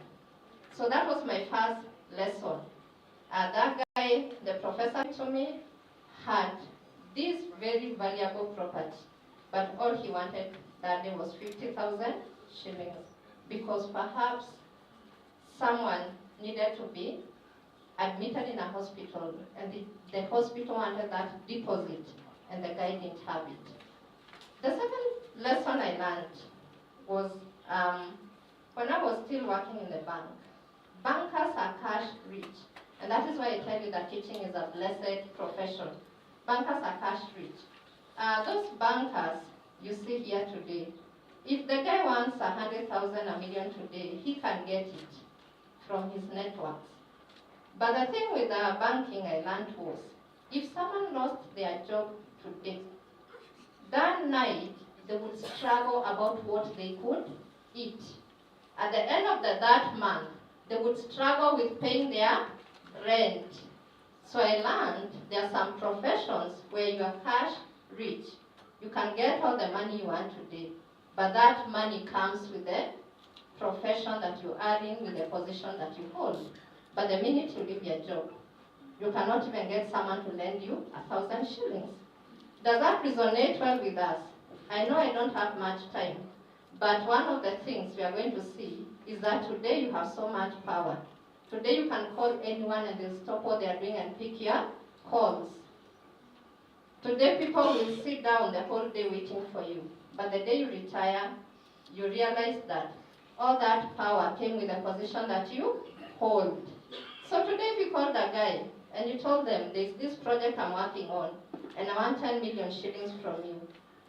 M: So that was my first lesson. That guy, the professor to me, had this very valuable property, but all he wanted that day was 50,000 shillings, because perhaps someone needed to be admitted in a hospital, and the hospital wanted that deposit, and the guy didn't have it. The second lesson I learned was when I was still working in the bank. Bankers are cash rich, and that is why I tell you that teaching is a blessed profession. Bankers are cash rich. Those bankers you see here today, if the guy wants 100,000, a million today, he can get it from his networks. But the thing with banking I learned was, if someone lost their job today, that night they would struggle about what they could eat. At the end of that month, they would struggle with paying their rent. So I learned there are some professions where you are cash rich. You can get all the money you want today, but that money comes with the profession that you are in, with the position that you hold. But the minute you leave your job, you cannot even get someone to lend you 1,000 shillings. Does that resonate well with us? I know I don't have much time, but one of the things we are going to see is that today you have so much power. Today you can call anyone and they'll stop what they're doing and pick your calls. Today people will sit down the whole day waiting for you. But the day you retire, you realize that all that power came with the position that you hold. So today if you called a guy and you told them, there's this project I'm working on and I want 10 million shillings from you,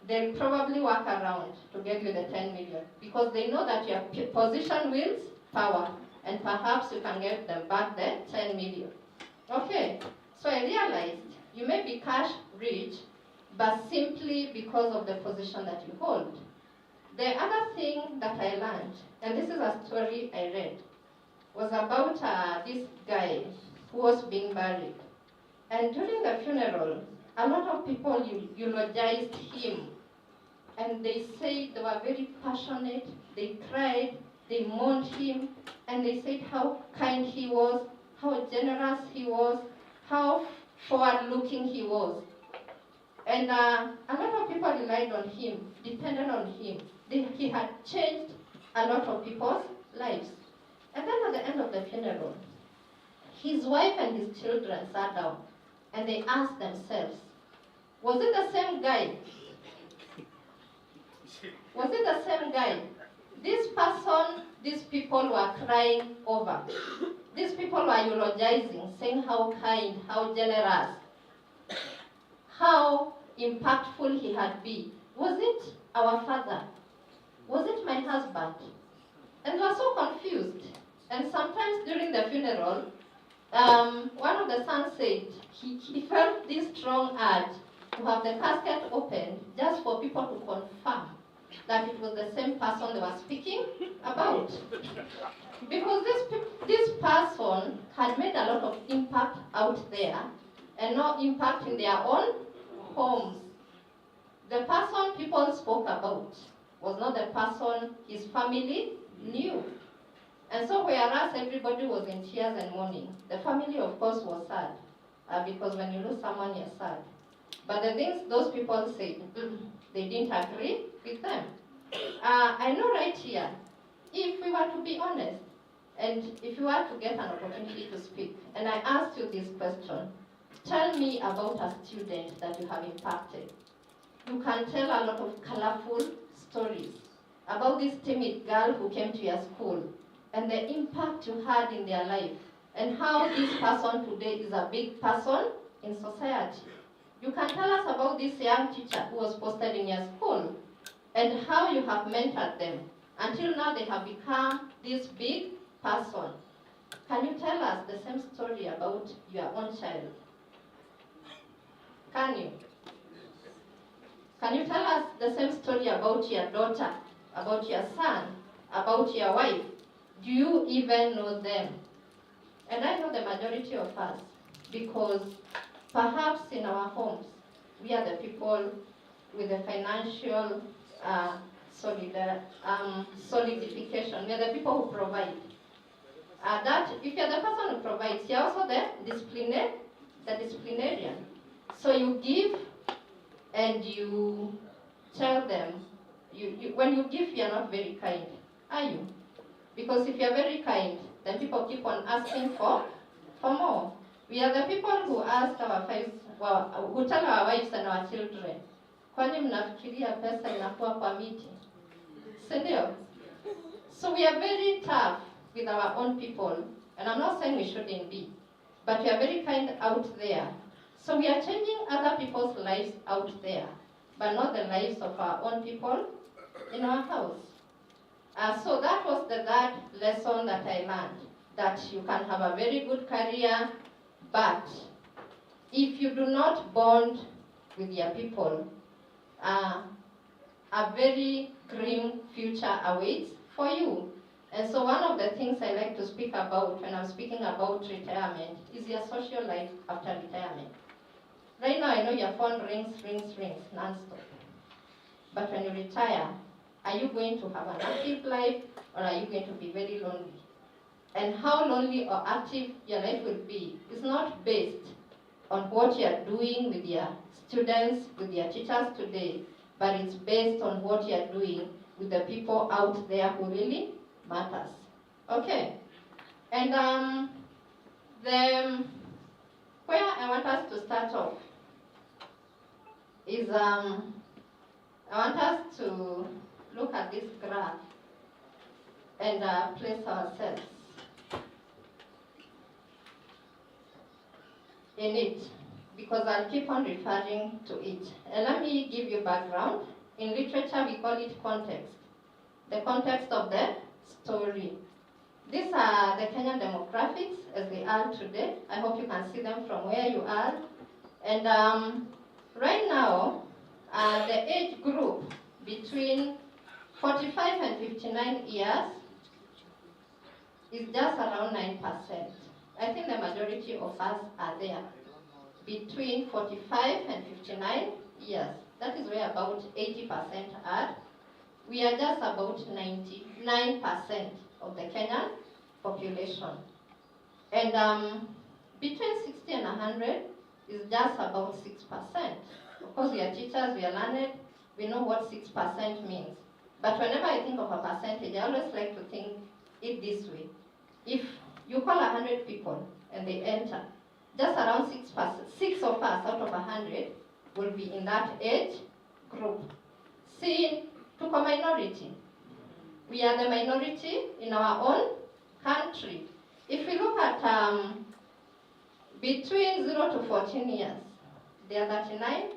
M: they'll probably work around to get you the 10 million because they know that your position wields power and perhaps you can get them back the 10 million. Okay, so I realized you may be cash rich, but simply because of the position that you hold. The other thing that I learned, and this is a story I read, was about this guy who was being buried. And during the funeral, a lot of people eulogized him. And they said they were very passionate, they cried, they mourned him, and they said how kind he was, how generous he was, how forward-looking he was. And a lot of people relied on him, depended on him. He had changed a lot of people's lives. And then at the end of the funeral, his wife and his children sat down and they asked themselves, was it the same guy? Was it the same guy? This person, these people were crying over. These people were eulogizing, saying how kind, how generous, how impactful he had been. Was it our father? Was it my husband? And they were so confused. And sometimes during the funeral, one of the sons said he felt this strong urge to have the casket opened just for people to confirm that it was the same person they were speaking about. Because this person had made a lot of impact out there and no impact in their own homes. The person people spoke about was not the person his family knew. And so whereas everybody was in tears and mourning, the family of course was sad, because when you lose someone, you're sad. But the things those people said, they didn't agree with them. I know right here, if we were to be honest, and if you were to get an opportunity to speak, and I asked you this question, tell me about a student that you have impacted. You can tell a lot of colorful stories about this timid girl who came to your school and the impact you had in their life and how this person today is a big person in society. You can tell us about this young teacher who was posted in your school and how you have mentored them until now they have become this big person. Can you tell us the same story about your own child? Can you? Can you tell us the same story about your daughter, about your son, about your wife? Do you even know them? And I know the majority of us, because perhaps in our homes, we are the people with the financial solidification. We are the people who provide. That if you're the person who provides, you're also the disciplinarian. So you give and you tell them, when you give, you're not very kind, are you? Because if you're very kind, then people keep on asking for more. We are the people who ask our wives, who tell our wives and our children, kwani mnafikiria pesa inakuwa kwa miti? Sindio? So we are very tough with our own people, and I'm not saying we shouldn't be, but we are very kind out there. So we are changing other people's lives out there, but not the lives of our own people in our house. So that was the third lesson that I learned, that you can have a very good career, but if you do not bond with your people, a very grim future awaits for you. And so one of the things I like to speak about when I'm speaking about retirement is your social life after retirement. Right now I know your phone rings non-stop. But when you retire, are you going to have an active life or are you going to be very lonely? And how lonely or active your life will be is not based on what you are doing with your students, with your teachers today, but it's based on what you are doing with the people out there who really matters. Okay? And where I want us to start off is I want us to look at this graph and place ourselves in it, because I'll keep on referring to it. And let me give you background. In literature, we call it context. The context of the story. These are the Kenyan demographics as they are today. I hope you can see them from where you are. And right now, the age group between 45 and 59 years is just around 9%. I think the majority of us are there. Between 45 and 59 years. That is where about 80% are. We are just about 99% of the Kenyan population. And between 60 and 100 is just about 6%. Of course, we are teachers, we are learned, we know what 6% means. But whenever I think of a percentage, I always like to think it this way. If you call 100 people and they enter, just around 6 of us out of 100 will be in that age group. See, to a minority. We are the minority in our own country. If we look at between 0 to 14 years, they are 39%.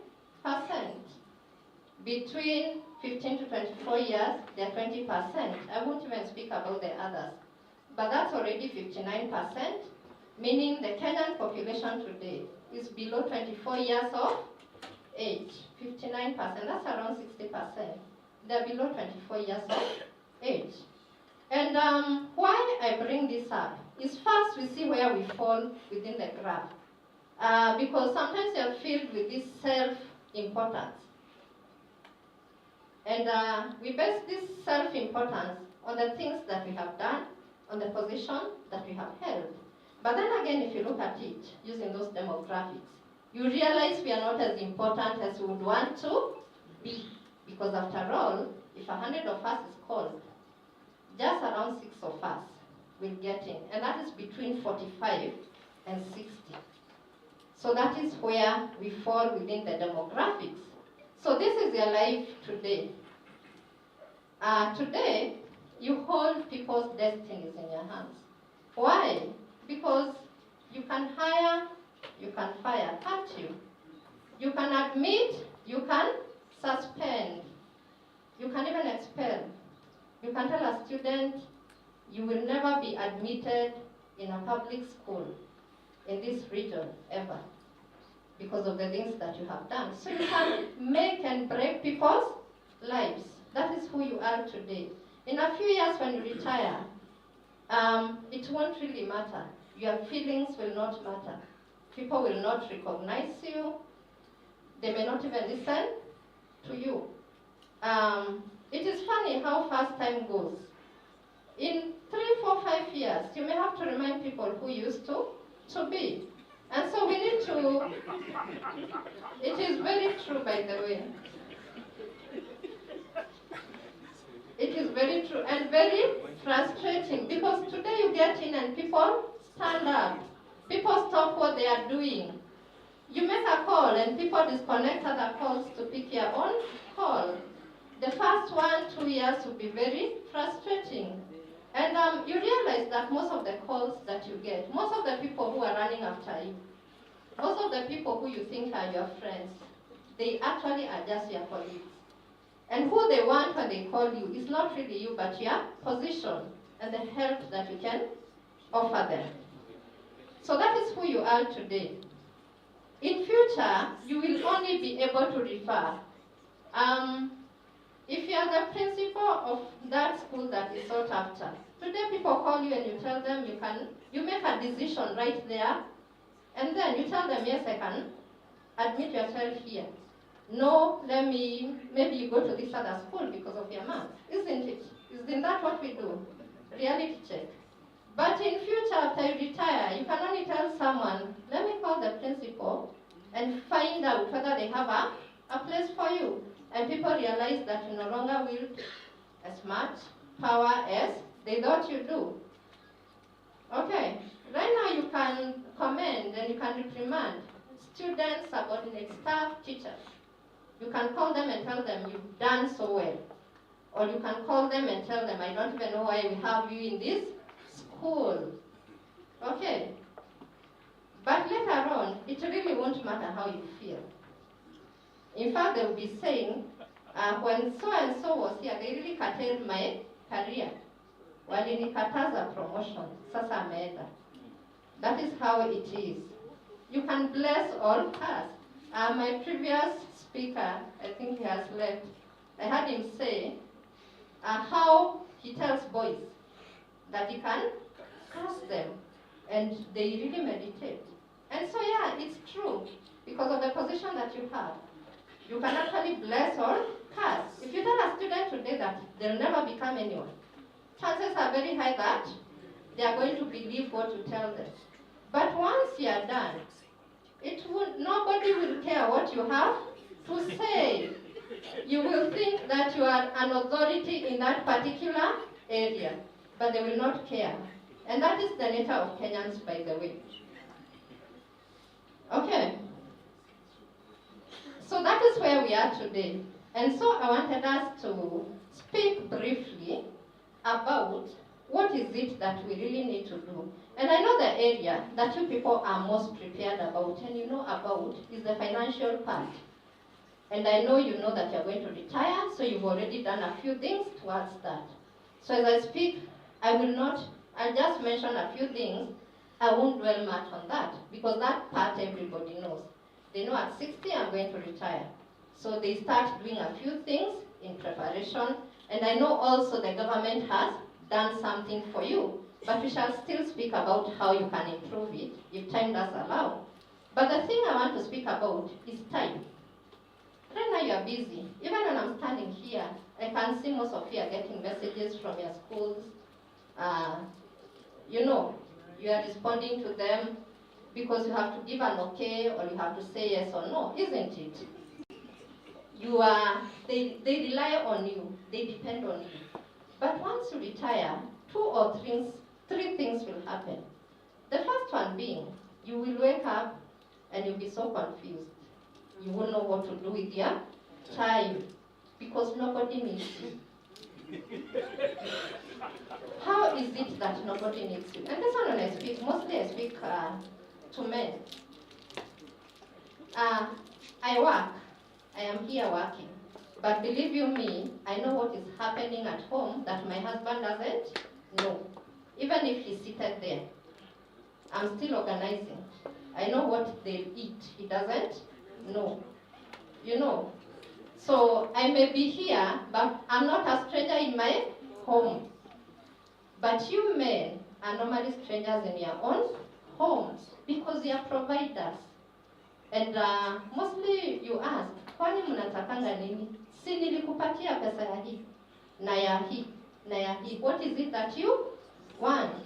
M: Between 15 to 24 years, they are 20%. I won't even speak about the others. But that's already 59%, meaning the Kenyan population today is below 24 years of age. 59%, that's around 60%. They're below 24 years of age. And why I bring this up is first we see where we fall within the graph. Because sometimes you're filled with this self-importance. And we base this self-importance on the things that we have done, on the position that we have held. But then again, if you look at it using those demographics, you realize we are not as important as we would want to be. Because after all, if 100 of us is called, just around 6 of us will get in. And that is between 45 and 60. So that is where we fall within the demographics. So this is your life today. Today, you hold people's destinies in your hands. Why? Because you can hire, you can fire, can't you? You can admit, you can suspend, you can even expel. You can tell a student, you will never be admitted in a public school in this region ever because of the things that you have done. So you can make and break people's lives. That is who you are today. In a few years when you retire, it won't really matter. Your feelings will not matter. People will not recognize you. They may not even listen to you. It is funny how fast time goes. In 3, 4, 5 years, you may have to remind people who you used to be. And so we need to, it is very true, by the way. It is very true and very frustrating because today you get in and people stand up. People stop what they are doing. You make a call and people disconnect other calls to pick your own call. The first 1, 2 years will be very frustrating. And you realize that most of the calls that you get, most of the people who are running after you, most of the people who you think are your friends, they actually are just your colleagues. And who they want when they call you is not really you, but your position and the help that you can offer them. So that is who you are today. In future, you will only be able to refer. If you are the principal of that school that is sought after, today people call you and you tell them you make a decision right there, and then you tell them, yes, I can admit yourself here. No, maybe you go to this other school because of your marks. Isn't it? Isn't that what we do? Reality check. But in future, after you retire, you can only tell someone, let me call the principal and find out whether they have a place for you. And people realize that you no longer wield as much power as they thought you do. Okay, right now you can commend and you can reprimand students, subordinate staff, teachers. You can call them and tell them you've done so well. Or you can call them and tell them, I don't even know why we have you in this school. Okay. But later on, it really won't matter how you feel. In fact, they will be saying, when so and so was here, they really curtailed my career. Walinikataza promotion, sasa ameenda. That is how it is. You can bless or curse. My previous speaker, I think he has left, I heard him say how he tells boys that he can curse them, and they really meditate. And so yeah, it's true, because of the position that you have. You can actually bless or curse. If you tell a student today that they'll never become anyone, chances are very high that they are going to believe what you tell them. But once you are done, nobody will care what you have to say. You will think that you are an authority in that particular area, but they will not care. And that is the nature of Kenyans, by the way. Okay. So that is where we are today. And so I wanted us to speak briefly about what is it that we really need to do. And I know the area that you people are most prepared about and you know about is the financial part. And I know you know that you're going to retire, so you've already done a few things towards that. So as I speak, I'll just mention a few things. I won't dwell much on that, because that part everybody knows. They know at 60 I'm going to retire. So they start doing a few things in preparation. And I know also the government has done something for you. But we shall still speak about how you can improve it, if time does allow. But the thing I want to speak about is time. Right now you are busy. Even when I'm standing here, I can see most of you are getting messages from your schools. You are responding to them because you have to give an okay or you have to say yes or no, isn't it? They rely on you, they depend on you. But once you retire, 2 or 3 things will happen. The first one being, you will wake up and you'll be so confused. You won't know what to do with your time because nobody needs you. How is it that nobody needs you? And this one when I speak, mostly I speak to men. I work. I am here working. But believe you me, I know what is happening at home that my husband doesn't know. Even if he's seated there, I'm still organizing. I know what they'll eat. He doesn't know. So I may be here, but I'm not a stranger in my home. But you men are normally strangers in your own homes because you are providers. And mostly you ask, kwani mnatakanga nini? Si nilikupatia pesa ya hii, na ya hii, na ya hii. What is it that you want?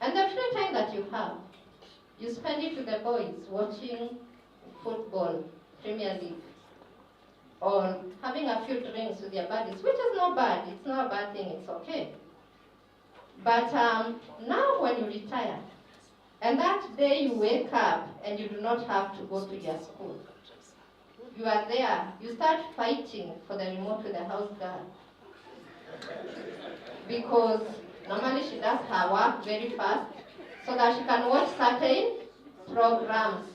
M: And the free time that you have, you spend it with the boys watching football, Premier League, or having a few drinks with your buddies, which is not bad. It's not a bad thing. It's okay. But now when you retire, and that day you wake up and you do not have to go to your school, you are there, you start fighting for the remote with the house girl. Because normally she does her work very fast so that she can watch certain programs.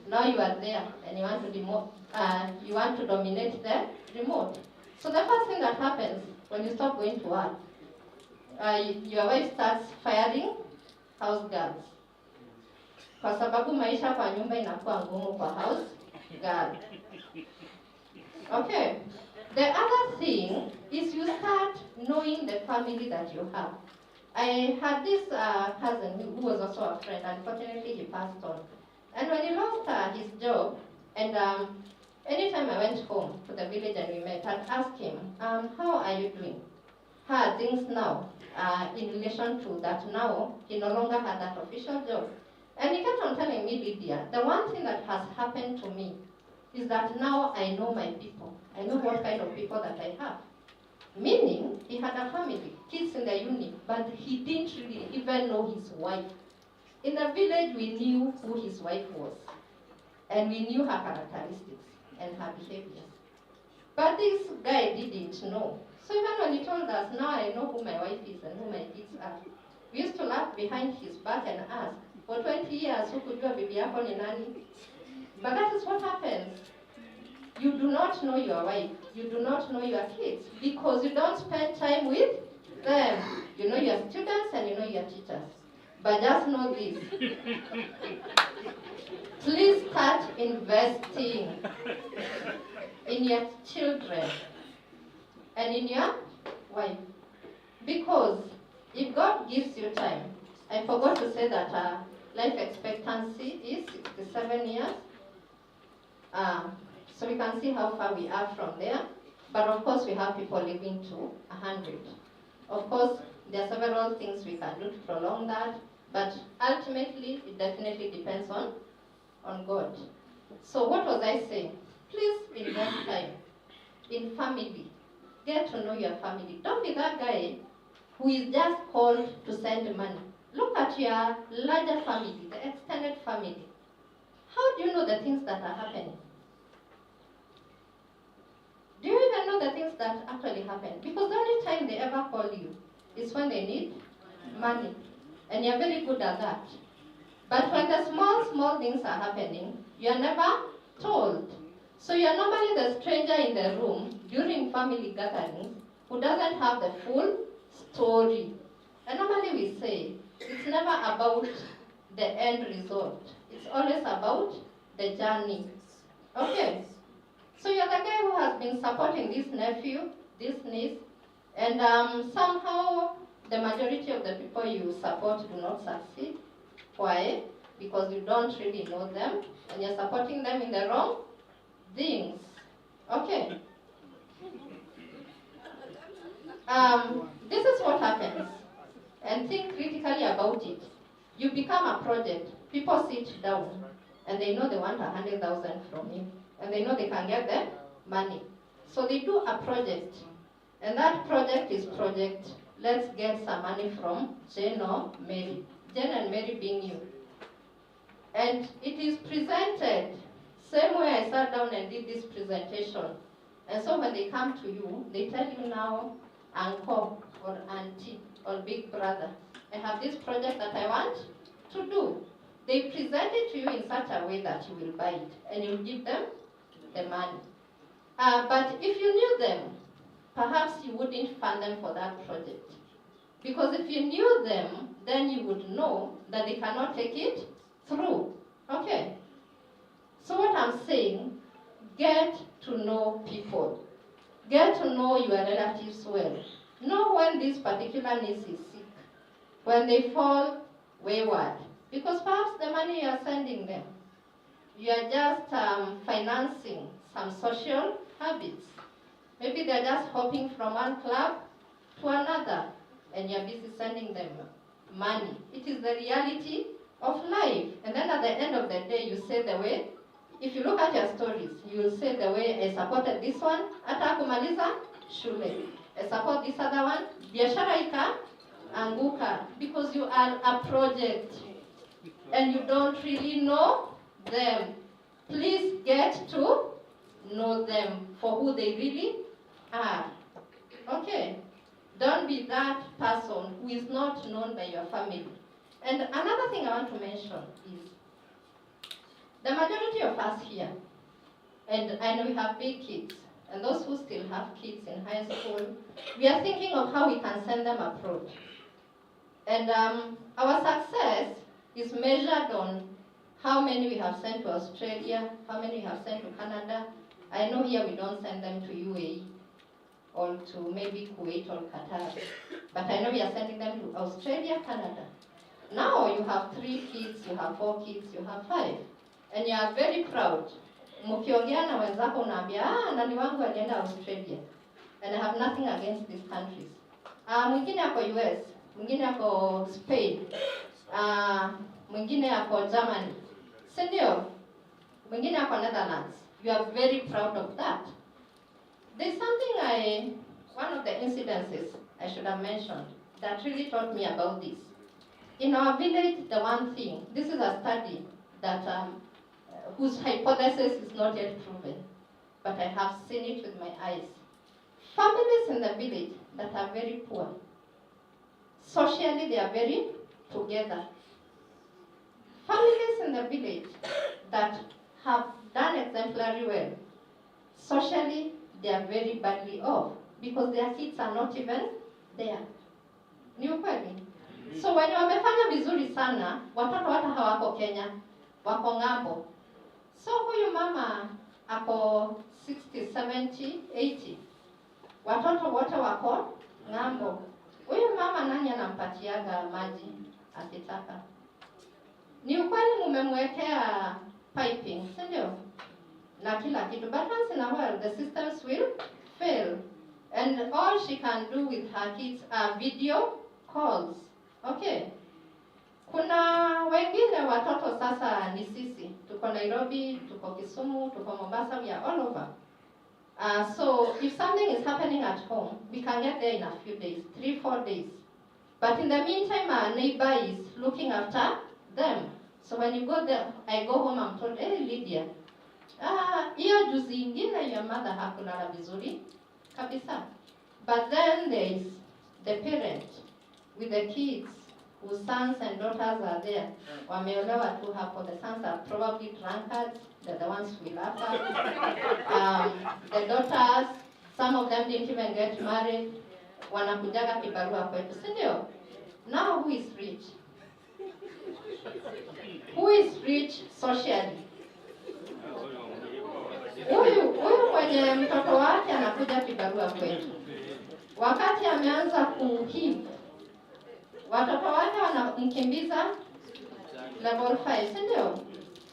M: Now you are there and you want to dominate the remote. So the first thing that happens when you stop going to work, your wife starts firing house girls. Kwa sababu maisha kwa nyumba inakuwa ngumu kwa house girl. Okay. The other thing is you start knowing the family that you have. I had this cousin who was also a friend. Unfortunately, he passed on. And when he lost his job, and anytime I went home to the village and we met, I'd ask him, how are you doing? How are things now in relation to that now he no longer had that official job? And he kept on telling me, Lydia, the one thing that has happened to me is that now I know my people. I know what kind of people that I have. Meaning, he had a family, kids in the uni, but he didn't really even know his wife. In the village, we knew who his wife was. And we knew her characteristics and her behaviors. But this guy didn't know. So even when he told us, now I know who my wife is and who my kids are, we used to laugh behind his back and ask, for 20 years, who could you bibi yako ni nani? But that is what happens. You do not know your wife. You do not know your kids because you don't spend time with them. You know your students and you know your teachers. But just know this. Please start investing in your children and in your wife. Because if God gives you time, I forgot to say that life expectancy is 67 years. So we can see how far we are from there. But of course, we have people living to 100. Of course, there are several things we can do to prolong that. But ultimately, it definitely depends on God. So what was I saying? Please invest time in family. Get to know your family. Don't be that guy who is just called to send money. Look at your larger family, the extended family. How do you know the things that are happening? Do you even know the things that actually happen? Because the only time they ever call you is when they need money. And you're very good at that. But when the small things are happening, you're never told. So you're normally the stranger in the room during family gatherings who doesn't have the full story. And normally we say, it's never about the end result. It's always about the journey. Okay? So you're the guy who has been supporting this nephew, this niece, and somehow the majority of the people you support do not succeed. Why? Because you don't really know them, and you're supporting them in the wrong things. Okay? This is what happens. And think critically about it. You become a project. People sit down, and they know they want 100,000 from you. And they know they can get the money. So they do a project. And that project is project, let's get some money from Jane or Mary. Jane and Mary being you. And it is presented, same way I sat down and did this presentation. And so when they come to you, they tell you now, uncle or auntie or big brother, I have this project that I want to do. They present it to you in such a way that you will buy it and you give them the money. But if you knew them, perhaps you wouldn't fund them for that project. Because if you knew them, then you would know that they cannot take it through. Okay? So what I'm saying, get to know people. Get to know your relatives well. Know when this particular niece is sick, when they fall wayward. Because perhaps the money you are sending them, you are just financing some social habits. Maybe they're just hopping from one club to another, and you're busy sending them money. It is the reality of life. And then at the end of the day, you say the way, if you look at your stories, you will say the way I supported this one, hata kumaliza shule. I support this other one, biashara ika anguka, because you are a project and you don't really know them. Please get to know them for who they really are. Okay? Don't be that person who is not known by your family. And another thing I want to mention is the majority of us here, and I know we have big kids, and those who still have kids in high school, we are thinking of how we can send them abroad. And our success is measured on how many we have sent to Australia, how many we have sent to Canada. I know here we don't send them to UAE or to maybe Kuwait or Qatar, but I know we are sending them to Australia, Canada. Now you have 3 kids, you have 4 kids, you have 5, and you are very proud. Mkiongea na wenzako unaambia, nani wangu alienda Australia, and I have nothing against these countries. Mwingine ako US, mwingine ako Spain, mwingine ako Germany, si ndio? Mwingine ako Netherlands. You are very proud of that. There's something one of the incidences I should have mentioned that really taught me about this. In our village, the one thing, this is a study that whose hypothesis is not yet proven, but I have seen it with my eyes. Families in the village that are very poor, socially they are very together. Families in the village that have done exemplary well, socially they are very badly off because their kids are not even there. Ni ukweli? So wenye wamefanya vizuri sana, watoto hata hawako Kenya, wako ng'ambo. So huyu mama ako 60, 70, 80. Watoto wote wako ng'ambo. Huyu mama nani anampatiaga maji akitaka? Ni ukweli mumemwekea piping, si ndio? Na kila kitu. But once in a while the systems will fail. And all she can do with her kids are video calls. Okay? Kuna wengine watoto sasa ni sisi. Tuko Nairobi, tuko Kisumu, tuko Mombasa, we are all over. So if something is happening at home, we can get there in a few days, 3-4 days. But in the meantime, our neighbor is looking after them. So when you go there, I go home, I'm told, hey Lydia, hiyo juzi ingine your mother hakulala vizuri kabisa. But then there is the parent with the kids whose sons and daughters are there. Wameolewa tu hapo. The sons are probably drunkards. They're the ones we laugh at. The daughters, some of them didn't even get married. Wanakujaga kibarua kwetu, si ndio? Now who is rich? Who is rich socially? Huyu mwenye mtoto wake anakuja kibarua kwetu. Wakati ameanza kuhip, watoto wake wanamkimbiza level 5, si ndio?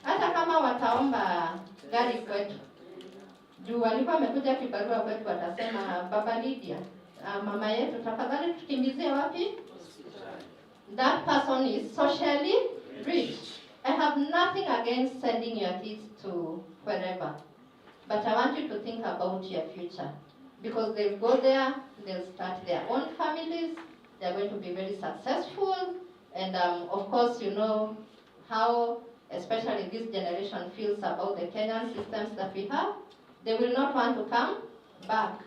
M: Hata kama wataomba gari kwetu. Juu walikuwa wamekuja kibarua kwetu watasema, Baba Lydia, mama yetu tafadhali tukimbizie wapi? That person is socially rich. I have nothing against sending your kids to wherever. But I want you to think about your future. Because they'll go there, they'll start their own families, they're going to be very successful. And of course, you know how, especially this generation, feels about the Kenyan systems that we have. They will not want to come back.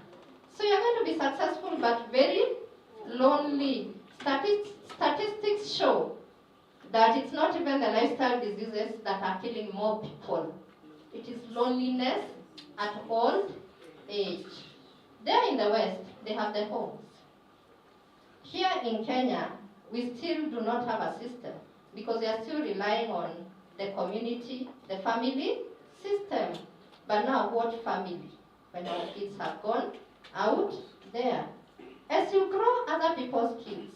M: So you're going to be successful, but very lonely. Statistics show that it's not even the lifestyle diseases that are killing more people. It is loneliness at old age. There in the West, they have the homes. Here in Kenya, we still do not have a system because we are still relying on the community, the family system. But now what family? When our kids have gone out there. As you grow other people's kids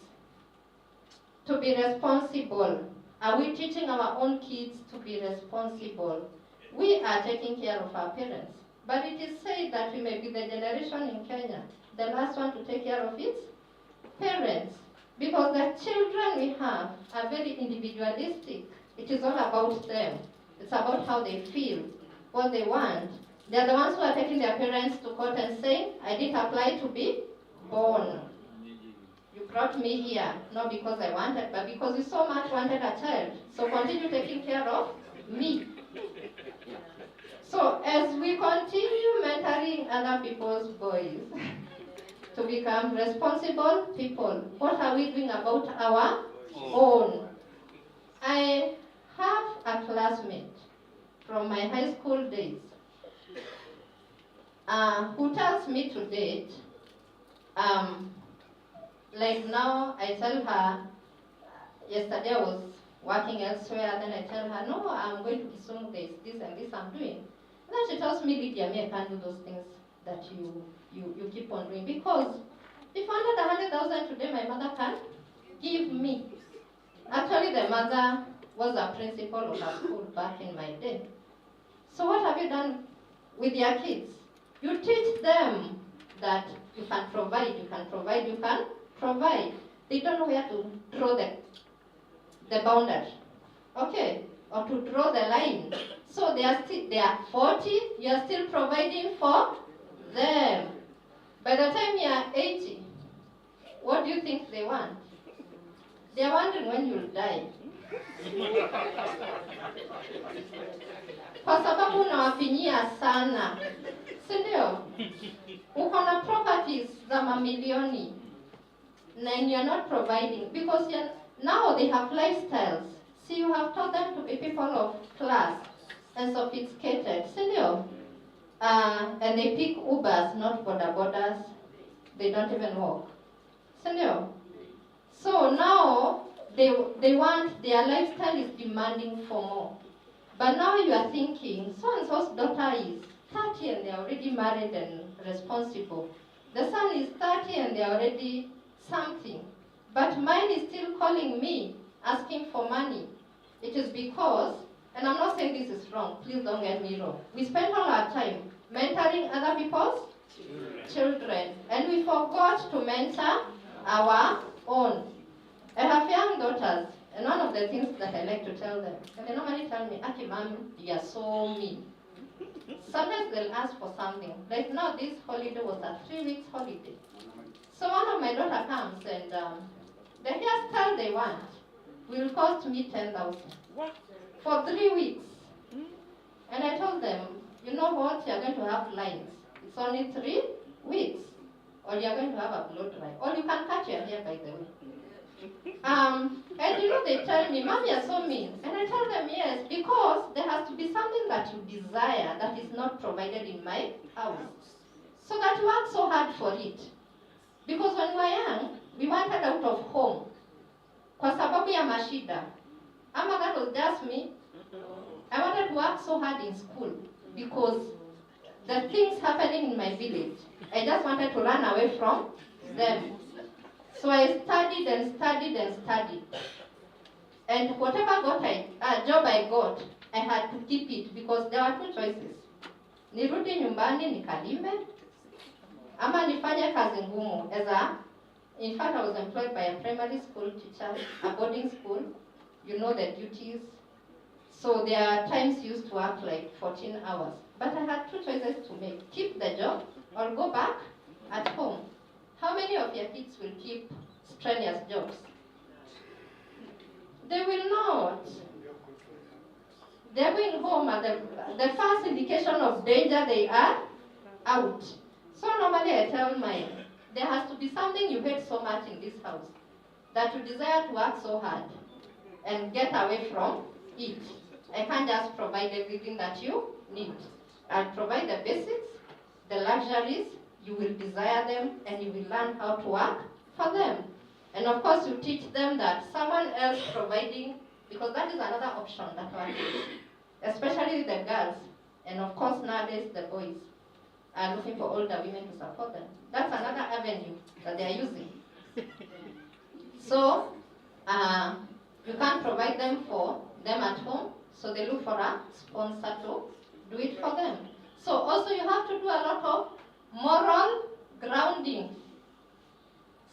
M: to be responsible, are we teaching our own kids to be responsible? We are taking care of our parents. But it is said that we may be the generation in Kenya, the last one to take care of its parents. Because the children we have are very individualistic. It is all about them. It's about how they feel, what they want. They're the ones who are taking their parents to court and saying, I didn't apply to be born. You brought me here, not because I wanted, but because you so much wanted a child. So continue taking care of me. So as we continue mentoring other people's boys to become responsible people, what are we doing about our own? I have a classmate from my high school days who tells me to date, like now I tell her, yesterday I was working elsewhere, then I tell her, no, I'm going to Kisumu, there's this and this I'm doing. And then she tells me, Lydia, me, I can't do those things that you keep on doing. Because if I wanted 100,000 today, my mother can give me. Actually, the mother was a principal of a school back in my day. So what have you done with your kids? You teach them that you can provide, you can provide, you can provide. They don't know where to draw the boundary, okay, or to draw the line. So they are 40, you are still providing for them. By the time you are 80, what do you think they want? They are wondering when you'll die. Kwa sababu unawafinyia sana, si ndio? Uko na properties za mamilioni and you're not providing because now they have lifestyles. See, you have taught them to be people of class and sophisticated, si ndio? and they pick Ubers, not border borders. They don't even walk. Senor. So now they want, their lifestyle is demanding for more. But now you are thinking, so-and-so's daughter is 30 and they're already married and responsible. The son is 30 and they're already something. But mine is still calling me, asking for money. It is because, and I'm not saying this is wrong, please don't get me wrong. We spend all our time mentoring other people's children. And we forgot to mentor our own. I have young daughters, and one of the things that I like to tell them, and they normally tell me, Aki, mom, you are so mean. Sometimes they'll ask for something. Like now, this holiday was a 3 weeks holiday. So one of my daughter comes and the hairstyle they want will cost me 10,000 for 3 weeks. And I told them, you know what, you're going to have lines. It's only 3 weeks. Or you're going to have a blow dry. Or you can cut your hair, by the way. And you know, they tell me, Mom, you're so mean. And I tell them, yes, because there has to be something that you desire that is not provided in my house. So that you work so hard for it. Because when we were young, we wanted out of home. Kwa sababu ya mashida. Ama that was just me. I wanted to work so hard in school because the things happening in my village, I just wanted to run away from them. So I studied and studied and studied. And whatever job I got, I had to keep it because there were 2 choices. Nirudi nyumbani nikalime, ama nifanye kazi ngumu. In fact, I was employed by a primary school teacher, a boarding school. You know the duties. So there are times used to work like 14 hours. But I had 2 choices to make. Keep the job or go back at home. How many of your kids will keep strenuous jobs? They will not. They're going home at the first indication of danger, they are out. So normally I tell mine, there has to be something you hate so much in this house that you desire to work so hard and get away from it. I can't just provide everything that you need. I'll provide the basics, the luxuries, you will desire them, and you will learn how to work for them. And of course, you teach them that someone else providing, because that is another option that one is, especially the girls, and of course nowadays the boys are looking for older women to support them. That's another avenue that they are using. So, you can't provide them for them at home, so they look for a sponsor to do it for them. So also you have to do a lot of moral grounding.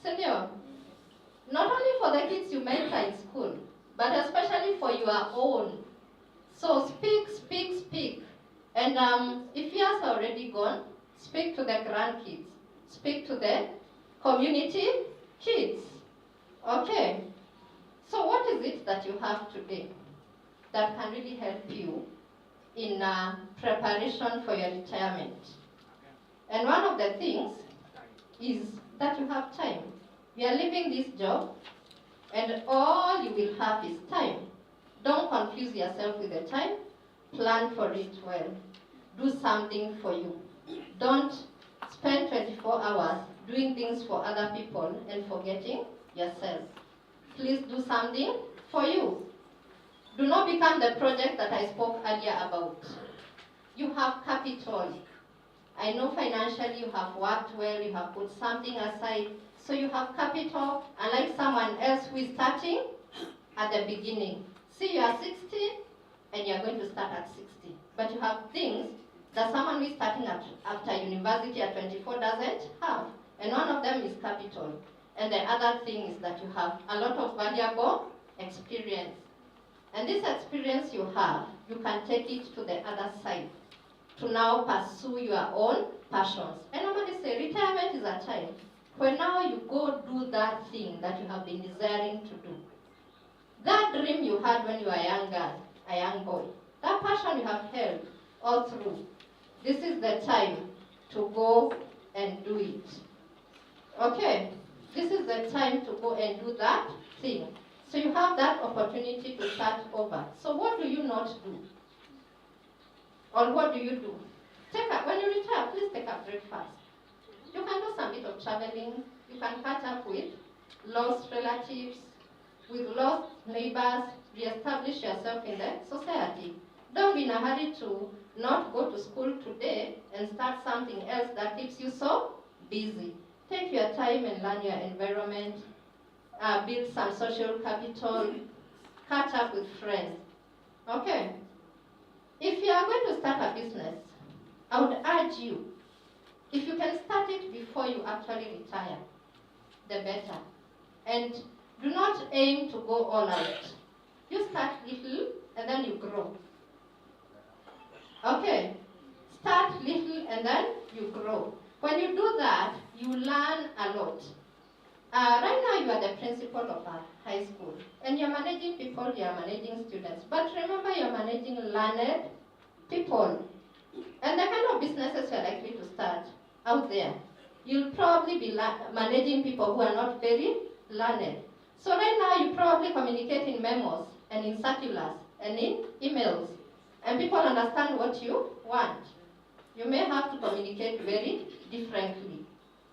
M: Senior, not only for the kids you mentor in school, but especially for your own. So speak, speak, speak. And if years are already gone, speak to the grandkids. Speak to the community kids. Okay. So what is it that you have today that can really help you in preparation for your retirement? And one of the things is that you have time. You are leaving this job and all you will have is time. Don't confuse yourself with the time. Plan for it well. Do something for you. Don't spend 24 hours doing things for other people and forgetting yourself. Please do something for you. Do not become the project that I spoke earlier about. You have capital. I know financially you have worked well, you have put something aside, so you have capital, unlike someone else who is starting at the beginning. See, you are 60 and you are going to start at 60. But you have things that someone who is starting after university at 24 doesn't have. And one of them is capital. And the other thing is that you have a lot of valuable experience. And this experience you have, you can take it to the other side to now pursue your own passions. And normally say retirement is a time where now you go do that thing that you have been desiring to do. That dream you had when you were a young girl, a young boy, that passion you have held all through, this is the time to go and do it. Okay? This is the time to go and do that thing. So you have that opportunity to start over. So what do you not do? Or what do you do? when you retire, please take a breakfast. You can do some bit of traveling. You can catch up with lost relatives, with lost neighbors, reestablish yourself in the society. Don't be in a hurry to not go to school today and start something else that keeps you so busy. Take your time and learn your environment, build some social capital, catch up with friends. Okay? If you are going to start a business, I would urge you, if you can start it before you actually retire, the better. And do not aim to go all out. You start little and then you grow. Okay? Start little and then you grow. When you do that, you learn a lot. Right now you are the principal of a high school and you're managing people, you're managing students. But remember, you're managing learned people. And the kind of businesses you're likely to start out there, you'll probably be managing people who are not very learned. So right now you probably communicate in memos and in circulars and in emails. And people understand what you want. You may have to communicate very differently.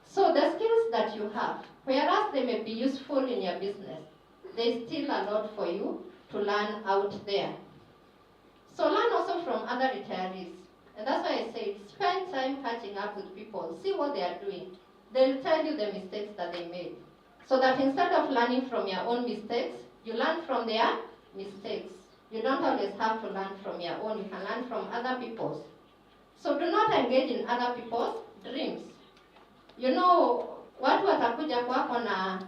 M: So the skills that you have, whereas they may be useful in your business, there's still a lot for you to learn out there. So learn also from other retirees. And that's why I say spend time catching up with people, see what they are doing. They'll tell you the mistakes that they made. So that instead of learning from your own mistakes, you learn from their mistakes. You don't always have to learn from your own, you can learn from other people's. So do not engage in other people's dreams. You know, watu watakuja kwako na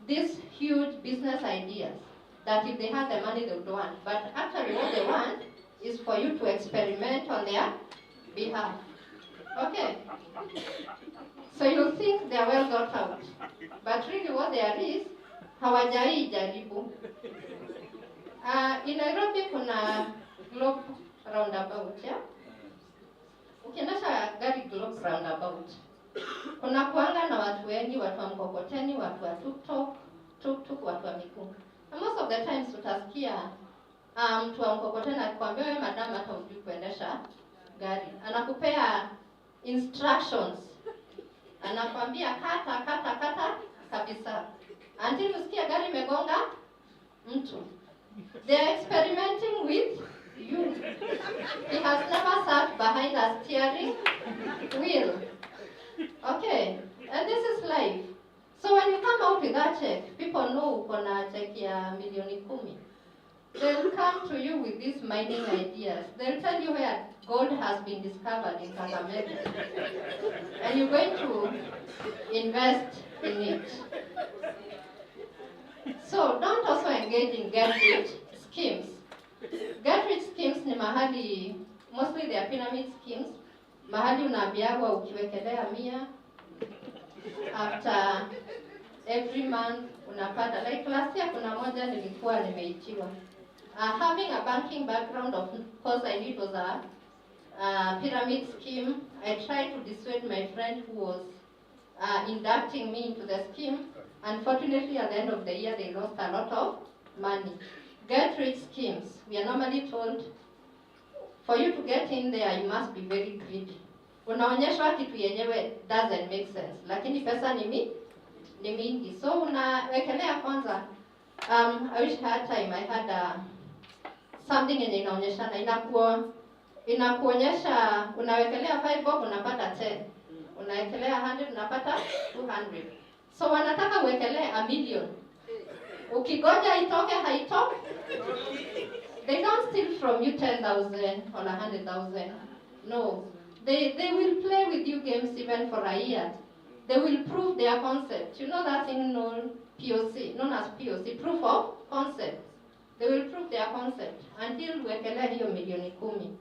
M: these huge business ideas that if they have the money they would want. But actually what they want is for you to experiment on their behalf. Okay? So you think they are well thought out. But really what there is, hawajai jaribu. In Nairobi kuna Globe roundabout, yeah? Ukiendesha gari Globe roundabout, kuna kuanga na watu wengi, watu wa mkokoteni, watu wa tuk-tuk, watu wa miguu. And most of the times utasikia mtu wa mkokoteni akikwambia, wewe madam hata hujui kuendesha gari. Anakupea instructions. Anakwambia kata kabisa. Until usikia gari imegonga mtu. They are experimenting with you. He has never sat behind a steering wheel. Okay, and this is life. So when you come out with that check, people know uko na check ya milioni 10. They'll come to you with these mining ideas. They'll tell you where gold has been discovered in Kakamega. And you're going to invest in it. So don't also engage in get-rich schemes. Get-rich schemes ni mahali, mostly they are pyramid schemes. Mahali unaambiwa ukiwekelea 100, after every month unapata. Like last year kuna moja nilikuwa nimeitiwa. Having a banking background, of course I knew it was a pyramid scheme. I tried to dissuade my friend who was inducting me into the scheme. Unfortunately, at the end of the year, they lost a lot of money. Get-rich schemes, we are normally told, for you to get in there, you must be very greedy. Unaonyeshwa kitu yenyewe doesn't make sense, lakini pesa ni mingi. So unawekelea kwanza. I wish I had time. I had something yenye inaonyeshana, inakuonyesha unawekelea 5 bob unapata 10. Unawekelea 100 unapata 200. So wanataka uwekelee 1 million. Ukigoja itoke haitoki. They don't steal from you 10,000 or 100,000. No. They will play with you games even for a year. They will prove their concept. You know that thing known as POC, proof of concept. They will prove their concept until uwekelee hiyo milioni 10.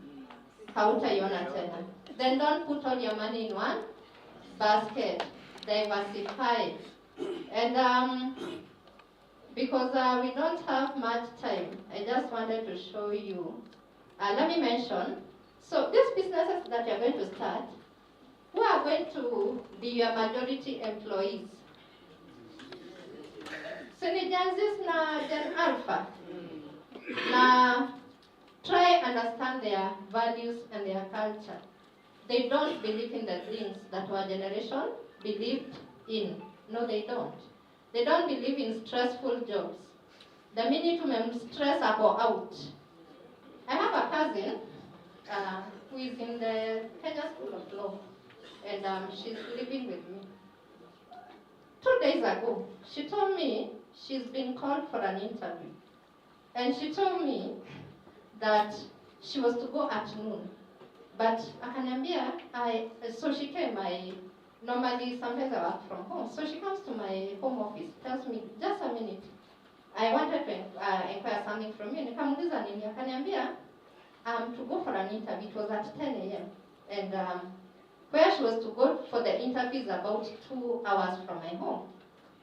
M: Hautaiona tena. Then don't put all your money in one basket. Diversify. And because we don't have much time, I just wanted to show you. Let me mention. So these businesses that you're going to start, who are going to be your majority employees? So ni Gen Z na Gen Alpha. Na Try understand their values and their culture. They don't believe in the things that our generation believed in. No, they don't. They don't believe in stressful jobs. The minute you stress up or out. I have a cousin who is in the Kenya School of Law, and she's living with me. 2 days ago, she told me she's been called for an interview. And she told me that she was to go at noon. But akaniambia, so she came, normally sometimes I work from home. So she comes to my home office, tells me, just a minute, I wanted to inquire something from you. Nikamuuliza nini, akaniambia, to go for an interview. It was at 10 a.m. And where she was to go for the interview is about 2 hours from my home.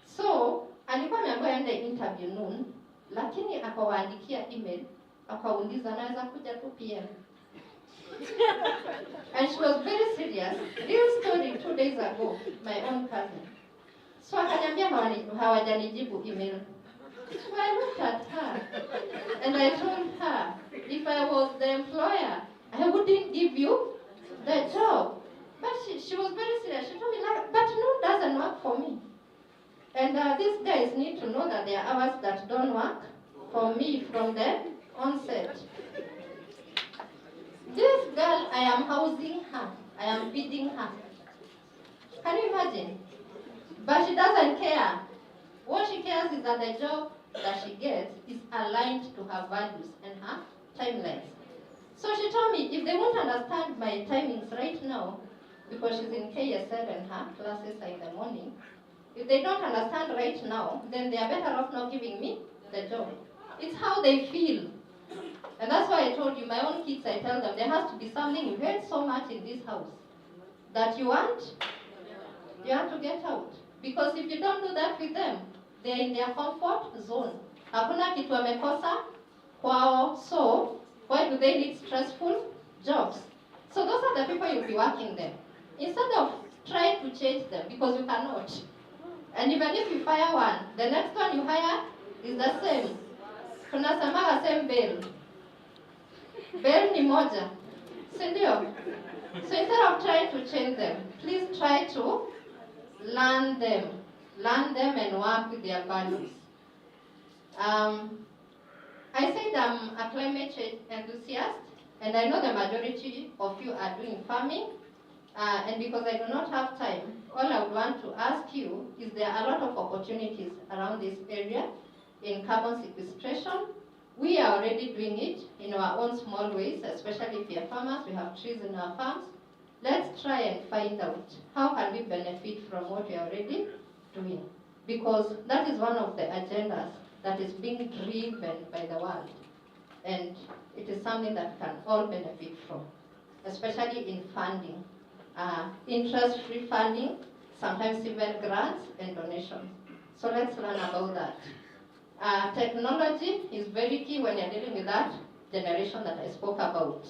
M: So, alikuwa ameambiwa aende interview noon, lakini akawaandikia email, akauliza naweza kuja 2 p.m. And she was very serious. Real story 2 days ago, my own cousin. So akaniambia hawajanijibu email. So I looked at her and I told her, if I was the employer, I wouldn't give you the job. But she was very serious. She told me, but noon doesn't work for me. And these guys need to know that there are hours that don't work for me from the onset. This girl, I am housing her. I am feeding her. Can you imagine? But she doesn't care. What she cares is that the job that she gets is aligned to her values and her timelines. So she told me, if they won't understand my timings right now, because she's in KSL and her classes are in the morning, if they don't understand right now, then they are better off not giving me the job. It's how they feel. And that's why I told you, my own kids, I tell them, there has to be something you hate so much in this house that you want to get out. Because if you don't do that with them, they're in their comfort zone. Hakuna kitu wamekosa kwao, so why do they need stressful jobs? So those are the people you'll be working them. Instead of trying to change them, because you cannot. And even if you fire one, the next one you hire is the same. Tunasemaga same bail. Bail ni moja. Sindio? So instead of trying to change them, please try to learn them. Learn them and work with their values. I said I'm a climate change enthusiast, and I know the majority of you are doing farming. And because I do not have time, all I would want to ask you is there are a lot of opportunities around this area in carbon sequestration. We are already doing it in our own small ways, especially if we are farmers, we have trees in our farms. Let's try and find out how can we benefit from what we are already doing. Because that is one of the agendas that is being driven by the world. And it is something that we can all benefit from, especially in funding. Interest-free funding, sometimes even grants and donations. So let's learn about that. Technology is very key when you're dealing with that generation that I spoke about.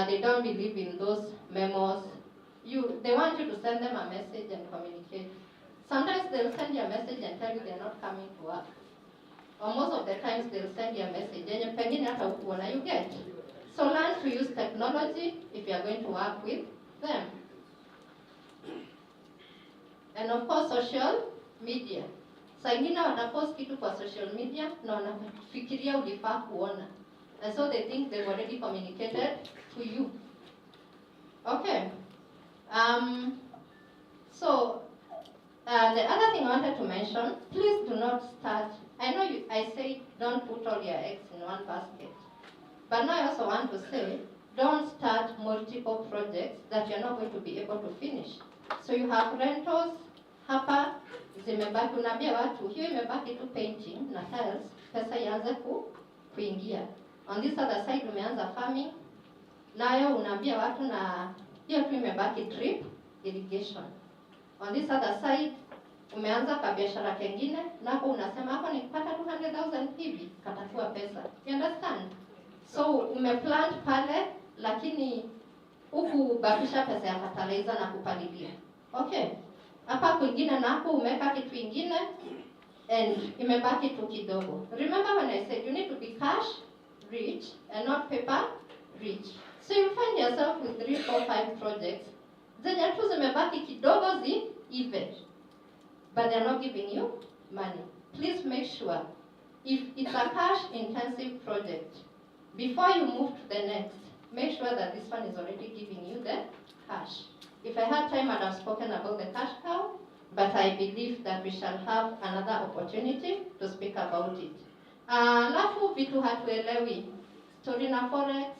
M: They don't believe in those memos. They want you to send them a message and communicate. Sometimes they'll send you a message and tell you they're not coming to work. Or most of the times they'll send you a message and you get. So learn to use technology if you're going to work with them. And of course, social media. Saa ingine watapost kitu kwa social media na wanafikiria ulifaa kuona. And so they think they've already communicated to you. Okay. The other thing I wanted to mention, please do not start. I know I say don't put all your eggs in one basket. But now I also want to say, don't start multiple projects that you're not going to be able to finish. So you have rentals, hapa, zimebaki, unaambia watu, hiyo imebaki tu painting na tiles, pesa ianze kuingia. On this other side umeanza farming, nayo unaambia watu na hiyo tu imebaki drip irrigation. On this other side, umeanza kabiashara kengine, nako unasema hapo nikipata 200,000 hivi, katakuwa pesa. You understand? So umeplant pale, lakini huku bakisha pesa ya fertilizer na kupalilia. Okay. Hapa kwingine nako umeka kitu ingine and imebaki tu kidogo. Remember when I said you need to be cash rich and not paper rich. So you find yourself with 3, 4, 5 projects zenye tu zimebaki kidogo ziive, but they're not giving you money. Please make sure, if it's a cash-intensive project, before you move to the next, make sure that this one is already giving you the cash. If I had time, I'd have spoken about the cash cow, but I believe that we shall have another opportunity to speak about it. Alafu vitu hatuelewi, story na forex,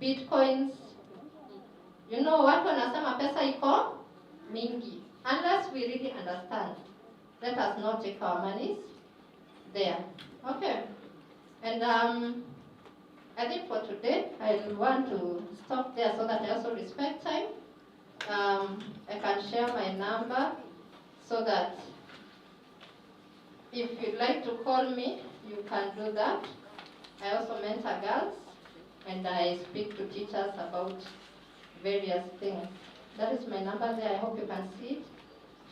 M: bitcoins, you know, watu wanasema pesa iko mingi. Unless we really understand, let us not take our monies there. Okay. And I think for today, I want to stop there so that I also respect time. I can share my number so that if you'd like to call me, you can do that. I also mentor girls, and I speak to teachers about various things. That is my number there. I hope you can see it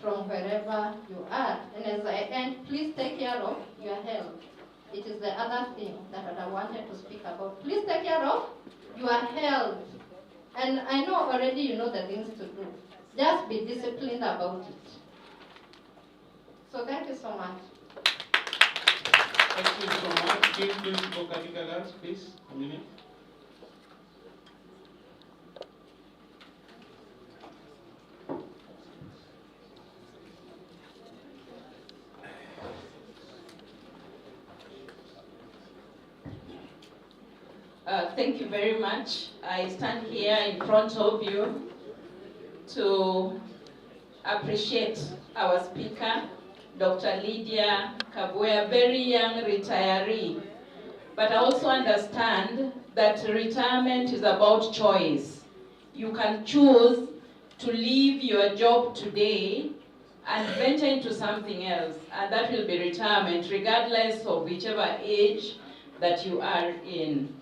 M: from wherever you are. And as I end, please take care of your health. It is the other thing that I wanted to speak about. Please take care of your health. And I know already you know the things to do. Just be disciplined about it. So thank you so much.
B: Thank you so much. Give principal Katika Lance, please, a minute.
S: Thank you very much. I stand here in front of you to appreciate our speaker, Dr. Lydia Kabuya, very young retiree. But I also understand that retirement is about choice. You can choose to leave your job today and venture into something else, and that will be retirement, regardless of whichever age that you are in.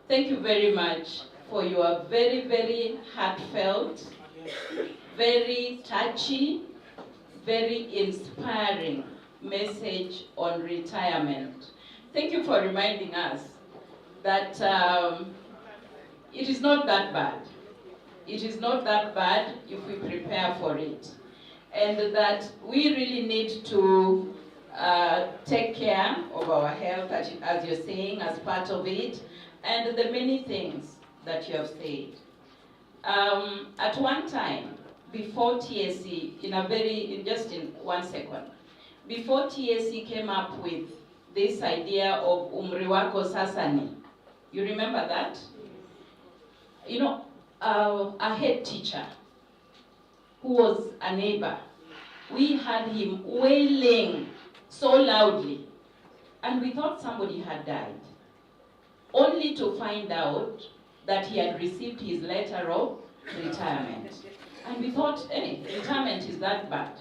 S: Thank you very much for your very, very heartfelt, very touchy, very inspiring message on retirement. Thank you for reminding us that it is not that bad. It is not that bad if we prepare for it. And that we really need to take care of our health, as you're saying, as part of it, and the many things that you have said. At one time, before TSC, in 1 second, before TSC came up with this idea of umri wako sasa ni, you remember that? You know, a head teacher who was a neighbor, we had him wailing so loudly, and we thought somebody had died, only to find out that he had received his letter of retirement. And we thought, hey, retirement is that bad.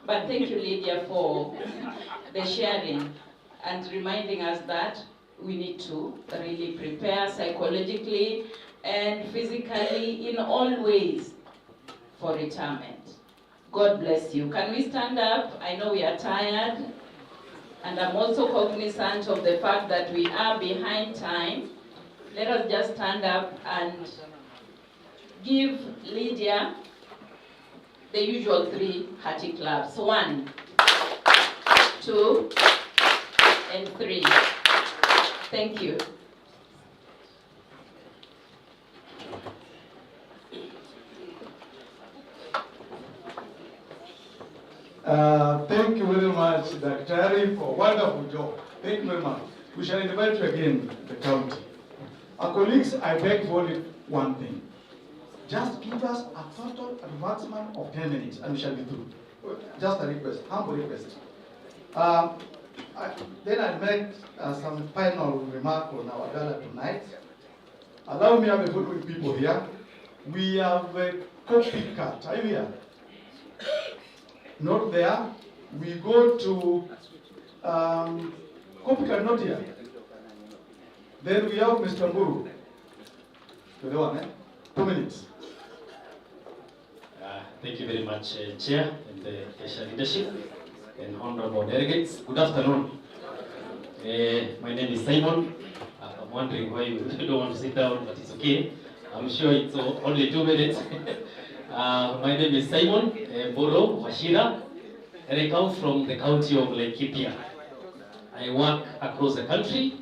S: But thank you, Lydia, for the sharing and reminding us that we need to really prepare psychologically and physically in all ways for retirement. God bless you. Can we stand up? I know we are tired, and I'm also cognizant of the fact that we are behind time. Let us just stand up and give Lydia the usual 3 hearty claps. 1, 2, and 3. Thank you.
A: Thank you very much, Dr. for a wonderful job. Thank you very much. We shall invite you again, the county. Our colleagues, I beg for only one thing. Just give us a total advancement of 10 minutes and we shall be through. Just a request, humble request. Then I'll make some final remark on our gala tonight. Allow me to have a good with people here. We have a copycat. Are you here? Not there. We go to copycat, not here. Then we have Mr. Mburu. To the one, 2 minutes.
L: Thank you very much, Chair and the Kessha leadership and honorable delegates. Good afternoon. My name is Simon. I'm wondering why you don't want to sit down, but it's okay. I'm sure it's only 2 minutes. My name is Simon Boro Washira, and I come from the county of Laikipia. I work across the country,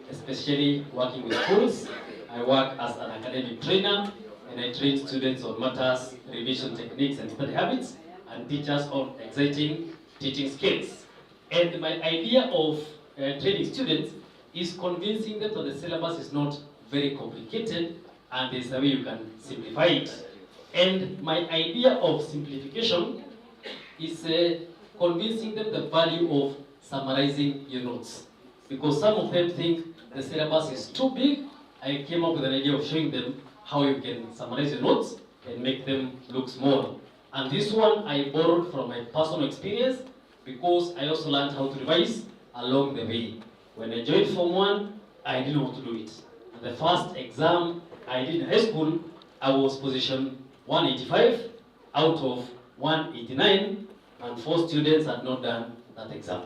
L: especially working with schools. I work as an academic trainer, and I train students on matters, revision techniques and study habits, and teachers on exciting teaching skills. And my idea of training students is convincing them that the syllabus is not very complicated and there's a way you can simplify it. And my idea of simplification is convincing them the value of summarizing your notes. Because some of them think the syllabus is too big. I came up with an idea of showing them how you can summarize your notes and make them look small. And this one I borrowed from my personal experience because I also learned how to revise along the way. When I joined Form 1, I didn't want to do it. And the first exam I did in high school, I was position 185 out of 189, and 4 students had not done that exam.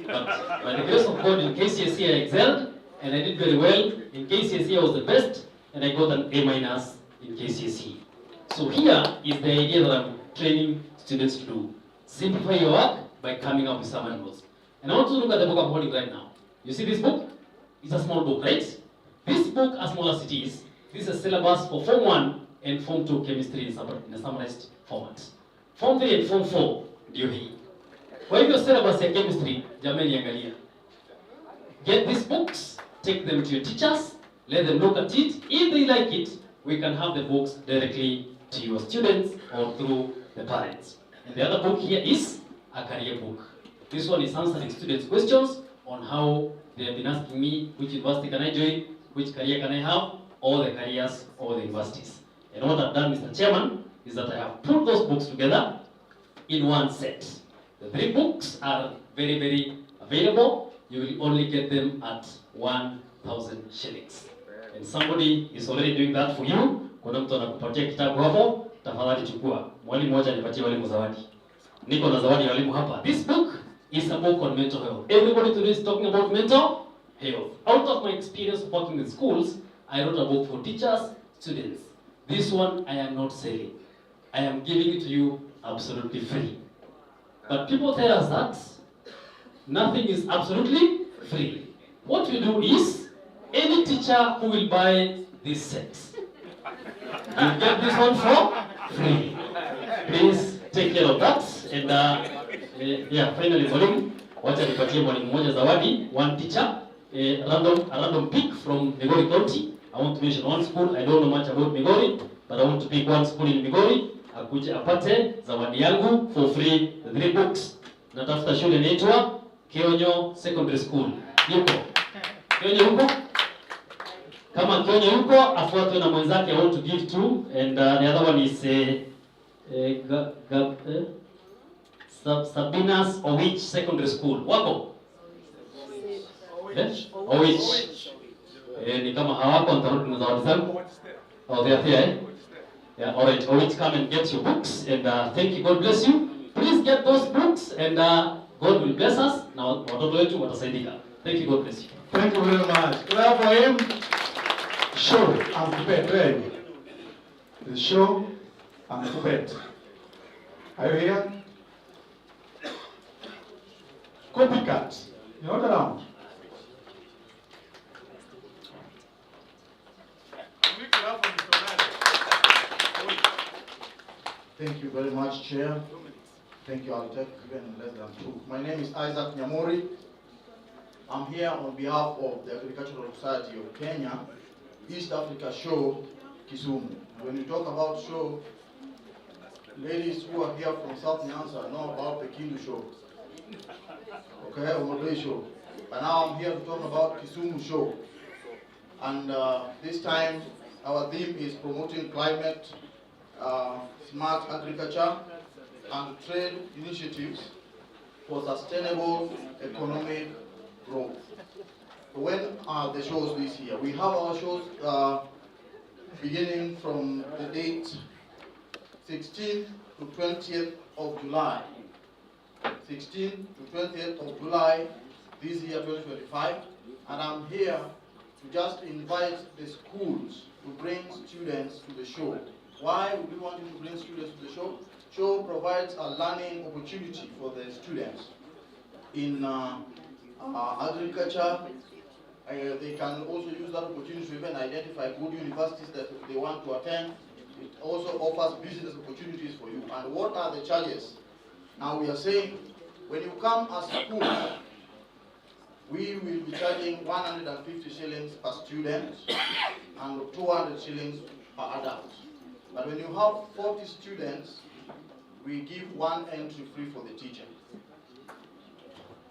L: But by the grace of God, in KCSE I excelled, and I did very well. In KCSE I was the best, and I got an A- in KCSE. So here is the idea that I'm training students to do. Simplify your work by coming up with summary notes. And I want to look at the book I'm holding right now. You see this book? It's a small book, right? This book, as small as it is, this is a syllabus for Form 1 and Form 2 chemistry in a summarized format. Form 3 and Form 4 ndio hii. Kwa hivyo syllabus ya chemistry, jameni angalia. Get these books, take them to your teachers, let them look at it. If they like it, we can have the books directly to your students or through the parents. And the other book here is a career book. This one is answering students' questions on how they have been asking me, which university can I join, which career can I have, all the careers, all the universities. And what I've done, Mr. Chairman, is that I have put those books together in one set. The 3 books are very, very available. You will only get them at 1,000 shillings. And somebody is already doing that for you. Kuna mtu anakupatia kitabu hapo, tafadhali chukua. Mwalimu mmoja anipatie walimu zawadi. Niko na zawadi ya walimu hapa. This book is a book on mental health. Everybody today is talking about mental health. Out of my experience of working with schools, I wrote a book for teachers, students. This one I am not selling. I am giving it to you absolutely free. But people tell us that nothing is absolutely free. What we do is, any teacher who will buy this set, you get this one for free. Please take care of that. And yeah, finally, mwalimu, wacha nipatie mwalimu mmoja zawadi, one teacher, a random pick from Migori County. I want to mention one school. I don't know much about Migori, but I want to pick one school in Migori. Akuje apate zawadi yangu for free, the 3 books. Natafuta shule inaitwa Kionyo Secondary School. Yuko? Kionyo yuko? Kama Kionyo yuko, afuatwe na mwenzake I want to give to, and the other one is Sabina's Owich Secondary School. Wako? Owich. Ni kama hawako nitarudi na zawadi zangu. Oh, they are here, eh? Yeah, all right. Owich, come and get your books, and thank you. God bless you. Please get those books, and God will bless us. Now, watoto wetu watasaidika. Thank you. God bless you.
A: Thank you very much. Clap for him. Show and Kupet. The show and Kupet. Are you here? Copycat. You're not around. Thank you very much, Chair. Thank you, I'll take even less than 2. My name is Isaac Nyamori. I'm here on behalf of the Agricultural Society of Kenya, East Africa Show, Kisumu. When you talk about show, ladies who are here from South Nyanza know about the Kindu show. Okay, Omodoi show. But now I'm here to talk about Kisumu show. And this time, our theme is promoting climate, smart agriculture, and trade initiatives for sustainable economic growth. When are the shows this year? We have our shows beginning from the date 16th to 20th of July. 16th to 20th of July this year, 2025. And I'm here
H: to just invite the schools to bring students to the show. Why would we want to bring students to the show? Show provides a learning opportunity for the students in agriculture. They can also use that opportunity to even identify good universities that they want to attend. It also offers business opportunities for you. And what are the charges? Now we are saying, when you come as a school, we will be charging 150 shillings per student and 200 shillings per adult. But when you have 40 students, we give one entry free for the teacher.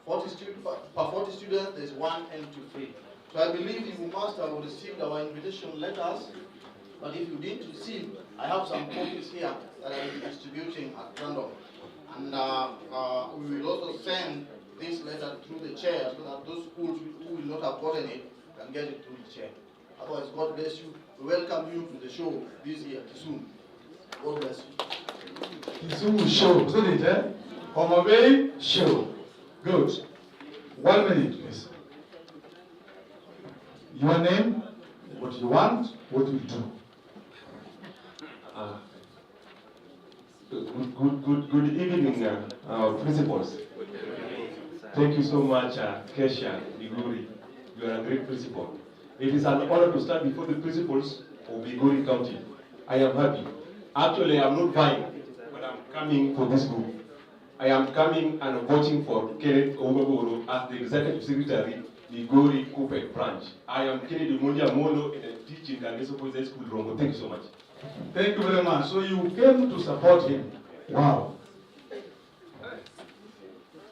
H: 40 per 40 students, there's one entry free. So I believe you must have received our invitation letters, but if you didn't receive, I have some copies here that I will be distributing at random. And we will also send this letter through the chair so that those schools who will not have gotten it can get it through the chair. Otherwise, God bless you. We welcome you to the show this year, Kisumu. God bless you.
A: Kisumu show, isn't it? Omabei show. Good. 1 minute, please. Your name, what you want, what you do.
K: Good evening, our principals. Thank you so much, Kessha, Migori. You are a great principal. It is an honor to stand before the principals of Migori County. I am happy. Actually, I am not vying, but I am coming for this group. I am coming and voting for Kenneth Ogogoro as the Executive Secretary, Migori Kupet Branch. I am Kennedy Monja Molo and I teach in Ganeso Boys School, Rongo. Thank you so much.
A: Thank you very much. So you came to support him. Wow.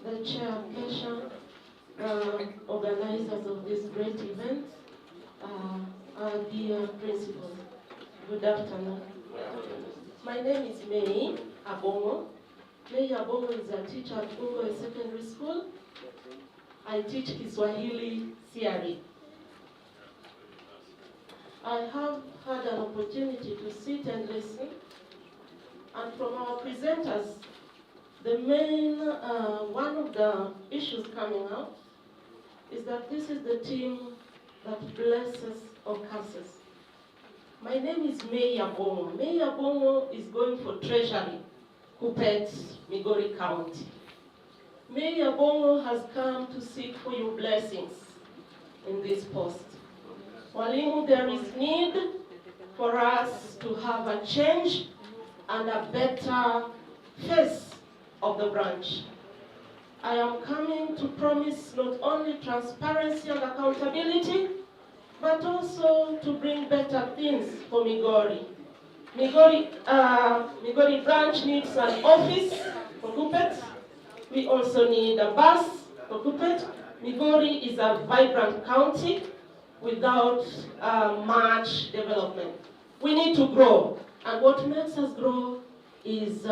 N: The Chair, Kessha, organizers of this great event, our dear principal, good afternoon. My name is May Abongo. May Abongo is a teacher at Gungo Secondary School. I teach Kiswahili theory. I have had an opportunity to sit and listen, and from our presenters, the main, one of the issues coming out is that this is the team that blesses or curses. My name is May Abongo. May Abongo is going for Treasury, Kupet, Migori County. May Abongo has come to seek for your blessings in this post. Walimu, there is need for us to have a change and a better face of the branch. I am coming to promise not only transparency and accountability, but also to bring better things for Migori. Migori branch needs an office for Kupet. We also need a bus for Kupet. Migori is a vibrant county without much development. We need to grow, and what makes us grow is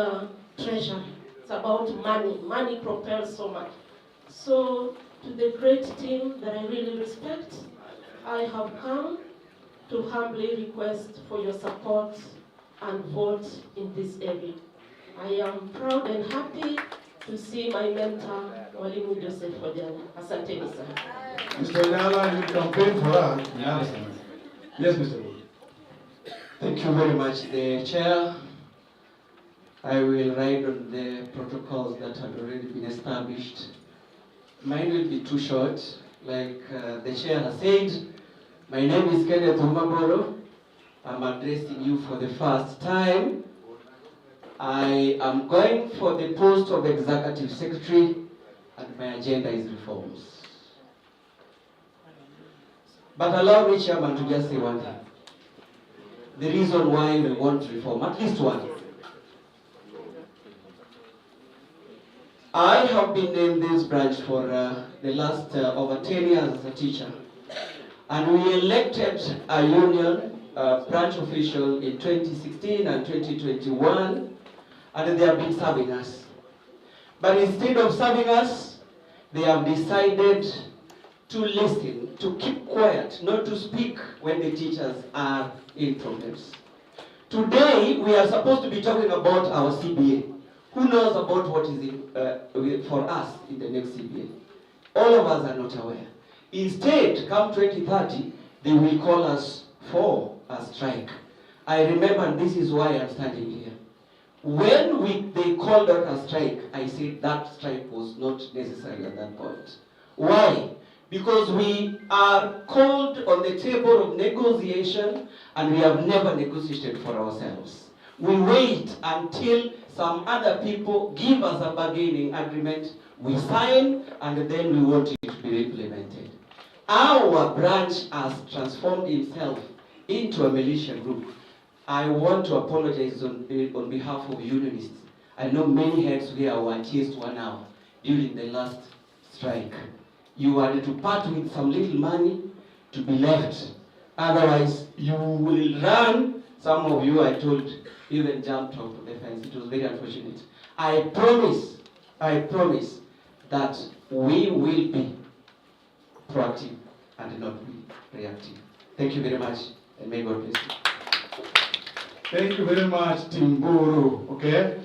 N: treasury. It's about money. Money propels so much. So, to the great team that I really respect, I have come to humbly request for your support and vote in this area. I am proud and happy to see my mentor, Walimu Joseph Odiana. Asanteni sana.
A: Mr. Nyala, you campaign for us. Yes, Mr. Wood.
W: Thank you very much, the chair. I will ride on the protocols that have already been established. Mine will be too short. Like the chair has said, my name is Kenneth Umaboro. I'm addressing you for the first time. I am going for the post of Executive Secretary, and my agenda is reforms. But allow me, Chairman, to just say one thing. The reason why we want reform, at least one. I have been in this branch for the last over 10 years as a teacher. And we elected a union branch official in 2016 and 2021, and they have been serving us. But instead of serving us, they have decided to listen, to keep quiet, not to speak when the teachers are in problems. Today, we are supposed to be talking about our CBA. Who knows about what is in, for us in the next CBA? All of us are not aware. Instead, come 2030, they will call us for a strike. I remember, this is why I'm standing here. When they called out a strike, I said that strike was not necessary at that point. Why? Because we are called on the table of negotiation and we have never negotiated for ourselves. We wait until some other people give us a bargaining agreement, we sign, and then we want it to be implemented. Our branch has transformed itself into a militia group. I want to apologize on behalf of unionists. I know many heads here were chased 1 hour during the last strike. You had to part with some little money to be left. Otherwise, you will run. Some of you, I told, even jumped off the fence. It was very unfortunate. I promise that we will be proactive and not be reactive. Thank you very much, and may God bless you.
A: Thank you very much, Timburu. Okay?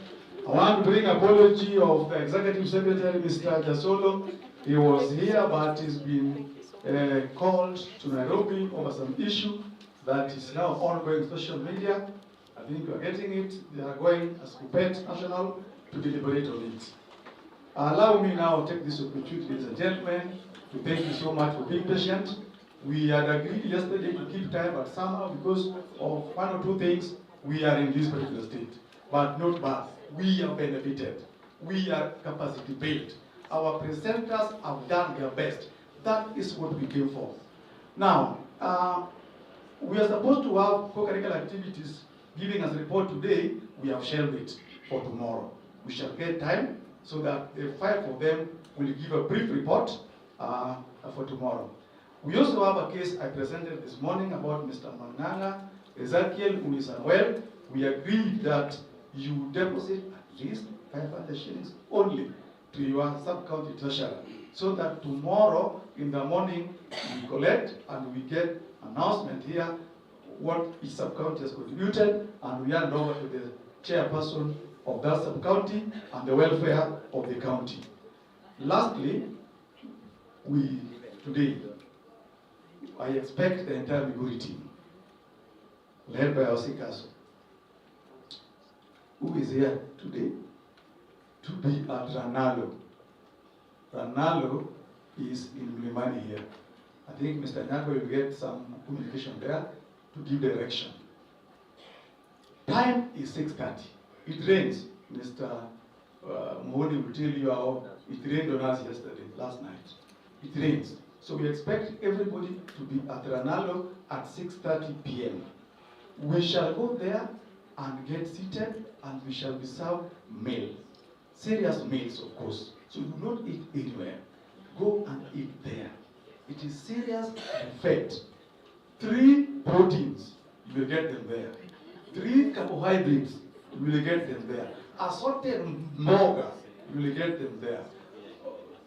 A: I want to bring apology of the Executive Secretary, Mr. Jasolo. He was here, but he's been called to Nairobi over some issue that is now ongoing social media. I think you are getting it. They are going as Kupet National to deliberate on it. Allow me now to take this opportunity, ladies and gentlemen, to thank you so much for being patient. We had agreed yesterday to keep time, but somehow because of 1 or 2 things, we are in this particular state. But not bad. We are benefited. We are capacity built. Our presenters have done their best. That is what we came for. Now, we are supposed to have co-curricular activities giving us a report today. We have shelved it for tomorrow. We shall get time so that the 5 of them will give a brief report for tomorrow. We also have a case I presented this morning about Mr. Manganga Ezekiel, who is unwell. We agreed that you deposit at least 500 shillings only to your sub-county treasurer, so that tomorrow in the morning we collect and we get announcement here what each sub-county has contributed, and we hand over to the chairperson of that sub-county and the welfare of the county. Lastly, today, I expect the entire Migori team, led by our CCASO, who is here today, to be at Ranalo. Ranalo is in Mlimani here. I think Mr. Nyako will get some communication there to give direction. Time is 6:30. It rains. Mr. Mohoni will tell you how it rained on us yesterday, last night. It rains. So we expect everybody to be at Ranalo at 6:30 p.m. We shall go there and get seated, and we shall be served meal. Serious meals, of course. So you do not eat anywhere. Go and eat there. It is serious buffet. 3 proteins, you will get them there. 3 carbohydrates, you will get them there. Assorted mboga, you will get them there.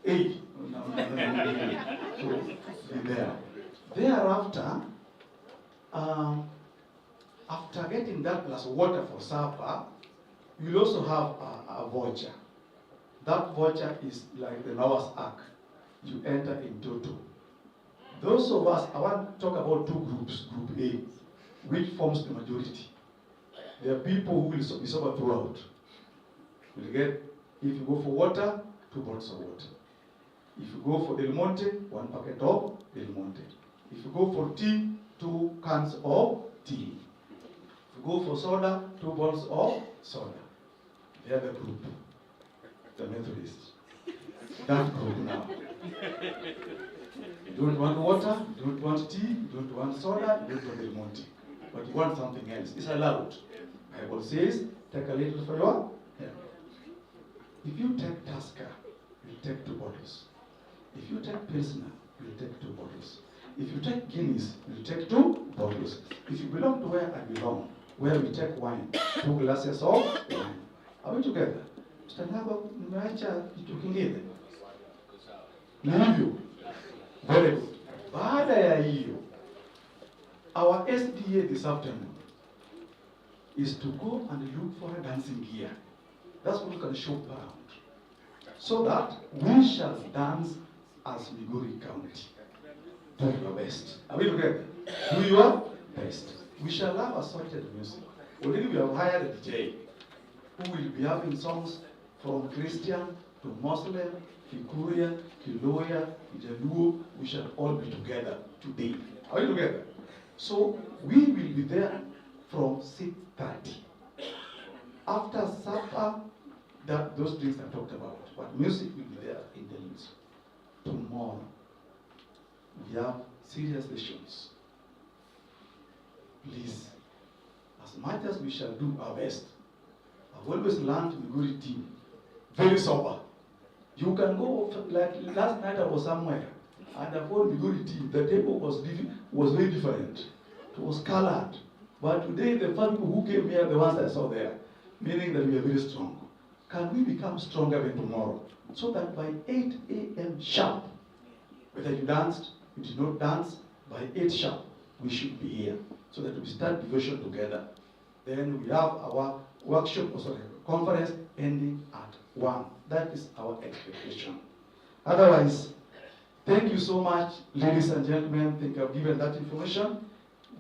A: 8. So, be there. Thereafter, after getting that plus water for supper, you'll also have a voucher. That voucher is like the Noah's Ark. You enter in total. Those of us, I want to talk about 2 groups. Group A, which forms the majority. There are people who will be sober throughout. You'll get, if you go for water, 2 bottles of water. If you go for Del Monte, 1 packet of Del Monte. If you go for tea, 2 cans of tea. If you go for soda, 2 bottles of soda. The other group, the Methodists. That group now. You don't want water, you don't want tea, you don't want soda, you don't want Del Monte. But you want something else. It's allowed. The Bible says, take a little for your health. If you take Tusker, you take 2 bottles. If you take Pilsner, you take 2 bottles. If you take Guinness, you take 2 bottles. If you belong to where I belong, where we take wine, 2 glasses of wine. Are we together? Mr. Nabo, nimeacha kitu kingine. Na hivyo, very good. Baada ya hiyo, our SDA this afternoon is to go and look for a dancing gear. That's what we can shop around. So that we shall dance as Migori County. Do your best. Are we together? Do your best. We shall have assorted music. Already we have hired a DJ who will be having songs from Christian to Muslim, Kikuria, Kiloya, Ijaluo. We shall all be together today. Are we together? So we will be there from 6:30. After supper, those things I talked about. But music will be there in the news. Tomorrow, we have serious sessions. Please, as much as we shall do our best, I've always learned Migori team, very sober. You can go, like last night I was somewhere, and I found Migori team, the table was very different. It was colored. But today, the five people who came here, the ones I saw there, meaning that we are very strong. Can we become stronger than tomorrow? So that by 8 a.m. sharp, whether you danced, you did not dance, by 8 sharp, we should be here. So that we start devotion together. Then we have our workshop, conference ending at 1. That is our expectation. Otherwise, thank you so much, ladies and gentlemen. I think I've given that information.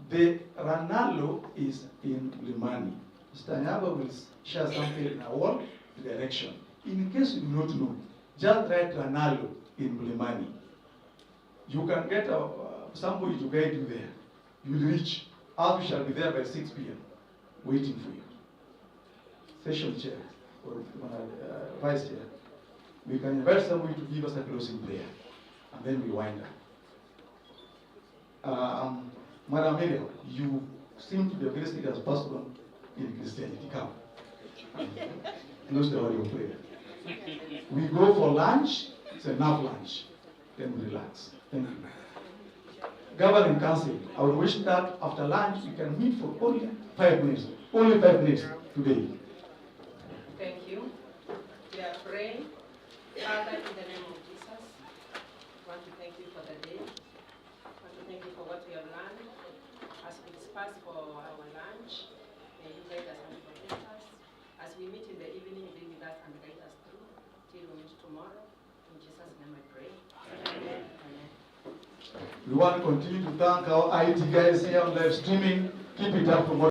A: The Ranalo is in Limani. Mr. Nyaba will share something in our wall direction. In case you do not know, just write Ranalo in Limani. You can get somebody to guide you there. You will reach. Ours shall be there by 6 p.m. waiting for you. Session chair or vice chair. We can invite somebody to give us a closing prayer, and then we wind up. Madam Miriam, you seem to be a very serious person in Christianity. Come. Close the audio prayer. We go for lunch, it's enough lunch. Then we relax. Thank you. Governing Council, I would wish that after lunch we can meet for only 5 minutes. Only 5 minutes today.
J: Thank you. We are praying. Father, in the name of Jesus, I want to thank you for the day. I want to thank you for what we have learned. As we disperse for our lunch, may you guide us and protect us. As we meet in the evening, be with us and guide us through till we meet tomorrow. In Jesus' name I pray. Amen.
A: We want to continue to thank our IT guys here on live streaming. Keep it up for more.